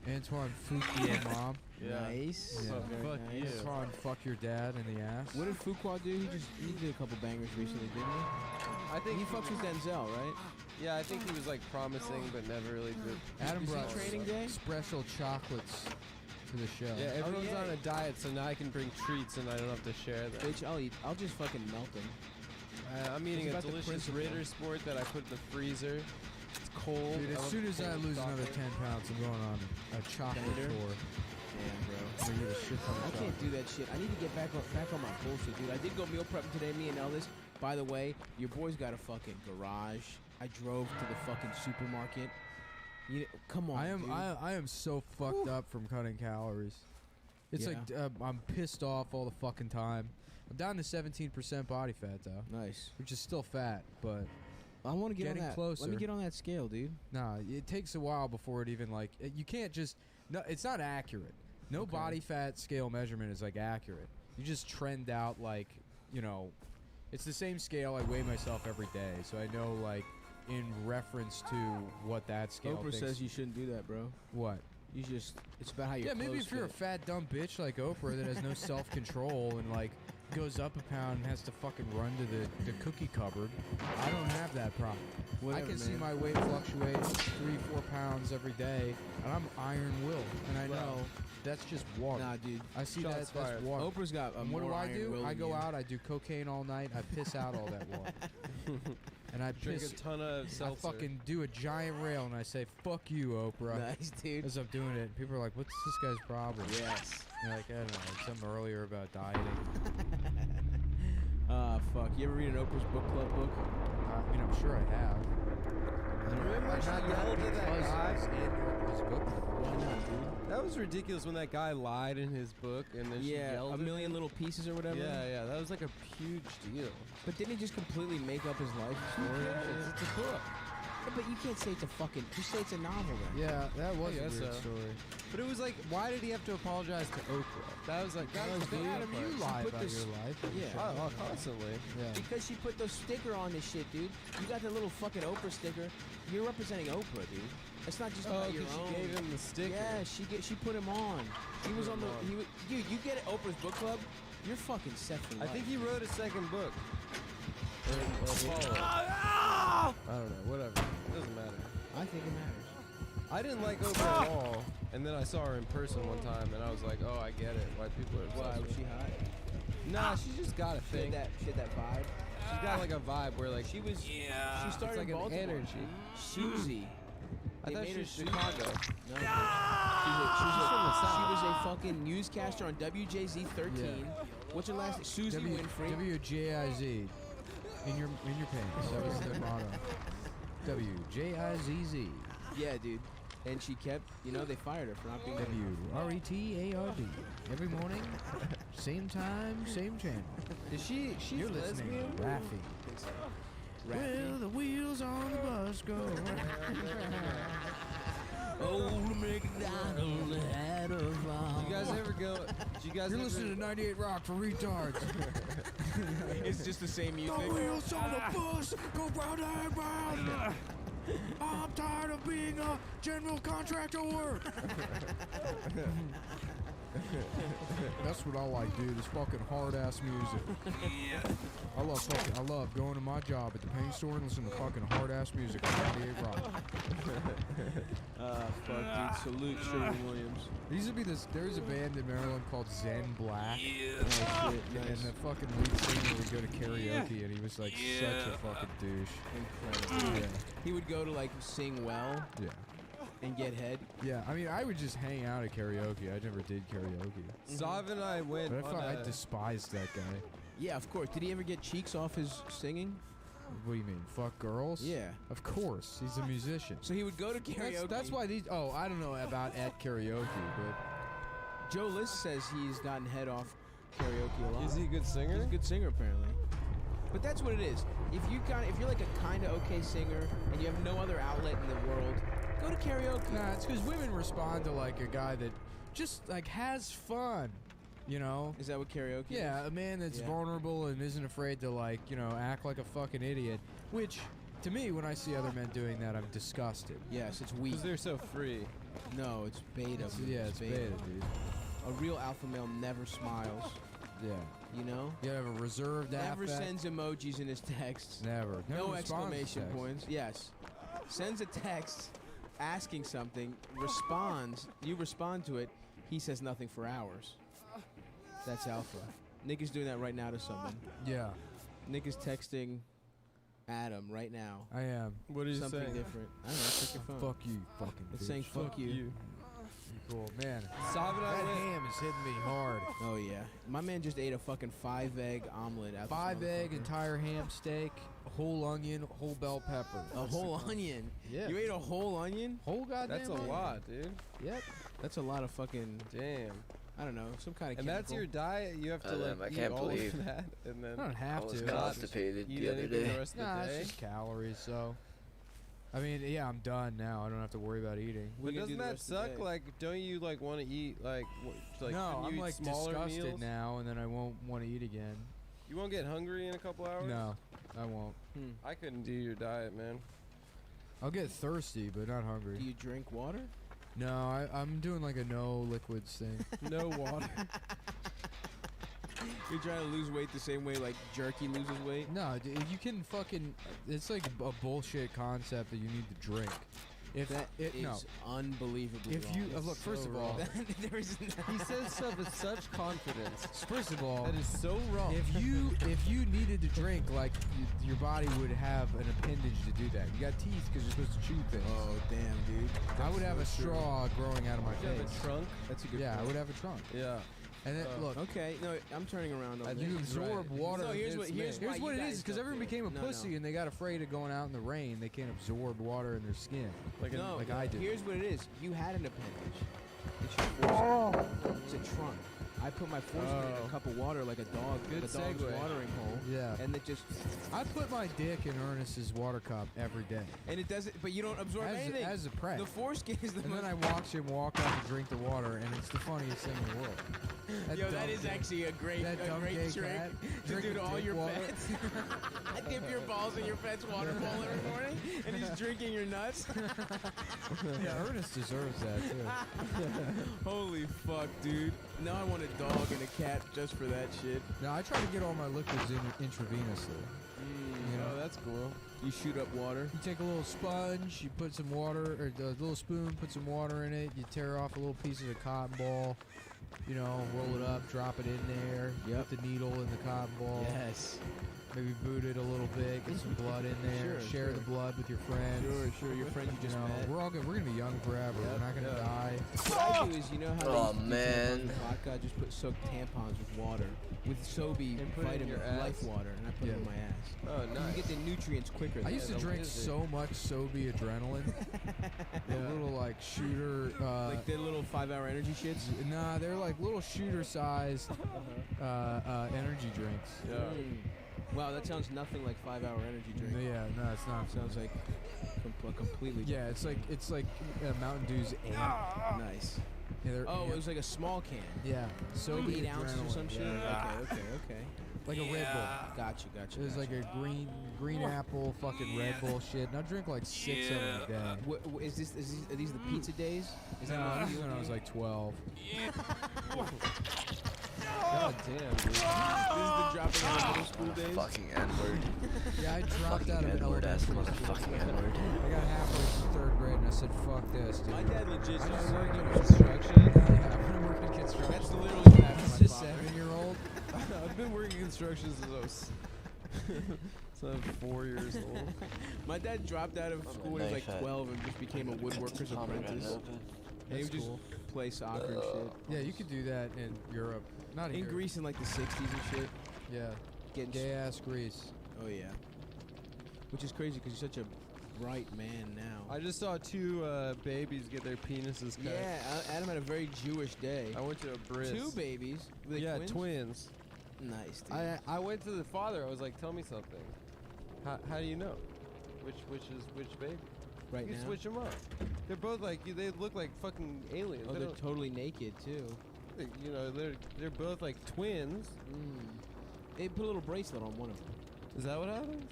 Antoine Fuqua mom. Yeah. Nice. Yeah. Very Fuck nice. you. Antoine fuck your dad in the ass. What did Fuqua do? He did a couple bangers recently, didn't he? I think He fucks with Denzel, right? Yeah, I think he was like promising, but never really did. Adam Is he brought Training Day? special chocolates to the show. Yeah, everyone's yeah. on a diet, so now I can bring treats and I don't have to share them. Bitch, I'll just fucking melt them. I'm eating It's a about the delicious principle. Ritter Sport that I put in the freezer. It's cold. Dude, as love soon as I cold lose another chocolate. 10 pounds, I'm going on a chocolate Bender? tour. Damn, bro. I'm gonna get a shit ton of I chocolate. can't do that shit. I need to get back on my bullshit, dude. I did go meal prepping today, me and Elvis. By the way, your boy's got a fucking garage. I drove to the fucking supermarket. Come on, dude. I am so fucked up from cutting calories. It's like I'm pissed off all the fucking time. I'm down to 17% body fat though, Nice. which is still fat, but I want to get Getting on that. closer. Let me get on that scale, dude. nah, it takes a while before it even like you can't just no, it's not accurate. No Okay. body fat scale measurement is like accurate. You just trend out like, it's the same scale I weigh myself every day, so I know like in reference to what that scale Oprah thinks. says you shouldn't do that, bro. What? You just, it's about how you're Yeah, maybe if you're a fat dumb bitch like Oprah that has no self-control and like goes up a pound and has to fucking run to the cookie cupboard, I don't have that problem. Whatever, I can see man. my weight fluctuate 3-4 pounds every day, and I'm iron willed, and I know that's just water. Nah, dude. I see Shots that's fired. water. Oprah's got a And what do more I iron do? will I than go you. out, I do cocaine all night, I piss out all that water, and I Drink piss. a ton of I seltzer. fucking do a giant rail, and I say "fuck you, Oprah." Nice, dude. As I'm doing it, people are like, "What's this guy's problem?" Yes. You're like, I don't know, like something earlier about dieting. Fuck. You ever read an Oprah's book club book? I mean, I'm sure I have. Remember when she yelled at that guy? in Oprah's book club. Why not, dude? That was ridiculous when that guy lied in his book and then she Yeah, yelled a at million him. little pieces or whatever. Yeah, that was like a huge deal. But didn't he just completely make up his life story? It's a book. Yeah, but you can't say it's a fucking. Just say it's a novel then. Yeah, that was I a guess weird so. story. But it was like, why did he have to apologize to Oprah? That was like, that was the Adam, weird you part. lie put about this- your life. Yeah. Oh, constantly. Yeah. Because she put the sticker on this shit, dude. You got the little fucking Oprah sticker. You're representing Oprah, dude. It's not just Oh, about your because own. she gave him the sticker. Yeah, she put him on. He was on the. Dude, you get Oprah's book club. You're fucking set for I life. think he wrote a second book. Or follow-up. I don't know, whatever. It doesn't matter. I think it matters. I didn't like Oprah at all. And then I saw her in person one time and I was like, oh, I get it. Why people are Why obsessed was with she her. hot? Nah, she just got a She thing. had that vibe. She's got like a vibe where like She was. She it's started like in an Baltimore. energy. Susie. I They thought made she her was Susie. Chicago. No. She was a fucking newscaster on WJZ 13. What's her last name? Susie Winfrey. WJIZ. In your pants. That was the motto. WJIZZ. Yeah, dude. And she kept, they fired her for not being WRETARD. Every morning, same time, same channel. Is she's You're listening lesbian? to Raffy. Well, the wheels on the bus go Old MacDonald had a farm. You guys ever go? Do you guys You're ever, listening to 98 Rock for retards. It's just the same music. wheels on the bus go round and round. I'm tired of being a general contractor work. That's what I like, dude. This fucking hard ass music. I love going to my job at the paint store and listening to fucking hard ass music on 98 Rock. Fuck, dude. Salute Sherwin-Williams. There's a band in Maryland called Zen Black. Oh, shit. And Nice. the fucking lead singer would go to karaoke, and he was like such a fucking douche. Incredible. Yeah. He would go to, like, sing well Yeah. and get head. Yeah, I mean, I would just hang out at karaoke. I never did karaoke. Sav and I went But on I despised that guy. Yeah, of course. Did he ever get cheeks off his singing? What do you mean, fuck girls? Yeah. Of course, he's a musician. So he would go to karaoke. That's why these. Oh, I don't know about at karaoke, but Joe List says he's gotten head off karaoke a lot. Is he a good singer? He's a good singer, apparently. But that's what it is. If you're like a kind of okay singer and you have no other outlet in the world, go to karaoke. nah, it's because women respond to like a guy that just like has fun, you know. Is that what karaoke is? Yeah, a man that's Yeah. vulnerable and isn't afraid to like, act like a fucking idiot. Which, to me, when I see other men doing that, I'm disgusted. Yes, it's weak. Because they're so free. No, it's beta. It's beta, dude. A real alpha male never smiles, Yeah. you know? You have a reserved Never affect. sends emojis in his texts. Never. No responds to exclamation text. points. Yes. Sends a text asking something, responds, you respond to it, he says nothing for hours. That's alpha. Nick is doing that right now to someone. Yeah, Nick is texting Adam right now. I am. What is he Something saying? different. I don't know, check your phone. Fuck you, fucking It's bitch. saying fuck you. Cool, man. Sav and I That went. ham is hitting me hard. Oh yeah. My man just ate a fucking 5-egg omelet out 5 this egg, motherfucker. entire ham steak, a whole onion, whole bell pepper. A whole onion. Yeah. You ate a whole onion? Whole goddamn That's a onion. lot, dude. Yep. That's a lot of fucking, Damn. I don't know, some kind of And that's chemical. your diet? You have to Damn, I like eat can't all believe- of that and then I don't I have was to. constipated eat the other anything the day. rest of Nah, the it's day? just calories, so. I mean, yeah, I'm done now. I don't have to worry about eating. What But are you gonna doesn't do the that rest of the suck? day? Like, don't you like want to eat like no, couldn't I'm you eat like smaller disgusted meals? now, and then I won't want to eat again. You won't get hungry in a couple hours? No, I won't. I couldn't do your diet, man. I'll get thirsty, but not hungry. Do you drink water? No, I'm doing like a no liquids thing. No water. You're trying to lose weight the same way like jerky loses weight? No, you can fucking. It's like a bullshit concept that you need to drink. If That it is no, unbelievably if wrong. you look, first of all, there is He says stuff with such confidence. first of all, That is so wrong. if you needed to drink, like your body would have an appendage to do that. You got teeth because you're supposed to chew things. Oh damn, dude. I would have a straw growing out of my You have face. a trunk? That's a good Yeah, I point. would have a trunk. Yeah. And then look, Okay, no, I'm turning around on I this. think you he's absorb right. water. No, here's what It's here's me. why Here's what you it guys is, because don't everyone do it. became a No, pussy no. and they got afraid of going out in the rain. They can't absorb water in their skin. Like a, No, like I do. Here's what it is. You had an appendage. It's your force. It's a trunk. I put my foreskin in Oh. a cup of water like a dog. Good like a dog's segue. watering hole. Yeah. And it just I put my dick in Ernest's water cup every day. and it doesn't. But you don't absorb anything. As a prank. The foreskin is the And most. then I watch him walk out to drink the water, and it's the funniest thing in the world. Yo, that dumb is gay- actually a great that dumb trick gay to cat do drinking to all dick your water. pets. Dip your balls in your pet's water bowl every morning, and he's drinking your nuts. Yeah, Ernest deserves that too. Holy fuck, dude! Now I want a dog and a cat just for that shit. Now I try to get all my liquids in intravenously. You know, Oh, that's cool. You shoot up water. you take a little sponge, you put some water, or a little spoon, put some water in it. You tear off a little piece of the cotton ball. You know, roll it up, drop it in there. Yep. Put the needle in the cotton ball. Yes. Maybe boot it a little bit. Get some blood in there. Sure, Share sure. the blood with your friends. Sure. Your friend you You just know, met. we're gonna be young forever. We're not gonna die. What I do is, you know how Oh, they used to do man. tampons with vodka? I just put soaked tampons with water, with Sobe And put it in vitamin your ass? life water, and I put it Yeah. in my ass. Oh, You nice. get the nutrients quicker. I used to the drink lizard. so much Sobe adrenaline. The little like shooter. like the little 5-hour energy shits. Nah, they're like little shooter-sized energy drinks. Yeah. Wow, that sounds nothing like 5-hour energy drink. Yeah, no, it's not. Sounds like completely. Yeah, it's like Mountain Dew's amp. Nice. Yeah, they're Oh, amp. it was like a small can. Yeah, Sobe 8 ounces or adrenaline. some shit. Yeah. Okay. Like a Red Bull. Gotcha. It was like a green apple fucking Red Bull shit. And I drink like 6 of them a day. Are these the pizza days? Is No, that this is when I was like 12. God damn, dude. This is the dropping out of middle school days. Fucking N-word. Yeah, I dropped out of N-word ass elementary school. motherfucking N-word. I got halfway through 3rd grade and I said, fuck this, dude. My dad legit I just just worked in construction. construction. Yeah, I've been working construction. That's literally what happened It's to a my father. 7-year-old. I've been working construction since I was so I'm 4 years old. My dad dropped out of school when he was like 12 and just became a woodworker's apprentice. And he would just play soccer and shit. Yeah, you could do that in Europe. Not In here. Greece in like the 60s and shit. Yeah. Getting Gay ass Greece. Oh yeah. Which is crazy because you're such a bright man now. I just saw 2 babies get their penises cut. Yeah, Adam had a very Jewish day. I went to a bris. 2 babies. Were they Yeah, twins? twins. Nice, dude. I went to the father. I was like, tell me something. How do you know? Which is which baby? right You now. switch them up. They're both like they look like fucking aliens. Oh, They they're don't- totally naked too. you know, they're both like twins. They put a little bracelet on one of them. Is that what happens?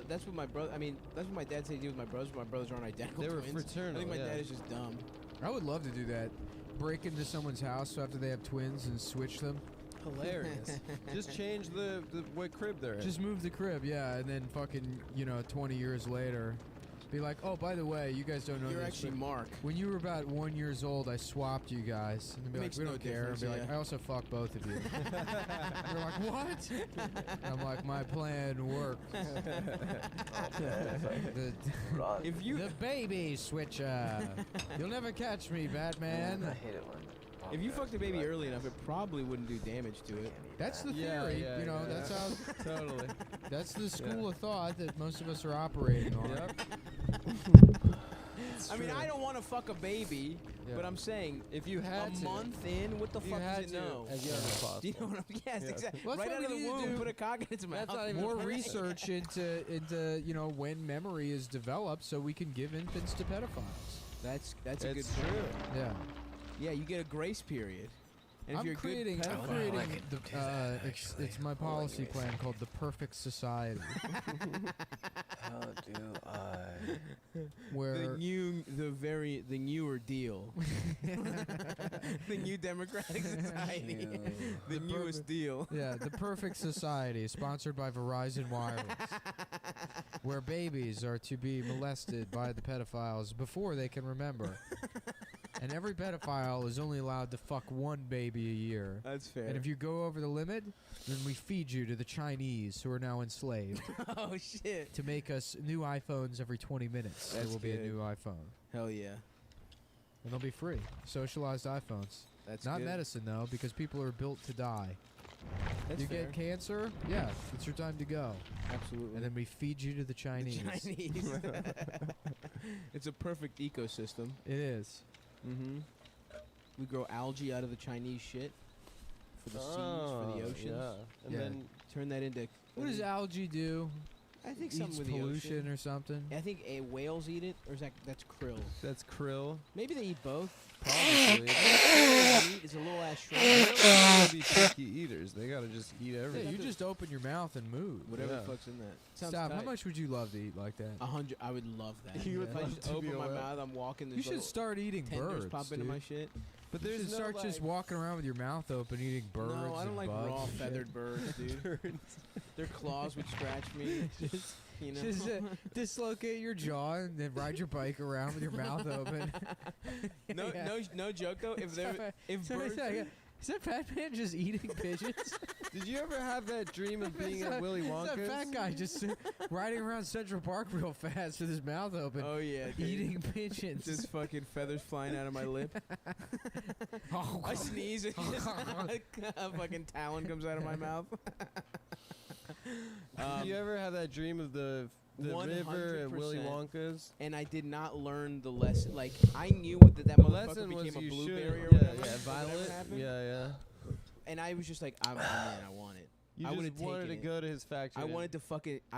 That's what my brother. I mean, that's what my dad said he did with my brothers. But my brothers aren't identical. They were twins. fraternal, I think my yeah. dad is just dumb. I would love to do that. Break into someone's house so after they have twins and switch them. Hilarious. Just change the what crib they're in. Just move the crib, yeah, and then fucking, 20 years later, be like, oh, by the way, you guys don't know You're this, actually but Mark. when you were about 1 year old, I swapped you guys. And they'd be like, Makes we no don't care. And difference, be like, yeah. I also fucked both of you. You're like, what? And I'm like, my plan worked. the, If you the baby switcher. You'll never catch me, Batman. I hate it when. if you fucked a baby early enough, it probably wouldn't do damage to it. That's the Yeah, theory. yeah, yeah. That's how. Totally. That's the school of thought that most of us are operating on. Yep. I mean, I don't want to fuck a baby, Yeah. but I'm saying If you had a to, month in, what the if you fuck had does it to, know? as young as possible. Do you know what I'm? Yes, Yeah. exactly. Well, that's right what out of we the need to womb, do. put a cock in its mouth. not even More the first research into when memory is developed, so we can give infants to pedophiles. That's a good It's point. true. Yeah, Yeah, you get a grace period. And if I'm you're a creating. good I'm pedophile, creating. like The, it's my policy plan called the Perfect Society, How do I? where the newer deal. The new democratic society. The newest deal. yeah, the Perfect Society, sponsored by Verizon Wireless, where babies are to be molested by the pedophiles before they can remember. And every pedophile is only allowed to fuck one baby a year. That's fair. And if you go over the limit, then we feed you to the Chinese, who are now enslaved, oh shit. to make us new iPhones every 20 minutes. There That's will be a good. new iPhone. Hell yeah. And they'll be free. Socialized iPhones. That's Not good. medicine, though, because people are built to die. That's you fair. get cancer? Yeah, it's your time to go. Absolutely. And then we feed you to the the Chinese. Chinese. It's a perfect ecosystem. It is. Mm-hmm. We grow algae out of the Chinese shit for the seas, for the oceans. Yeah. And Yeah. then Turn that into. What does algae do? I think Eats something with the pollution ocean. or something? I think whales eat it, or is that's krill? that's krill. Maybe they eat both. Probably. Meat is a little ass shrimp. They be picky eaters. They gotta just eat Yeah, everything. you just open your mouth and move. Whatever Yeah. the fuck's in that. Sounds Stop. How tight. much would you love to eat like that? 100. I would love that. You would If I love just to be open a my whale. mouth, I'm walking. You There's should little start eating tenders birds, pop into dude. my shit. But You there's should no start just walking around with your mouth open, eating birds. No, I don't and like bugs raw and shit. feathered birds, dude. Their claws would scratch me. Just, You know. just dislocate your jaw and then ride your bike around with your mouth open. no, Yeah. no joke though. If there, if Sorry, birds, sorry, is that fat man just eating pigeons? Did you ever have that dream of being at Willy It's Wonka's? that fat guy just riding around Central Park real fast with his mouth open, oh yeah, dude. eating pigeons. Just fucking feathers flying out of my lip. I sneeze and just a fucking talon comes out of my mouth. Did you ever have that dream of the river at Willy 100%. Wonka's? And I did not learn the lesson. Like I knew that The motherfucker lesson was became a you blueberry should, or yeah, whatever. yeah, whatever violet, happened. yeah. And I was just like, I'm in. I want it. You I just would've wanted to taken it. go to his factory. I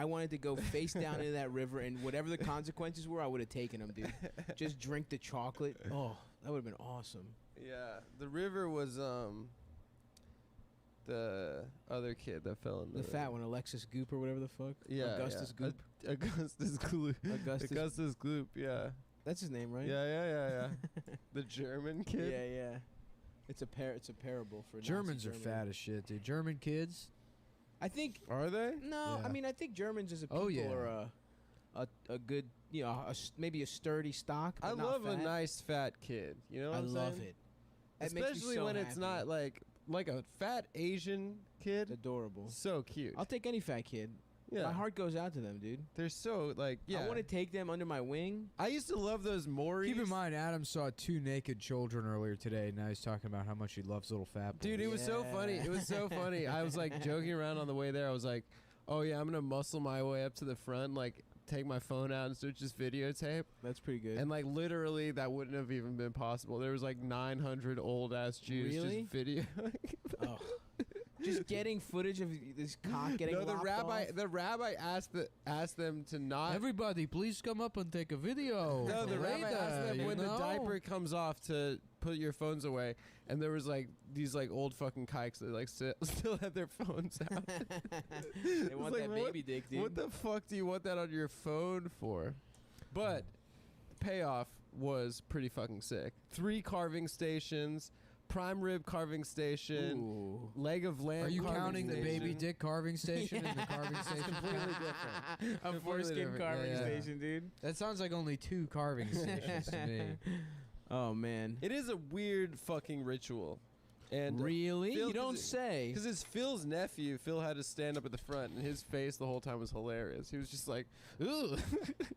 wanted to go face down into that river, and whatever the consequences were, I would have taken them, dude. Just drink the chocolate. Oh, that would have been awesome. Yeah, the river was the other kid that fell in The fat one, Alexis Goop or whatever the fuck. Yeah, Augustus Goop. Augustus Gloop. Augustus Gloop. Yeah. That's his name, right? Yeah. The German kid. Yeah. It's a parable for Germans Nazi are Germany. fat as shit, dude. German kids. I think. Are they? No, Yeah. I mean I think Germans as a people are a good, maybe a sturdy stock. But I not love fat. a nice fat kid. You know what I I'm love saying? it. It makes me Especially so when it's happy. not like a fat Asian kid. Adorable. So cute. I'll take any fat kid. Yeah. My heart goes out to them, dude. They're so like I want to take them under my wing. I used to love those Mauries. Keep in mind, Adam saw 2 naked children earlier today. Now he's talking about how much he loves little fat boys. Dude, it was so funny. It was so funny. I was like joking around on the way there. I was like, oh yeah, I'm gonna muscle my way up to the front, like take my phone out and start just videotape. That's pretty good. And like literally that wouldn't have even been possible. There was like 900 old ass Jews Really? just video. Oh. Just getting footage of this cock getting No, the lopped rabbi asked them to not. Everybody, please come up and take a video. No, the rabbi Later, asked them you when the know? diaper comes off to put your phones away, and there was like these like old fucking kikes that like still had their phones out. They want like, that baby dick, dude. What the fuck do you want that on your phone for? But the payoff was pretty fucking sick. 3 carving stations, prime rib carving station, Ooh. leg of lamb. Are you carving counting the station. baby dick carving station and the carving station? Completely different. A foreskin different. carving Yeah. station, dude. That sounds like only 2 carving stations to me. Oh man. It is a weird fucking ritual. And Really? Phil- You don't say. Because it's Phil's nephew. Phil had to stand up at the front, and his face the whole time was hilarious. He was just like, "Ooh."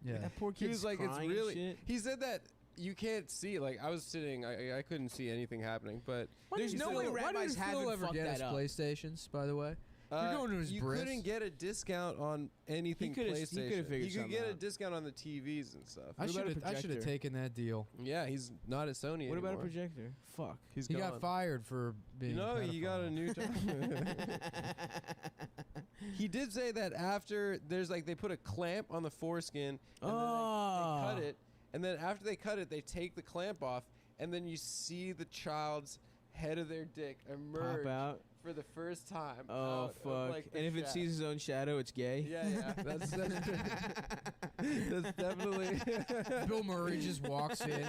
Yeah. That poor He kid's was like, "It's crying and really." shit. He said that you can't see. Like I was sitting, I couldn't see anything happening. But There's no way Why rabbis did Phil haven't ever fucked get that his up. PlayStations, by the way? You're going to his you Brits. couldn't get a discount on anything He could've- he PlayStation. could've figured You could something get a out. discount on the TVs and stuff. I What about a should have projector? taken that deal. Yeah, he's not at Sony What about a anymore. projector? Fuck. He's He gone. got fired for being. No, a you got a pedophile. new job. He did say that after there's like they put a clamp on the foreskin and then they cut it, and then after they cut it, they take the clamp off, and then you see the child's head of their dick emerge Pop out. for the first time. Oh out of, fuck! like, the And if it shaft. sees his own shadow, it's gay. Yeah, that's definitely. Bill Murray just walks in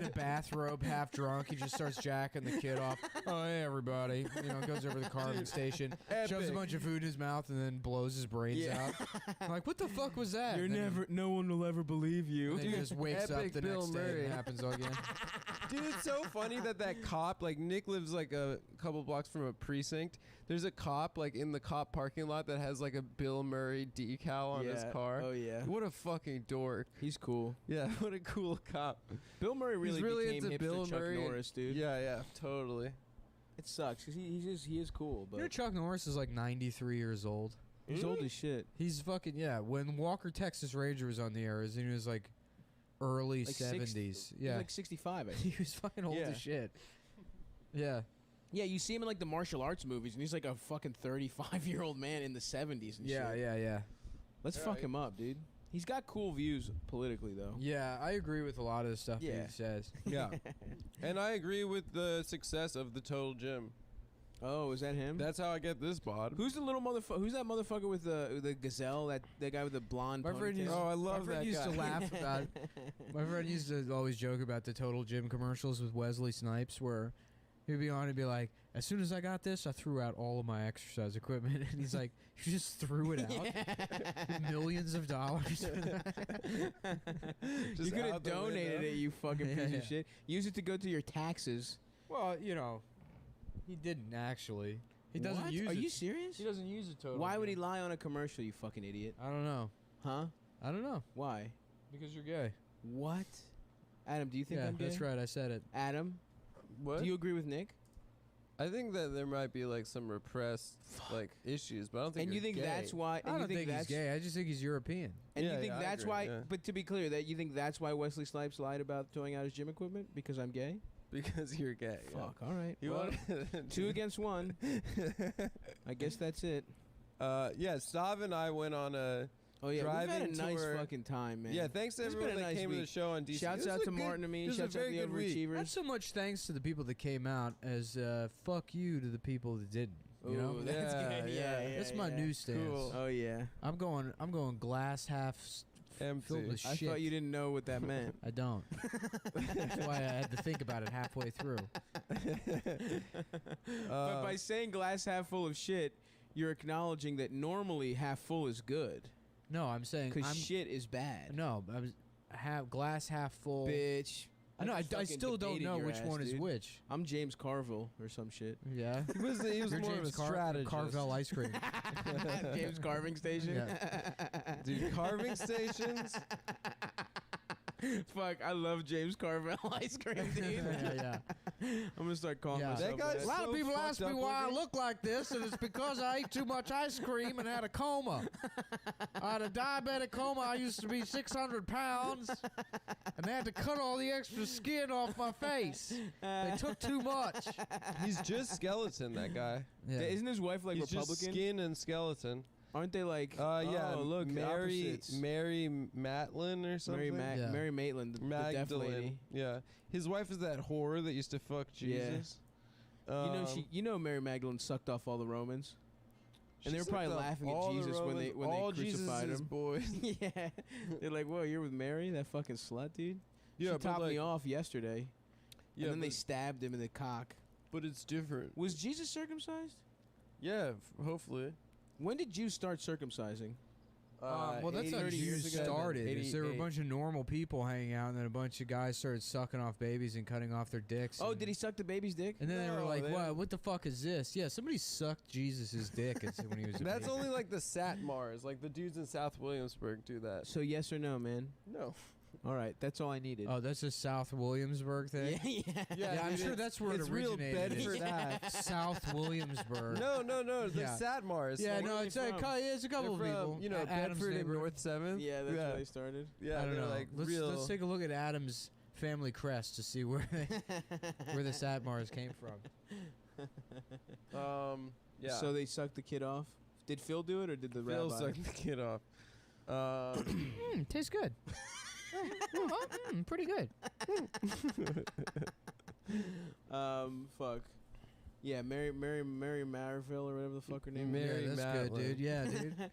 a bathrobe, half drunk. He just starts jacking the kid off. Oh, hey, everybody. Goes over to the carving station, shoves a epic. bunch of food in his mouth, and then blows his brains out. I'm like, what the fuck was that? You're And then no one will ever believe you. And then he just wakes up epic the Bill next day Murray. and it happens again. Dude, it's so funny that cop, like Nick lives like a couple blocks from a precinct. There's a cop like in the cop parking lot that has like a Bill Murray decal on his Yeah. car. Oh yeah. What a fucking dork. He's cool. Yeah, what a cool cop. Bill Murray really, He's really became into hipster Bill Chuck Murray. Norris, dude. Yeah, totally. It sucks because he is cool, but Chuck Norris is like 93 years old. he's old as shit. He's fucking, yeah. When Walker Texas Ranger was on the air, he was like early Like 70s. He's Yeah. like 65. I think. He was fucking old Yeah. as shit. Yeah. Yeah, you see him in like the martial arts movies, and he's like a fucking 35-year-old man in the 70s and Yeah, shit. yeah. Let's fuck him up, dude. He's got cool views politically, though. Yeah, I agree with a lot of the stuff that Yeah. he says. Yeah. And I agree with the success of the Total Gym. Oh, is that him? That's how I get this bod. Who's the little motherfucker? Who's that motherfucker with the gazelle? That guy with the blonde My friend ponytail? used, Oh, I love my friend that used guy. to laugh about. My friend used to always joke about the Total Gym commercials with Wesley Snipes, where he'd be on and be like, "As soon as I got this, I threw out all of my exercise equipment," and he's like, "You just threw it out, with millions of dollars." You Just could have out the donated window. it, you fucking piece Yeah. of shit. Use it to go to your taxes. Well, he didn't actually. He doesn't What? use Are it. you serious? He doesn't use it Total. Why would he Gym. lie on a commercial, you fucking idiot? I don't know. Huh? I don't know. Why? Because you're gay. What? Adam, do you think Yeah, I'm gay? that's right. I said it. Adam, What? do you agree with Nick? I think that there might be like some repressed like issues, but I don't think. And you you're think gay. that's why? And I you don't think he's that's, gay. I just think he's European. And Yeah, you think yeah, I that's agree, why? yeah. But to be clear, that you think that's why Wesley Snipes lied about throwing out his gym equipment because I'm gay? because you're gay. yeah. Fuck. All right. He Well, wanted 2 against 1. I guess that's it. Yeah, Stav and I went on a. Oh yeah, we've had a Drive-in nice tour. fucking time, man. Yeah, thanks to It's been everyone a that nice came to the week. show on DC. Shouts It was out a to good- Martin and me. it was a Shouts out to very the good week. overachievers. Not so much thanks to the people that came out as fuck you to the people that didn't. You know? Ooh, that's good. Yeah. That's my new stance. Cool. Oh yeah. I'm going glass half Empty. filled with I shit. thought you didn't know what that meant. I don't. That's why I had to think about it halfway through. But by saying glass half full of shit, you're acknowledging that normally half full is good. No, I'm saying Because shit is bad. No, I was glass half full. Bitch. I know. I fucking still don't debated know your which ass, one is dude. which. I'm James Carville or some shit. Yeah. He was You're more James of a strategist. Carvel ice cream. James Carving Station. Yeah. Dude, carving stations. Fuck, I love James Carville ice cream, dude. yeah. I'm gonna start calling Yeah. myself That guy's A lot of so people ask fucked me up why I looking. look like this, and it's because I ate too much ice cream and had a coma. I had a diabetic coma. I used to be 600 pounds, and they had to cut all the extra skin off my face. They took too much. He's just skeleton, that guy. Yeah. Isn't his wife like He's just Republican? skin and skeleton. Aren't they like? Yeah. Oh, look, Mary opposites. Matlin or something. Yeah. Mary Maitland, the deaf Magdalene. lady. Yeah. His wife is that whore that used to fuck Jesus. You know Mary Magdalene sucked off all the Romans. She And they were probably sucked up laughing at all the Jesus when they Romans, crucified Jesus's him. boys. Yeah, they're like, "Whoa, you're with Mary, that fucking slut, dude." Yeah, she but topped me like- off yesterday. Yeah, and then they but- stabbed him in the cock. But it's different. Was Jesus circumcised? Yeah, hopefully. When did Jews start circumcising? Well, that's 80 how 30 Jews years ago. started. Is there were a 88. bunch of normal people hanging out, and then a bunch of guys started sucking off babies and cutting off their dicks. Oh, and- did he suck the baby's dick? And then they were No, like, they- "What the fuck is this?" Yeah, somebody sucked Jesus' dick when he was. A That's baby. only like the Satmars. Like the dudes in South Williamsburg do that. So yes or no, man? No. All right, that's all I needed. Oh, that's a South Williamsburg thing. yeah. Yeah, I'm dude, sure that's where it it's real originated. Bedford Ave. South Williamsburg. No, the Yeah. Satmars. Yeah, Like, no, it's a, from? it's a couple of they're people. from, you know, Adam's Bedford and neighborhood. North 7th. Yeah, that's where they started. Yeah, I don't they're know. like let's, real. let's take a look at Adam's family crest to see where where the Satmars came from. Yeah. So they sucked the kid off. Did Phil do it or did the Phil rabbi? sucked the kid off. Tastes good. Pretty good. Fuck. Yeah, Mary Marville or whatever the fuck her name is. Mary yeah, that's Matlin. good, dude. Yeah, dude.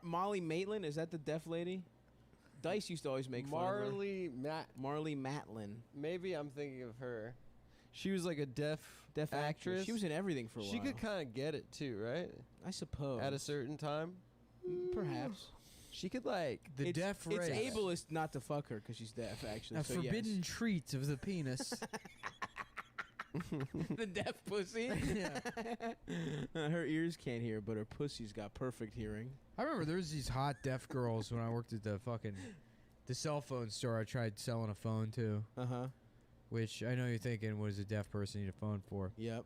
Molly Maitland, is that the deaf lady? Dice used to always make fun of her. Marley Matlin. Maybe I'm thinking of her. She was like a deaf actress. She was in everything for a while. She could kind of get it too, right? I suppose. At a certain time. Perhaps. She could like. The deaf race. It's ableist not to fuck her because she's deaf, actually. A so forbidden yes. treat of the penis. The deaf pussy. Yeah. Her ears can't hear, but her pussy's got perfect hearing. I remember there was these hot deaf girls when I worked at the cell phone store I tried selling a phone to, Uh-huh. which I know you're thinking, what does a deaf person need a phone for? Yep.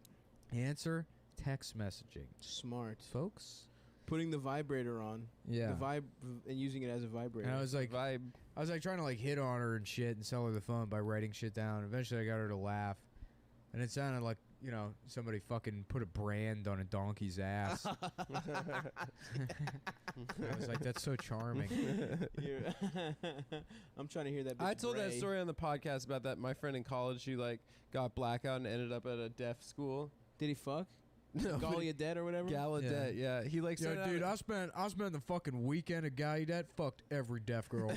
Answer, text messaging. Smart. Folks? Putting the vibrator on. Yeah. The and using it as a vibrator. And I was like Vibe. trying to like hit on her and shit and sell her the phone by writing shit down. Eventually I got her to laugh. And it sounded like, you know, somebody fucking put a brand on a donkey's ass. I was like, that's so charming. I'm trying to hear that. I bitch told that bray. story on the podcast about that. My friend in college, she like got blackout and ended up at a deaf school. Did he fuck? No, Gallaudet or whatever? Gallaudet, yeah. He like Yo, started dude, out- I spent the fucking weekend at Gallaudet, fucked every deaf girl.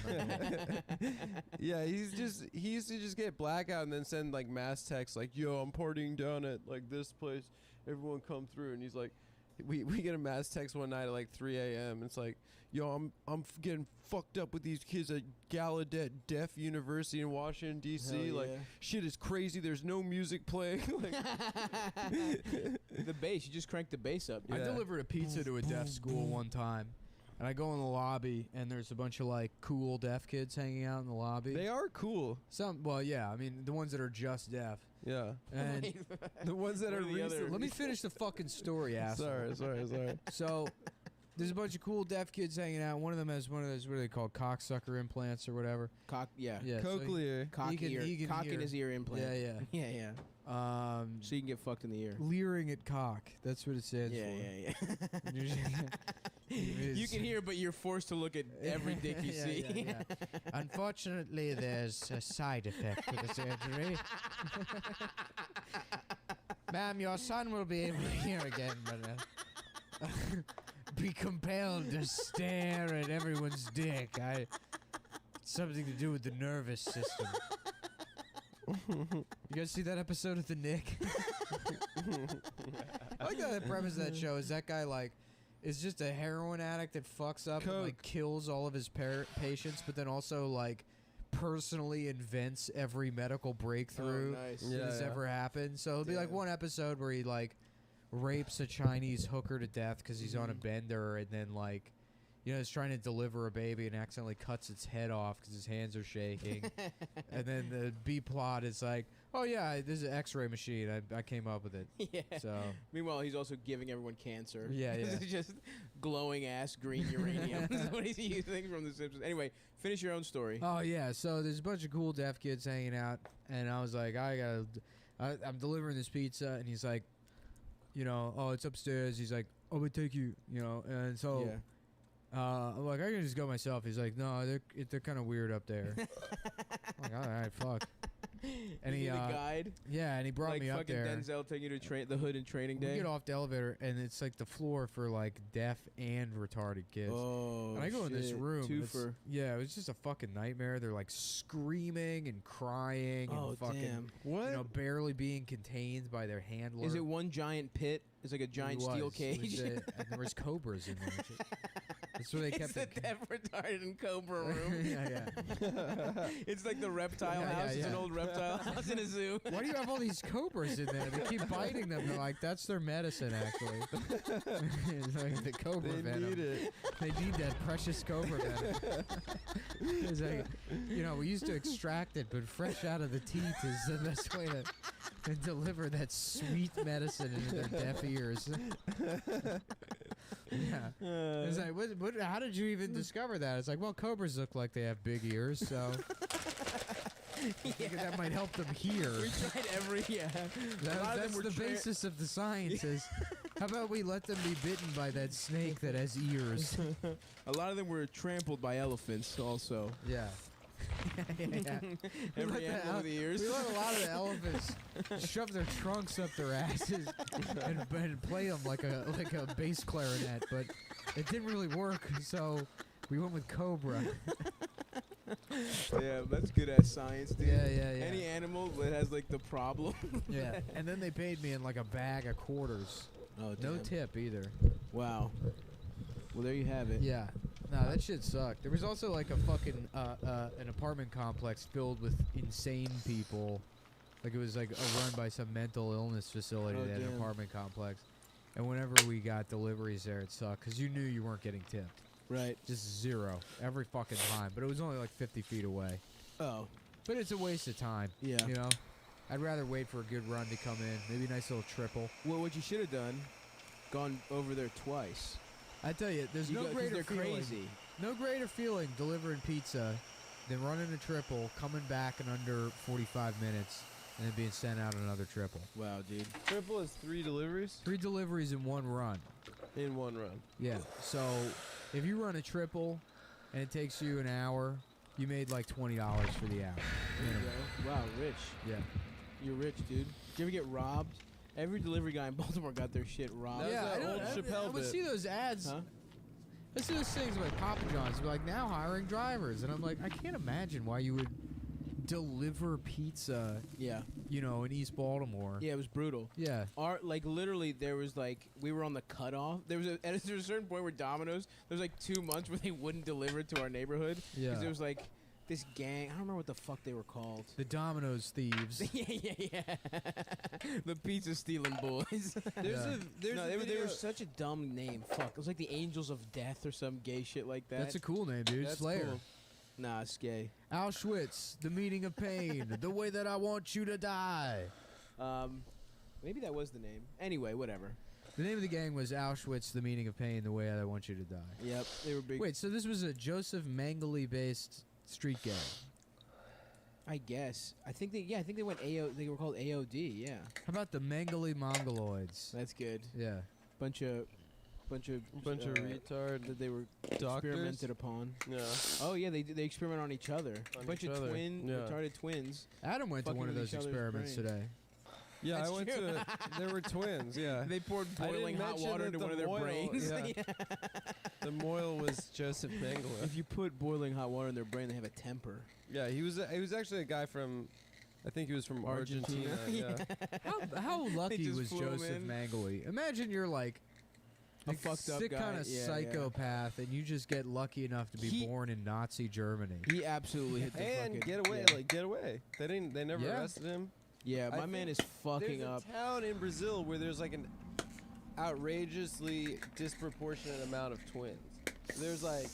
Yeah, he used to just get blackout and then send like mass texts like, "Yo, I'm partying down at like this place. Everyone come through." And he's like, we get a mass text one night at like 3 a.m. It's like, "Yo, I'm getting fucked up with these kids at Gallaudet Deaf University in Washington D.C. Hell Like, yeah. shit is crazy. There's no music playing." Like, The bass. You just cranked the bass up. I Yeah. delivered a pizza to a deaf school one time. And I go in the lobby, and there's a bunch of like cool deaf kids hanging out in the lobby. they are cool. Well, yeah. I mean, the ones that are just deaf. Yeah, And the ones that What are are the other- recent. let me finish the fucking story, asshole. Sorry. So, there's a bunch of cool deaf kids hanging out. One of them has one of those, what are they called, cocksucker implants or whatever. Yeah. Yeah. so he- Cochlear. Cock He can- ear. he can Cock hear. in his ear implant. Yeah, Yeah, yeah. yeah. So you can get fucked in the ear. Leering at cock. That's what it stands Yeah, for. yeah, yeah. yeah. You can hear, but you're forced to look at every dick you see. Yeah. Unfortunately, there's a side effect to the surgery. Ma'am, your son will be able to hear again, but be compelled to stare at everyone's dick. Something to do with the nervous system. You guys see that episode of The Nick? I like the premise of that show is that guy like is just a heroin addict that fucks up and like kills all of his patients, but then also like personally invents every medical breakthrough that has ever happened. So it'll be like one episode where he like rapes a Chinese hooker to death because he's on a bender, and then like, you know, he's trying to deliver a baby and accidentally cuts its head off because his hands are shaking. And then the B plot is like, oh yeah, this is an X-ray machine. I came up with it. Yeah. So meanwhile, he's also giving everyone cancer. Yeah. It's just glowing ass green uranium. That's what he's using from The Simpsons. Anyway, finish your own story. Oh yeah, so there's a bunch of cool deaf kids hanging out, and I was like, I'm delivering this pizza, and he's like, you know, oh, it's upstairs. He's like, oh, we take you, you know, and so. Yeah. I'm like, I can just go myself. He's like, no, they're kind of weird up there. I'm like, all right, fuck. And he the guide. Yeah, and he brought me up there. Like fucking Denzel taking you to the hood in Training Day. We get off the elevator, and it's like the floor for like deaf and retarded kids. Oh, and I go in this room. Twofer. Yeah, it was just a fucking nightmare. They're like screaming and crying and fucking, damn. What? You know, barely being contained by their handler. Is it one giant pit? It's like a giant steel cage. And there was cobras in there. That's where they kept it. It's the deaf, retarded, and cobra room. Yeah. It's like the reptile house. It's an old reptile house in a zoo. Why do you have all these cobras in there? They keep biting them. They're like, that's their medicine, actually. It's like the cobra venom. They need it. They need that precious cobra venom. It's like, you know, we used to extract it, but fresh out of the teeth is the best way to deliver that sweet medicine into their deaf ears. Yeah. It's like, how did you even discover that? It's like, well, cobras look like they have big ears, so that might help them hear. We tried That's the basis of the science is, how about we let them be bitten by that snake that has ears? A lot of them were trampled by elephants also. Yeah. Yeah. Every animal with ears. We let a lot of the elephants shove their trunks up their asses and play them like a bass clarinet, but it didn't really work, so we went with cobra. Yeah, that's good ass science, dude. Yeah. Any animal that has like the problem. Yeah, and then they paid me in like a bag of quarters. Oh, no damn. tip either. Wow. Well, there you have it. Yeah. No, that shit sucked. There was also like a fucking an apartment complex filled with insane people. Like it was like run by some mental illness facility. That damn. apartment complex. And whenever we got deliveries there, it sucked because you knew you weren't getting tipped. Right. Just zero every fucking time. But it was only like 50 feet away. Oh. But it's a waste of time. Yeah. You know, I'd rather wait for a good run to come in. Maybe a nice little triple. Well, what you should have done, gone over there twice. I tell you, there's no greater feeling. Crazy. No greater feeling delivering pizza than running a triple, coming back in under 45 minutes, and then being sent out another triple. Wow, dude. Triple is 3 deliveries? 3 deliveries in one run. In one run. Yeah. So if you run a triple and it takes you an hour, you made like $20 for the hour. Wow, rich. Yeah. You're rich, dude. Did you ever get robbed? Every delivery guy in Baltimore got their shit robbed. Yeah, that old Chappelle I would bit. see those ads. Huh? I see those things like Papa John's, like now hiring drivers, and I'm like, I can't imagine why you would deliver pizza. Yeah. You know, in East Baltimore. Yeah, it was brutal. Yeah. Literally, there was we were on the cutoff. There was a certain point where Domino's, there was like 2 months where they wouldn't deliver to our neighborhood. Yeah. There was like this gang. I don't remember what the fuck they were called. The Domino's thieves. Yeah. The pizza stealing boys. They were such a dumb name. Fuck. It was like the Angels of Death or some gay shit like that. That's a cool name, dude. That's Slayer. cool. Nah, it's gay. Auschwitz, the meaning of pain, the way that I want you to die. Maybe that was the name. Anyway, whatever. The name of the gang was Auschwitz, the meaning of pain, the way I want you to die. Yep, they were big. Wait, so this was a Joseph Mengele-based street gang? I guess. I think they went they were called AOD, yeah. How about the Mengele Mongoloids? That's good. Yeah. Bunch of retard that they were doctors? experimented upon. Yeah. Oh yeah, they experiment on each other. On A bunch each of other. retarded twins. Adam went to Fucking one of with those each other's experiments brain. today. Yeah, That's I went true. to. There were twins. Yeah, They poured I didn't boiling hot mention water that into the one of their Moyle- brains. yeah. The Moyle was Joseph Mengele. If you put boiling hot water in their brain, they have a temper. Yeah, he was actually a guy from. I think he was from Argentina. Yeah. How lucky just was flew him Joseph in. Mengele? Imagine you're like A fucked up sick guy. kind of Yeah, psychopath, and you just get lucky enough to be He- born in Nazi Germany. He absolutely hit the And fucking get away, yeah. like get away. They never Yeah. arrested him. Yeah, I my man think is fucking There's up. a town in Brazil where there's like an outrageously disproportionate amount of twins. There's like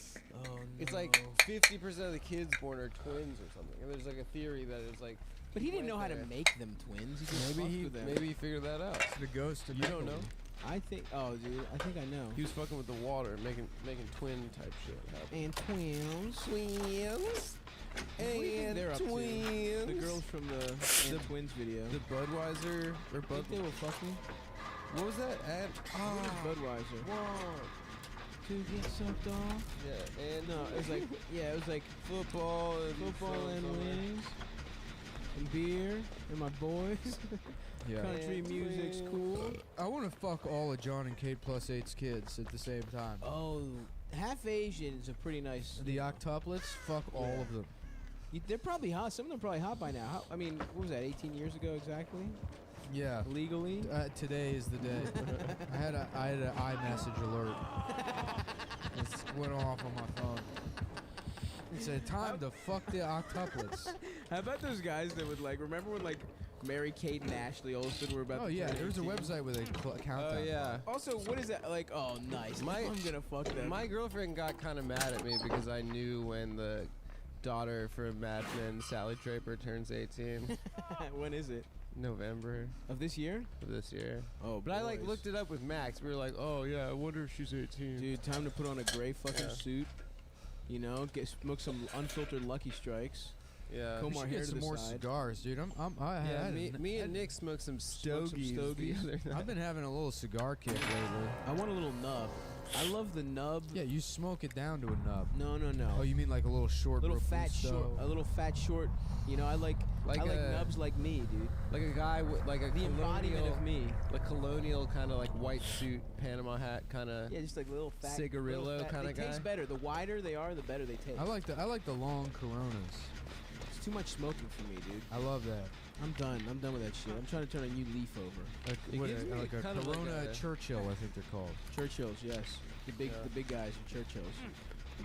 Oh no. it's like 50% of the kids born are twins or something. And there's like a theory that it's like. But he didn't know how to there. make them twins. He just Maybe fucked he with them. maybe he figured that out. The ghost of You don't know? I think. Oh, dude, I think I know. He was fucking with the water, making twin type shit happen. And twins. Twins. What do you think And they're up to? twins. The girls from the twins video. The Budweiser or I Bud. think they will fuck me. What was that ad? What is Budweiser? Whoa. To get sucked off. Yeah, and No, it was like it was like football football and wings, and beer, and my boys. Yeah. Country And music's twins. cool. I want to fuck all of John and Kate plus 8's kids at the same time. Oh, half Asian is a pretty nice. The octuplets, fuck all of them. They're probably hot. Some of them are probably hot by now. I mean, what was that? 18 years ago exactly? Yeah. Legally. Today is the day. I had an iMessage alert. It went off on my phone. It said time to fuck the octuplets. How about those guys that would like? Remember when like Mary Kate and Ashley Olsen were about? Oh to yeah, turn there was a 18? website with a countdown. Oh yeah. Also, what is that like? Oh, nice. I'm gonna fuck them. My girlfriend got kind of mad at me because I knew when the daughter from Mad Men, Sally Draper, turns 18. When is it? November Of this year? of this year. Oh, But I like boys. looked it up with Max. We were like, oh yeah, I wonder if she's 18. Dude, time to put on a gray fucking Yeah. suit. You know, smoke some unfiltered Lucky Strikes. Yeah. Comb We our should hair get to some the more side. cigars, dude. Yeah, me and Nick smoked some stogies. the stogies. other night. I've been having a little cigar kick lately. I want a little nub. I love the nub. Yeah, you smoke it down to a nub. No. Oh, you mean like a little short, Little fat Robusto? short. A little fat short. You know, I like nubs like me, dude. Like a guy with like a The embodiment colonial, of me. like colonial kind of like white suit, Panama hat kind of. Yeah, just like little fat. Cigarillo little fat- kinda They taste guy? better. The wider they are, the better they taste. I like the long Coronas. It's too much smoking for me, dude. I love that. I'm done. I'm done with that shit. I'm trying to turn a new leaf over. Like, It what, gives me like a kind of like Corona a- Churchill, I think they're called. Churchills, yes. The big guys are Churchills.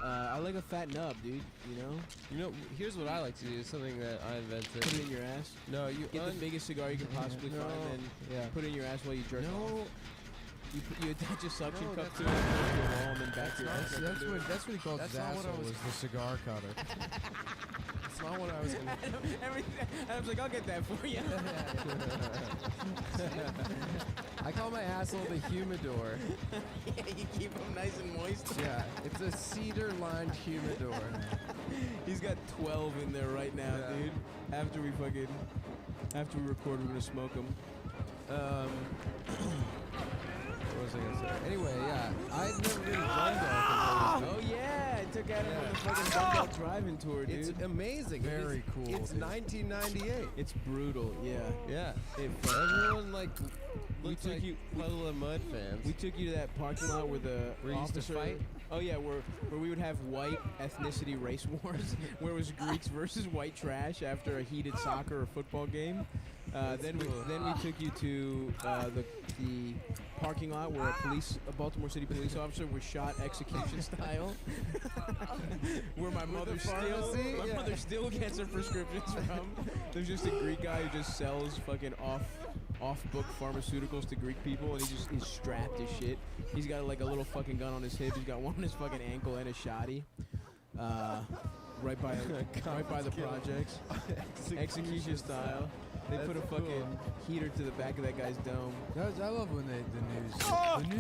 I like a fat nub, dude. You know, You know, here's what I like to do. Something that I invented. put it in your ass. No, you Get the biggest cigar you can possibly No. find, and Yeah. put it in your ass while you jerk off. No, You attach a suction No, cup that's to it, not- and put it on, and then back to your ass. That's what he called That's not what I Zazzle, was- was the cigar cutter. that's not what I was gonna. I was like, I'll get that for you. I call my asshole the humidor. Yeah, you keep them nice and moist. Yeah, it's a cedar-lined humidor. He's got 12 in there right now, Yeah. dude. After we record, we're gonna smoke them. What was I gonna say? Anyway, yeah, I'd never been drunk until Oh yeah, I took Adam on the Yeah. fucking Dumbbell driving tour, dude. It's amazing. Very cool, It's dude. 1998. It's brutal, yeah. Yeah. Everyone like We looks took like you- Puddle of Mud fans. We took you to that parking lot where the Where you used to officer, fight? Oh yeah, where we would have white ethnicity race wars, where it was Greeks versus white trash after a heated soccer or football game. Then we took you to the parking lot where a Baltimore City police officer was shot execution style. Where my mother still gets her prescriptions from. There's just a Greek guy who just sells fucking off-book pharmaceuticals to Greek people, and he's strapped as shit. He's got like a little fucking gun on his hip. He's got one on his fucking ankle and a shoddy. Right by the projects. Execution style. They put a fucking heater to the back of that guy's dome. I love when the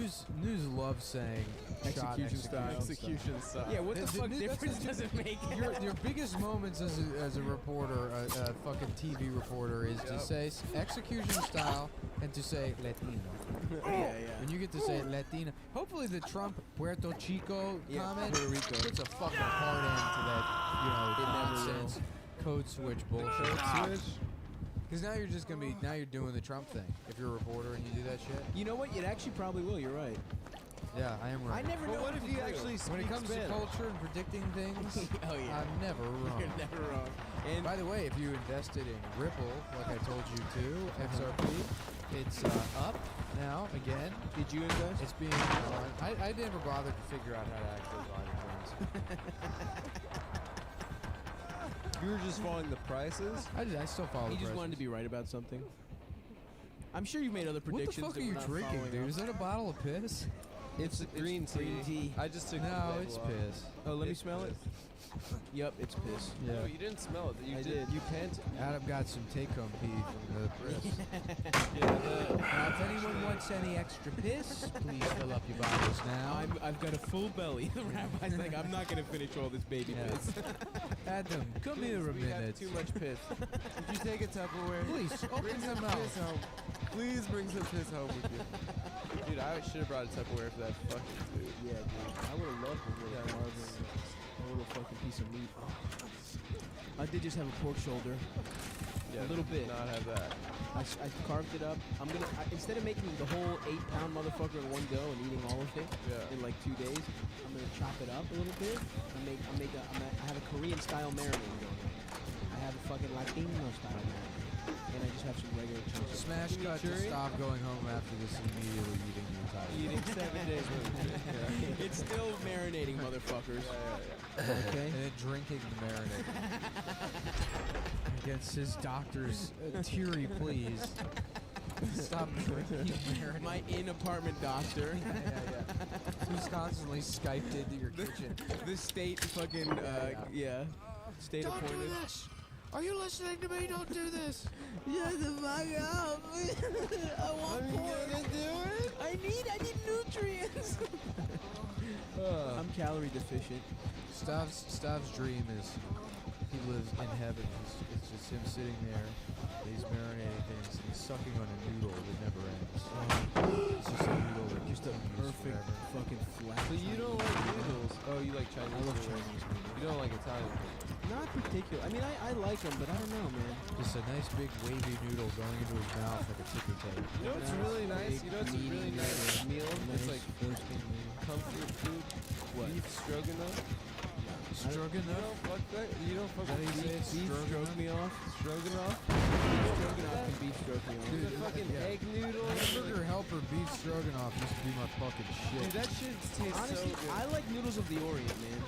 news loves saying shot Execution style. Execution style. Yeah, what the fuck that's difference just- does it make? Your biggest moments as a reporter, a fucking TV reporter, is to say execution style and to say Latino. Yeah. When you get to say Latina, hopefully the Trump Puerto Chico Yeah, comment Puerto Rico. puts a fucking hard end to that, It never will. nonsense code switch bullshit. Switch. Because now you're just gonna be now you're doing the Trump thing. If you're a reporter and you do that shit. You know what? It actually probably will. You're right. Yeah, I am right. I never know what if to you do. actually When it speak comes Spanish? to culture and predicting things, Oh yeah. I'm never wrong. You're never wrong. And By the way, if you invested in Ripple, like I told you to, XRP, it's up now again. did you invest? It's being. I never bothered to figure out how to actually buy the coins. You were just following the prices. I still follow. He the just wanted to prices. be right about something. I'm sure you made other What the predictions. fuck that are you we're not drinking, following dude? up. Is that a bottle of piss? It's green tea. green tea. I just took the No, label it's off. piss. Oh, let me It's smell it. piss. Yep, it's piss. No, you didn't smell it. You I did. did. You panted. Adam got some take-home pee from the press. Now, if anyone wants any extra piss, Please fill up your bottles now. I've got a full belly. The rabbi's like, I'm not gonna finish all this baby Yeah. piss. Adam, come here a We got minute. too much piss. Would you take a Tupperware? Please, open Bring your some mouth. piss home. Please bring some piss home with you. Dude, I should have brought a Tupperware for that fucking food. Yeah, dude. I would have loved a little carving, a little fucking piece of meat. I did just have a pork shoulder. Yeah, A little bit. Not have that. I carved it up. I'm gonna instead of making the whole 8-pound motherfucker in one go and eating all of it Yeah. in like 2 days, I'm gonna chop it up a little bit. I have a Korean style marinade going on. I have a fucking Latino style marinade, and I just have some regular chunks. Smash cut to Chimichurri? stop going home after this and immediately eating the entire Eating 7 days worth of shit. Yeah. It's still marinating, motherfuckers. Okay. And then drinking the marinade. Against his doctor's teary pleas. Stop drinking marinade. My in-apartment doctor. Who's constantly Skyped into your kitchen. The state fucking, state Don't do appointed. this! Are you listening to me? Don't do this! Shut the fuck up! I want pork. I need nutrients. I'm calorie deficient. Stav's dream is he lives in heaven. It's just him sitting there. He's marinating things. And he's sucking on a noodle that never ends. It's just a noodle that Just a perfect fucking flat. So you don't like noodles? Oh, you like Chinese? I love noodles. Chinese noodles. You don't like Italian noodles? Not particular. I mean, I like them, but I don't know, man. Just a nice big wavy noodle going into his mouth like a ticker tape. You know what's really nice? You know what's a really nice meal? It's like comfort food. What? Beef stroganoff. You Stroganoff? don't fuck that? You don't fuck Is that how you with say it? beef Stroke me off. stroganoff? Stroganoff and beef stroke me off. Dude, the fucking yeah. egg noodles. Hamburger helper beef stroganoff used to be my fucking shit. Dude, that shit tastes Honestly, so good. I like noodles of the Orient, man.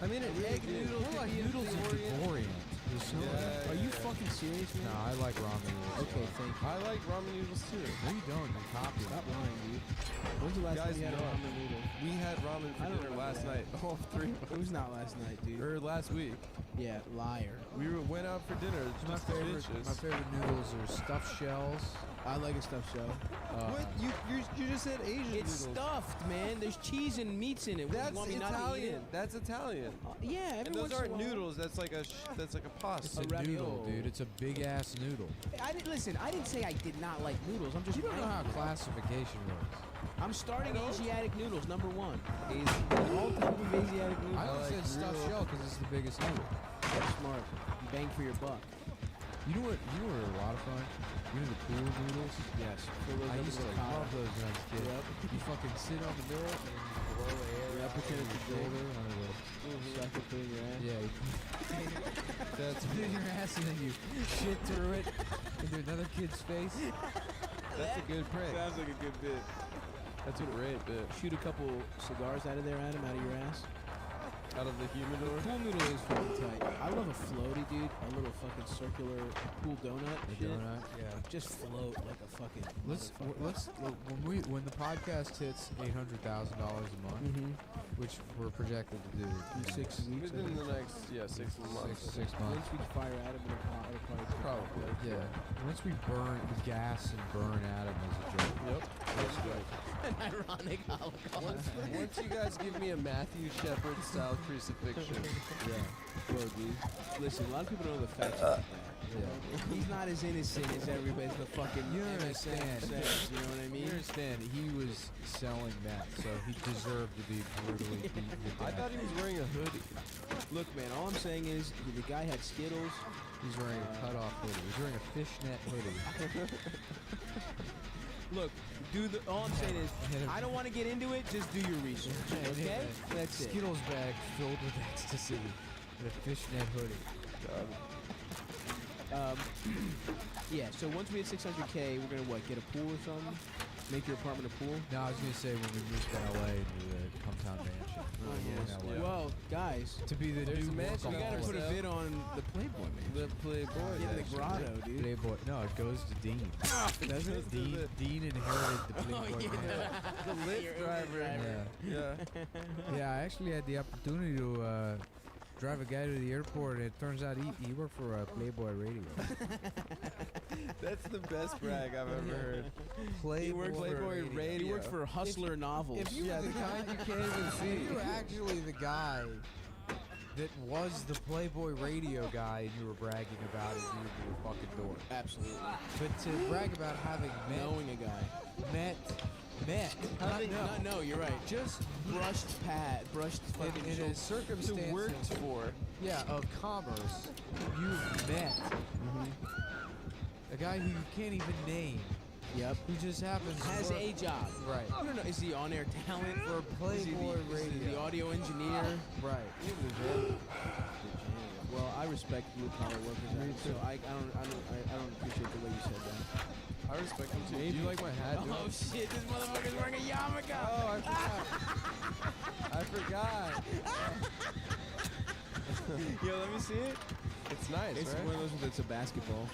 I mean, an egg noodle More could like be in noodles the of Orient. the Orient. There's so Yeah. Are you fucking serious, man? No, I like ramen noodles. Okay, thank you. I like ramen noodles too. No, you don't. You're copying. Stop lying, dude. When's the last Guys, time you had a no. ramen noodle? We had ramen I for don't dinner remember last that. night. All three of It was not last night, dude. Or last week. Yeah, liar. We went out for dinner. My Just favorite, bitches. my favorite noodles are stuffed shells. I like a stuffed shell. What? You just said Asian It's noodles. stuffed, man. There's cheese and meats in it. What, you That's want me not to eat Italian. it? That's Italian. Yeah, every And those once in a aren't while. noodles. That's like that's like a It's pasta. a noodle, ravioli. dude. It's a big ass noodle. I didn't listen. I didn't say I did not like noodles. I'm just. You don't know how ranking. classification works. I'm starting Asiatic noodles, number 1. Asian. All type of Asiatic noodles. I only said stuffed real- shell because it's the biggest noodle. That's smart. You bang for your buck. You know what? You know what are a lot of fun? You know the pool noodles? Yes. I used to love those when I was a kid. Yep. You fucking sit on the middle and you blow air Yeah, out pretend of it's your a drink. shoulder under the Suck it, put it in your ass. yeah. You That's put it in your ass and then you shit through it into another kid's face. that's a good prank. Sounds like a good bit. That's a great bit. Shoot a couple cigars out of there, Adam, out of your ass. Out of the humidor. Pool noodle is fucking tight. I love a floaty, dude. A little fucking circular pool donut. The shit. donut, yeah. Just float like a fucking. Let's when the podcast hits $800,000 a month, Mm-hmm. which we're projected to do in 6 weeks. I Within think. the next 6 months. six months. Once we fire Adam in a pot, it'll probably take Probably. Yeah. Once we gas and burn Adam as a joke. Yep. That's right. an ironic holocaust. Once you guys give me a Matthew Shepard style crucifixion. Yeah. Bro, dude. Listen, a lot of people don't know the facts about that. Yeah. He's not as innocent as everybody's the fucking You MSN understand. says, you know what I mean? You understand, he was selling meth, so he deserved to be brutally beaten to I death. thought he was wearing a hoodie. Look, man, all I'm saying is the guy had Skittles. He's wearing a cut-off hoodie. He's wearing a fishnet hoodie. Look, all I'm saying is, I don't want to get into it, just do your research, okay? That's it. Skittles bag filled with ecstasy and a fishnet hoodie. Yeah, so once we hit 600K, we're going to, get a pool or something? Make your apartment a pool? No, I was gonna say when we moved to LA into the Cumtown mansion. Yeah. Well, guys, To be the There's new a mansion we workaholic. got to put a vid on the Playboy, man. The Playboy. Get in the mansion. grotto, dude. Playboy. No, it goes to Dean. Does it? Dean inherited the Playboy mansion. The Lyft driver. Yeah. Yeah. Yeah, I actually had the opportunity to drive a guy to the airport, and it turns out he worked for Playboy Radio. That's the best brag I've ever heard. Playboy Radio. He worked for Hustler Novels. If you were the guy you can't even see, if you were actually the guy that was the Playboy Radio guy, and you were bragging about it, you would be a fucking dork. Absolutely. But to brag about having Knowing a guy. met, No, you're right. just Brushed fucking in a shoulders. circumstance Worked for. of commerce, you've met a guy who you can't even name, Yep. who just happens to Has work- a job. right I don't know. Is he on-air talent? for Is he Playboy the, is he the Radio. audio engineer? Right. Well, I respect blue collar workers. So I don't appreciate the way you said that. I respect him too. Do you like my hat? dude? Oh shit! This motherfucker's wearing a yarmulke. Oh, I forgot. Yo, let me see it. It's nice, It's right? one of those that's a basketball.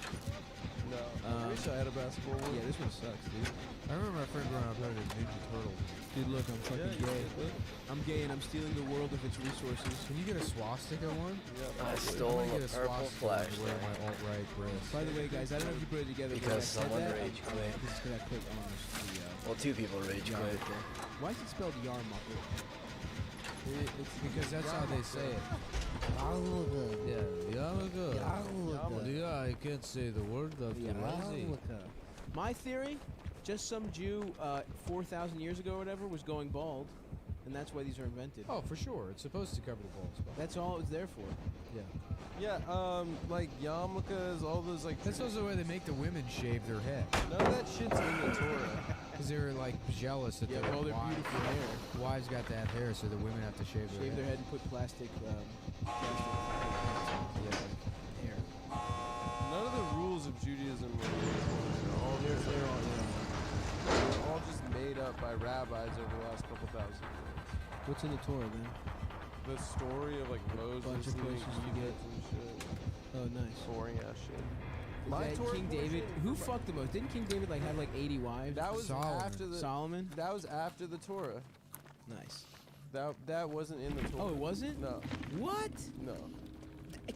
No. I wish I had a basketball one. Yeah, this one sucks, dude. I remember my friend growing up had a Ninja Turtle. Dude, look, I'm fucking Yeah, gay. look. I'm gay and I'm stealing the world of its resources. Can you get a swastika one? I I'm stole gonna a get a purple swastika one flash to wear my alt-right wrist. By the way, guys, I don't know if you put it together. but because I said someone that. rage quit. This is because I clicked on the Well, two people rage quit. yarmulke. Why is it spelled yarmulke? It's because that's how they say it. Yeah, yarmulke. Yeah, I can't say the word of the lazy. My theory, just some Jew 4,000 years ago or whatever was going bald, and that's why these are invented. Oh, for sure. It's supposed to cover the bald spot. That's all it was there for. Yeah. Yeah, like yarmulkes, all those like. That's also the way they make the women shave their head. None of that shit's in the Torah. Because they were like jealous that Yeah, their all their wives, beautiful hair. wives got to have hair, so the women have to shave Shave their head and put plastic Yeah. hair. None of the rules of Judaism they're all just made up by rabbis over the last couple thousand years. What's in the Torah, man? The story of like Moses Bunch of leaving places to Egypt get- and shit. Oh, nice. Boring ass shit. Is My that Torah King portion- David? Who fucked the most? Didn't King David like have like 80 wives? That was Solomon. after the Solomon? That was after the Torah. Nice. That wasn't in the Torah. Oh, it wasn't? No, What? no.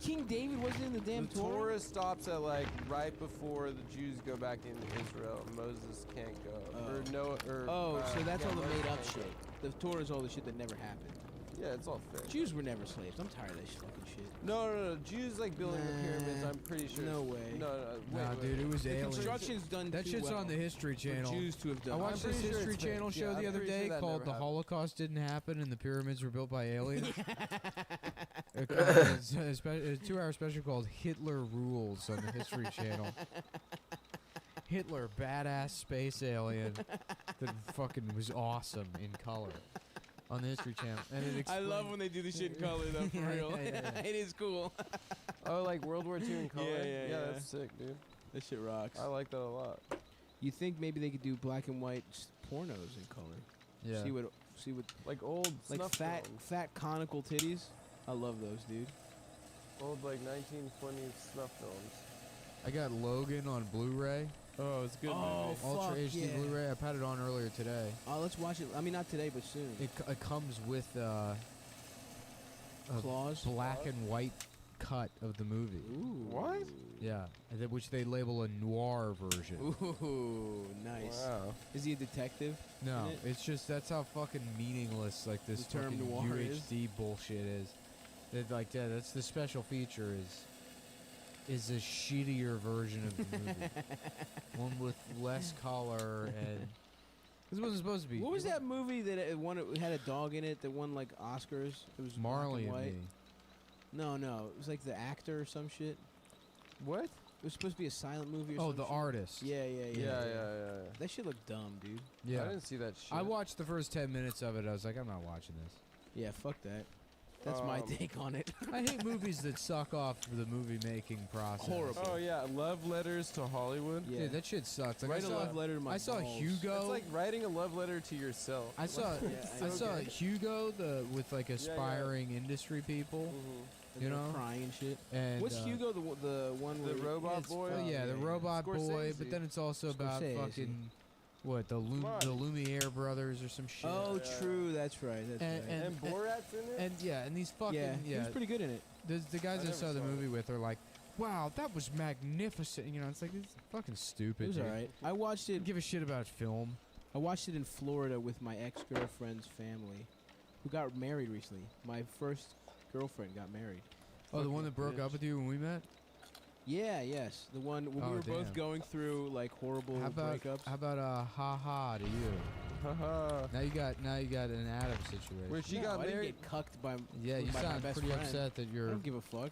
King David wasn't in the damn The Torah stops at like right before the Jews go back into Israel. Moses can't go. Oh. Or Noah. Or, Oh, so that's yeah, all the Moses made up can't shit. The Torah is all the shit that never happened. go. Yeah, it's all fake. Jews were never slaves. I'm tired of that fucking shit. No. Jews like building the pyramids. Nah, I'm pretty sure. no way. No. Nah, Wait, dude, it was The aliens. construction's done That too shit's well on the History for Channel. Jews to have done. I watched I'm this pretty sure History it's fake. Channel show Yeah, the I'm other pretty sure day that called never "The happened. Holocaust Didn't Happen and the Pyramids Were Built by Aliens." It's a 2-hour special called "Hitler Rules" on the History Channel. Hitler, badass space alien that fucking was awesome in color on the History Channel. And it I love explained- when they do this shit in color though, for Yeah, real. yeah. It is cool. Oh, like World War II in color. Yeah. That's sick, dude. That shit rocks. I like that a lot. You think maybe they could do black and white pornos in color? Yeah. See what Like old like snuff fat films. conical titties. I love those, dude. Old like 1920s snuff films. I got Logan on Blu-ray, Oh, it's a good. Oh, movie. Ultra fuck HD yeah. Blu-ray. I had it on earlier today. Oh, let's watch it. I mean, not today, but soon. It comes with a Claws. black and white cut of the movie. Ooh. What? Yeah, which they label a noir version. Ooh, nice. Wow. Is he a detective? No, in it? it's just that's how fucking meaningless like this The term fucking noir is? UHD bullshit is. That like yeah, that's the special feature is is a shittier version of the movie. One with less color and. This wasn't supposed to be. What was that movie that it had a dog in it that won like Oscars? It was Marley black and and white. Me. No, it was like the actor or some shit. What? It was supposed to be a silent movie or Oh, some The shit. Artist. Yeah. Yeah. That shit looked dumb, dude. Yeah. I didn't see that shit. I watched the first 10 minutes of it. I was like, I'm not watching this. Yeah, fuck that. That's my take on it. I hate movies that suck off the movie making process. Horrible. Oh yeah, love letters to Hollywood. Yeah. Dude, that shit sucks. Like, Write a love letter to my I saw balls. Hugo. It's like writing a love letter to yourself. I saw Yeah, I saw Hugo with like aspiring industry people, And you they're know. crying and shit. And What's Hugo? The one The where robot it's- boy. yeah, the robot boy. Scorsese. But then it's also about Scorsese. fucking what the Lumiere brothers or some shit. Oh, true. That's right. That's And- right. And Borat's in it. And and these fucking yeah, he was pretty good in it. the guys I I never saw the saw movie with are like, wow, that was magnificent. You know, it's like it's fucking stupid. It was dude. alright. I watched it. Don't give a shit about film. I watched it in Florida with my ex-girlfriend's family, who got married recently. My first girlfriend got married. Oh, the one that broke up with you when we met. Yeah, yes, the one when Oh, we were damn. both going through like horrible How about breakups. ha ha to you? Haha. Now you got an Adam situation. Where she No, got I didn't married. get cucked by. Yeah, you by my sound best pretty friend. upset that I you're. don't give a fuck.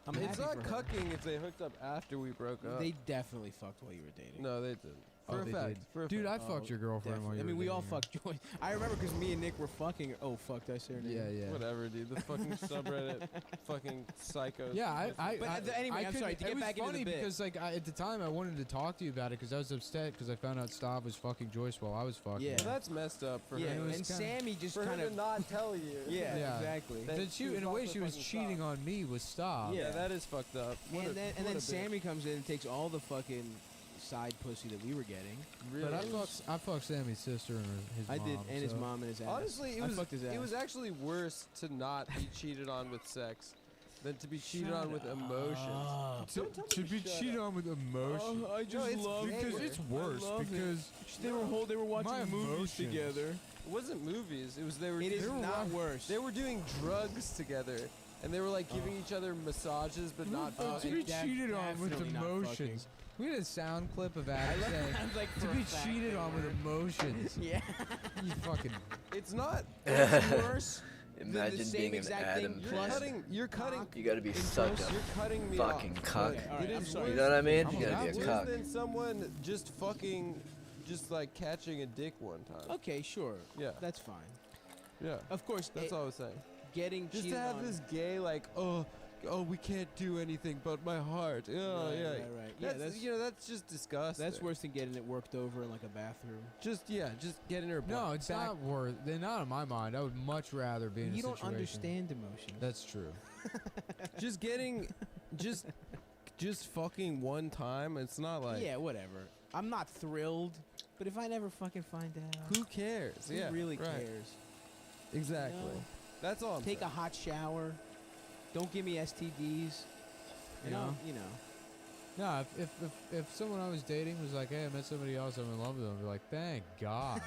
I'm It's happy not for her. cucking if they hooked up after we broke up. They definitely fucked while you were dating. No, they didn't. Oh, For a they fact. did. For a Dude, I fact. fucked your girlfriend while Definitely. you I were mean, we all dating her. fucked Joy. I remember because me and Nick were fucking. Oh fuck, did I say her name? Yeah, yeah. Whatever, dude. The fucking subreddit, fucking psychos. Yeah, Anyway, I'm sorry, to get it was back into funny the bit. because like at the time I wanted to talk to you about it because I was upset because I found out Stav was fucking Joyce while I was fucking. Yeah. her. Well, that's messed up for Yeah, her. it was and kinda- Sammy just For kind him of. to not tell you. Yeah, Yeah. exactly. That That she in was a way also she was fucking cheating Stav. on me with Stav. Yeah, that is fucked up. What And a- then what a bitch. Sammy comes in and takes all the fucking side pussy that we were getting. Really? But I fucked Sammy's sister and his I mom. did, and his so- mom and his ass. Honestly, I fucked his ass. it was actually worse to not be cheated on with sex than to be cheated on with emotions. To be cheated on with emotion. I just love because it's worse because they were watching my movies emotions. together. It wasn't movies. It was they were. It is they were not worse. They were doing drugs together, and they were like giving each other massages, but not to fucking. be Def- cheated on with definitely not emotions. We had a sound clip of Adam saying like to be cheated on with emotions. Yeah. You fucking. It's not. It's worse. Imagine the same being an exact Adam thing You're plus. cutting. You're cutting. You gotta be such You're a cutting me fucking off. cuck. Okay, all right, It I'm is sorry. You know what I mean? I'm You gotta allowed be a Worse cuck. than someone just fucking, just like catching a dick one time. Okay, sure. Yeah. That's fine. Yeah. Of course, That's all I was saying. getting Just cheated to have on. this gay like, oh, we can't do anything but my heart. Oh, Right, yeah. right. Yeah, That's, that's just disgusting. that's worse than getting it worked over in like a bathroom. Just getting her. No, it's back. not worth. They're not in my mind. I would much rather be in a You don't situation. understand emotion. That's true. Just getting, just fucking one time. It's not like. Yeah, whatever. I'm not thrilled, but if I never fucking find out, Who cares? who Yeah. really right. cares? Exactly. No. That's all. I'm Take a saying. hot shower. Don't give me STDs. You know. No, if someone I was dating was like, hey, I met somebody else, I'm in love with them, I'd be like, thank God.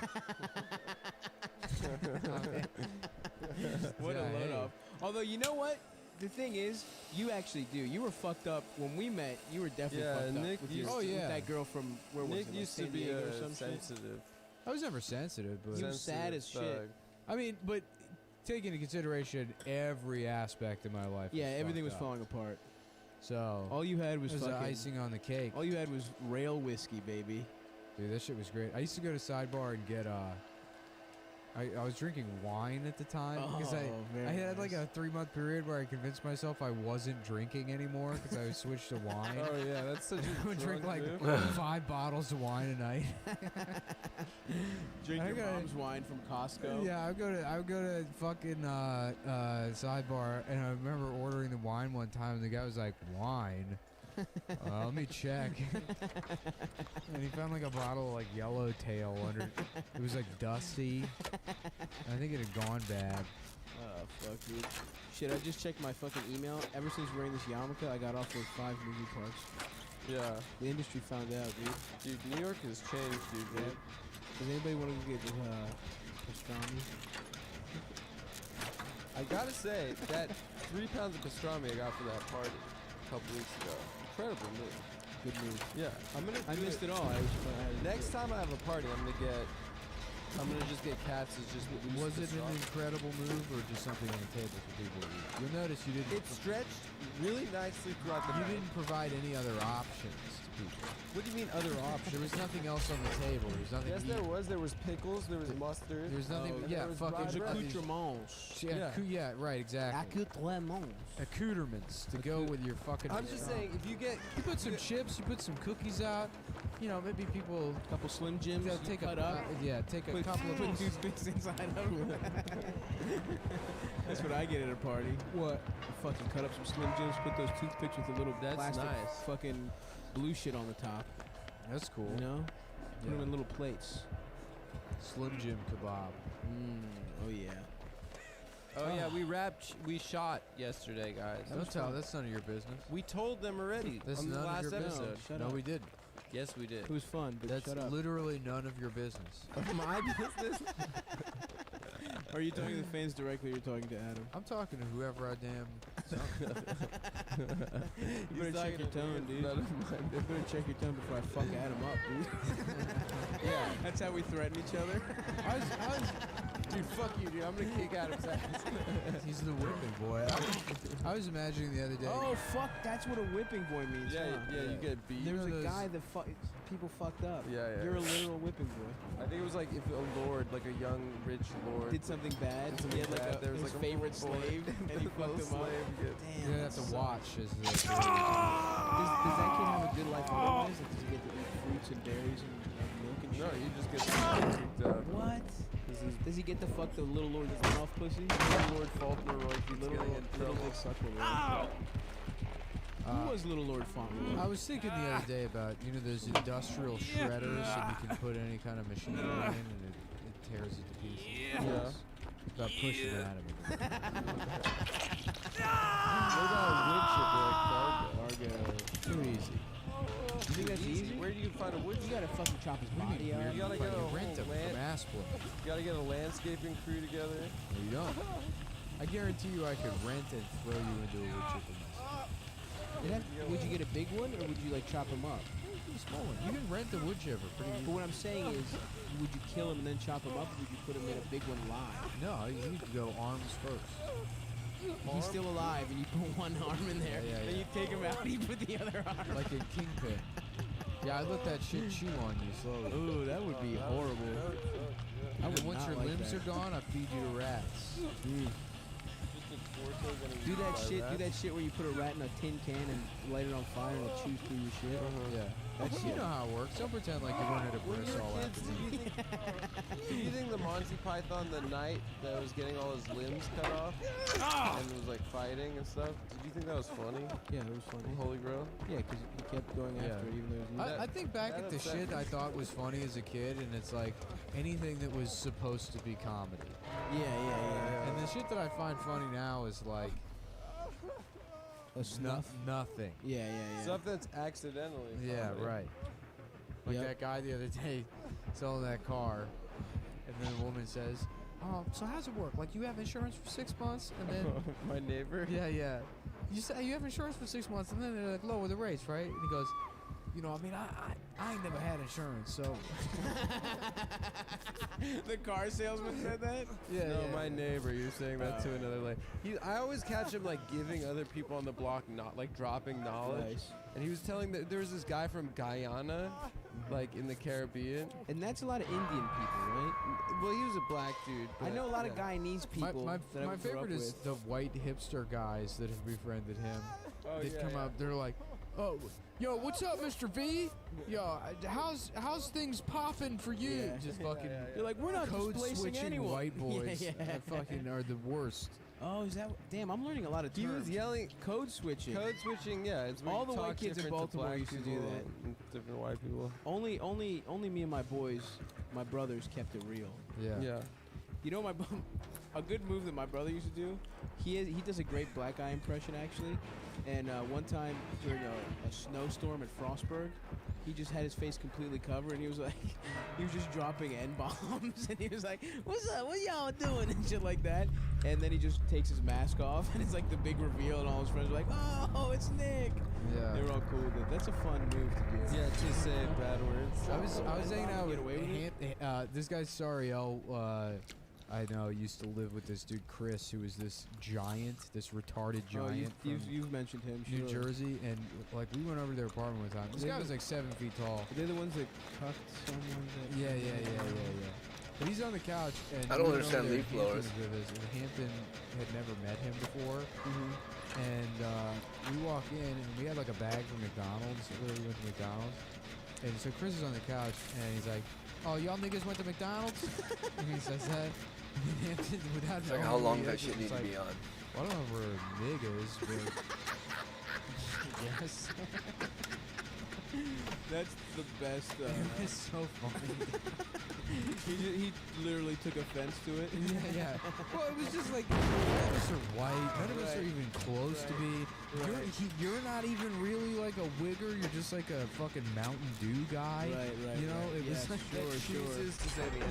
What Yeah, a load hey. up. Although you know what? The thing is, you actually do. You were fucked up when we met. You were definitely Yeah, fucked Nick up with, used your, to- Oh, with yeah. that girl from where was Nick it? Like used to San be Diego or some shit? sensitive. I was never sensitive, but You was sad as shit. thug. I mean, but take into consideration every aspect of my life. Yeah, everything was fucked up. falling apart. So All you had was it was the fucking. icing on the cake. All you had was rail whiskey, baby. Dude, that shit was great. I used to go to Sidebar and get I was drinking wine at the time because I very had like nice. a 3-month period where I convinced myself I wasn't drinking anymore because I was switched to wine. Oh yeah, that's such a I would drink drunk like move. 5 bottles of wine a night. Drink I your gotta- mom's wine from Costco. Yeah, I would go to fucking Sidebar, and I remember ordering the wine one time, and the guy was like, "Wine? Let me check." And he found like a bottle of like Yellowtail under. It was like dusty. I think it had gone bad. Oh, fuck, dude. Shit, I just checked my fucking email. Ever since wearing this yarmulke, I got off with 5 movie parts. Yeah, The industry found out, dude. dude, New York has changed, dude. Yeah. Does anybody want to go get pastrami? I gotta say that 3 pounds of pastrami I got for that party a couple weeks ago. incredible move. Good move. Yeah, I missed it all. Next time I have a party, I'm gonna just get cats as just Was it an incredible move or just something on the table for people to eat? You'll notice you didn't. It stretched really nicely throughout the You night. didn't provide any other options to people. What do you mean other options? There was nothing else on the table. There was nothing. Yes, to there eat. was. There was pickles. There was mustard. There's nothing. and Yeah, there was fucking. rye bread. Accoutrements. Yeah, right, exactly. Accoutrements to go with your fucking. I'm just saying, if you get You put some chips. You put some cookies out. You know, maybe people. Couple Slim Jims. Yeah, you take cut a up. take a Put couple of those. toothpicks inside of them. That's what I get at a party. What? Fucking cut up some Slim Jims. Put those toothpicks with a little That's plastic nice. fucking blue shit on the top. That's cool. You know? Put them Yeah. in little plates. Slim Jim kebab. Oh yeah. Oh yeah, we shot yesterday, guys. Don't tell. That's none of your business. We told them already That's on the none of last your business. episode. Shut No, up. we didn't. Yes, we did. It was fun, but That's shut up. literally none of your business. My business. Are you talking to the fans directly or are you talking to Adam? I'm talking to whoever I damn. You better check your tone, dude. None of my You better check your tone before I fuck Adam up, dude. Yeah. That's how we threaten each other. Dude, fuck you, dude. I'm gonna kick Adam's ass. He's the whipping boy. I was imagining the other day. Oh, fuck. That's what a whipping boy means. Yeah, huh? yeah, you get beat. There was know a those- guy that people fucked up. Yeah, yeah. You're a literal whipping boy. I think it was like if a lord, like a young rich lord, Did something bad. Did something he had like bad. There was his like a favorite little boy. slave, and he fucked him up. Get, Damn. You have to watch as the. Does that kid have a good life otherwise? Like, does he get to eat fruits and berries and milk and shit? no, you just get kicked out. What? Does he get to fuck the little lord that's off pussy? Little Lord Fauntleroy keeps Little getting in little trouble. dick suckler. Who was Little Lord Fauntleroy? I was thinking the other day about those industrial shredders that you can put any kind of machinery in and it tears it to pieces. Yeah. About pushing it out of it. What about a wood chip or like Fargo? Too easy. You think that's easy? Where do you find a wood You chip? gotta fucking chop his body up. You gotta get a rent them whole from Aspley. you gotta get a landscaping crew together. No, you don't. I guarantee you I could rent and throw you into a wood chipper mess. Would you get a big one, or would you like chop him up? A small one. You can rent a wood chipper pretty But easy. what I'm saying is, would you kill him and then chop him up, or would you put him in a big one live? No, you need to go arms first. He's still alive, and you put one arm in there. Yeah, Then yeah. you take him out, you put the other arm. Like a kingpin. Yeah, I let that shit chew on you slowly. Ooh, that would be horrible. I And would then once not your like limbs that. are gone, I feed you to rats. Do that shit where you put a rat in a tin can and light it on fire and it chews through your shit. Yeah. That You shit. know how it works. Don't pretend like you're going to When you bristle were after kids, do you think the Monty Python, the knight that was getting all his limbs cut off and was like fighting and stuff, did you think that was funny? Yeah, it was funny. Holy Grail? Yeah, because he kept going Yeah. after it even though it was I think back that at the upset shit me. I thought was funny as a kid, and it's like anything that was supposed to be comedy. Yeah. And the shit that I find funny now is like A snuff. nothing. Yeah. Stuff that's accidentally Yeah, comedy. right. Like Yep. that guy the other day selling that car, and then the woman says, so how's it work? Like you have insurance for 6 months, and then My neighbor? yeah. You say you have insurance for 6 months, and then they're like lower the rates, right? And he goes, I ain't never had insurance, so The car salesman said that? yeah. No, yeah, my yeah. neighbor. You're saying that to another like. I always catch him like giving other people on the block not like dropping knowledge. Nice. And he was telling that there was this guy from Guyana, like in the Caribbean. And that's a lot of Indian people, right? Well, he was a black dude. I but- know a lot of yeah. Guyanese people My that I my grew up favorite is with. the white hipster guys that have befriended him. Oh, They yeah, come yeah. up, they're like, "Oh, yo, what's up, Mr. V? Yo, how's things popping for you?" Yeah. Just fucking You're like, we're not code displacing switching anyone. white boys Yeah. that fucking are the worst. Oh, is that? Damn, I'm learning a lot of terms. He was yelling. Code switching. Code switching, yeah. It's when All you the white talk kids in different to Baltimore black used to do people that. and different white people. Only me and my boys, my brothers, kept it real. Yeah. Yeah. You know a good move that my brother used to do. He does a great black guy impression actually. And one time during a snowstorm at Frostburg, he just had his face completely covered, and he was like, he was just dropping N-bombs, and he was like, "What's up? What y'all doing?" and shit like that. And then he just takes his mask off, and it's like the big reveal, and all his friends are like, "Oh, it's Nick." Yeah. They were all cool with it. That's a fun move to do. Yeah, just say bad words. I was hanging out Get away with with this guy Sariel. I know used to live with this dude Chris, who was this giant, this retarded giant You've mentioned him. from New Sure. Jersey, and like we went over to their apartment one time. This guy was like 7 feet tall. Are they the ones that cucked someone? That Yeah. But he's on the couch, and I don't we went over understand there, leaf Hampton blowers. was with us, and Hampton had never met him before. Mm-hmm. And we walk in, and we had like a bag from McDonald's. We went to McDonald's, and so Chris is on the couch, and he's like, "Oh, y'all niggas went to McDonald's?" And he says that. And Hampton, without It's like, knowing how who long he that is, shit was need to like, be on? Well, I don't know if we're niggas, but yes. That's the best. It's so funny. He literally took offense to it. Yeah. Well, it was just like, none of us are white. None of us are Right. even close to be. You're not even really like a wigger. You're just like a fucking Mountain Dew guy. Right. You know, it was Yes, like sure. Chooses to say the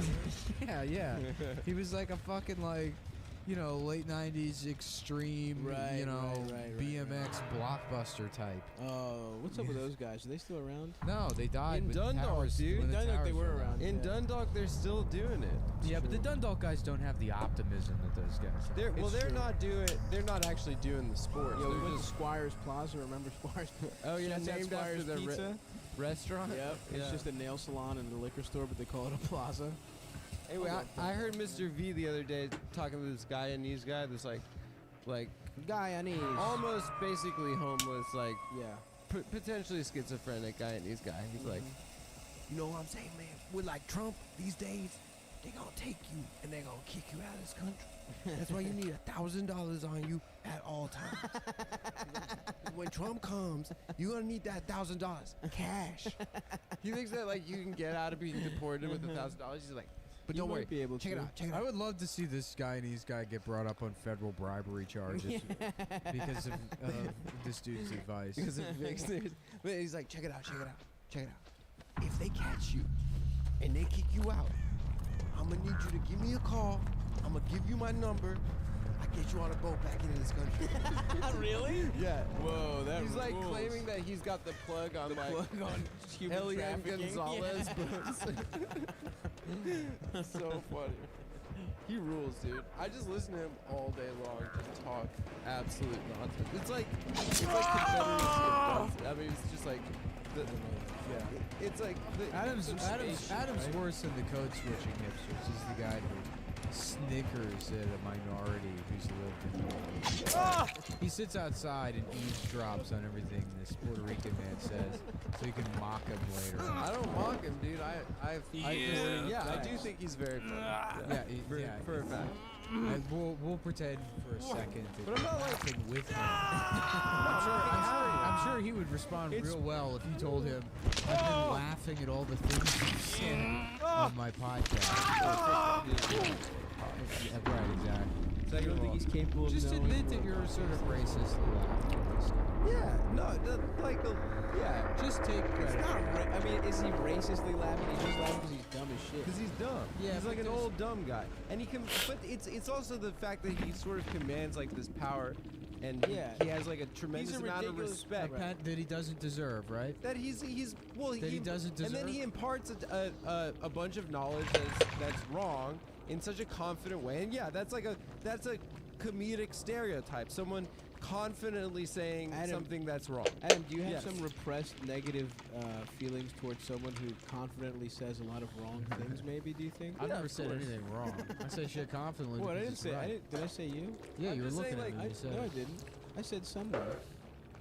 N-word. yeah. He was like a fucking like, you know, late 90s extreme, Right, you know, right. BMX blockbuster type. Oh, what's up with those guys? Are they still around? No, they died. In with Dundalk, towers, dude. when the Dundalk, they towers were fell down. around. In Yeah. Dundalk, they're still doing it. Yeah, but the Dundalk guys don't have the optimism that those guys have. They're true. not doing. They're not actually doing the sports. Yo, we they're went to just. Squires Plaza. Remember Squires? Oh yeah, Shouts out named after Squires the Pizza. restaurant. Yep. It's Yeah. just a nail salon and a liquor store, but they call it a plaza. Anyway, I heard Mr. V the other day talking to this Guyanese guy that's like Guyanese. almost basically homeless, like Yeah. potentially schizophrenic Guyanese guy. He's like, you know what I'm saying, man? With like Trump these days, they gonna take you and they gonna kick you out of this country. That's why you need $1,000 on you at all times. When Trump comes, you're gonna need that $1,000 cash. He thinks that like you can get out of being deported with $1,000. He's like, but You don't might worry, be able check to. it out, check it I out. would love to see this Guyanese guy get brought up on federal bribery charges because of this dude's advice. Because it makes it. But he's like, check it out, check it out, check it out. If they catch you and they kick you out, I'm gonna need you to give me a call. I'm gonna give you my number. I get you on a boat back into this country. Really? Yeah. Whoa, that He's like rules. claiming that he's got the plug on like Plug on human Elian trafficking. Gonzalez Yeah. boats. So funny. He rules, dude. I just listen to him all day long, just talk absolute nonsense. It's like Confederacy. I mean, it's just like, it's like Adam's worse than the code switching hipsters. He's the guy who snickers at a minority who's lived in the world. He sits outside and eavesdrops on everything this Puerto Rican man says, so he can mock him later. I don't mock him, dude. I do think he's very funny. For a fact. We'll pretend for a second that But I'm not like laughing with him. I'm sure he would respond real well if you told him I've been laughing at all the things you said on my podcast. Yeah, right, exactly. So you don't think he's capable of Just knowing admit that you're sort of racistly laughing at this stuff. Yeah, no, yeah. Just take It's credit. not I mean, is he racistly laughing? He's just laughing because he's dumb as shit. Because he's dumb. Yeah, he's but like an there's- old dumb guy, and he can. But it's also the fact that he sort of commands like this power, and Yeah. he has like a tremendous amount of ridiculous- respect. That he doesn't deserve, right? That he's well, That he doesn't and then deserve? he imparts a bunch of knowledge that's wrong in such a confident way, and yeah, that's a comedic stereotype. Someone confidently saying Adam- something that's wrong. Adam, do you have Yes. some repressed negative feelings towards someone who confidently says a lot of wrong things? Maybe do you think? I've never of said course. anything wrong. I say shit confidently. What I because didn't it's say. right. Did I say you? Yeah, I'm you were just looking saying, at like, me. I, You said no, I it. didn't. I said someone.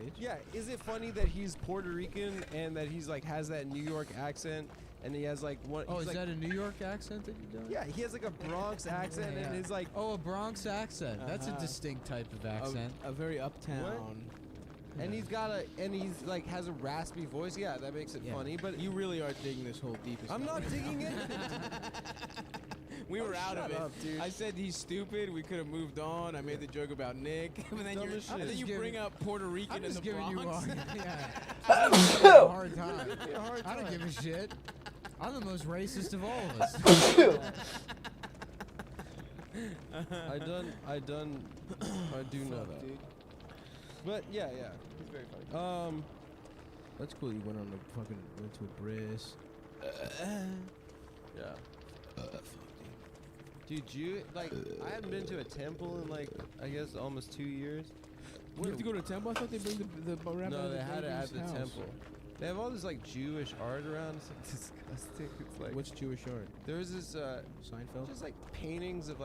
Bitch. Yeah, is it funny that he's Puerto Rican and that he's like has that New York accent and he has like one? Oh, he's is like, that a New York accent that you're doing? Yeah, he has like a Bronx accent Yeah, and yeah. he's like, Oh, a Bronx accent. That's a Uh-huh. distinct type of A- accent. A very uptown. and he's like has a raspy voice. Yeah, that makes it Yeah. funny. But You really are digging this whole deepest. I'm not digging it. We were out of it. up, dude. I said he's stupid. We could have moved on. I made the joke about Nick. And then, you bring up Puerto Rican in the giving you Bronx. a hard time. I don't give a shit. I'm the most racist of all of us. I do know that. Dude. But yeah, he's very funny. That's cool. You went to a bris. Yeah. Dude, I hadn't been to a temple in I guess almost 2 years. You have to go to a temple? I thought they bring the rabbi. No, they had it at the house. temple. They have all this Jewish art around. It's disgusting. It's What's Jewish art? there was this Seinfeld? just paintings of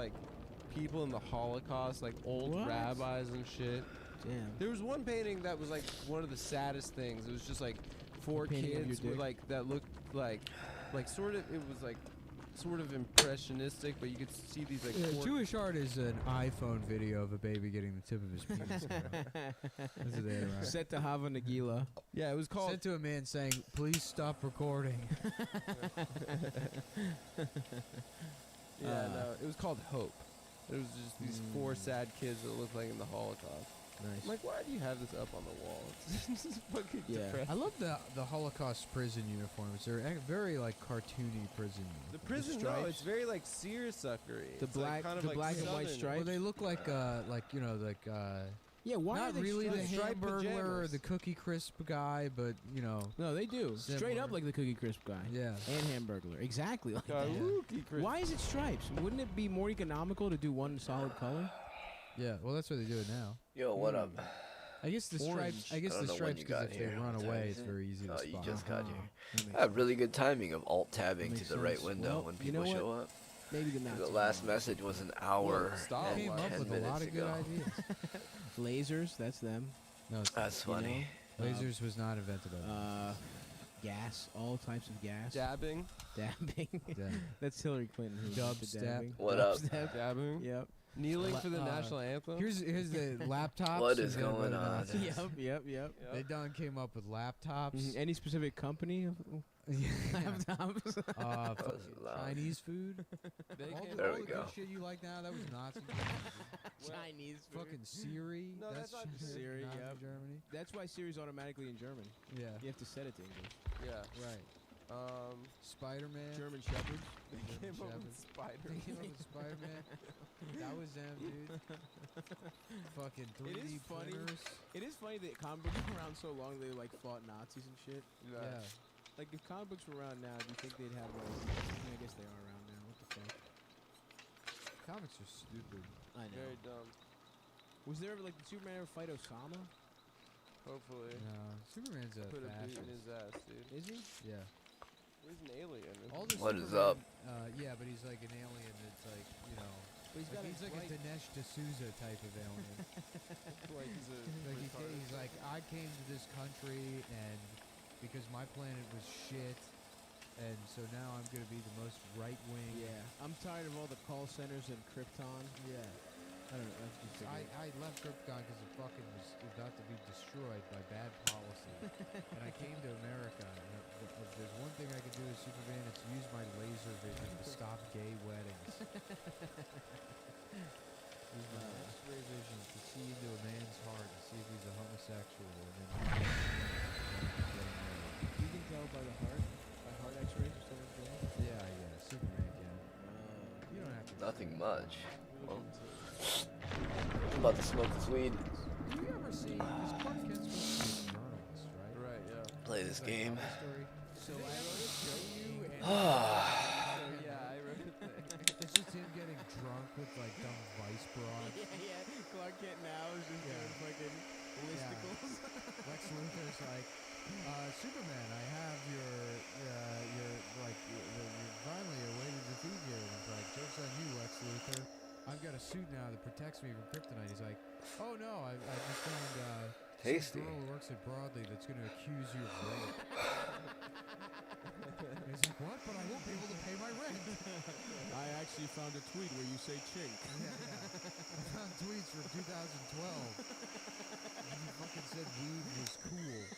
people in the Holocaust, old What? rabbis and shit. Damn. There was one painting that was one of the saddest things. It was just four painting of kids your with dick? that looked sort of, it was sort of impressionistic, but you could see these four Jewish art is an iPhone video of a baby getting the tip of his penis. That's what they had around. Set to Hava Nagila. Yeah, it was called Sent to a man saying, "Please stop recording." no, it was called Hope. There was just these four sad kids that looked like in the Holocaust. Nice. I'm like, why do you have this up on the wall? It's just fucking depressing. I love the Holocaust prison uniforms. They're very cartoony prison. The prison, no, stripes? it's very seersuckery. The It's black- kind of the black and white southern. stripes? Well, they look like Yeah, why are not they really the striped? Striped Hamburglar or pajamas. the Cookie Crisp guy, but No, they do. Straight Similar. up like the Cookie Crisp guy. yeah. And Hamburglar. Exactly like that. Karuki Chris. Why is it stripes? Wouldn't it be more economical to do one solid color? Yeah, well, that's why they do it now. Yo, what up? I guess the stripes. I guess I don't the know when stripes you because got if they here. run What away, time it's is it? very easy to Oh, spot. you just got here. That makes I have really good timing of alt tabbing Makes to the right sense. window Well, when you know people what? show up. Maybe the not The too last long. message was an hour stop. and Came up 10 with a minutes lot of good ago. ideas. Lasers, that's them. No, it's That's You funny. know? lasers was not invented by them. Gas, all types of gas. Dabbing. Dabbing. Yeah. That's Hillary Clinton. Who invented Dubstep. dabbing. What up? Dubstep. Dabbing. Yep. Kneeling for the Uh, national anthem. Here's the laptops. What is invented by going the on? Nazis. Yep. They done came up with laptops. Any specific company of laptops? Uh, That was loud. Chinese food. They all came- the, There all we the go. good shit you like now, that was Nazi. Chinese food. Fucking Siri. No, that's not shit, Siri, Nazi yep. Germany. That's why Siri's automatically in German. Yeah. You have to set it to English. Yeah. Right. Spider-Man. German Shepherds. They came up with They spider. came up with Spider-Man. That was them, dude. Fucking 3D It is funny. printers. It is funny that comic books were around so long they fought Nazis and shit. Yeah. Like if comic books were around now, do you think they'd have I guess they are around now. What the fuck? Comics are stupid. I know. Very dumb. Was there ever did Superman ever fight Osama? Hopefully. No, Superman's a Put a beat in fascist. his ass, dude. Is he? Yeah. He's an alien. All the What is Superman- up? Yeah, but he's like an alien that's But he's got he's like a Dinesh D'Souza type of alien. Like he's a Like retarded. he's like, I came to this country and because my planet was shit, and so now I'm gonna be the most right wing. Yeah. I'm tired of all the call centers and Krypton. Yeah. I don't know. That's just I left Krypton because it fucking was about to be destroyed by bad policy, and I came to America. And if there's one thing I could do as Superman, it's use my laser vision to stop gay weddings. Use my X-ray vision to see into a man's heart and see if he's a homosexual, and then get him married. You can tell by the heart, by heart X-rays or something like that. Yeah, Superman can. You don't have to. Nothing much. Well, I'm about to smoke this weed. Do you ever see this Clark Kent's supposed to be a journalist, right? Right, yeah. Play this It's like a game. cover story. So I wrote it show you and Yeah, I wrote it there. It's just him getting drunk with like dumb vice broad. yeah. Clark Kent now is just Yeah. doing fucking listicles. Lex Luthor's like, Superman, I have your finally a way to defeat you. And it's like, joke's on you, Lex Luthor. I've got a suit now that protects me from kryptonite. He's like, oh no, I just found Tasty. some girl who works at Broadly that's going to accuse you of rape. And he's like, what? But I won't be able to pay my rent. I actually found a tweet where you say chink. Yeah. I found tweets from 2012. And you fucking said weed was cool.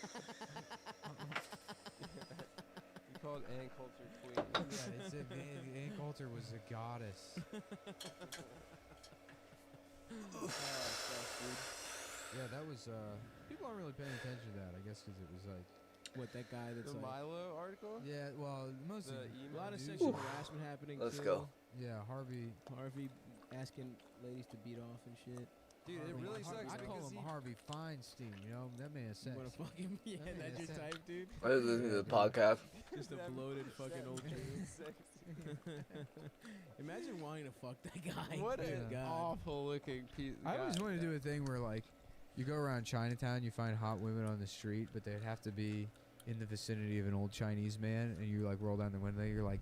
You called Ann Coulter Queen. Yeah, they said Ann Coulter was a goddess. Yeah, that was, people aren't really paying attention to that, I guess, because it was like, What, that guy that's The like... Milo article? yeah, well, mostly, A lot of sexual harassment happening, Let's too. go. yeah, Harvey. Harvey asking ladies to beat off and shit. Dude, it Harvey- really Harvey- sucks I call because him he... Harvey Feinstein, you know, that man is You wanna sexy. fuck him? Yeah, That that's your man is type, dude. I was listening to the podcast. Just a bloated fucking old dude. Imagine wanting to fuck that guy. What Good an God. awful looking piece. I always wanted to do a thing where, like, you go around Chinatown, you find hot women on the street, but they'd have to be in the vicinity of an old Chinese man, and you, like, roll down the window, you're like,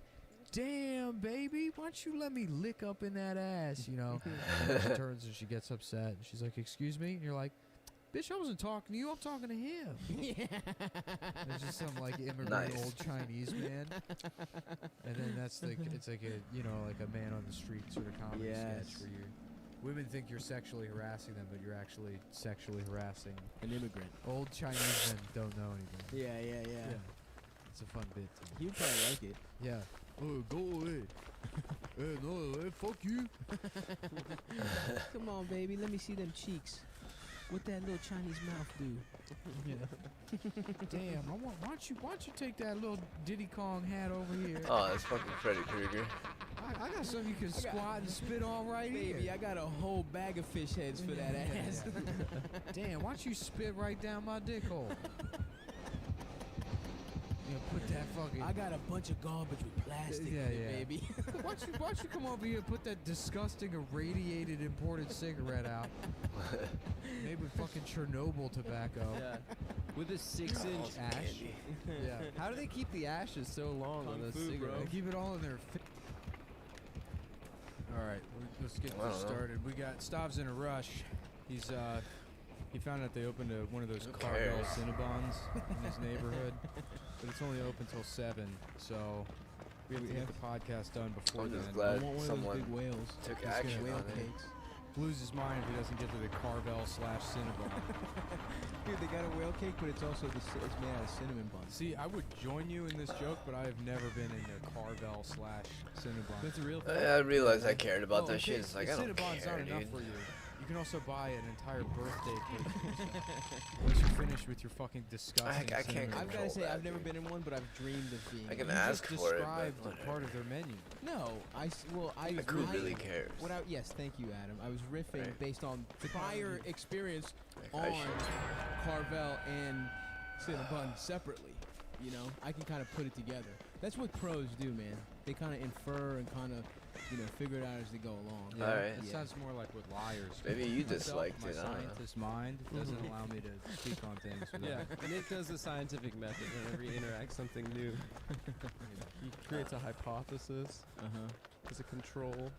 damn, baby, why don't you let me lick up in that ass, you know? And then she turns and she gets upset, and she's like, excuse me? And you're like, bitch, I wasn't talking to you, I'm talking to him. Yeah. There's just some, like, immigrant Nice. old Chinese man. And then that's like, it's like a, you know, like a man on the street sort of comedy Yes. sketch where women think you're sexually harassing them, but you're actually sexually harassing. An immigrant. Old Chinese men don't know anything. Yeah. It's a fun bit. He would probably like it. Yeah. Oh, go away. Hey, no, hey, fuck you. Come on, baby. Let me see them cheeks. What that little Chinese mouth do? Damn, why don't you take that little Diddy Kong hat over here? Oh, that's fucking Freddy Krueger. I got something you can squat and spit on right Baby, here. I got a whole bag of fish heads for that ass. Damn, why don't you spit right down my dick hole? You know, put that fucking... I got a bunch of garbage with plastic in it, baby. why don't you come over here and put that disgusting irradiated imported cigarette out? Made with fucking Chernobyl tobacco. Yeah. With a 6-inch ash. Yeah. How do they keep the ashes so long on those cigarettes? They keep it all in their... All right, let's get I this don't know. started. We got Stav's in a rush. He's he found out they opened one of those Who Carvel cares? Cinnabons in his neighborhood, but it's only open till 7, so we have to get the podcast done before I'm then. just I glad want one of someone those big whales. took He's gonna action Whale on it. cakes. Lose his mind if he doesn't get to the Carvel/Cinnabon. Dude, they got a whale cake, but it's also it's made out of cinnamon buns. See, I would join you in this joke, but I have never been in the Carvel/Cinnabon. That's a real thing. I realized I cared about Oh, that shit. It's like, I don't Cinnabon's care, not enough dude. for you. You can also buy an entire birthday cake once you're finished with your fucking disgusting. I can't cinnamon I've roll. got to say, that, I've never dude. been in one, but I've dreamed of being. I can You ask just for it, described but a part of their menu. No, Who really cares? Yes, thank you, Adam. I was riffing Right. based on prior experience Like, I on should- Carvel and Cinnabon separately. You know, I can kind of put it together. That's what pros do, man. They kind of infer and kind of, figure it out as they go along. Yeah. Alright. It sounds more like what liars. Maybe you Myself, disliked my it. I don't know. scientist mind doesn't allow me to speak on things. Yeah, without- and it does the scientific method whenever you interact something new. He creates a hypothesis as a control.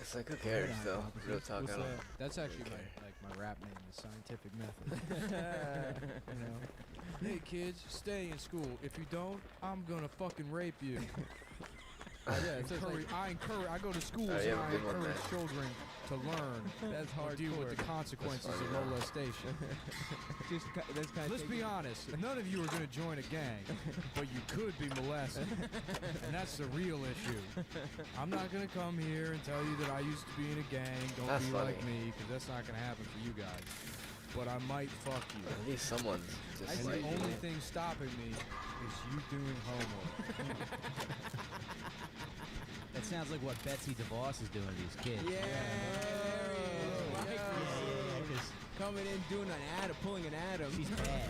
It's like, who cares, though? Real talk, What's I don't that? That's actually Okay. my rap name, the scientific method. You know? Hey kids, stay in school. If you don't, I'm gonna fucking rape you. I go to schools Alright, you and have I a good one, encourage man. children to learn. That's or deal with the consequences That's of funny, though. molestation. That's kind of. Let's be honest, none of you are going to join a gang, but you could be molested. And that's the real issue. I'm not going to come here and tell you that I used to be in a gang, don't That's be like funny. me, because that's not going to happen for you guys. But I might fuck you. At least someone's just And like, the only thing stopping me is you doing homework. That sounds like what Betsy DeVos is doing to these kids. Yeah. Coming in, doing an ad, pulling an Adam. She's bad.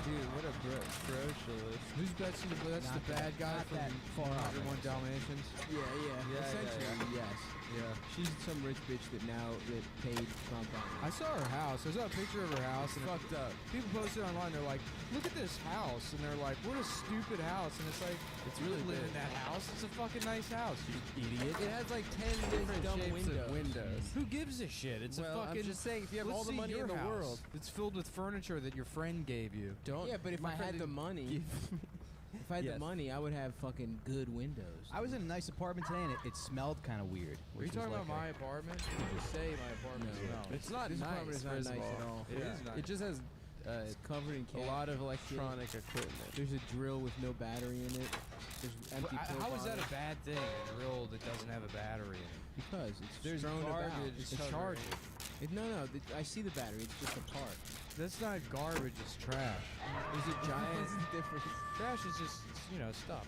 Dude, what a brocialist. Who's Betsy? That's Not the bad guy not from that far off. 101 Dalmatians. Yeah. Essentially, yes. Yeah. She's some rich bitch that paid Cumtown. I saw her house. I saw a picture of her house, and Fucked up. people posted online. They're like, "Look at this house," and they're like, "What a stupid house!" And it's like, It's you really live big. in that house. It's a fucking nice house, you idiot. It has like 10 different dumb shapes of windows. Who gives a shit? It's Well, a fucking. I'm just saying, if you have let's all the see money your in the house. world, It's filled with furniture that your friend gave you. Don't. Yeah, but if I had the money, if I had the money, I would have fucking good windows. I was in a nice apartment today, and it smelled kind of weird. Are you talking about my apartment? You just say my apartment No. smells. it's not This nice. apartment is not first of nice all. at all. It is nice. It just has covered in A cat lot of shit. electronic equipment. There's a drill with no battery in it. There's empty pill How is that bottles. a bad thing? A drill that doesn't have a battery in it. Because it's There's strewn about. garbage It's covered. charging. No, I see the battery. It's just a part. That's not garbage, it's trash. There's a giant difference. Trash is just, stuff.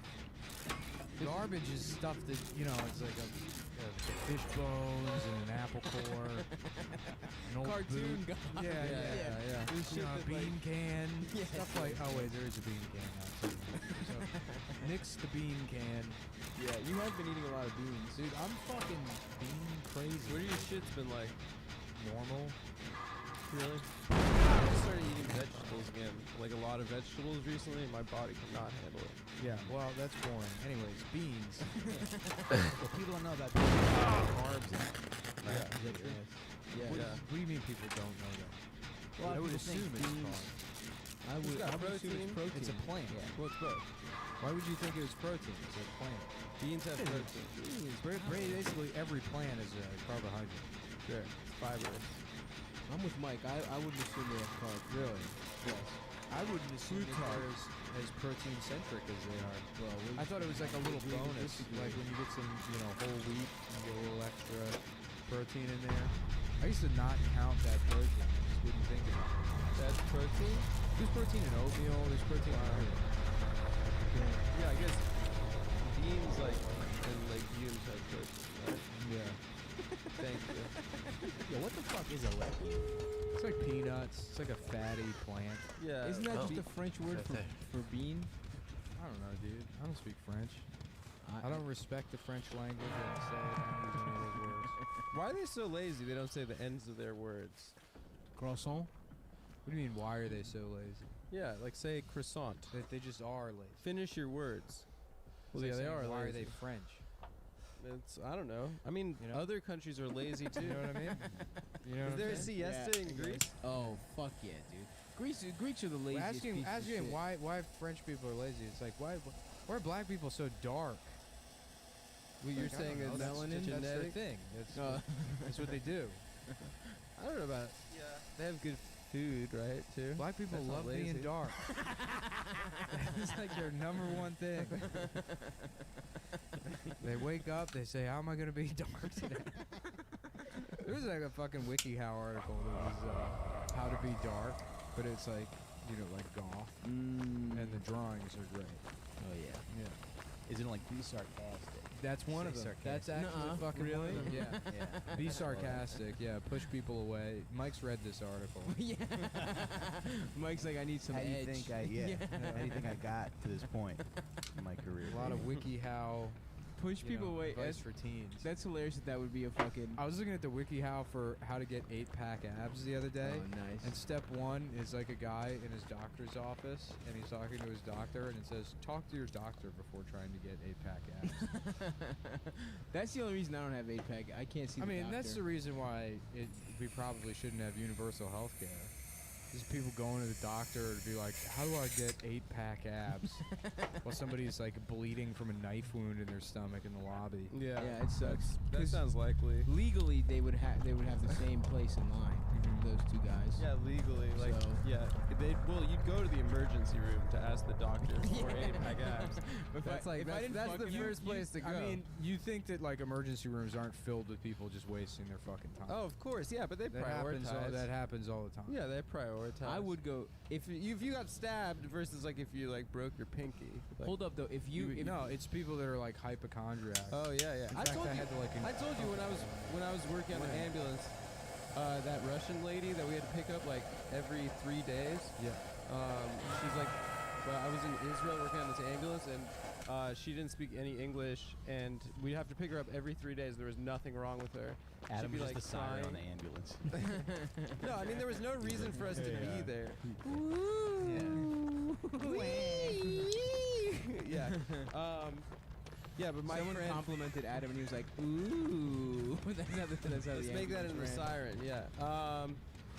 Garbage is stuff that, it's like a fish bones and an apple core. An old Cartoon boot. garbage. Yeah. There's shit A that, bean can. Yeah. Stuff like, oh wait, there is a bean can now too. So, nix the bean can. Yeah, you have been eating a lot of beans. Dude, I'm fucking bean crazy. What are your shits been like? Normal. Really? I just started eating vegetables again. Like a lot of vegetables recently, and my body cannot handle it. Yeah, well, that's boring. Anyways, beans. What people don't know about carbs in it. Yeah. Is that true? Yeah. What do you mean people don't know that? Well, I would people think assume it's beans- carbs. I would got assume protein. it's protein. It's a plant. Yeah. Well, it's both. Why would you think it was protein? It's a plant. Beans have protein. Basically, every plant is a carbohydrate. Sure. It's fibrous. I'm with Mike. I wouldn't assume they have carbs. Really? Yes. I wouldn't assume Food they're carbs. as protein-centric as they are. Well, I thought it was like a little agree to bonus, disagree. like when you get some, whole wheat, you get a little extra protein in there. I used to not count that protein. I just wouldn't think about it. That's protein? There's protein in oatmeal. There's protein in everything. Yeah, I guess beans, and legumes have protein, right? Yeah. Thank you. Yeah, what the fuck is a legume? It's like peanuts. It's like a fatty plant. Yeah. Isn't that Oh. just a French word Right for, there. for bean? I don't know, dude. I don't speak French. I don't respect the French language. I don't say it. I don't use any of those words. Why are they so lazy? They don't say the ends of their words. Croissant? What do you mean, why are they so lazy? Yeah, like say croissant. They just are lazy. Finish your words. Well, yeah, yeah, they are Why are lazy. they French? It's, I don't know. I mean, You know? other countries are lazy too. You know what I mean? You know Is what there I'm a saying? siesta in Greece? Oh, fuck yeah, dude. Greeks are the Well, laziest pieces of asking shit. why French people are lazy. It's like why are black people so dark? Well, you're Like, I saying don't it's know, melanin? That's their genetic? thing. That's what they do. I don't know about. Yeah. They have good food, right? Too. Black people That's not love lazy. being dark. It's like their number one thing. They wake up, they say, "How am I gonna be dark today?" There was like a fucking WikiHow article that was how to be dark, but it's like like goth, and the drawings are great. Oh yeah. Yeah, Isn't it like be sarcastic? that's one of Say them. That's sarcastic. actually Nuh-uh. fucking one of them. Yeah. Yeah. Be sarcastic. Yeah, push people away. Mike's read this article. Yeah. Mike's like, I need some How do you edge. think I How do you think I got to this point in my career? A lot of WikiHow. Push people away. Advice for teens. That's hilarious that would be a fucking... I was looking at the WikiHow for how to get 8-pack abs the other day. Oh, nice. And step one is like a guy in his doctor's office, and he's talking to his doctor, and it says, "Talk to your doctor before trying to get 8-pack abs." That's the only reason I don't have 8-pack. I can't see I the mean, doctor. that's the reason why we probably shouldn't have universal health care. Just people going to the doctor to be like, "How do I get 8-pack abs?" While somebody's like bleeding from a knife wound in their stomach in the lobby. Yeah. Yeah, it sucks. That 'Cause sounds likely. legally, they would have the same place in line. Those two guys. Yeah, legally, like, So- you'd go to the emergency room to ask the doctor for 8-pack abs. If I didn't that's the fucking- first place to go. I mean, you think that like emergency rooms aren't filled with people just wasting their fucking time? Oh, of course, yeah, but they that prioritize. happens all the time. Yeah, they prioritize. I would go. if you got stabbed versus like if you like broke your pinky. Like, Hold up though. If you no, it's people that are like hypochondriacs. Oh yeah, yeah. In I fact, told I you. had to, like, I told you when I was working on the ambulance. That Russian lady that we had to pick up like every 3 days. Yeah. She's like, well, I was in Israel working on this ambulance, and she didn't speak any English, and we'd have to pick her up every 3 days. There was nothing wrong with her. Adam She'd was be just like the siren on sighing. the ambulance. No, I mean there was no reason for us to be there. Yeah. Yeah, but my someone friend. complimented Adam and he was like, "Ooh." that's how Let's the make that ambulance into the ran. siren. Yeah.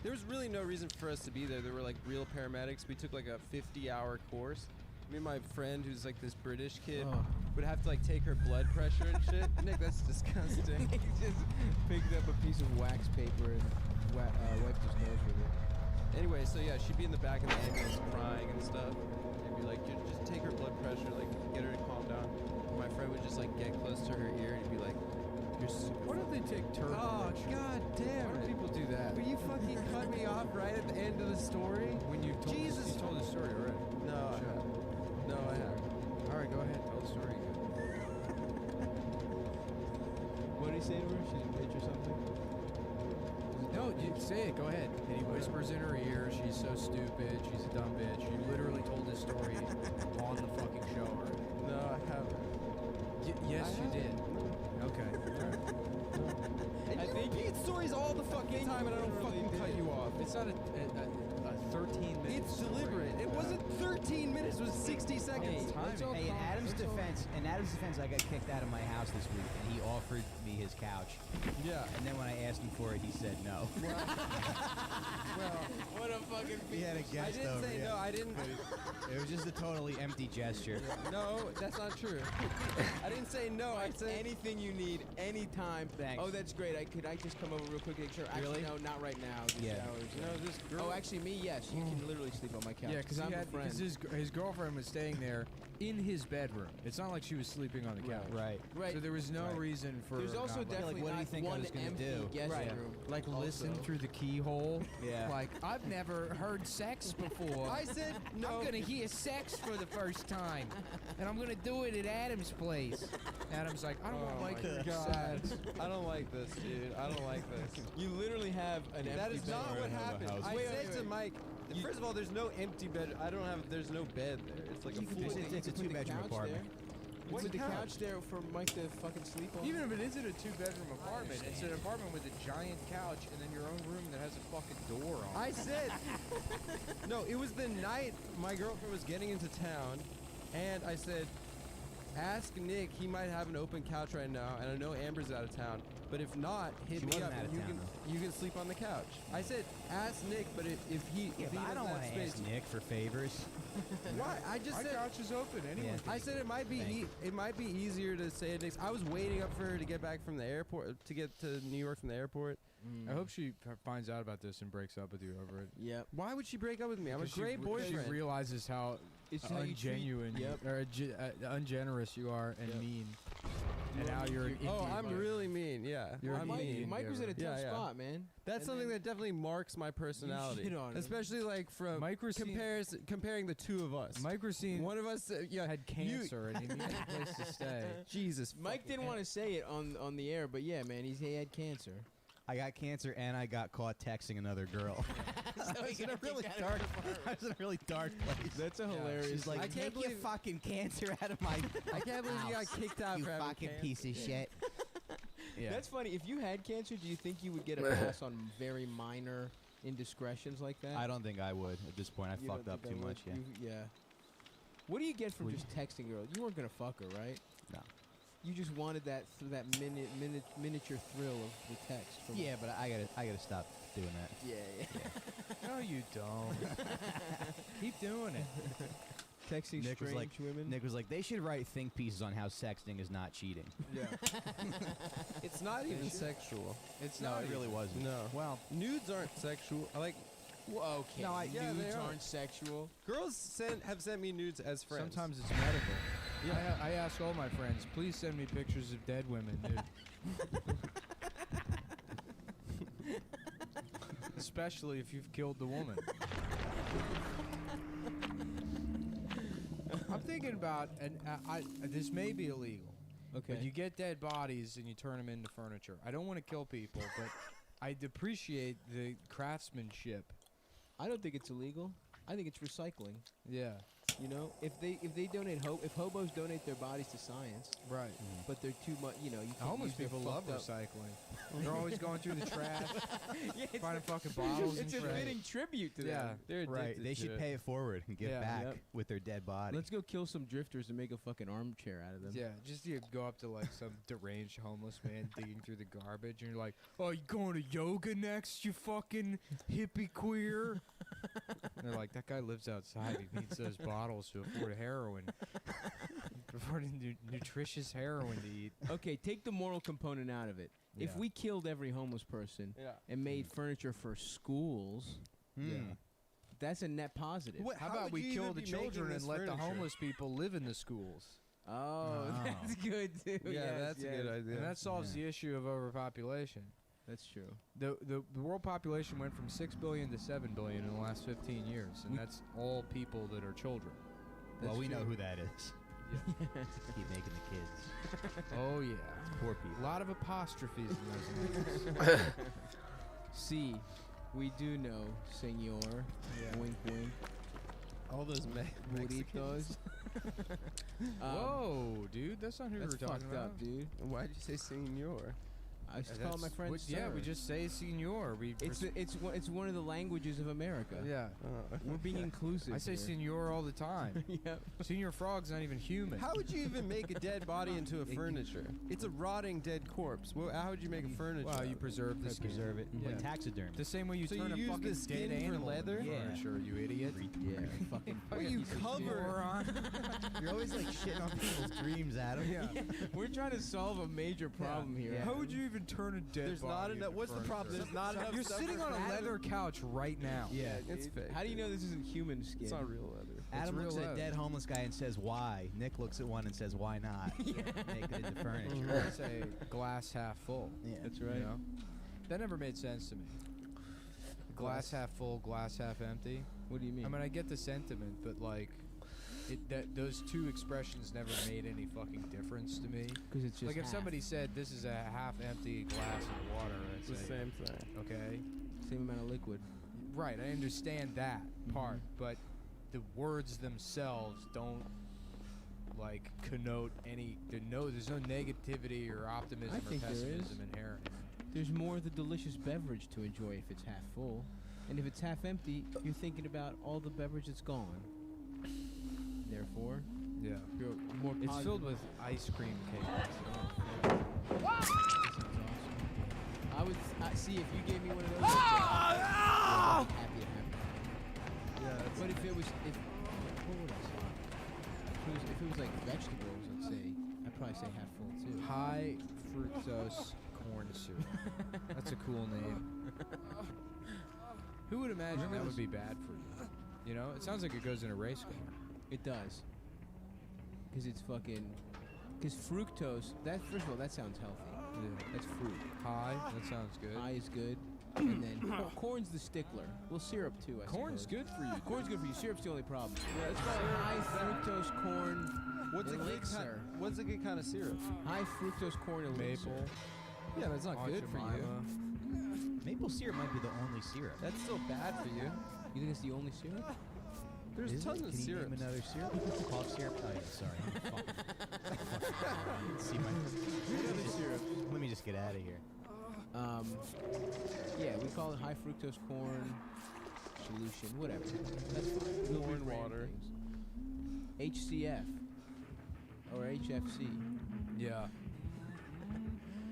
There was really no reason for us to be there. There were like real paramedics. We took like a 50-hour course. Me and my friend, who's like this British kid, Oh. would have to like take her blood pressure and shit. Nick, that's disgusting. He just picked up a piece of wax paper and wiped his nose with it. Anyway, so yeah, she'd be in the back of the ambulance crying and stuff. You'd be like, just take her blood pressure, like get her to calm down. My friend would just like get close to her ear and he'd be like, "You're super." Why don't they take turbo? Oh god damn Why do it! people do that? Will you fucking cut me off right at the end of the story? When you told Jesus. you told the story already. No, I haven't. No, I haven't. All right, go ahead. Tell the story again. What did he say to her? She's a bitch or something? No, you say it. Go ahead. And he whispers in her ear, "She's so stupid. She's a dumb bitch." You literally told this story on the fucking show already. No, I haven't. Yes, you did. Okay. And you repeat stories all the fucking time, and I don't fucking cut you off. It's not a 13 minutes. It's deliberate. It wasn't 13 minutes. It was 60 seconds. Hey, in Adam's defense, I got kicked out of my house this week, and he offered me his couch. Yeah. And then when I asked him for it, he said no. What a fucking He had a I guest didn't over. say yeah. no. I didn't. It was just a totally empty gesture. No, that's not true. I didn't say no. I said anything you need, anytime. Thanks. Oh, that's great. Could I just come over real quick? Sure. Actually, Really? no, not right now. The Yeah. showers. no. This girl. Oh, actually, me, yes. You can literally sleep on my couch. Yeah, because I'm a friend. his girlfriend was staying there in his bedroom. It's not like she was sleeping on the couch. Right. Right. So there was no Right. reason for. There's also not letting- definitely what do you not think I one was gonna empty do? guest Right. room. like listen Also. through the keyhole. Yeah. Like I've never heard sex before. I said no. I'm gonna hear sex for the first time, and I'm gonna do it at Adam's place. Adam's like, I don't want Oh Mike my to God. I don't like this, dude. I don't like this. You literally have an empty That is not bedroom. what happened. I Wait, said wait, to wait. Mike. First of all, there's no empty bed. There's no bed there. It's like a You can full. put the- It's a you can put the two-bedroom couch apartment. there. You What put the couch? couch there for Mike to fucking sleep on. Even if it isn't a 2-bedroom apartment, it's an apartment with a giant couch and then your own room that has a fucking door on. I said. No, it was the night my girlfriend was getting into town, and I said, ask Nick. He might have an open couch right now, and I know Amber's out of town. But if not, hit She me wasn't up. out of and town, you can sleep on the couch. I said, ask Nick. But if he Yeah, if he but I doesn't don't have want to space, ask Nick for favors. why? I just My said. couch is open. Anyone Yeah. can I said it might be Thank it might be easier to say it next. I was waiting up for her to get back from the airport to get to New York from the airport. I hope she finds out about this and breaks up with you over it. Yep. Why would she break up with me? I'm a Because great She boyfriend. realizes how It's how you treat- ungenuine Yep. or ungenerous you are and Yep. mean. And now you're an Oh, Indian I'm buddy. really mean. Yeah, You're a I'm Mike, mean. Mike was in a giver. tough Yeah, yeah. spot, man. That's And something then- that definitely marks my personality, shit on him. especially like from Mike Racine- comparing the two of us. Mike Racine One of us, had cancer and he needed a place to stay. Jesus, Mike fucking didn't want to say it on the air, but yeah, man, he had cancer. I got cancer and I got caught texting another girl. I was in a really dark. I was in a really dark place. That's a hilarious. She's like, I can't take your believe- fucking cancer out of my. I can't believe you got house, kicked out you for having fucking cancer. piece of shit. Yeah. That's funny. If you had cancer, do you think you would get a pass on very minor indiscretions like that? I don't think I would at this point. I You don't fucked up think too I much. would? Yeah. Yeah. What do you get from Would- just texting girl? You weren't gonna fuck her, right? No. You just wanted that miniature thrill of the text. From Yeah, but I gotta stop doing that. Yeah. No, you don't. Keep doing it. Texting Nick was strange like, women. Nick was like, they should write think pieces on how sexting is not cheating. Yeah. It's not even sexual. It's No, not it really even- wasn't. No. Well, nudes aren't sexual. I like Well, okay. No, yeah, they nudes are. aren't sexual. girls have sent me nudes as friends. Sometimes it's medical. Yeah. I ask all my friends, please send me pictures of dead women, dude. Especially if you've killed the woman. I'm thinking about, and this may be illegal, Okay. but you get dead bodies and you turn them into furniture. I don't want to kill people, but I'd appreciate the craftsmanship. I don't think it's illegal. I think it's recycling. Yeah, You know, if they donate if hobos donate their bodies to science, right. but they're too much, you know, you can't Homeless use their people love fucked up- recycling. They're always going through the trash, Yeah, it's finding fucking bottles it's and a trash. fitting tribute to Yeah. them. They're right. addicted They to should it. pay it forward and give Yeah. back Yep. with their dead body. Let's go kill some drifters and make a fucking armchair out of them. Yeah, just you go up to like some deranged homeless man digging through the garbage, and you're like, "Oh, you going to yoga next, you fucking hippie queer?" And they're like, "That guy lives outside. He needs those bottles to afford heroin, afford nutritious heroin to eat." Okay, take the moral component out of it. If Yeah. we killed every homeless person Yeah. and made furniture for schools, Hmm. Yeah. That's a net positive. How about we kill the children and let the homeless people live in the schools? Oh, that's good too. Yeah, that's a good idea. And that solves the issue of overpopulation. That's true. The world population went from 6 billion to 7 billion in the last 15 years, and that's all people that are children. Well, we know who that is. Yeah. Keep making the kids. Oh, yeah. Poor people. A lot of apostrophes in those names. See, we do know, senor. Yeah. Wink, wink. All those Burritos. Whoa, dude, that's not who we were That's talking fucked about. up, dude. Why'd you say senor? I just call my friend Yeah, we sir. just say senor. It's one of the languages of America. Yeah. We're being inclusive. I say here. senor all the time. Yep. Senor Frog's not even human. How would you even make a dead body into a furniture? It's a rotting dead corpse. How would you make a furniture? Well, you preserve the skin. Preserve it. Yeah. Like taxidermy. The same way you So turn you a use fucking the skin dead for animal leather? into furniture, you idiot. Yeah. Fucking. Well, you cover. You're always like shitting on people's dreams, Adam. Yeah. We're trying to solve a major problem here. How would you even turn a dead There's body not into enough. What's the problem? furniture? There's not enough. You're stuff sitting for on a Adam. leather couch right now. Yeah. It's fake. How do you know this isn't human skin? It's not real leather. Adam real looks at a leather. dead homeless guy and says, "Why?" Nick looks at one and says, "Why not?" Make it into furniture. I say glass half full. Yeah. That's You right. know? That never made sense to me. Glass half full, glass half empty. What do you mean? I mean, I get the sentiment, but like, those two expressions never made any fucking difference to me. Because it's just Like if half. somebody said this is a half empty glass of water, It's I'd the say, same thing. okay. Same amount of liquid. Right, I understand that part, but the words themselves don't like connote any. There's no negativity or optimism I or think there is. pessimism inherent. There's more of the delicious beverage to enjoy if it's half full. And if it's half empty, you're thinking about all the beverage that's gone. Therefore, Yeah, you're more it's positive. filled with ice cream cake. That sounds awesome. I see if you gave me one of those. I'd be happy to have it. Yeah, that's But if it was, what would I say? If it was like vegetables, I'd probably say half full too. High fructose corn soup. That's a cool name. Who would imagine that would be bad for you? You know, it sounds like it goes in a race car. It does. Because it's fucking. Because fructose. First of all, that sounds healthy. Yeah. That's fruit. High, that sounds good. High is good. And then corn's the stickler. Well, syrup too. I Corn's suppose. good for you. Corn's good for you. Syrup's the only problem. Yeah, it's high fructose corn. What's a good kind of syrup? High fructose corn elixir. Maple. Yeah, that's not good for you. Maple syrup might be the only syrup. That's still bad for you. You think it's the only syrup? There's Is tons it? of Can you syrup. name another syrup? Cough syrup? Oh, yeah, sorry. See let me just get out of here. Yeah, we call it high fructose corn solution, whatever. That's fine. We'll Corn rebrand water. things. HCF or HFC. Yeah.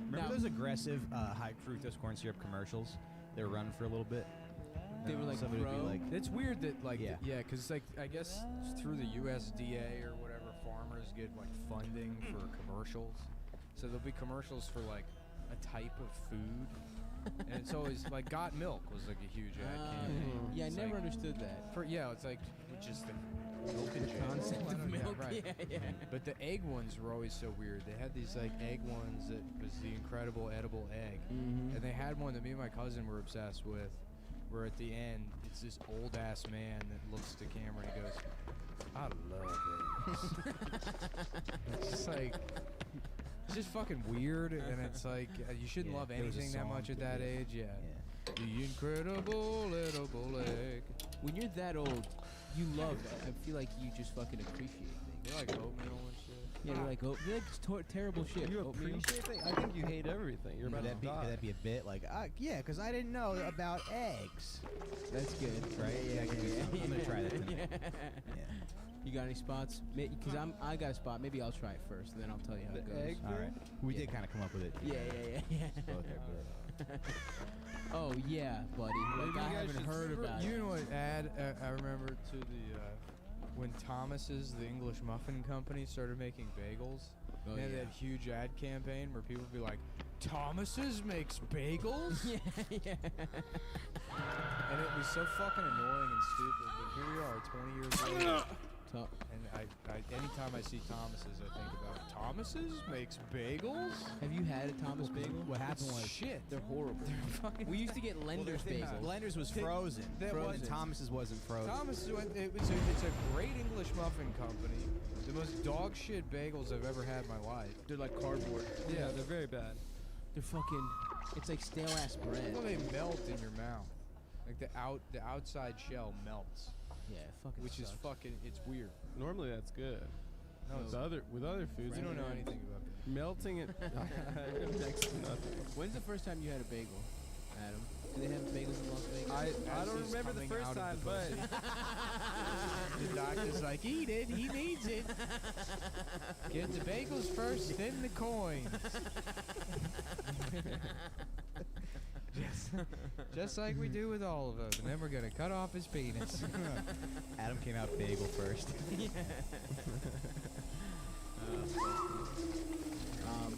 Remember Now- those aggressive high fructose corn syrup commercials? They were running for a little bit. They were like Somebody would be pro. like, It's weird that like Yeah. because like I guess through the USDA or whatever, farmers get like funding for commercials. So there'll be commercials for like a type of food, and it's always like Got Milk was like a huge ad campaign. Yeah, I It's never like, understood that. it's like just the milk in The general. concept I of don't- yeah, milk. right. Yeah. But the egg ones were always so weird. They had these like egg ones that was the incredible edible egg. Mm-hmm. And they had one that me and my cousin were obsessed with, where at the end, it's this old ass man that looks at the camera and he goes, I love it. It's just like, it's just fucking weird, and it's like, you shouldn't Yeah, love there was a anything that song much at to that this. age, yeah. yeah. The incredible edible egg. When you're that old, you love that. I feel like you just fucking appreciate things. You like oatmeal and shit? Yeah, you're like, you like terrible shit. You Oatmeal. appreciate things? I think you hate everything. You're about to Could die. that be a bit like, yeah, because I didn't know about eggs. That's good. Right? Yeah, I'm gonna try that tonight. Yeah. Yeah. You got any spots? Because I got a spot. Maybe I'll try it first, and then I'll tell you how it The goes. egg? All right. We did kind of come up with it. Yeah. Both are good. Oh yeah, buddy. Like, I haven't heard about You it. know what ad I remember to the when Thomas's, the English Muffin Company, started making bagels. Oh, they had yeah. that huge ad campaign where people would be like, Thomas's makes bagels? yeah, yeah. And it was so fucking annoying and stupid, but here we are 20 years later. And anytime I see Thomas's, I think about Thomas's makes bagels? Have you had a Thomas bagel? What happened was Shit. They're horrible. We used to get Lender's bagels. Blenders was frozen. And Thomas's wasn't frozen. Thomas's, it's a great English muffin company. The most dog shit bagels I've ever had in my life. They're like cardboard. Yeah, they're very bad. They're fucking. It's like stale ass bread. Well, they melt in your mouth. Like the outside shell melts. Yeah, fucking. Which is sucks. fucking. It's weird. Normally that's good. No, With other foods, you don't know anything about that. melting it next to nothing. When's the first time you had a bagel, Adam? Do they have bagels in Las Vegas? I don't remember the first time, but The doctor's like, eat it. He needs it. Get the bagels first, then the coins. Just like we do with all of them. And then we're going to cut off his penis. Adam came out bagel first.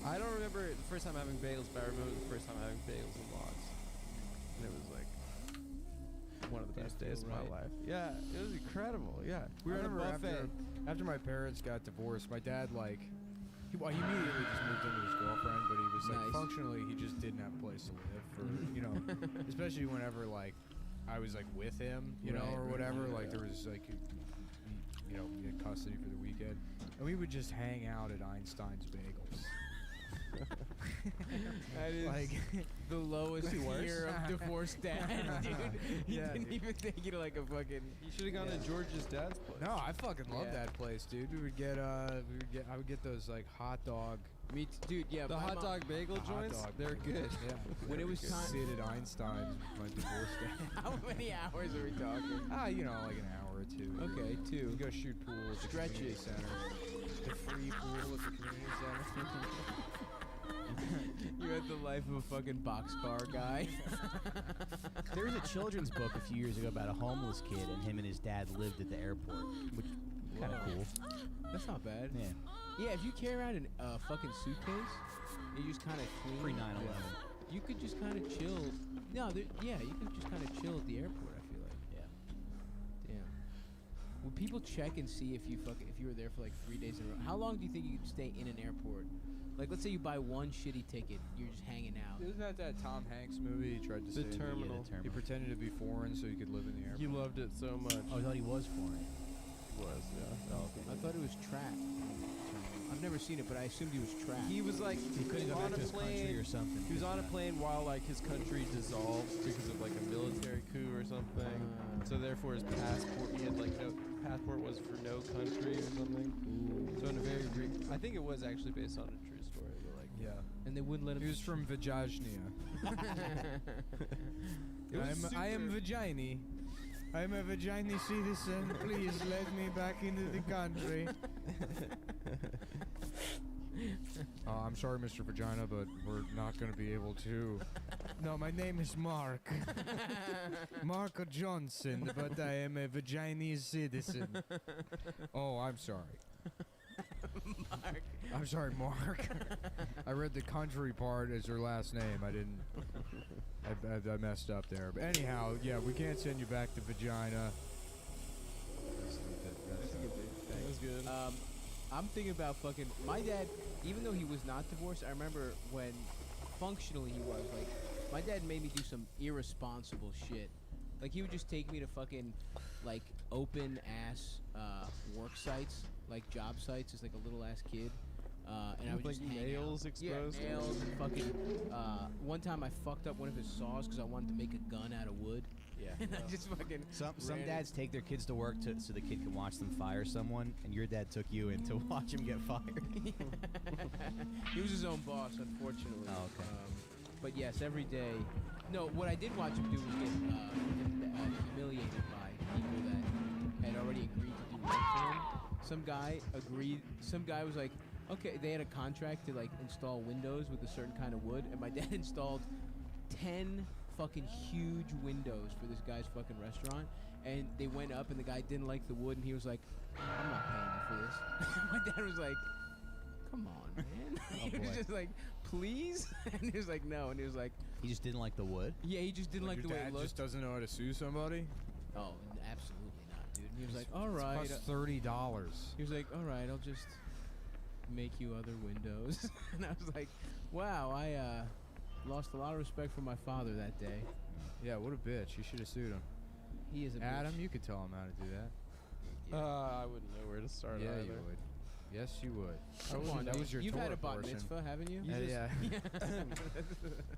I don't remember the first time having bagels, but I remember the first time having bagels and logs. And it was like one of the best days of my life. Yeah, it was incredible. Yeah, we were at a buffet. After my parents got divorced, my dad he immediately just moved in with his girlfriend, but he was like Nice. functionally he just didn't have a place to live for especially whenever like I was like with him, you know, Right, or right, whatever. right. Like there was like we had custody for the weekend, and we would just hang out at Einstein's Bagels. That is Like the lowest tier of divorced dad, dude. He Yeah, didn't dude. even take you to like a fucking. You should have gone to George's dad's place. no, I fucking love Yeah. that place, dude. I would get those like hot dog. Me dude. Yeah, The my hot mom- dog bagel the hot joints, dog they're bagels. good. Yeah. When it was Sit time. at Einstein's with my divorced dad. How many hours are we talking? Like an hour or two. Okay, We two. go shoot pool at the Stretch community it. center. The free pool at the community center. You had the life of a fucking boxcar guy. There was a children's book a few years ago about a homeless kid, and him and his dad lived at the airport, which kind of cool. That's not bad. Yeah. Yeah, if you carry around a fucking suitcase, you just kind of clean. Pre 9/11. You could just kind of chill. No, yeah, you could just kind of chill at the airport. I feel like. Yeah. Damn. Would people check and see if you were there for like 3 days in a row? How long do you think you could stay in an airport? Like, let's say you buy one shitty ticket, you're just hanging out. Isn't that Tom Hanks movie? He tried to The stay in Terminal. He pretended to be foreign so he could live in the airport. He loved it so much. Oh, I thought he was foreign. Was, yeah. Oh, okay. I thought it was trapped. I've never seen it, but I assumed he was trapped. He was like, He couldn't go on back to a his country plane. or something. He was on a plane while like his country dissolved because of like a military coup or something. So therefore his passport, he had like no passport was for no country or something. So in a very I think it was actually based on a true story, but like Yeah. and they wouldn't let him. He was from Vajajnia. I am Vajini. I am a Vajini citizen. Please let me back into the country. I'm sorry, Mr. Vagina, but we're not going to be able to. No, my name is Mark. Mark Johnson, but I am a Vaginese citizen. Oh, I'm sorry. Mark. I'm sorry, Mark. I read the country part as her last name. I didn't. I messed up there. But anyhow, yeah, we can't send you back to Vagina. that was good. I'm thinking about fucking my dad. Even though he was not divorced, I remember when functionally he was. Like, my dad made me do some irresponsible shit. Like, he would just take me to fucking like open ass work sites, like job sites, as like a little ass kid. And I would Like just hang nails out. exposed? Yeah, nails and fucking. One time I fucked up one of his saws because I wanted to make a gun out of wood. Yeah. And I just fucking. Some ran it. dads take their kids to work so the kid can watch them fire someone, and your dad took you in to watch him get fired. He was his own boss, unfortunately. Oh, okay. But yes, every day. No, what I did watch him do was get humiliated by people that had already agreed to do work for him. Some guy was like, okay, they had a contract to like install windows with a certain kind of wood, and my dad installed 10 fucking huge windows for this guy's fucking restaurant, and they went up, and the guy didn't like the wood, and he was like, I'm not paying you for this. My dad was like, come on, man. He was just like please? And he was like, no. And he was like, He just didn't like the wood. yeah, he just didn't like the way it looked. just doesn't know how to sue somebody. Oh, absolutely not, dude. And he was like, all right. It costs $30. He was like, all right, I'll just make you other windows. And I was like, wow, I lost a lot of respect for my father that day. Yeah, what a bitch. You should have sued him. He is a Adam, bitch. you could tell him how to do that. I wouldn't know where to start. Yeah, either. you would. Yes, you would. Come on, that dude. was your You've had Torah a bat portion. mitzvah, haven't you? Yeah.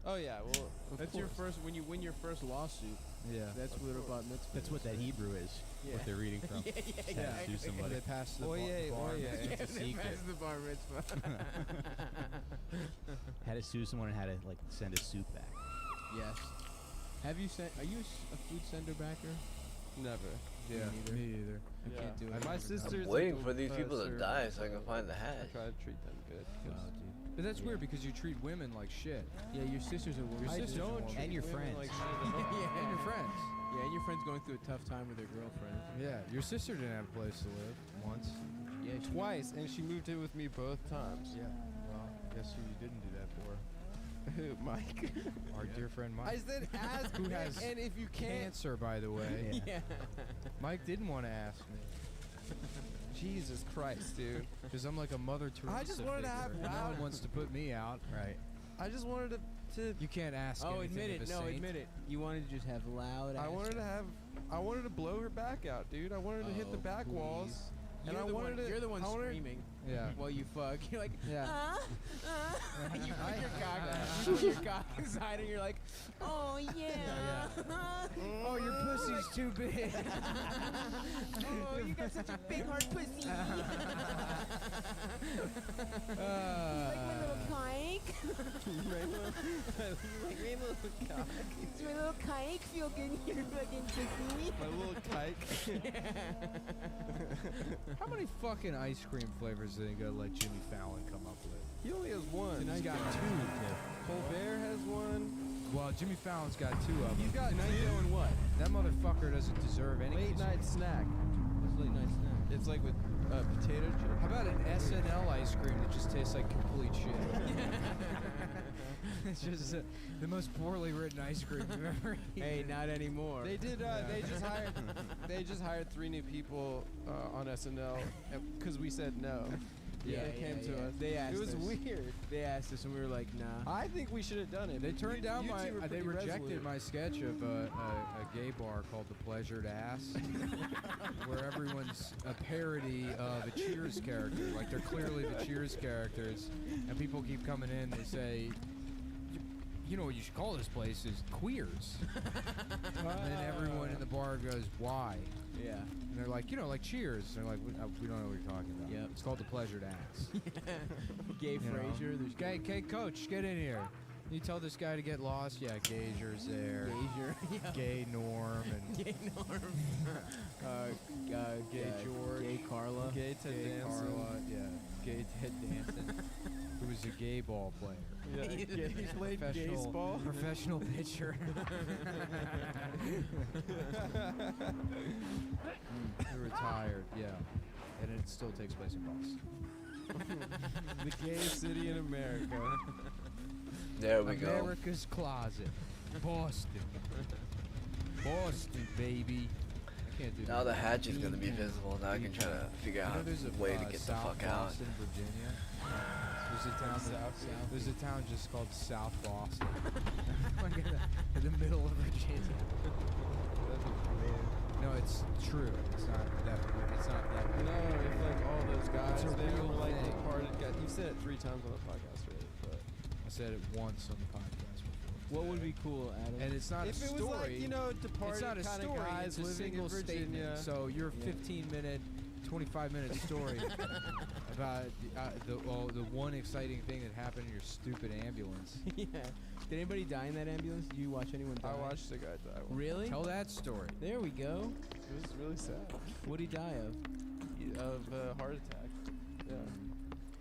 Oh yeah, well, That's your first, when you win your first lawsuit, Yeah. that's what a bat mitzvah That's what that Hebrew is. Yeah. What they're reading from. Yeah, Had to sue somebody. They passed the Oh, yeah, bar oh, yeah. mitzvah. Yeah, It's a they secret. passed the bar mitzvah. Had to sue someone and had to like send a suit back. Yes. Have you sent, are you a food sender backer? never. Yeah, neither. me either. I can't do it. My sister's I'm waiting like for these people to professor, die so I can find the I hash. try to treat them good. 'cause But that's weird because you treat women like shit. Yeah, your sister's a woman. Your I sister's a don't woman. treat And your women friends. like shit at all. Yeah. And your friends. Yeah, and your friend's going through a tough time with her girlfriend. Yeah, your sister didn't have a place to live once. Yeah, Twice, and she moved in with me both times. Yeah. Well, guess who you didn't do that for? Mike. Our dear friend Mike. I said ask Who me, has and if you can't, Cancer, by the way. Yeah. Mike didn't want to ask me. Jesus Christ, dude. Because I'm like a Mother Teresa just wanted to have figure, and no loud- one wants to put me out. Right. I just wanted to You can't ask Oh, anything admit of it. a No, saint. admit it. You wanted to just have loud ass. I wanted to blow her back out, dude. I wanted to hit the back walls. And You're I the wanted one, to. You're the one I wanted- screaming Yeah. while you fuck. You're like, Yeah. you put your cock, you put your cock inside, and you're like, oh yeah. Oh, your pussy's too big. Oh, you got such a big hard pussy. Like my little kike. Does my little kike feel good in your fucking pussy? My little kike. How many fucking ice cream flavors are they gonna let Jimmy Fallon come up with? He only has one. He's got two. Colbert has one. Well, Jimmy Fallon's got two of them. He's got Tonight two. doing what? That motherfucker doesn't deserve any Late ice night snack. It's late night snack. It's like with potato chips. How about an SNL ice cream that just tastes like complete shit? It's just the most poorly written ice cream you've ever eaten. Hey, not anymore. They did. They just hired 3 new people on SNL because we said no. Yeah, they came to us. They asked It was us. weird. They asked us, and we were like, nah. I think we should have done it. They turned down You my. two were They pretty rejected resolute. my sketch of a gay bar called The Pleasured Ass, where everyone's a parody of a Cheers character. Like they're clearly the Cheers characters, and people keep coming in. They say, "You know what you should call this place is Queers." And then everyone in the bar goes, "Why?" Yeah. And they're like, like Cheers. And they're like, we don't know what you're talking about. Yep. It's called The Pleasured Ass. Gay You know? Frazier. There's Gay coach, get in here. You tell this guy to get lost. Yeah, Gazer's there. Gazier. Gay Norm and Gay Norm. Gay George. Gay Carla. Gay Ted Gay Danson. Carla, yeah. Gay Ted Danson, who was a gay ball player. Yeah, he played baseball. Professional pitcher. He retired, yeah. And it still takes place in Boston. The gayest city in America. There we go. America's Closet. Boston. Boston, baby. I can't do Now that. the hatch is gonna be visible. Now I can try to figure out there's a a way to get the South fuck out. Boston, Virginia. There's a town. There's a town just called South Boston. Like in the middle of Virginia. No, it's true. It's not that. It's not that. No, it's like all those guys. It's a they real were like thing. departed guys. You've said it 3 times on the podcast already, but I said it once on the podcast before. What would be cool, Adam? And it's not if a it story. was like departed it's not a kind story. of guys It's a living single in Virginia. statement. So your 15-minute, 25-minute story about the one exciting thing that happened in your stupid ambulance. Yeah. Did anybody die in that ambulance? Did you watch anyone die? I watched a guy die. once. Really? Tell that story. There we go. It was really sad. What'd he die of? Of a heart attack. Yeah.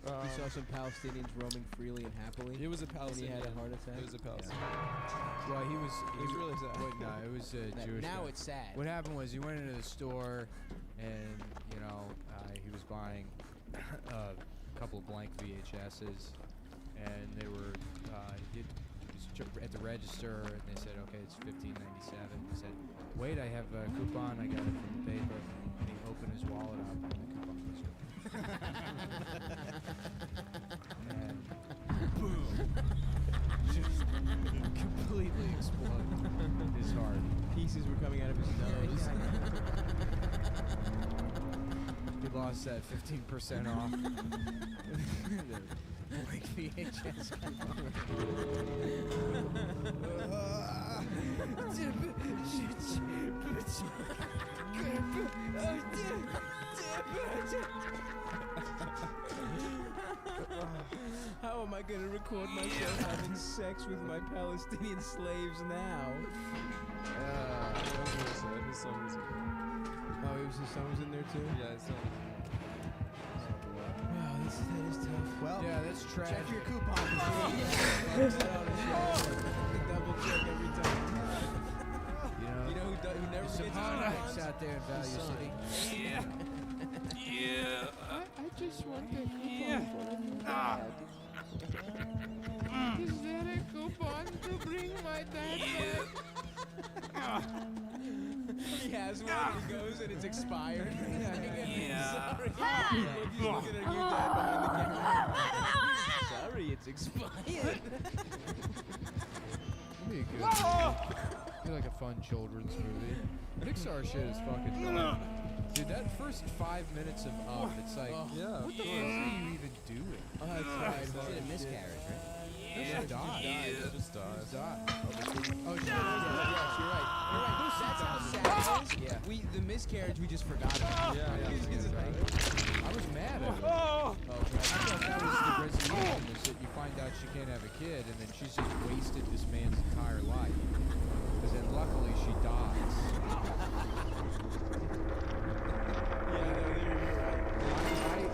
We saw some Palestinians roaming freely and happily. It was a And he Palestinian. had a heart attack. It was a Palestinian. Well, he was really sad. Wait, no, it was a Jewish Now guy. it's sad. What happened was he went into the store, and he was buying a couple of blank VHSs, and they were at the register, and they said, okay, it's $15.97. He said, wait, I have a coupon. I got it from the paper. And he opened his wallet up, and the coupon was gone. And boom, just completely exploded his heart. Pieces were coming out of his nose. He lost that 15% off. Like VHS How am I going to record myself having sex with my Palestinian slaves now? His son was in there. Oh, his son was in there too? Yeah, his son. Wow, that is tough. Well, Yeah, that's tragic. check your coupon. Double check every time. You know, You know who never there's some gets hot his chicks out there in Value son. City. I just want a coupon for a new dad. Is there a coupon to bring my dad back? He has one, and he goes, and it's expired. Sorry. He's looking at your dad behind the camera. Sorry, it's expired. That'd be good. Be like a fun children's movie. Pixar shit is fucking fun. Dude, that first 5 minutes of Up, it's like, Yeah. what the fuck are you even doing? Oh, that's right. It's a miscarriage, right? She died. Just dies. Died. Oh, shit. Yes, you're right. You're right. That's how sad it is. Yeah. The miscarriage, we just forgot about. Yeah, I was mad at her. I thought that was the resolution, is that you find out she can't have a kid, and then she's just wasted this man's entire life. Because then luckily she dies.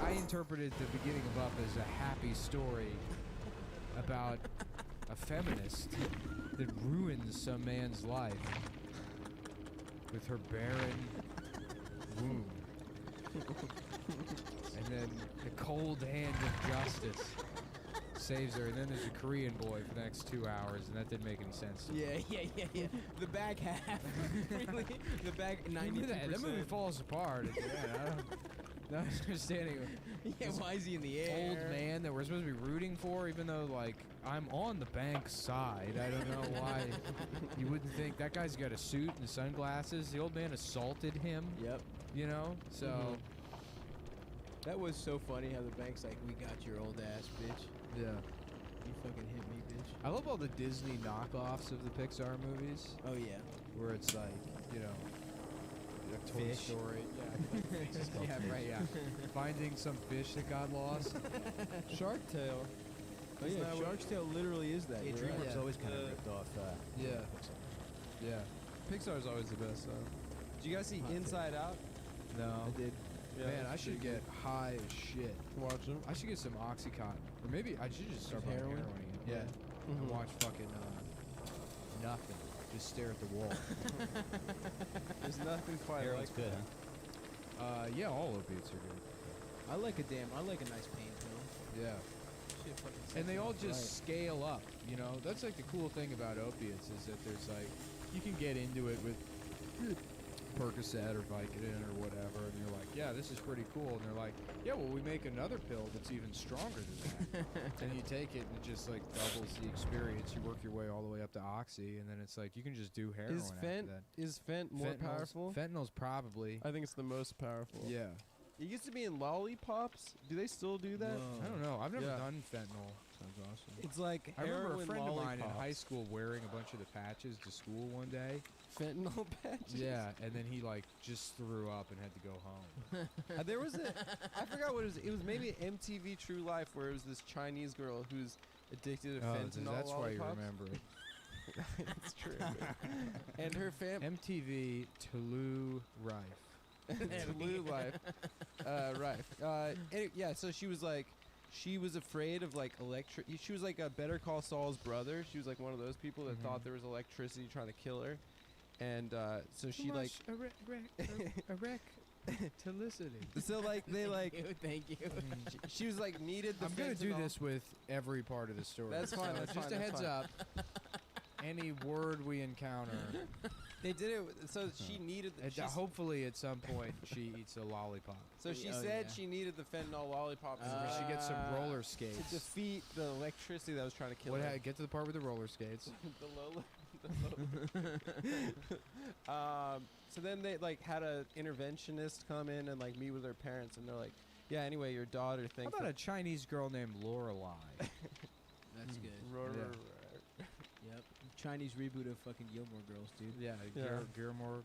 I interpreted the beginning of Up as a happy story about a feminist that ruins some man's life with her barren womb. And then the cold hand of justice saves her, and then there's a Korean boy for the next 2 hours, and that didn't make any sense to me. Yeah. The back half. Really? The back 92%. That movie falls apart at the end. I don't not understanding Yeah, why is he in the air? old man that we're supposed to be rooting for, even though, like, I'm on the bank's side. I don't know why you wouldn't think that guy's got a suit and sunglasses. The old man assaulted him, Yep. you know? So, That was so funny how the bank's like, we got your old ass, bitch. yeah. You fucking hit me, bitch. I love all the Disney knockoffs of the Pixar movies, Oh, yeah. where it's like, you know, a Toy Fish. Story. Yeah, right, yeah. Finding some fish that got lost. Shark Tale. Oh, yeah, Shark's Tale literally is that. Yeah, you're right. DreamWorks always kind of ripped off. Yeah. Pixar. Yeah. Pixar's always the best, though. Did you guys see Hot take. Inside Out? No. I did. Yeah, Man, I that's should pretty get high as shit. good. Watch them. I should get some Oxycontin. Or maybe I should just start buying Heroin? heroin again. Yeah. And watch fucking nothing. Just stare at the wall. There's nothing quite Heroin's like good, that. huh? Yeah, all opiates are good. I like a nice pain pill. Yeah. Shit fucking And sets they me all up just right. scale up, you know? That's like the cool thing about opiates is that there's like, you can get into it with Percocet or Vicodin or whatever, and you're like, yeah, this is pretty cool. And they're like, yeah, well, we make another pill that's even stronger than that. And you take it and it just like doubles the experience. You work your way all the way up to Oxy, and then it's like, you can just do heroin Is after Fent that. more Fentanyl's- powerful? Fentanyl's probably. I think it's the most powerful. Yeah. It used to be in lollipops. Do they still do that? I don't know. I've never Yeah. done fentanyl. Sounds awesome. It's like I remember a heroin friend of mine in high lollipops. school wearing a bunch of the patches to school one day. Fentanyl patches. Yeah, and then he like just threw up and had to go home. There was I forgot what it was. It was maybe MTV True Life where it was this Chinese girl who's addicted to fentanyl. that's why you lollipops. remember it. It's true. And her MTV Toulouse Rife. Blue Life. Right. Yeah, so she was like, she was afraid of like she was like a Better Call Saul's brother. She was like one of those people that thought there was electricity trying to kill her. And so she like, to listening. So like they like Thank you. she was like needed the I'm gonna do fentanyl. this with every part of the story. That's fine, So that's just fine, a that's heads fine. up. Any word we encounter, They did it so she needed hopefully at some point she eats a lollipop. so she Oh, said yeah. she needed the fentanyl lollipop Or she gets some roller to skates. defeat the electricity that was trying to kill her. Get to the part with the roller skates. So then they like had a interventionist come in and like meet with her parents, and they're like, "Yeah, anyway, your daughter How thinks." about a Chinese girl named Lorelai? That's good. Yeah. Yep. Chinese reboot of fucking Gilmore Girls, dude. Yeah, Yeah. Gilmore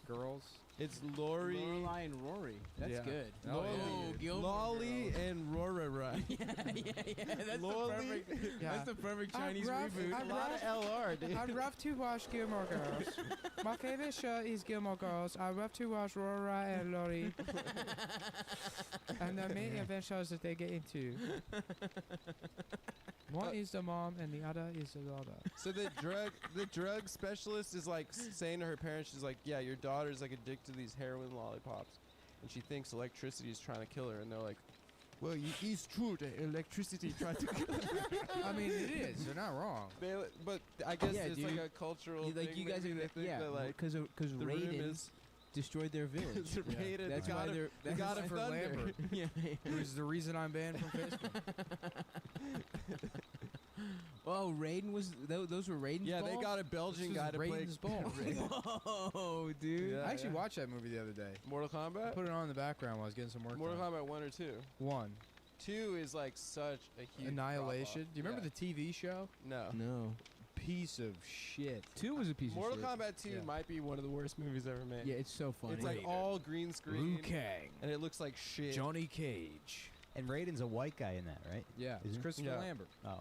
girls. It's Lori, Lorelai and Rory. That's Yeah. good. Oh, yeah, dude. Gilmore Lolly, Girls. and Rora. yeah. That's Lolly. the perfect. Yeah. That's the perfect Chinese reboot. A lot of LR, dude. I'd love to watch Gilmore Girls. My favorite show is Gilmore Girls. I love to watch Rora and Lori. And the main adventures that they get into. One is the mom and the other is the daughter. So the drug specialist is like saying to her parents, she's like, "Yeah, your daughter's like addicted to these heroin lollipops, and she thinks electricity is trying to kill her." And they're like, "Well, it is true that electricity tried to kill her." I mean, it is. They're not wrong. But I guess Yeah, it's dude. like a cultural Like thing. you guys maybe are they think yeah, that, like because the room Raiden is destroyed their village. Raiden, That's the why god of- they're the god of for thunder. Lambert. yeah. Who's the reason I'm banned from Facebook. Oh, Raiden was those were Raiden's Yeah, balls? they got a Belgian This guy is to play Raiden's balls. Whoa, dude. Yeah, I actually yeah. watched that movie the other day. Mortal I Kombat. put it on in the background while I was getting some work Mortal done. Kombat 1 or 2. 1. 2 is like such a huge Annihilation. drop-off. Do you remember the TV show? No. No. Piece of shit. 2 was a piece Mortal of shit. Kombat 2 Yeah. might be one of the worst movies ever made. Yeah, it's so funny. It's like all green Liu screen, Kang. and it looks like shit. Johnny Cage. And Raiden's a white guy in that, right? Yeah, it's Isn't it? Christopher Yeah. Lambert. Oh.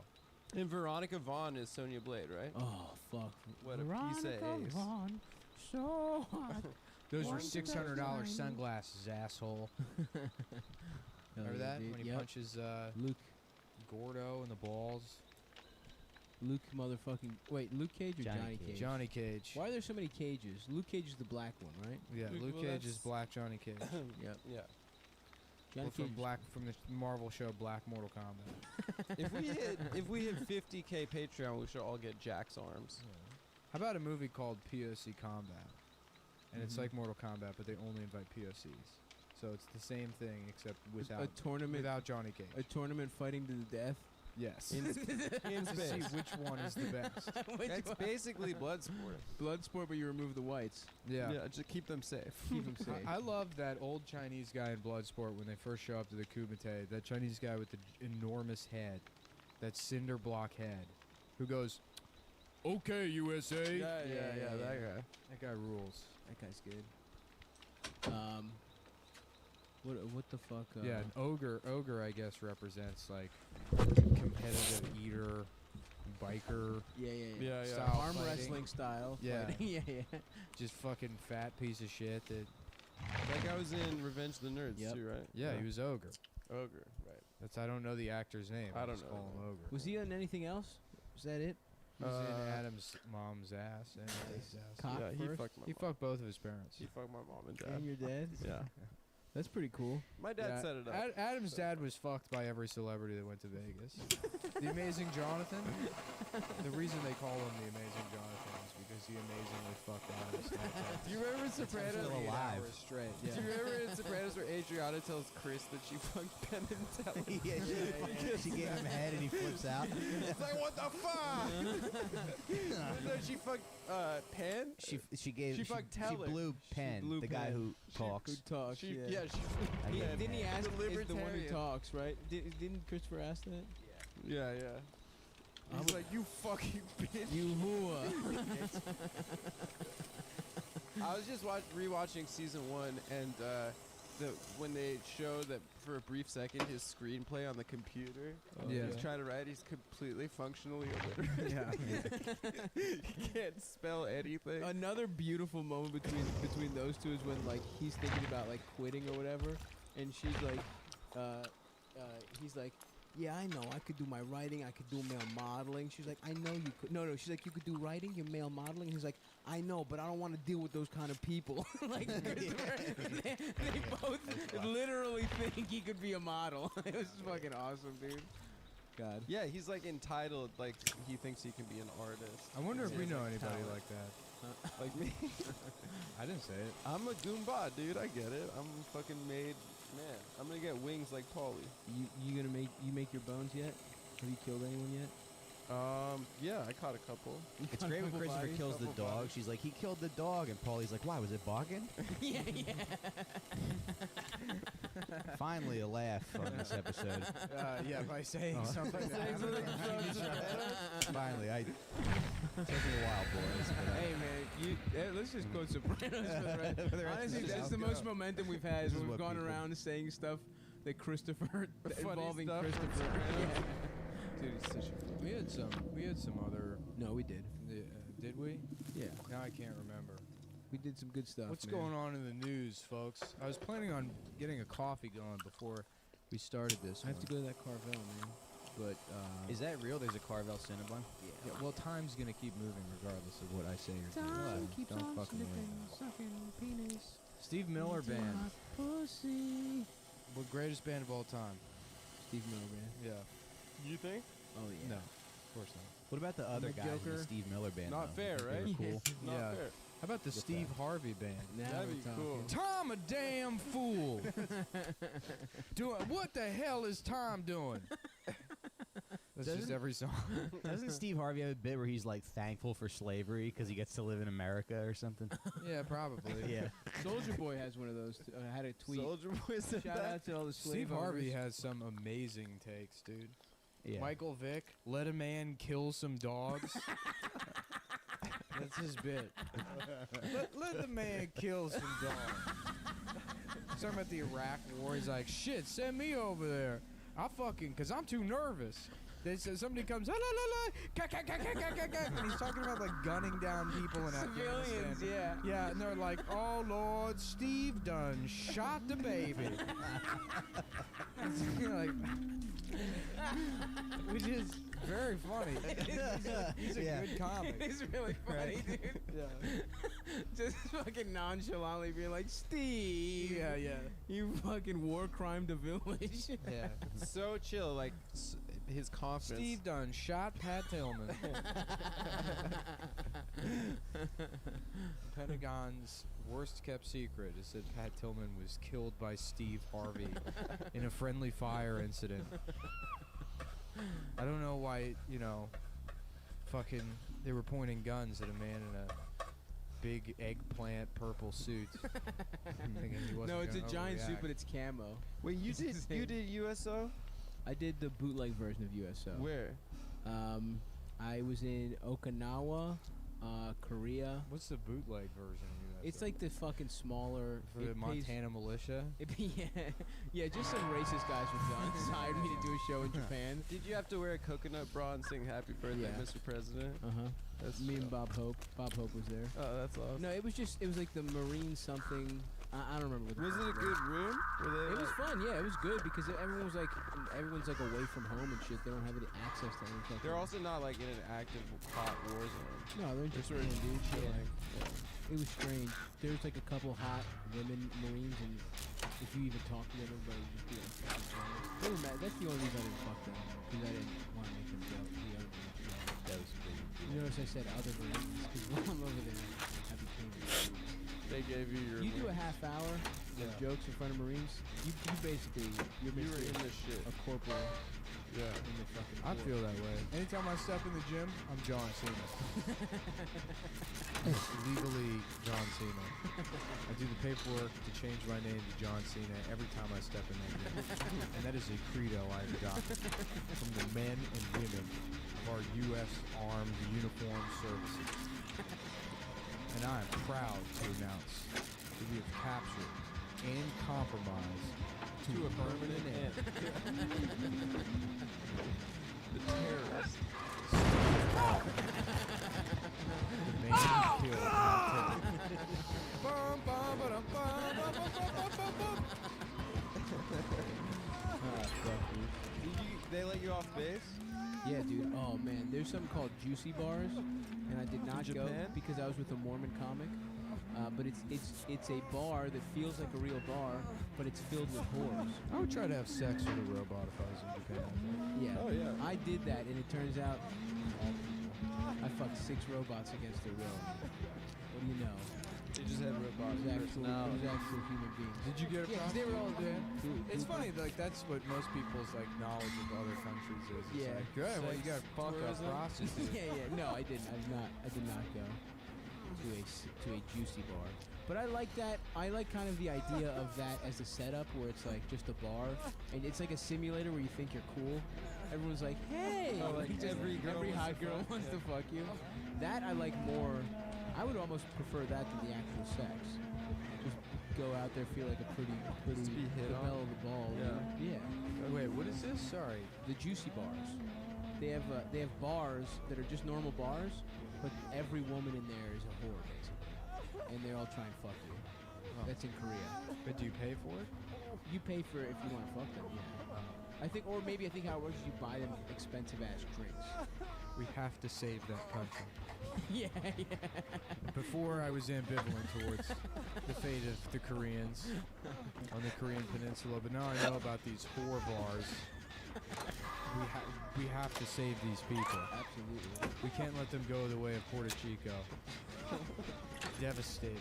And Veronica Vaughn is Sonya Blade, right? Oh fuck. What a piece of ace. Vaughn, so hot. Those were One $600 design. sunglasses, asshole. Remember that? When he Yep. punches Luke Gordo in the balls. Luke motherfucking wait, Luke Cage or Johnny Johnny Cage. Cage? Johnny Cage. Why are there so many cages? Luke Cage is the black one, right? Yeah, Luke Well, Cage is that's- Black Johnny Cage. Yep. Yeah. Johnny Or from Cage. from the Marvel show Black Mortal Kombat. if we hit 50K Patreon, we should all get Jack's arms. How about a movie called POC Combat? And it's Mhm. like Mortal Kombat, but they only invite POCs. So it's the same thing except without a tournament. without Johnny Cage. A tournament fighting to the death. Yes. In to see space. which one is the best. That's basically Bloodsport. Bloodsport, but you remove the whites. Yeah. Just keep them safe. Keep them safe. I love that old Chinese guy in Bloodsport when they first show up to the Kumite. That Chinese guy with the enormous head, that cinder block head, who goes, "Okay, USA." Yeah, that guy. That guy rules. That guy's good. What the fuck? Yeah, an ogre. Ogre, I guess, represents like competitive eater, biker, Yeah, style Arm fighting. wrestling style. Yeah. fighting. yeah. Just fucking fat piece of shit. That That guy was in Revenge of the Nerds Yep. too, right? yeah, he was ogre. Ogre, right? That's I don't know the actor's name. I don't just know. call him ogre. Was he on anything else? Was that it? He was in Adam's mom's ass and his ass. Cock Yeah, he first? fucked my He mom. fucked both of his parents. He fucked my mom and And dad. your dad? Yeah. That's pretty cool. My dad Yeah, set it up. Adam's dad was fucked by every celebrity that went to Vegas. The Amazing Jonathan. The reason they call him the Amazing Jonathan is because he amazingly fucked Adam's dad. Do you remember Sopranos? still alive. Straight. Do you remember in Sopranos where Adriana tells Chris that she fucked Penn and Teller? She gave him head and he flips out. It's like, what the fuck? No, she fucked Penn? She fucked Teller. blew Penn, blew the guy Penn. who talks. Who talks? She, yeah. she I get Didn't he mad. ask? The Is the one who libertarian. talks, right? Didn't Christopher ask that? Yeah. He's like, you fucking bitch. You who? I was just rewatching season 1, and when they show that for a brief second his screenplay on the computer, Yeah. he's trying to write, he's completely functionally illiterate. Yeah. He can't spell anything. Another beautiful moment between those two is when like he's thinking about like quitting or whatever, and she's like, he's like, yeah, I know, I could do my writing, I could do male modeling. She's like, I know you could. No, she's like, you could do writing, you're male modeling. He's like, I know, but I don't want to deal with those kind of people. Like, they both literally think he could be a model. It was fucking awesome, dude. God. Yeah, he's like entitled, like he thinks he can be an artist. I wonder if we know anybody talent. like that. Like me. I didn't say it. I'm a Goomba, dude. I get it. I'm a fucking made man. I'm gonna get wings like Paulie. You gonna make your bones yet? Have you killed anyone yet? Yeah, I caught a couple. It's great when Christopher bodies, kills the couple dog. bodies. She's like, he killed the dog, and Paulie's like, why, was it barking? Yeah. Finally, a laugh on this episode. Yeah, by saying something. Finally, I taking a while, boys. But, Hey man, let's just go Sopranos for the rest. Honestly, of the that's show. the most momentum we've had. This Is is we've what gone people- around saying stuff that Christopher Funny involving stuff from Christopher. Sopranos. Dude, he's such a. We had some other. No, we did. Did we? Yeah, Now I can't remember. we did some good stuff. What's man. going on in the news, folks? I was planning on getting a coffee going before we started this. I have to go to that Carvel, man. But is that real? There's a Carvel Cinnabon? Yeah, well, time's gonna keep moving regardless of what I say or do. time so keeps don't on fucking slipping, wait. sucking penis. Steve Miller into Band, my pussy. what greatest band of all time? Steve Miller Band. Yeah. You think? Oh yeah. No, of course not. What about the other guys in the Joker? Steve Miller band? Not though? fair, You think right? they were cool. Not Yeah. fair. How about the Steve Harvey Band? Now That'd we're be talking. cool. Tom a damn fool. Doing what the hell is Tom doing? That's just Doesn't- every song. Doesn't Steve Harvey have a bit where he's like thankful for slavery because he gets to live in America or something? Yeah, probably. Yeah. Soldier Boy has one of those. Had a tweet. Soldier Boy said Shout that. out to all the slave Steve Harvey owners. has some amazing takes, dude. Yeah. Michael Vick, let a man kill some dogs. That's his bit. let the man kill some dogs. He's talking about the Iraq War. He's like, shit, send me over there. Because I'm too nervous. They said somebody comes, la la la, and he's talking about like gunning down people in Civilians, Afghanistan. yeah. Yeah, and they're like, oh Lord, Steve done shot the baby. Like, which is very funny. He's a good comic. It's really funny, dude. Yeah. Just fucking nonchalantly being like, Steve. Yeah, yeah. You fucking war crime the village. Yeah. So chill, like his confidence. Steve done shot Pat Tillman. Pentagon's worst kept secret is that Pat Tillman was killed by Steve Harvey in a friendly fire incident. I don't know why, fucking they were pointing guns at a man in a big eggplant purple suit. Thinking he wasn't No, it's a gonna giant suit, overreact. but it's camo. Wait, you did USO? I did the bootleg version of USO. Where? I was in Okinawa, Korea. What's the bootleg version of you? It's like the fucking smaller. for the Montana militia. Yeah, just some racist guys with guns hired me to do a show in Japan. Did you have to wear a coconut bra and sing Happy Birthday, Yeah. Mr. President? That's me and Bob Hope. Bob Hope was there. Oh, that's awesome. No, it was like the Marine something. I don't remember. What Was it a good room? It was fun. Yeah, it was good because everyone's like away from home and shit. They don't have any access to anything. They're also not like in an active hot war zone. No, they're They're just sort of dude. chilling. It was strange. There was like a couple hot women Marines, and if you even talk to them, everybody would just be like, they were mad. That's the only reason I didn't fuck them, because I didn't want to make them go the other Marines. That was big. You notice I said other Marines, because while I'm over there, I became Marines. They gave you your. You do a half hour of jokes in front of Marines, you basically, you're You were basically in this shit. a corporal Yeah. in the fucking I corps. feel that way. Anytime I step in the gym, I'm John Cena. Legally John Cena. I do the paperwork to change my name to John Cena every time I step in that gym. And that is a credo I've adopted from the men and women of our U.S. Armed Uniformed Services. And I am proud to announce that we have captured and compromised to a permanent end The terrorist. the man who killed Pat Tillman. Bum, bum, ba-dum, bum, bum, bum, bum, bum, bum. Ah, fuck, dude. They let you off base? Yeah, dude. Oh man, there's something called Juicy Bars, and I did not go Japan? because I was with a Mormon comic. But it's a bar that feels like a real bar, but it's filled with whores. I would try to have sex with a robot if I was in Japan. Yeah. Oh, yeah. I did that, and it turns out I fucked 6 robots against their will. What do you know? You just had It robot was actual human beings. Did you get a Yeah, 'cause prostitute? they were all there. It's funny, like that's what most people's like knowledge of other countries is. It's Yeah. like, good, well you got to fuck a prostitute. Yeah. No, I didn't. I did not go to a juicy bar. But I like that. I like kind of the idea of that as a setup where it's like just a bar and it's like a simulator where you think you're cool. Everyone's like, hey, Oh, like every hot girl wants to fuck you. That I like more. I would almost prefer that than the actual sex. Just go out there, feel like a pretty be hit the on. belle of the ball. Yeah. Yeah. Wait, what is this? Sorry. The juicy bars. They have bars that are just normal bars, but every woman in there is a whore basically, and they're all trying to fuck you. That's in Korea. But do you pay for it? You pay for it if you want to fuck them. Yeah. I think how it works is you buy them expensive ass drinks. We have to save that country. Yeah. Before I was ambivalent towards the fate of the Koreans on the Korean Peninsula, but now I know about these whore bars. We have to save these people. Absolutely. We can't let them go the way of Puerto Chico. Devastated.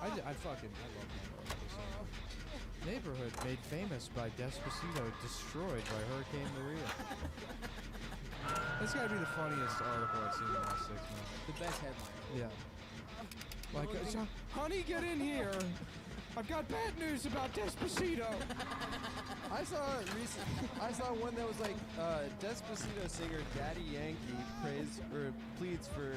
I love that neighborhood made famous by Despacito, destroyed by Hurricane Maria. That's gotta be the funniest article I've seen in the last 6 months. The best headline. Yeah. Like, honey, get in here. I've got bad news about Despacito. I saw one that was like Despacito singer Daddy Yankee pleads for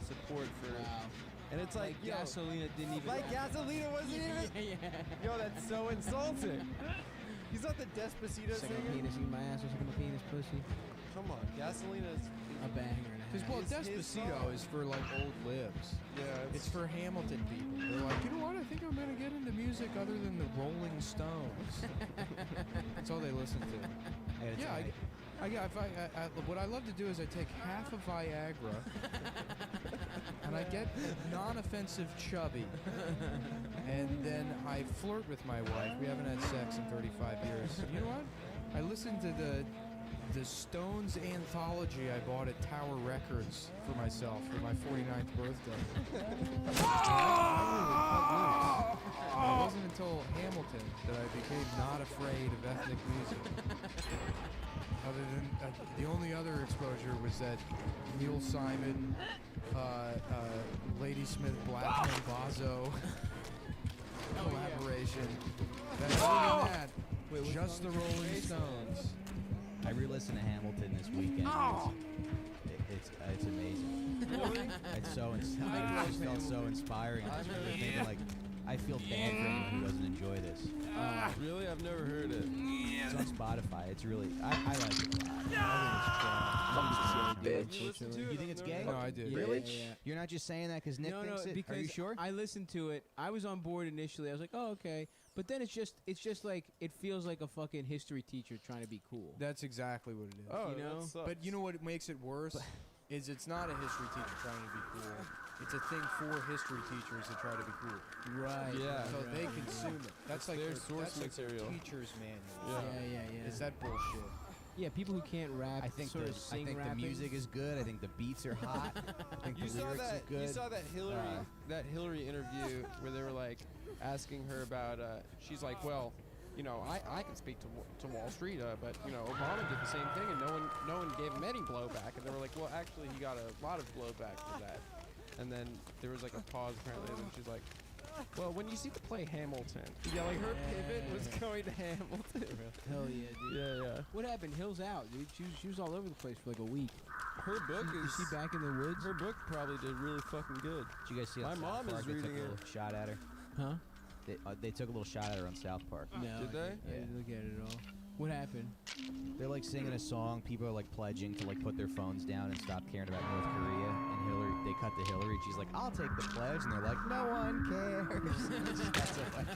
support for. Wow. And it's like, yo, Gasolina didn't even. like Gasolina wasn't even. Yeah. Yo, that's so insulting. He's not the Despacito Sucking singer. my penis, eating my ass, or sucking my penis, pussy. Come on, Gasolina's. A banger and a Because, half. well, His Despacito song. is for, like, old libs. Yeah, It's for Hamilton people. They're like, you know what? I think I'm going to get into music other than the Rolling Stones. That's all they listen to. Yeah, what I love to do is I take half of Viagra and I get non-offensive chubby, and then I flirt with my wife. We haven't had sex in 35 years. You know what? I listen to the Stones anthology I bought at Tower Records for myself for my 49th birthday. It wasn't until Hamilton that I became not afraid of ethnic music. Other than the only other exposure was that Neil Simon, Ladysmith Black Mambazo collaboration. Other than that, just the Rolling Stones. I re-listened to Hamilton this weekend. It's amazing. Really? It's so I just felt so inspiring. I just remember thinking like, I feel bad for anyone who doesn't enjoy this. Really? I've never heard it. It's on Spotify. It's really I like it a lot. Bitch. You listen to it? You think it's gay? No, I did. Really? Yeah. You're not just saying that because Nick thinks it? Because Are you sure? I listened to it. I was on board initially. I was like, oh, okay. But then it's just like, it feels like a fucking history teacher trying to be cool. That's exactly what it is. Oh, You know? that sucks. But you know what makes it worse? Is it's not a history teacher trying to be cool. It's a thing for history teachers that try to be cool. Right. Yeah. So they consume it. That's like their source that's like their material. teacher's manual. Yeah. Is that bullshit? Yeah, people who can't rap I think sort of I sing think the rapping. music is good. I think the beats are hot. I think You the saw lyrics that? is good. You saw that Hillary interview where they were like asking her about. She's like, well, you know, I can speak to Wall Street, but you know, Obama did the same thing, and no one gave him any blowback. And they were like, well, actually, he got a lot of blowback for that. And then there was like a pause apparently, and she's like, well, when you see the play Hamilton, yeah, like her pivot was going to Hamilton. Hell yeah, dude. Yeah. What happened? Hill's out, dude. She was all over the place for like a week. Her book Is she back in the woods? Her book probably did really fucking good. Did you guys see My on mom South Park? is They took reading a it. little shot at her. Huh? They took a little shot at her on South Park. No. Did they? I didn't look at it at all. What happened? They're like singing a song. People are like pledging to like put their phones down and stop caring about North Korea. And they cut to Hillary. And she's like, "I'll take the pledge," and they're like, "No one cares." It's just got so funny.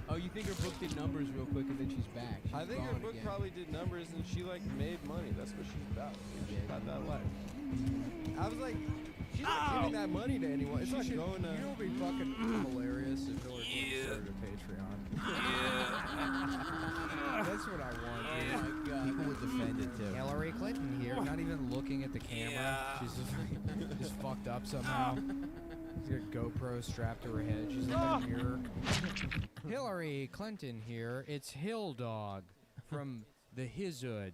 Oh Oh, you think her book did numbers real quick and then she's back? She's I think her gone book again. probably did numbers and she like made money. That's what she's about. She's about that life. I was like, she's not giving that money to anyone. It's not going to. You know what would be fucking hilarious if Hillary Clinton started a Patreon? That's what I want, dude. Oh my God. People would defend it too. Hillary Clinton here, not even looking at the camera. She's just fucked up somehow. She's got a GoPro strapped to her head. She's in the mirror. Hillary Clinton here. It's Hill Dog from the Hizhood.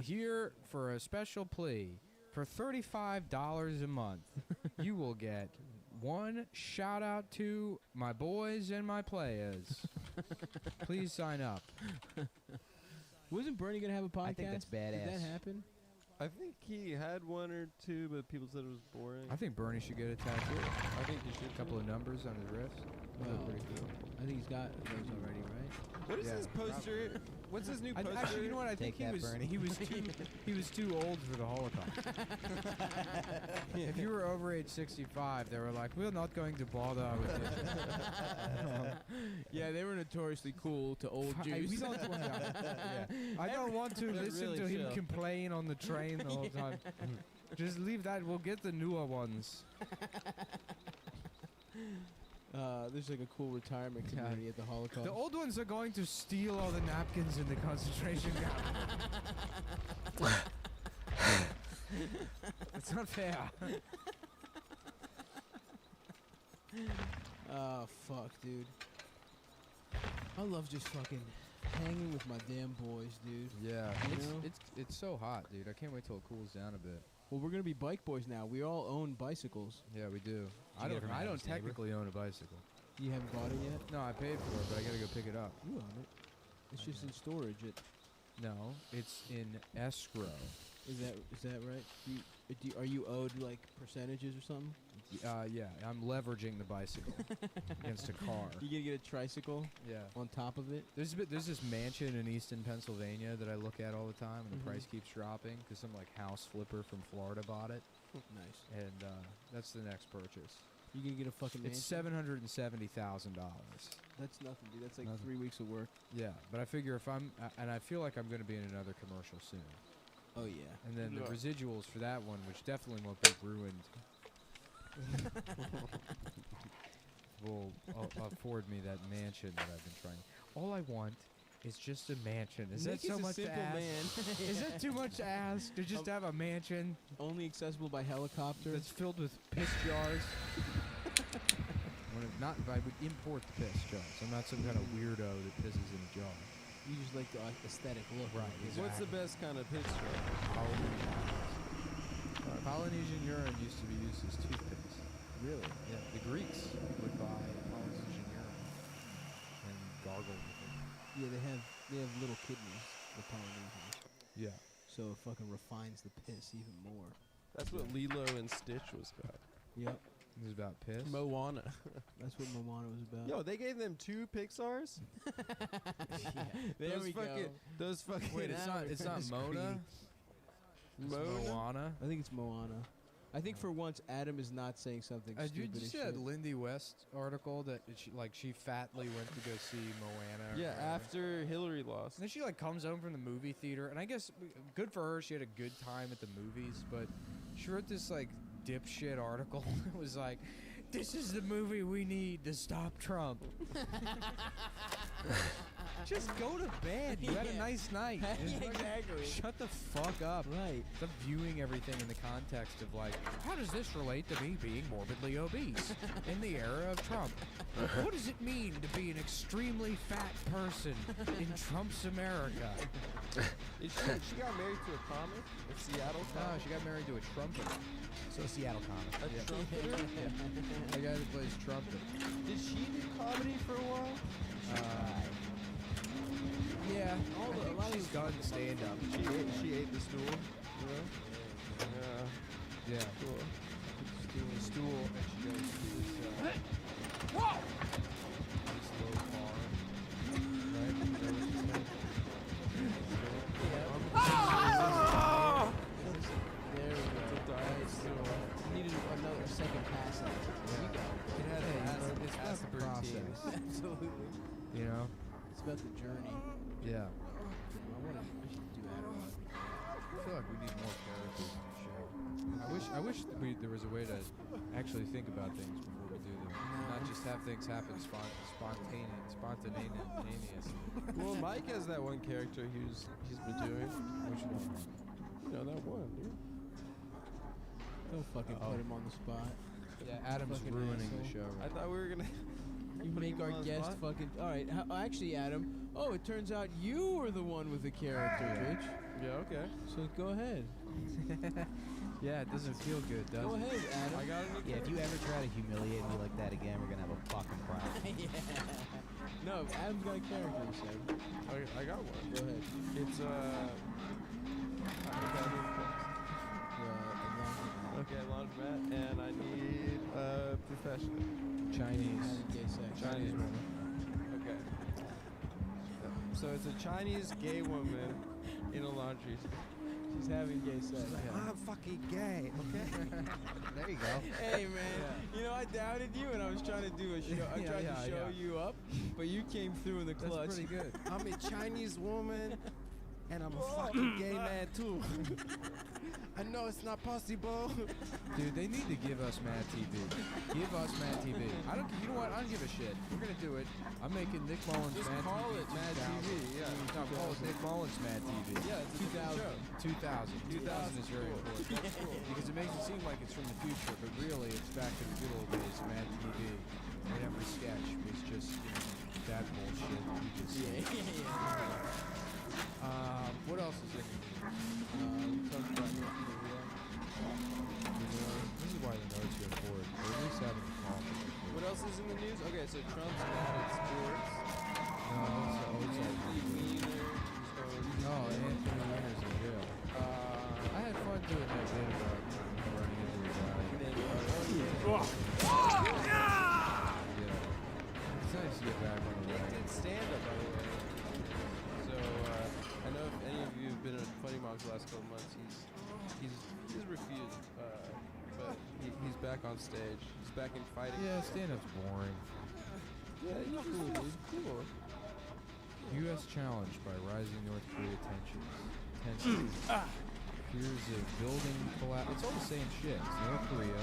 Here for a special plea. For $35 a month, you will get one shout out to my boys and my players. Please sign up. Wasn't Bernie gonna have a podcast? I think that's Did badass. that happen? I think he had one or two, but people said it was boring. I think Bernie should get a tattoo. I think he should. A couple of numbers on his wrist. That'd Well, look pretty cool. I think he's got those already, right? What is Yeah, his poster? What's his new poster? Actually, you know what? I think Take that, Bernie. he was too old for the Holocaust. If you were over age 65, they were like, we're not going to bother with it. Yeah, they were notoriously cool to old Jews. We don't want that. Yeah. I don't want to listen really to him chill. complain on the train the whole time. Just leave that. We'll get the newer ones. There's like a cool retirement community at the Holocaust. The old ones are going to steal all the napkins in the concentration camp. It's not fair. Oh, fuck, dude. I love just fucking hanging with my damn boys, dude. Yeah, You know? it's so hot, dude. I can't wait till it cools down a bit. Well, we're gonna be bike boys now. We all own bicycles. Yeah, we do. you get it from I don't Adam's neighbor? technically own a bicycle. You haven't bought it yet? No, I paid for it, but I gotta go pick it up. You own it. It's just in storage. No, it's in escrow. Is that right? Are you owed like percentages or something? Yeah, I'm leveraging the bicycle against a car. You gonna get a tricycle Yeah. on top of it? There's this mansion in Easton, Pennsylvania that I look at all the time, and the price keeps dropping because some like house flipper from Florida bought it, Nice. and that's the next purchase. You gonna get a fucking It's mansion? $770,000. That's nothing, dude. That's like Nothing. 3 weeks of work. Yeah, but I figure if I'm, and I feel like I'm going to be in another commercial soon, Oh yeah. and then the Yeah. residuals for that one, which definitely won't be ruined, will afford me that mansion that I've been trying. All I want is just a mansion. Is Nick that so is a much to simple ask? man. Is that too much to ask to just have a mansion Only accessible by helicopter. that's filled with piss jars? Not if I would import the piss jars. I'm not some kind of weirdo that pisses in a jar. You just like the aesthetic look. Right, What's the best kind of pitch? Polynesian urine used to be used as toothpaste. Really? Yeah, the Greeks would buy Polynesian urine and gargle with it. Yeah, they have little kidneys, the Polynesians. Yeah. So it fucking refines the piss even more. That's what Lilo and Stitch was about. Yep. It was about piss. Moana. That's what Moana was about. Yo, they gave them 2 Pixars. There those we fucking, go. Those fucking. Wait, it's not Mona? It's Moana? Moana? I think it's Moana. I think for once Adam is not saying something Did stupid you as see shit. that Lindy West article that she fatly went to go see Moana? or Yeah, whatever? after Hillary lost. And then she comes home from the movie theater, and I guess good for her. She had a good time at the movies, but she wrote this dipshit article. It was like, "This is the movie we need to stop Trump." Just go to bed. You had a nice night. Yeah, Just fucking exactly. Shut the fuck up. Right. Stop viewing everything in the context of how does this relate to me being morbidly obese in the era of Trump? What does it mean to be an extremely fat person in Trump's America? She got married to a comic? A Seattle No, comic? she got married to a trumpeter. So Seattle comic. A trumpeter? The guy that plays trumpet. Did she do comedy for a while? Yeah, a I lot think of she's these- done stand-up. She ate the stool? Yeah. Yeah. Cool. She's doing a stool, and she goes to this, this little car. Right? Is that what she said? There we go. Needed another second pass. There you go. It's part of the process. Absolutely. It's about the journey. Yeah. I should do Adam. I feel like we need more characters in the show. I wish there was a way to actually think about things before we do them, not just have things happen spontaneously. Well, Mike has that one character he's been doing. Which one? You know that one, dude. Don't fucking put him on the spot. Yeah, Adam's Fucking ruining the asshole. show. I thought we were gonna. You make him our on the guest spot? fucking. All right, actually, Adam. Oh, it turns out you were the one with the character, bitch. Yeah, okay. So go ahead. Yeah, it doesn't feel good, does Go it? ahead, Adam. I got a new Yeah, if you ever try to humiliate me like that again, we're gonna have a fucking problem. Yeah. No, Adam's got a character, he said. I got one. Go ahead. It's okay, laundromat, and I need a profession. Chinese. Gay sex. Chinese woman. Okay. So it's a Chinese gay woman in a laundry. She's having gay sex. I'm fucking gay, okay? There you go. Hey man, you know I doubted you and I was trying to do a show. I tried to show you up, but you came through in the clutch. That's pretty good. I'm a Chinese woman, and I'm a fucking gay man too. I know it's not possible. Dude, they need to give us Mad TV. Give us Mad TV. You know what? I don't give a shit. We're gonna do it. I'm making Nick Mullins Just Mad call TV. it Mad 2000. TV, yeah. No, call it Nick Mullins Mad TV. Yeah, it's a different show. 2000. 2000 is very important. Because it makes it seem like it's from the future, but really it's back to the good old days, Mad TV. And every sketch was just, that bullshit. You just what else is in here? We talked about This is why the notes are important. Or at least having a call. What else is in the news? Okay, so Trump's mad at sports. Anthony Weiner. Oh, Anthony Weiner's in jail. I had fun doing that bit about running into his Yeah. It's nice to get back on the wagon. It's stand-up, by the way. So I know if any of you have been at Funny Moms the last couple months, he's refused, but he's back on stage. He's back in fighting. Yeah, stand-up's boring. Yeah, he's cool, dude. Cool. U.S. challenged by rising North Korea tensions. Here's a building collapse. It's all the same shit. It's North Korea.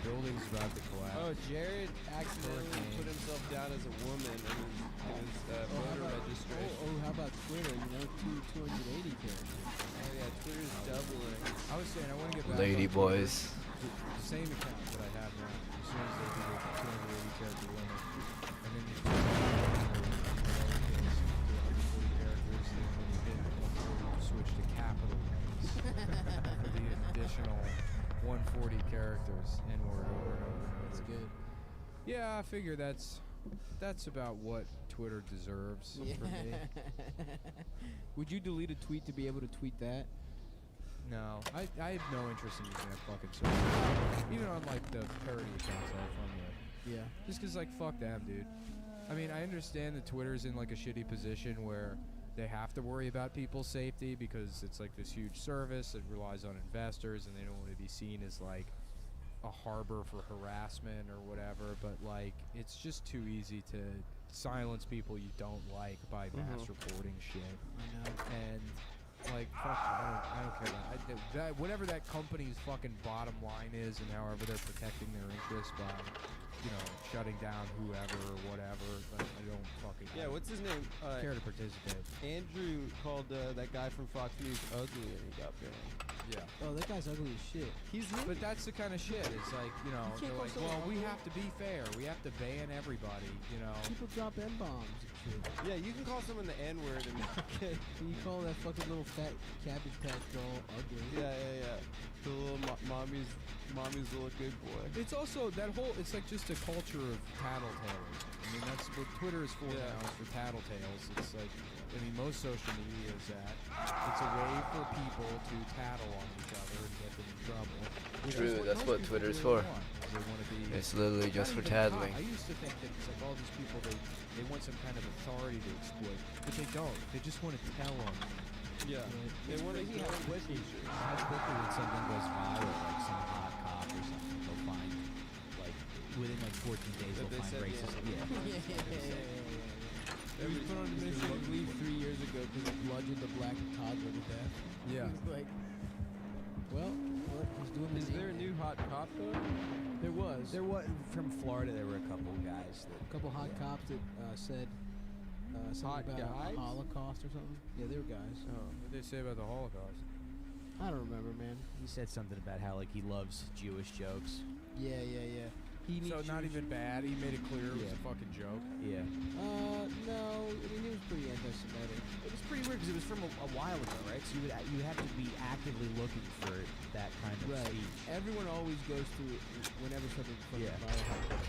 Building's about to collapse. Oh, Jared accidentally Hurricane. put himself down as a woman in his voter registration. Oh, how about Twitter? 280 characters. Oh yeah, Twitter's doubling. I was saying I want to get back Lady on boys. the same account that I have now. As soon as they do the 280 character limit, and then you can to 140 characters, and then when you hit 140, you switch to capital letters for the additional 140 characters, N-word over and over. That's good. Yeah, I figure that's about what Twitter deserves for me. Would you delete a tweet to be able to tweet that? No, I have no interest in using that fucking service. Even on like the parody accounts I have fun with. Yeah. Just 'cause like fuck them, dude. I mean, I understand that Twitter's in like a shitty position where they have to worry about people's safety because it's like this huge service that relies on investors and they don't want to be seen as like a harbor for harassment or whatever, but like it's just too easy to silence people you don't like by mass reporting shit. I know. And like fuck, I don't care that whatever that company's fucking bottom line is and however they're protecting their interests by shutting down whoever or whatever, like, I don't fucking What's his name? care to participate. Andrew called that guy from Fox News ugly and he got banned. Yeah. Oh, that guy's ugly as shit. But that's the kind of shit. It's like, they're like, well, we have to be fair. We have to ban everybody, People drop M-bombs and shit. Yeah, you can call someone the N-word and okay. Can you call that fucking little fat Cabbage Patch doll ugly? Yeah. The little mommy's little good boy. It's also it's like just a culture of tattletales. I mean, that's what Twitter is for now, is for tattletales. It's like, most social media is that. It's a way for people to tattle on each other and get them in trouble. True, that's what Twitter's for. It's literally just for tattling. I used to think that it's like all these people, they want some kind of authority to exploit, but they don't. They just want to tell on them. Yeah. They want to hear How quickly when something goes viral, like some hot cop or something, they'll find, like, within like 14 days, That they'll they find said, racist. yeah. He was put on administrative leave 3 years ago because he bludgeoned a black toddler to death. Yeah. He's like, well, he's doing Is there a new hot cop though? There was. There was from Florida. There were a couple guys. A couple hot cops that said something Hot about guys? a Holocaust or something. Yeah, they were guys. What did they say about the Holocaust? I don't remember, man. He said something about how like he loves Jewish jokes. Yeah. He So needs not Jewish- even bad. He made it clear it was Yeah. a fucking joke. Yeah. No. I mean, he was pretty anti-Semitic. It was pretty weird because it was from a while ago, right? So you have to be actively looking for that kind of speech. Everyone always goes through it whenever something fucking Yeah. viral happens.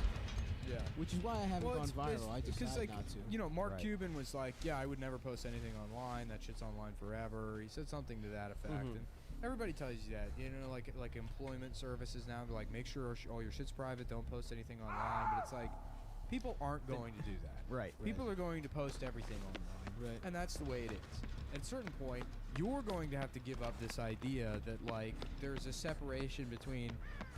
Yeah. Which is why I haven't gone it's viral. I because decided like not to. you know, Mark Right. Cuban was like, yeah, I would never post anything online. That shit's online forever. He said something to that effect, and everybody tells you that. You know, like employment services now, they're like, make sure all your shit's private. Don't post anything online. But it's like, people aren't going to do that. Right. People are going to post everything online. Right. And that's the way it is. At a certain point, you're going to have to give up this idea that like there's a separation between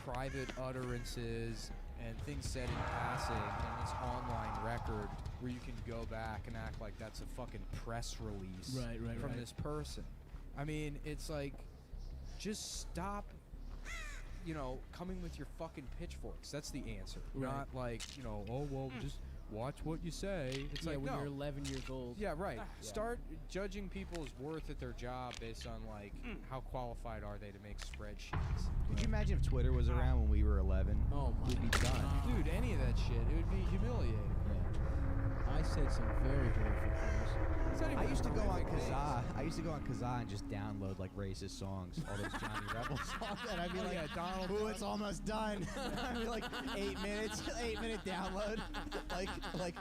private utterances and things said in passing and this online record where you can go back and act like that's a fucking press release from this person. I mean, it's like, just stop, coming with your fucking pitchforks. That's the answer. Right. Not like, oh, well, just watch what you say. It's Yeah, like, when no. you're 11 years old. Yeah, right. Start judging people's worth at their job based on, like, how qualified are they to make spreadsheets. Could you imagine if Twitter was around when we were 11? Oh my We'd be done. Dude, any of that shit, it would be humiliating. I said some very horrific things. It's not even I used to go on horrific things. Kazaa. I used to go on Kazaa and just download like racist songs, all those Johnny Rebel songs. And I'd be Oh, like, yeah, Donald "Ooh, Duck." it's almost done." I'd be like 8 minutes, 8-minute download. like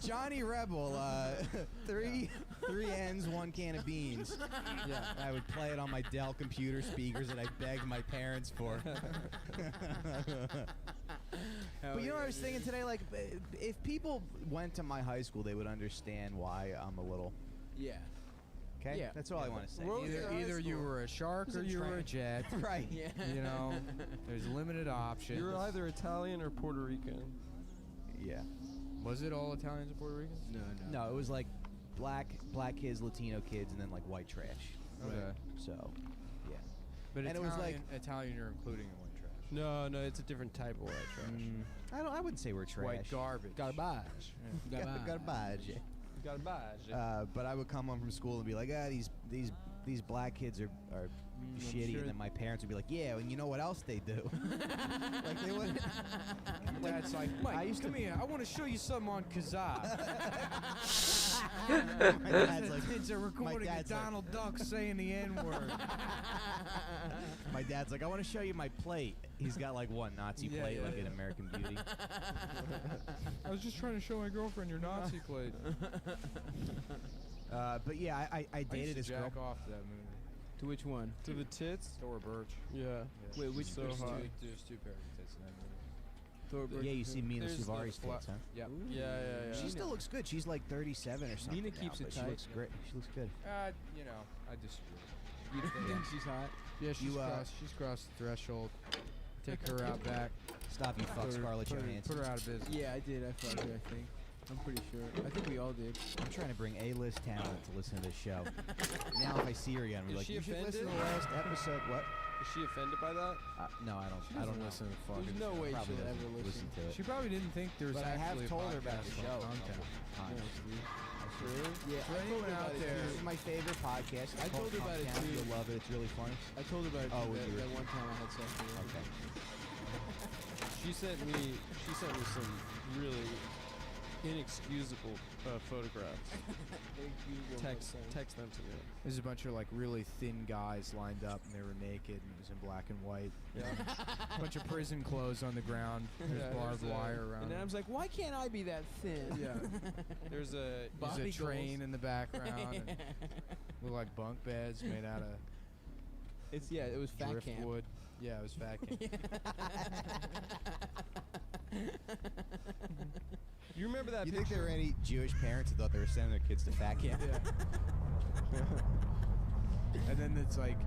Johnny Rebel, three ends, 1 can of beans. Yeah, I would play it on my Dell computer speakers that I begged my parents for. But you know what I was thinking today? Like, if people went to my high school, they would understand why I'm a little. Yeah. Okay? Yeah. That's all I want to say. Either you were a shark or you were a jet. Right. Yeah. There's limited options. You're either Italian or Puerto Rican. Yeah. Was it all Italians and Puerto Ricans? No, it was like black kids, Latino kids, and then like white trash. Okay. So, yeah. But And it Italian, was like- Italian you're including in white trash. No, it's a different type of white trash. I wouldn't say we're trash. White garbage. Garbage. Garbage. Garbage. But I would come home from school and be like, these black kids are shitty, sure. and then my parents would be like, yeah, and you know what else they do? Like they would. Dad's like, Mike, I used to- come here. I want to show you something on Kazaa. My dad's like, It's a recording of dad's like- Donald Duck saying the N-word. my dad's like, I want to show you my plate. He's got like one Nazi Yeah, plate, yeah, like yeah. in American Beauty. I was just trying to show my girlfriend your Nazi plate. But yeah, I dated this girl. jack off to that movie. To which one? To the tits? Thor Birch. Yeah. Wait, which So There's hot. there's two pairs of tits in that movie. Thor Yeah, you see Mina There's the Suvari's fla- tits, huh? Yep. Yeah. She still looks good. She's like 37 or something. Nina now, keeps it but tight. She looks great. She looks good. I disagree. You don't think she's hot? Yeah, she's You, crossed the threshold. Take her out back. Stop, you fuck Scarlett Johansson. Put her out of business. Yeah, I did. I fucked her, I think. I'm pretty sure. I think we all did. I'm trying to bring A-list talent to listen to this show. Now if I see her again, I'm Is like, she you should listen to the offended? last episode. What? Is she offended by that? No, I don't know. listen to fucking. There's no way Probably she'll doesn't ever listen. to it. She probably didn't think there was But I have actually told a her about podcast the show. called Cumtown. Yeah, For I told anyone her out about it. there- This is my favorite podcast. It's I called told her about it Cumtown. too. You'll love it. It's really funny. I told her about it Oh, too, when you were- that one time I had sex with her. Okay. She sent me some really inexcusable photographs. Text them to me. There's a bunch of like really thin guys lined up and they were naked and it was in black and white. Yeah. A bunch of prison clothes on the ground. There's Yeah, barbed there's a- wire around. And then I them. was like, why can't I be that thin? Yeah. There's a There's Bobby a train goals. in the background. And look like bunk beds made out of It was fat camp. driftwood. Yeah, it was fat camp. You remember that You picture? think there were any Jewish parents that thought they were sending their kids to fat camp? And then it's like,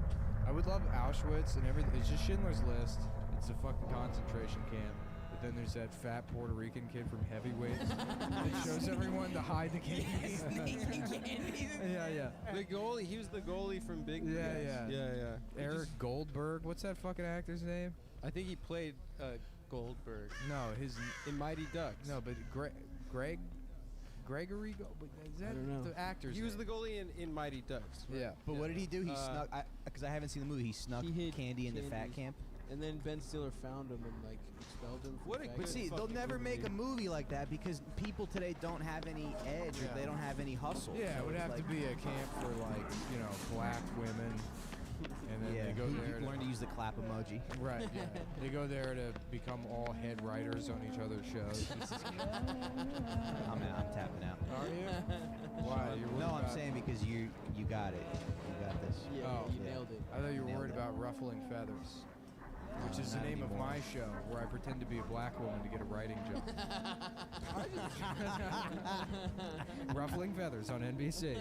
I would love Auschwitz and everything. It's just Schindler's List. It's a fucking concentration camp. But then there's that fat Puerto Rican kid from Heavyweights that shows everyone to hide the candies. Yeah. The goalie. He was the goalie from Big. Yeah. Eric Goldberg. What's that fucking actor's name? I think he played Goldberg. No, in Mighty Ducks. No, but Gregory. Is that I don't know. the actor's He was name? the goalie in Mighty Ducks. Right? Yeah. But what did he do? He snuck, because I haven't seen the movie, he snuck He hid candy into fat candies. camp. And then Ben Stiller found him and like expelled him. What a from good But see, they'll fucking never movie. make a movie like that because people today don't have any edge or they don't have any hustle. Yeah, So it would it's have to like- be a camp for black women, and then they go there. learn to use the clap emoji. Right. Yeah. They go there to become all head writers on each other's shows. I'm tapping out. Are you? Why? You're worried No, I'm about- saying because you got it. You got this. Yeah, Oh. you nailed it. I thought you were Nailed worried it. about ruffling feathers, which is the not name of anymore. my show, where I pretend to be a black woman to get a writing job. Ruffling Feathers on NBC.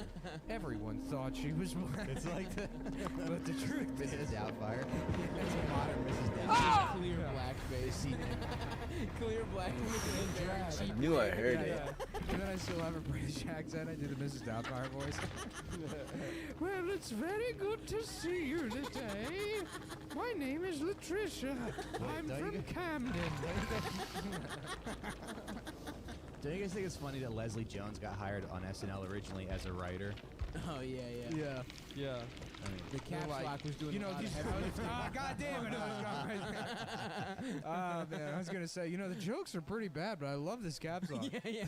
Everyone thought she was black. It's like the But the truth is, Mrs. Doubtfire. It's a modern Mrs. Doubtfire. Clear blackface. Clear blackface. I knew I heard it. And then I still have a British accent. I do the Mrs. Doubtfire voice. Well, it's very good to see you today. My name is Latricia. I'm don't you from go- Camden. Don't you guys think it's funny that Leslie Jones got hired on SNL originally as a writer? Oh yeah. Yeah. I mean, The caps like, lock was doing you know, a lot these. of heavy lifting. God damn it! Man, I was gonna say, the jokes are pretty bad, but I love this caps lock. yeah.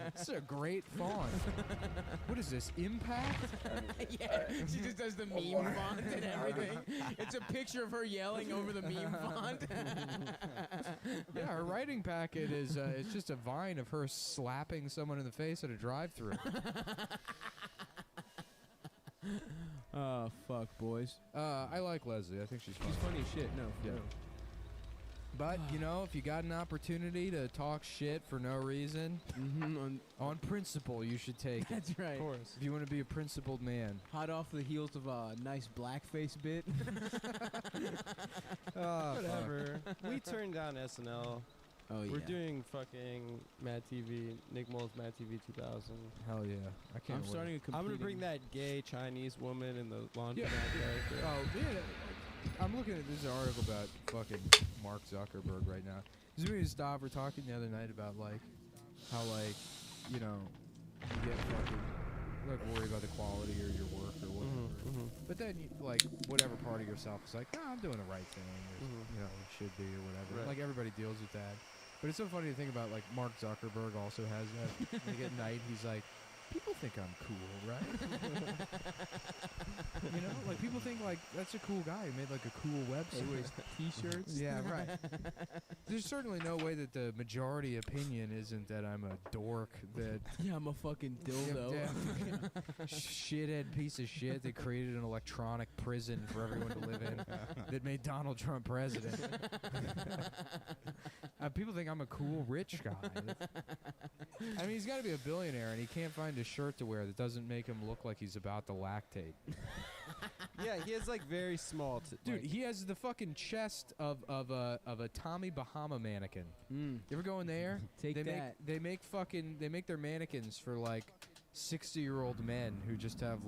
It's a great font. What is this? Impact? Yeah, she just does the meme font and everything. It's a picture of her yelling over the meme font. Yeah, her writing packet is it's just a vine of her slapping someone in the face at a drive-thru. Oh, fuck, boys. I like Leslie. I think she's funny. She's funny as shit. No, for Yeah. real. But if you got an opportunity to talk shit for no reason, on principle, you should take it. That's right. Of course. If you want to be a principled man. Hot off the heels of a nice blackface bit. Whatever. We turned down SNL. Oh, yeah. We're doing fucking Mad TV, Nick Mole's Mad TV 2000. Hell yeah. I can't I'm wait. starting a I'm gonna bring that gay Chinese woman in the laundromat Yeah. character. Oh, yeah. I'm looking at this article about fucking Mark Zuckerberg right now. Because me and Stav were talking the other night about, how, you get fucking, worry about the quality of your work or whatever. But then, whatever part of yourself is like, I'm doing the right thing, or, it should be, or whatever. Right. Like, everybody deals with that. But it's so funny to think about, Mark Zuckerberg also has that. At night, he's like, people think I'm cool, right? People think, that's a cool guy who made, a cool website. T-shirts. Yeah, right. There's certainly no way that the majority opinion isn't that I'm a dork, that Yeah, I'm a fucking dildo. shithead piece of shit that created an electronic prison for everyone to live in that made Donald Trump president. People think I'm a cool rich guy. I mean, he's got to be a billionaire, and he can't find a shirt to wear that doesn't make him look like he's about to lactate. Yeah, he has very small. Dude, he has the fucking chest of a Tommy Bahama mannequin. You ever go in there? Take they that. They make their mannequins for 60-year-old men who just have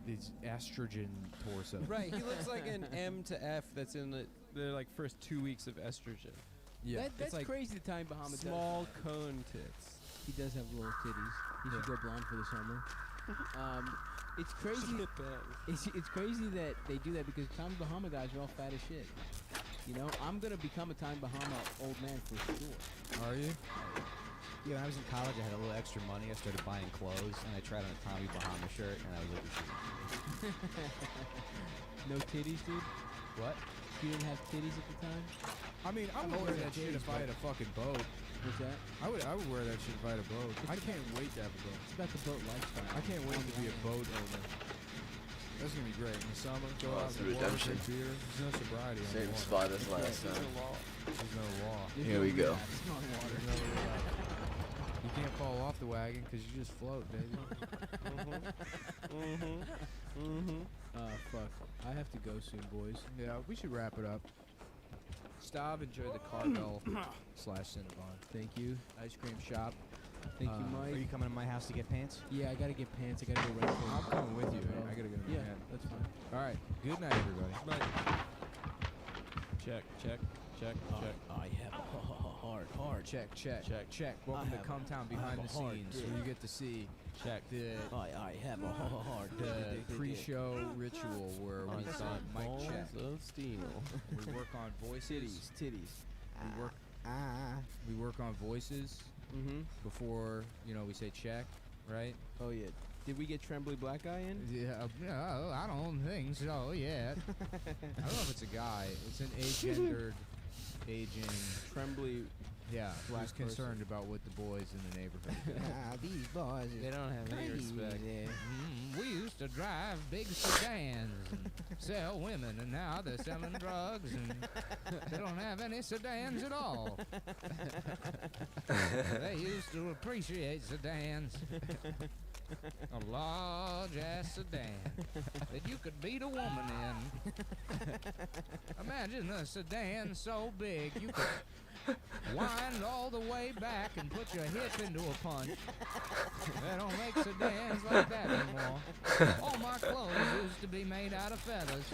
these estrogen torso. Right, he looks like an M to F that's in the first 2 weeks of estrogen. Yeah. That's like crazy. The time Bahama Small cone tits. He does have little titties. He should go blonde for the summer. It's crazy. It's crazy that they do that because Tommy Bahama guys are all fat as shit. I'm gonna become a Tommy Bahama old man for sure. Are you? Yeah, when I was in college, I had a little extra money. I started buying clothes, and I tried on a Tommy Bahama shirt, and I was looking shit. No titties, dude. What? You didn't have titties at the time. I mean, I would wear that shit if I had a fucking boat. What's that? I would wear that shit if I had a boat. I can't wait to have a boat. It's about the boat lifestyle. I can't wait to be a boat owner. That's gonna be great. In the summer, go out it's and water, redemption. drink beer. There's no sobriety on the Same water. spot as last time. There's no law. Here we go. There's no law. You can't fall off the wagon because you just float, baby. Fuck. I have to go soon, boys. Yeah, we should wrap it up. Stav, enjoy the Carvel / Cinnabon. Thank you. Ice cream shop. Thank you, Mike. Are you coming to my house to get pants? Yeah, I gotta get pants. I gotta go rent them. I'm coming with you. I gotta go to Yeah, Manhattan. that's fine. All right. Good night, everybody. Check, check, check, check. I have a hard. Check. Welcome to have- Cumtown I behind have the a hard scenes, dick. where you get to see the I have a hard. pre-show ritual where we start mic check. Of steel. We work on voices. Titties. We work on voices Mm-hmm. before we say check, right? Oh yeah. Did we get Trembly Black Guy in? Yeah, I don't think so yet. I don't know if it's a guy. It's an agendered, aging. Trembly. Yeah, Black who's concerned about what the boys in the neighborhood do. These boys. They don't have any respect. We used to drive big sedans and sell women, and now they're selling drugs, and they don't have any sedans at all. They used to appreciate sedans. A large-ass sedan that you could beat a woman in. Imagine a sedan so big you could wind all the way back and put your hip into a punch. They don't make sedans like that anymore. All my clothes used to be made out of feathers.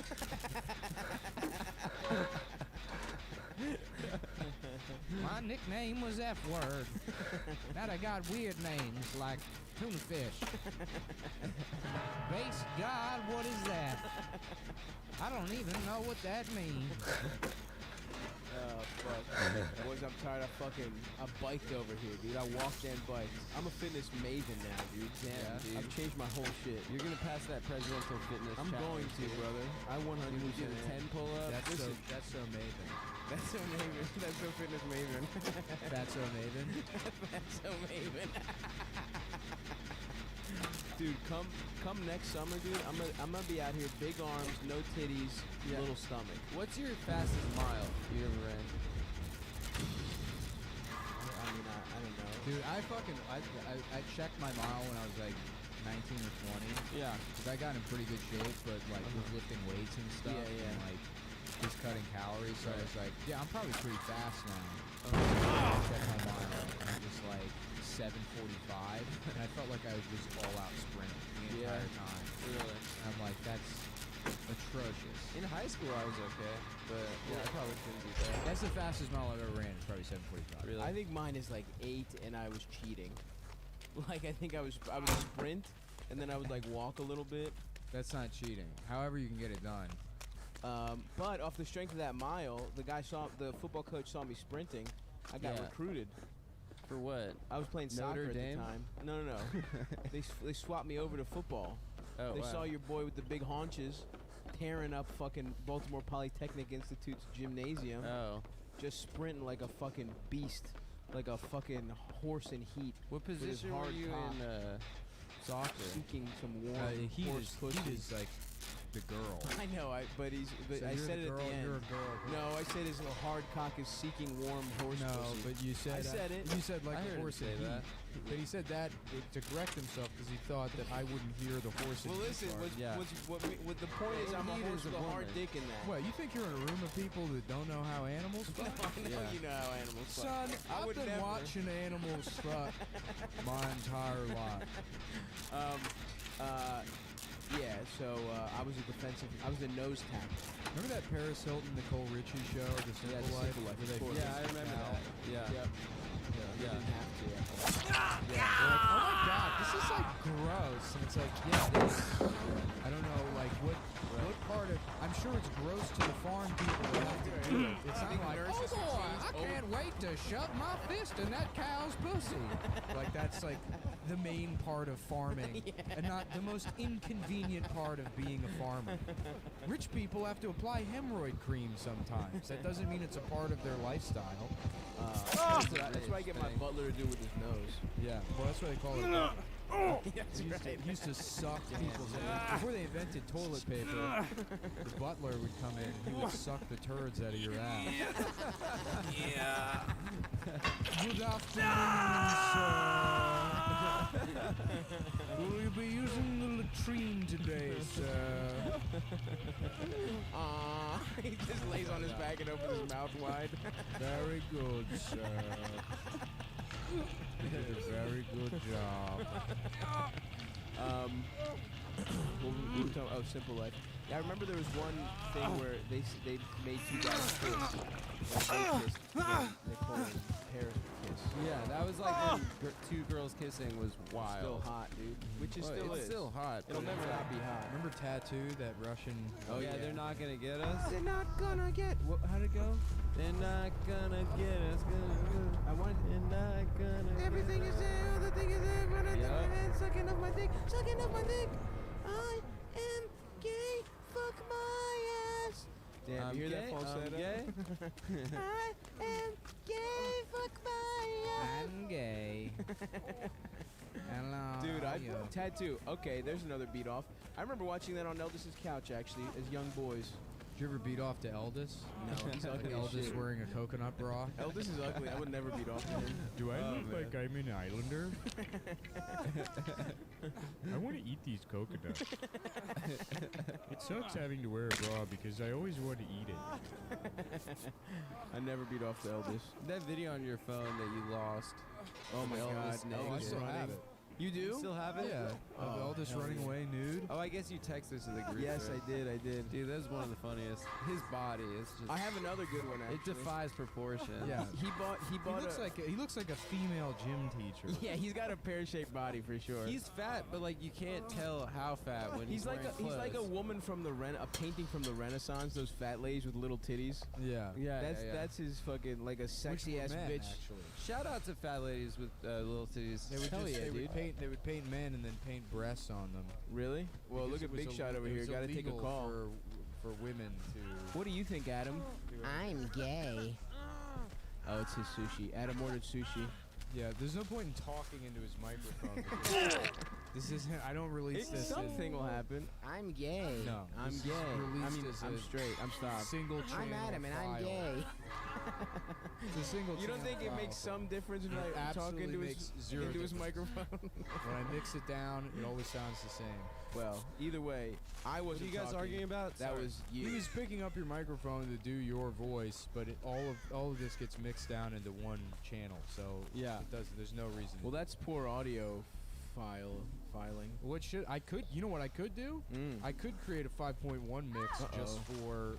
My nickname was F-word. Now they got weird names like tuna fish. Base God, what is that? I don't even know what that means. Oh, fuck. Boys, I'm tired of fucking... I biked over here, dude. I walked and biked. I'm a fitness maven now, dude. Yeah, dude. I've changed my whole shit. You're gonna pass that presidential fitness I'm going challenge, to, dude. brother. I 100% You did a 10 pull-up. That's so Maven. That's so maven. That's so fitness maven. That's so Maven. That's so maven. Dude, come next summer, dude. I'm gonna be out here, big arms, no titties, little stomach. What's your fastest mile you ever ran? I mean, I don't know. Dude, I checked my mile when I was like 19 or 20. Yeah. Because I got in pretty good shape, but like was lifting weights and stuff. Yeah. And like just cutting calories. So I was like, yeah, I'm probably pretty fast now. I checked my mile and it was like 7:45, and I felt like I was just all out sprinting the entire time. Really? And I'm like, that's atrocious. In high school, I was okay, but yeah, I probably couldn't do that. That's the fastest mile I've ever ran. It's probably 7:45. Really? I think mine is like 8, and I was cheating. Like I think I would sprint, and then I would like walk a little bit. That's not cheating. However you can get it done. But off the strength of that mile, the football coach saw me sprinting. I got Yeah. recruited. For what? I was playing soccer Notre at Dame? the time. No. They swapped me over to football. Oh, They wow. saw your boy with the big haunches tearing up fucking Baltimore Polytechnic Institute's gymnasium, just sprinting like a fucking beast, like a fucking horse in heat. What with his position were hard you cock, in soccer? seeking some warm Heat horse pussy. is like the girl. I know, but So I you're said the it girl, at the end. You're a girl. No, I said his little hard cock is seeking warm horse No, pussy. but you said I said it. You said like I a heard him horse say in that. heat. But he said that to correct himself because he thought that I wouldn't hear the horse in Well, heat listen, part. what the point is, I'm a Heat horse is a with a hard woman. dick in that. What, you think you're in a room of people that don't know how animals No, fuck? I know you know how animals fuck. Son, I I've would been never. watching animals fuck my entire life. Yeah, so I was a nose tackle. Remember that Paris Hilton, Nicole Richie show, The Simple The Life? Simple Life, where they of course. fixed Yeah, I the remember cow? that. Yeah. Yep. You Yeah. didn't have to. Yeah, they're like, oh my god, this is like gross. And it's like, yeah, it is. I don't know, like, what part of, I'm sure it's gross to the farm people that have to do it. It's not like, oh boy, I can't wait to shove my fist in that cow's pussy. Like, that's like the main part of farming and not the most inconvenient part of being a farmer. Rich people have to apply hemorrhoid cream sometimes. That doesn't mean it's a part of their lifestyle. That's what I get my butler to do with his nose. Yeah, well, that's what they call it. That's right. He used to suck people's before they invented toilet paper. The butler would come in. He would suck the turds out of your ass. Yeah. Good afternoon, sir. Will you be using the latrine today, sir? He just lays on his back and opens his mouth wide. Very good, sir. You did a very good job. We'll talk about Simple Life. Yeah, I remember there was one thing where they made two guys kiss. Like they kissed Nicole and Harris kiss. Yeah, that was like when two girls kissing was wild. Still hot, dude. Which is still it's still hot. It'll never not be hot. Remember Tattoo, that Russian? Oh yeah, they're not gonna get us. They're not gonna get. How'd it go? They're not gonna get us. I want. They're not gonna. Everything is there. The thing is there. Yep. Sucking up my dick. Sucking up my dick. I am gay. Fuck my ass. Damn, I'm you hear gay, that falsetto? I'm gay. I am gay. Fuck my ass. I'm gay. Hello. Dude, Tattoo. Okay, there's another beat off. I remember watching that on Eldis's couch actually, as young boys. Did you ever beat off to Eldis? No, he's ugly as Eldis shit. wearing a coconut bra. Eldis is ugly. I would never beat off to him. Do I look like I'm an islander? I want to eat these coconuts. It sucks having to wear a bra because I always want to eat it. I never beat off to Eldis. That video on your phone that you lost. Oh my god. Oh, I still have it. You do? You still have it? Yeah. Of Eldis running away nude. Oh, I guess you texted to the group. Yes, right? I did. Dude, that's one of the funniest. His body is just. I have another good one actually. It defies proportion. Yeah. He bought He looks like a female gym teacher. Yeah, he's got a pear-shaped body for sure. He's fat, but like you can't tell how fat when He's like a clothes. woman from a painting from the Renaissance. Those fat ladies with little titties. Yeah. That's his fucking like a sexy ass men, bitch. Actually. Shout out to fat ladies with little titties. They would Hell yeah, dude. They would paint men and then paint breasts on them. Really? Well, Because look at it was Big Shot over here. Got to take a illegal call. for women to. What do you think, Adam? I'm gay. Oh, it's his sushi. Adam ordered sushi. Yeah, there's no point in talking into his microphone. because this isn't. I don't release this. Something will happen. I'm gay. No, I'm this is gay. I released mean, as I'm a straight. I'm stopped. Single channel. I'm Adam and I'm file. gay. It's a single. You don't channel think it file. makes some difference when I talk absolutely into makes zero his difference. microphone? When I mix it down, it always sounds the same. Well, either way, I What wasn't are you guys talking. arguing about? That Sorry. was you. He was picking up your microphone to do your voice, but all of this gets mixed down into one channel. So Yeah. it does. There's no reason. Well, that's poor audio filing. What should I could? You know what I could do? I could create a 5.1 mix just for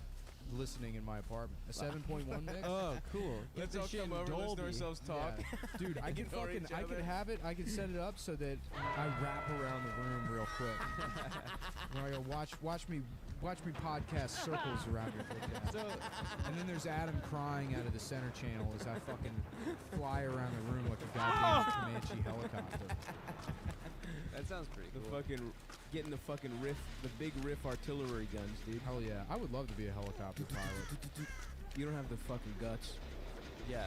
listening in my apartment. A 7.1 mix. Oh, cool. Let's all come over and listen to ourselves talk. Yeah. Dude, I could Ignore each I could other. have it. I could set it up so that I wrap around the room real quick. Where I go, watch me podcast circles around your podcast. And then there's Adam crying out of the center channel as I fucking fly around the room like a goddamn Comanche helicopter. That sounds pretty The cool. fucking getting the fucking riff, the big riff artillery guns, dude. Hell yeah, I would love to be a helicopter pilot. You don't have the fucking guts. Yeah.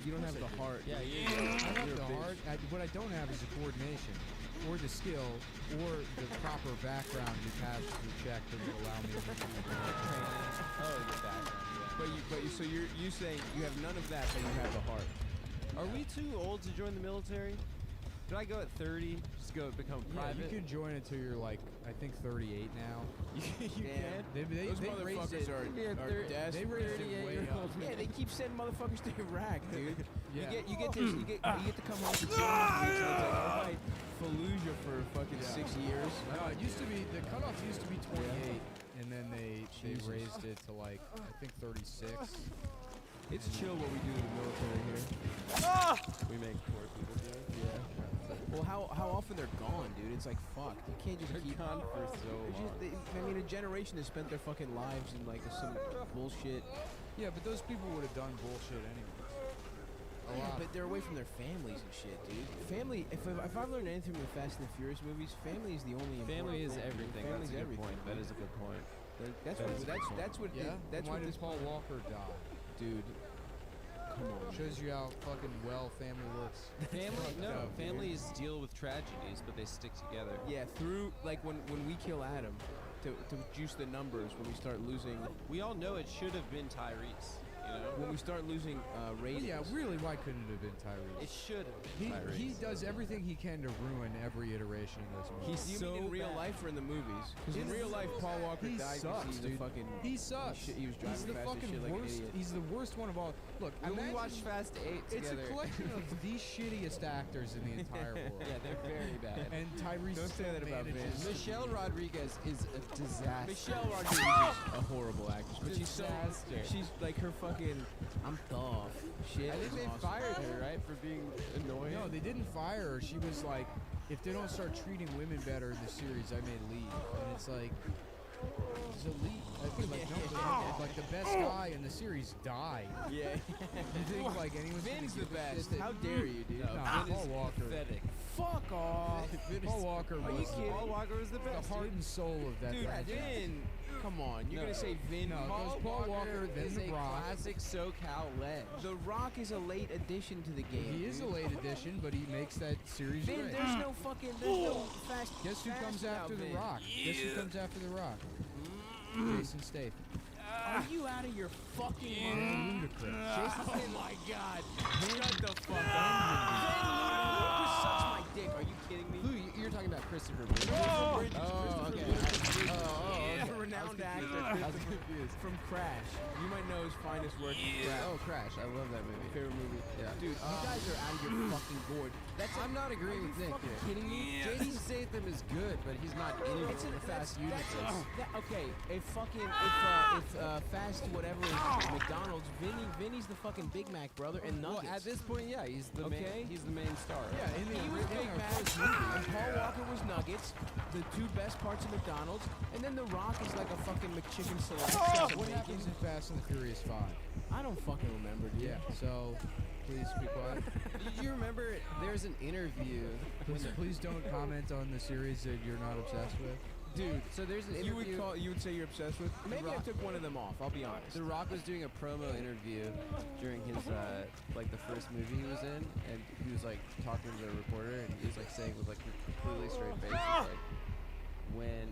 You don't have the heart. Yeah, dude. yeah. I have You're a the bitch. heart. What I don't have is the coordination, or the skill, or the proper background detached to the check that would allow me to do Oh, the background. But so you saying you have none of that, but you have the heart. Are we too old to join the military? Did I go at 30? Just go become Yeah, private? you can join until you're like, I think 38 now. you Damn. can? They Those raised motherfuckers it. are desperate. They raised it way up. Yeah, they keep sending motherfuckers to Iraq, dude. Yeah. You get to come home for 2 weeks, and it's like, all right, Fallujah for fucking 6 years. No, it used to be the cutoff used to be 28, and then they raised it to like I think 36. It's chill what we do in the military here. We make poor people do it. Yeah. Well, how often they're gone, dude? It's like fuck. You can't just keep gone for so long. I mean, a generation has spent their fucking lives in like some bullshit. Yeah, but those people would have done bullshit anyways. Yeah, but they're away from their families and shit, dude. Family. If I've learned anything from the Fast and the Furious movies, family is the only. Family is important thing. everything. Family's That's a good everything. point. That is a good point. That's what. Yeah. That's Why what did this Paul Walker die? dude. Come on. Shows you how fucking well family works. Families deal with tragedies, but they stick together. Yeah, through like when we kill Adam, to juice the numbers when we start losing. We all know it should have been Tyrese When we start losing ratings. Yeah, really, why couldn't it have been Tyrese? It should have been Tyrese. He does everything he can to ruin every iteration of this movie. He's so in real life or in the movies? Because in real life, Paul Walker he died sucks, because dude. he fucking. He sucks. He was driving He's the fast as fucking shit like an worst. idiot. He's the worst one of all. Look, When we imagine- watched Fast 8 It's together. a collection of the shittiest actors in the entire world. Yeah, they're very bad. And Tyrese Don't say still that about manages- Vince. Michelle Rodriguez is a disaster. Michelle Rodriguez is a horrible actress, but she's so. Disaster. She's like her fucking. I'm tough. Shit. I think is they awesome. fired her, right, for being annoying. No, they didn't fire her. She was like, if they don't start treating women better in the series, I may leave. And it's like, he's a lead. I think like the best guy in the series died. Yeah. You think like anyone's gonna Vin's the give a shit best. that- How dare you, dude? No, Nah, Vin Paul is Walker. pathetic. Fuck off. Paul Walker Are you was kidding? Paul Walker was the best. the heart and soul of that Dude, franchise. Vin. Come on. You're No. gonna say Vin? No, it goes Paul Walker, then is The a Rock. classic SoCal ledge. The Rock is a late addition to the game. He is a dude. late addition, but he makes that series Vin, great. there's no fucking. There's no fast. Guess who fast comes without after The Vin. Rock? Guess who comes after The Rock? Jason Statham. Are you out of your fucking And mind? Ludacris. Jason Statham. Oh my god. Shut the fuck up. Ludacris sucks my dick. Are you kidding me? Who? You're talking about Christopher Bridges? Oh, okay. Renowned actor from Crash. You might know his finest work from Crash. Oh, Crash. I love that movie. Favorite movie. Yeah. Dude, you guys are out of your fucking gourd. I'm not agreeing with Nick here. Kidding me? Jason Statham is good, but he's not in It's the Fast universe. Okay, if fast whatever is McDonald's, Vinny's the fucking Big Mac brother and Well, Nuggets. at this point, yeah, he's the Okay. main star. Yeah, in the He was Big Mac, and Paul Walker was Nuggets, the two best parts of McDonald's, and then The Rock is like a fucking McChicken select. What happens in Fast and the Furious 5? I don't fucking remember, dude. Yeah, so please be quiet. Did you remember there's an interview? Please don't comment on the series that you're not obsessed with. Dude, so there's an interview. You would say you're obsessed with? Maybe I Rock. took one of them off, I'll be honest. The Rock was doing a promo interview during his like the first movie he was in, and he was like talking to the reporter, and he was like saying with like a completely straight face, he's like, when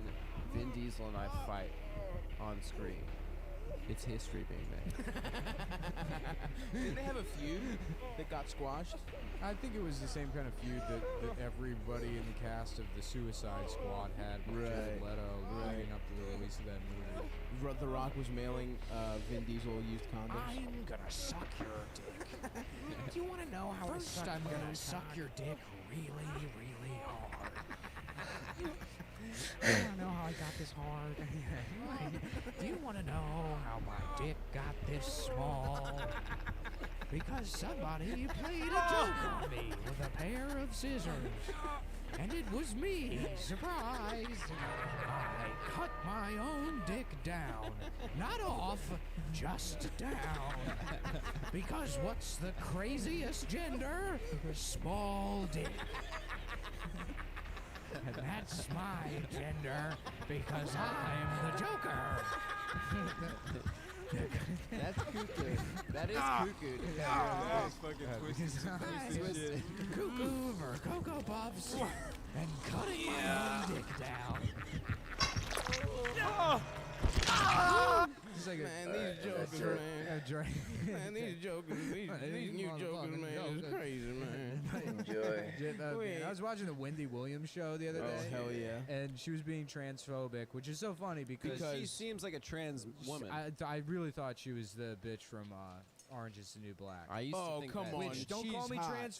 Vin Diesel and I fight on screen, it's history being made. Didn't they have a feud that got squashed? I think it was the same kind of feud that everybody in the cast of the Suicide Squad had with Jared Leto leading up to the release of that movie. The Rock was mailing Vin Diesel used condoms. I'm gonna suck your dick. Do you want to know how First, I'm gonna suck your dick really, really hard. I don't know how I got this hard. Do you want to know how my dick got this small? Because somebody played a joke on me with a pair of scissors. And it was me. Surprise! I cut my own dick down. Not off, just down. Because what's the craziest gender? Small dick. And that's my gender because I'm the Joker. That's cuckoo. That is cuckoo. Twisted. Cuckoo for Cocoa Puffs and cutting my own dick down. It's like Man, these jokers, man. Man, these jokers, these new jokers, man, is crazy, man. Enjoy. I was watching the Wendy Williams show the other day. Oh, hell yeah. And she was being transphobic, which is so funny because She seems like a trans woman. I really thought she was the bitch from Orange is the New Black. I used to Oh, think come that. on. Which, don't she's call me hot.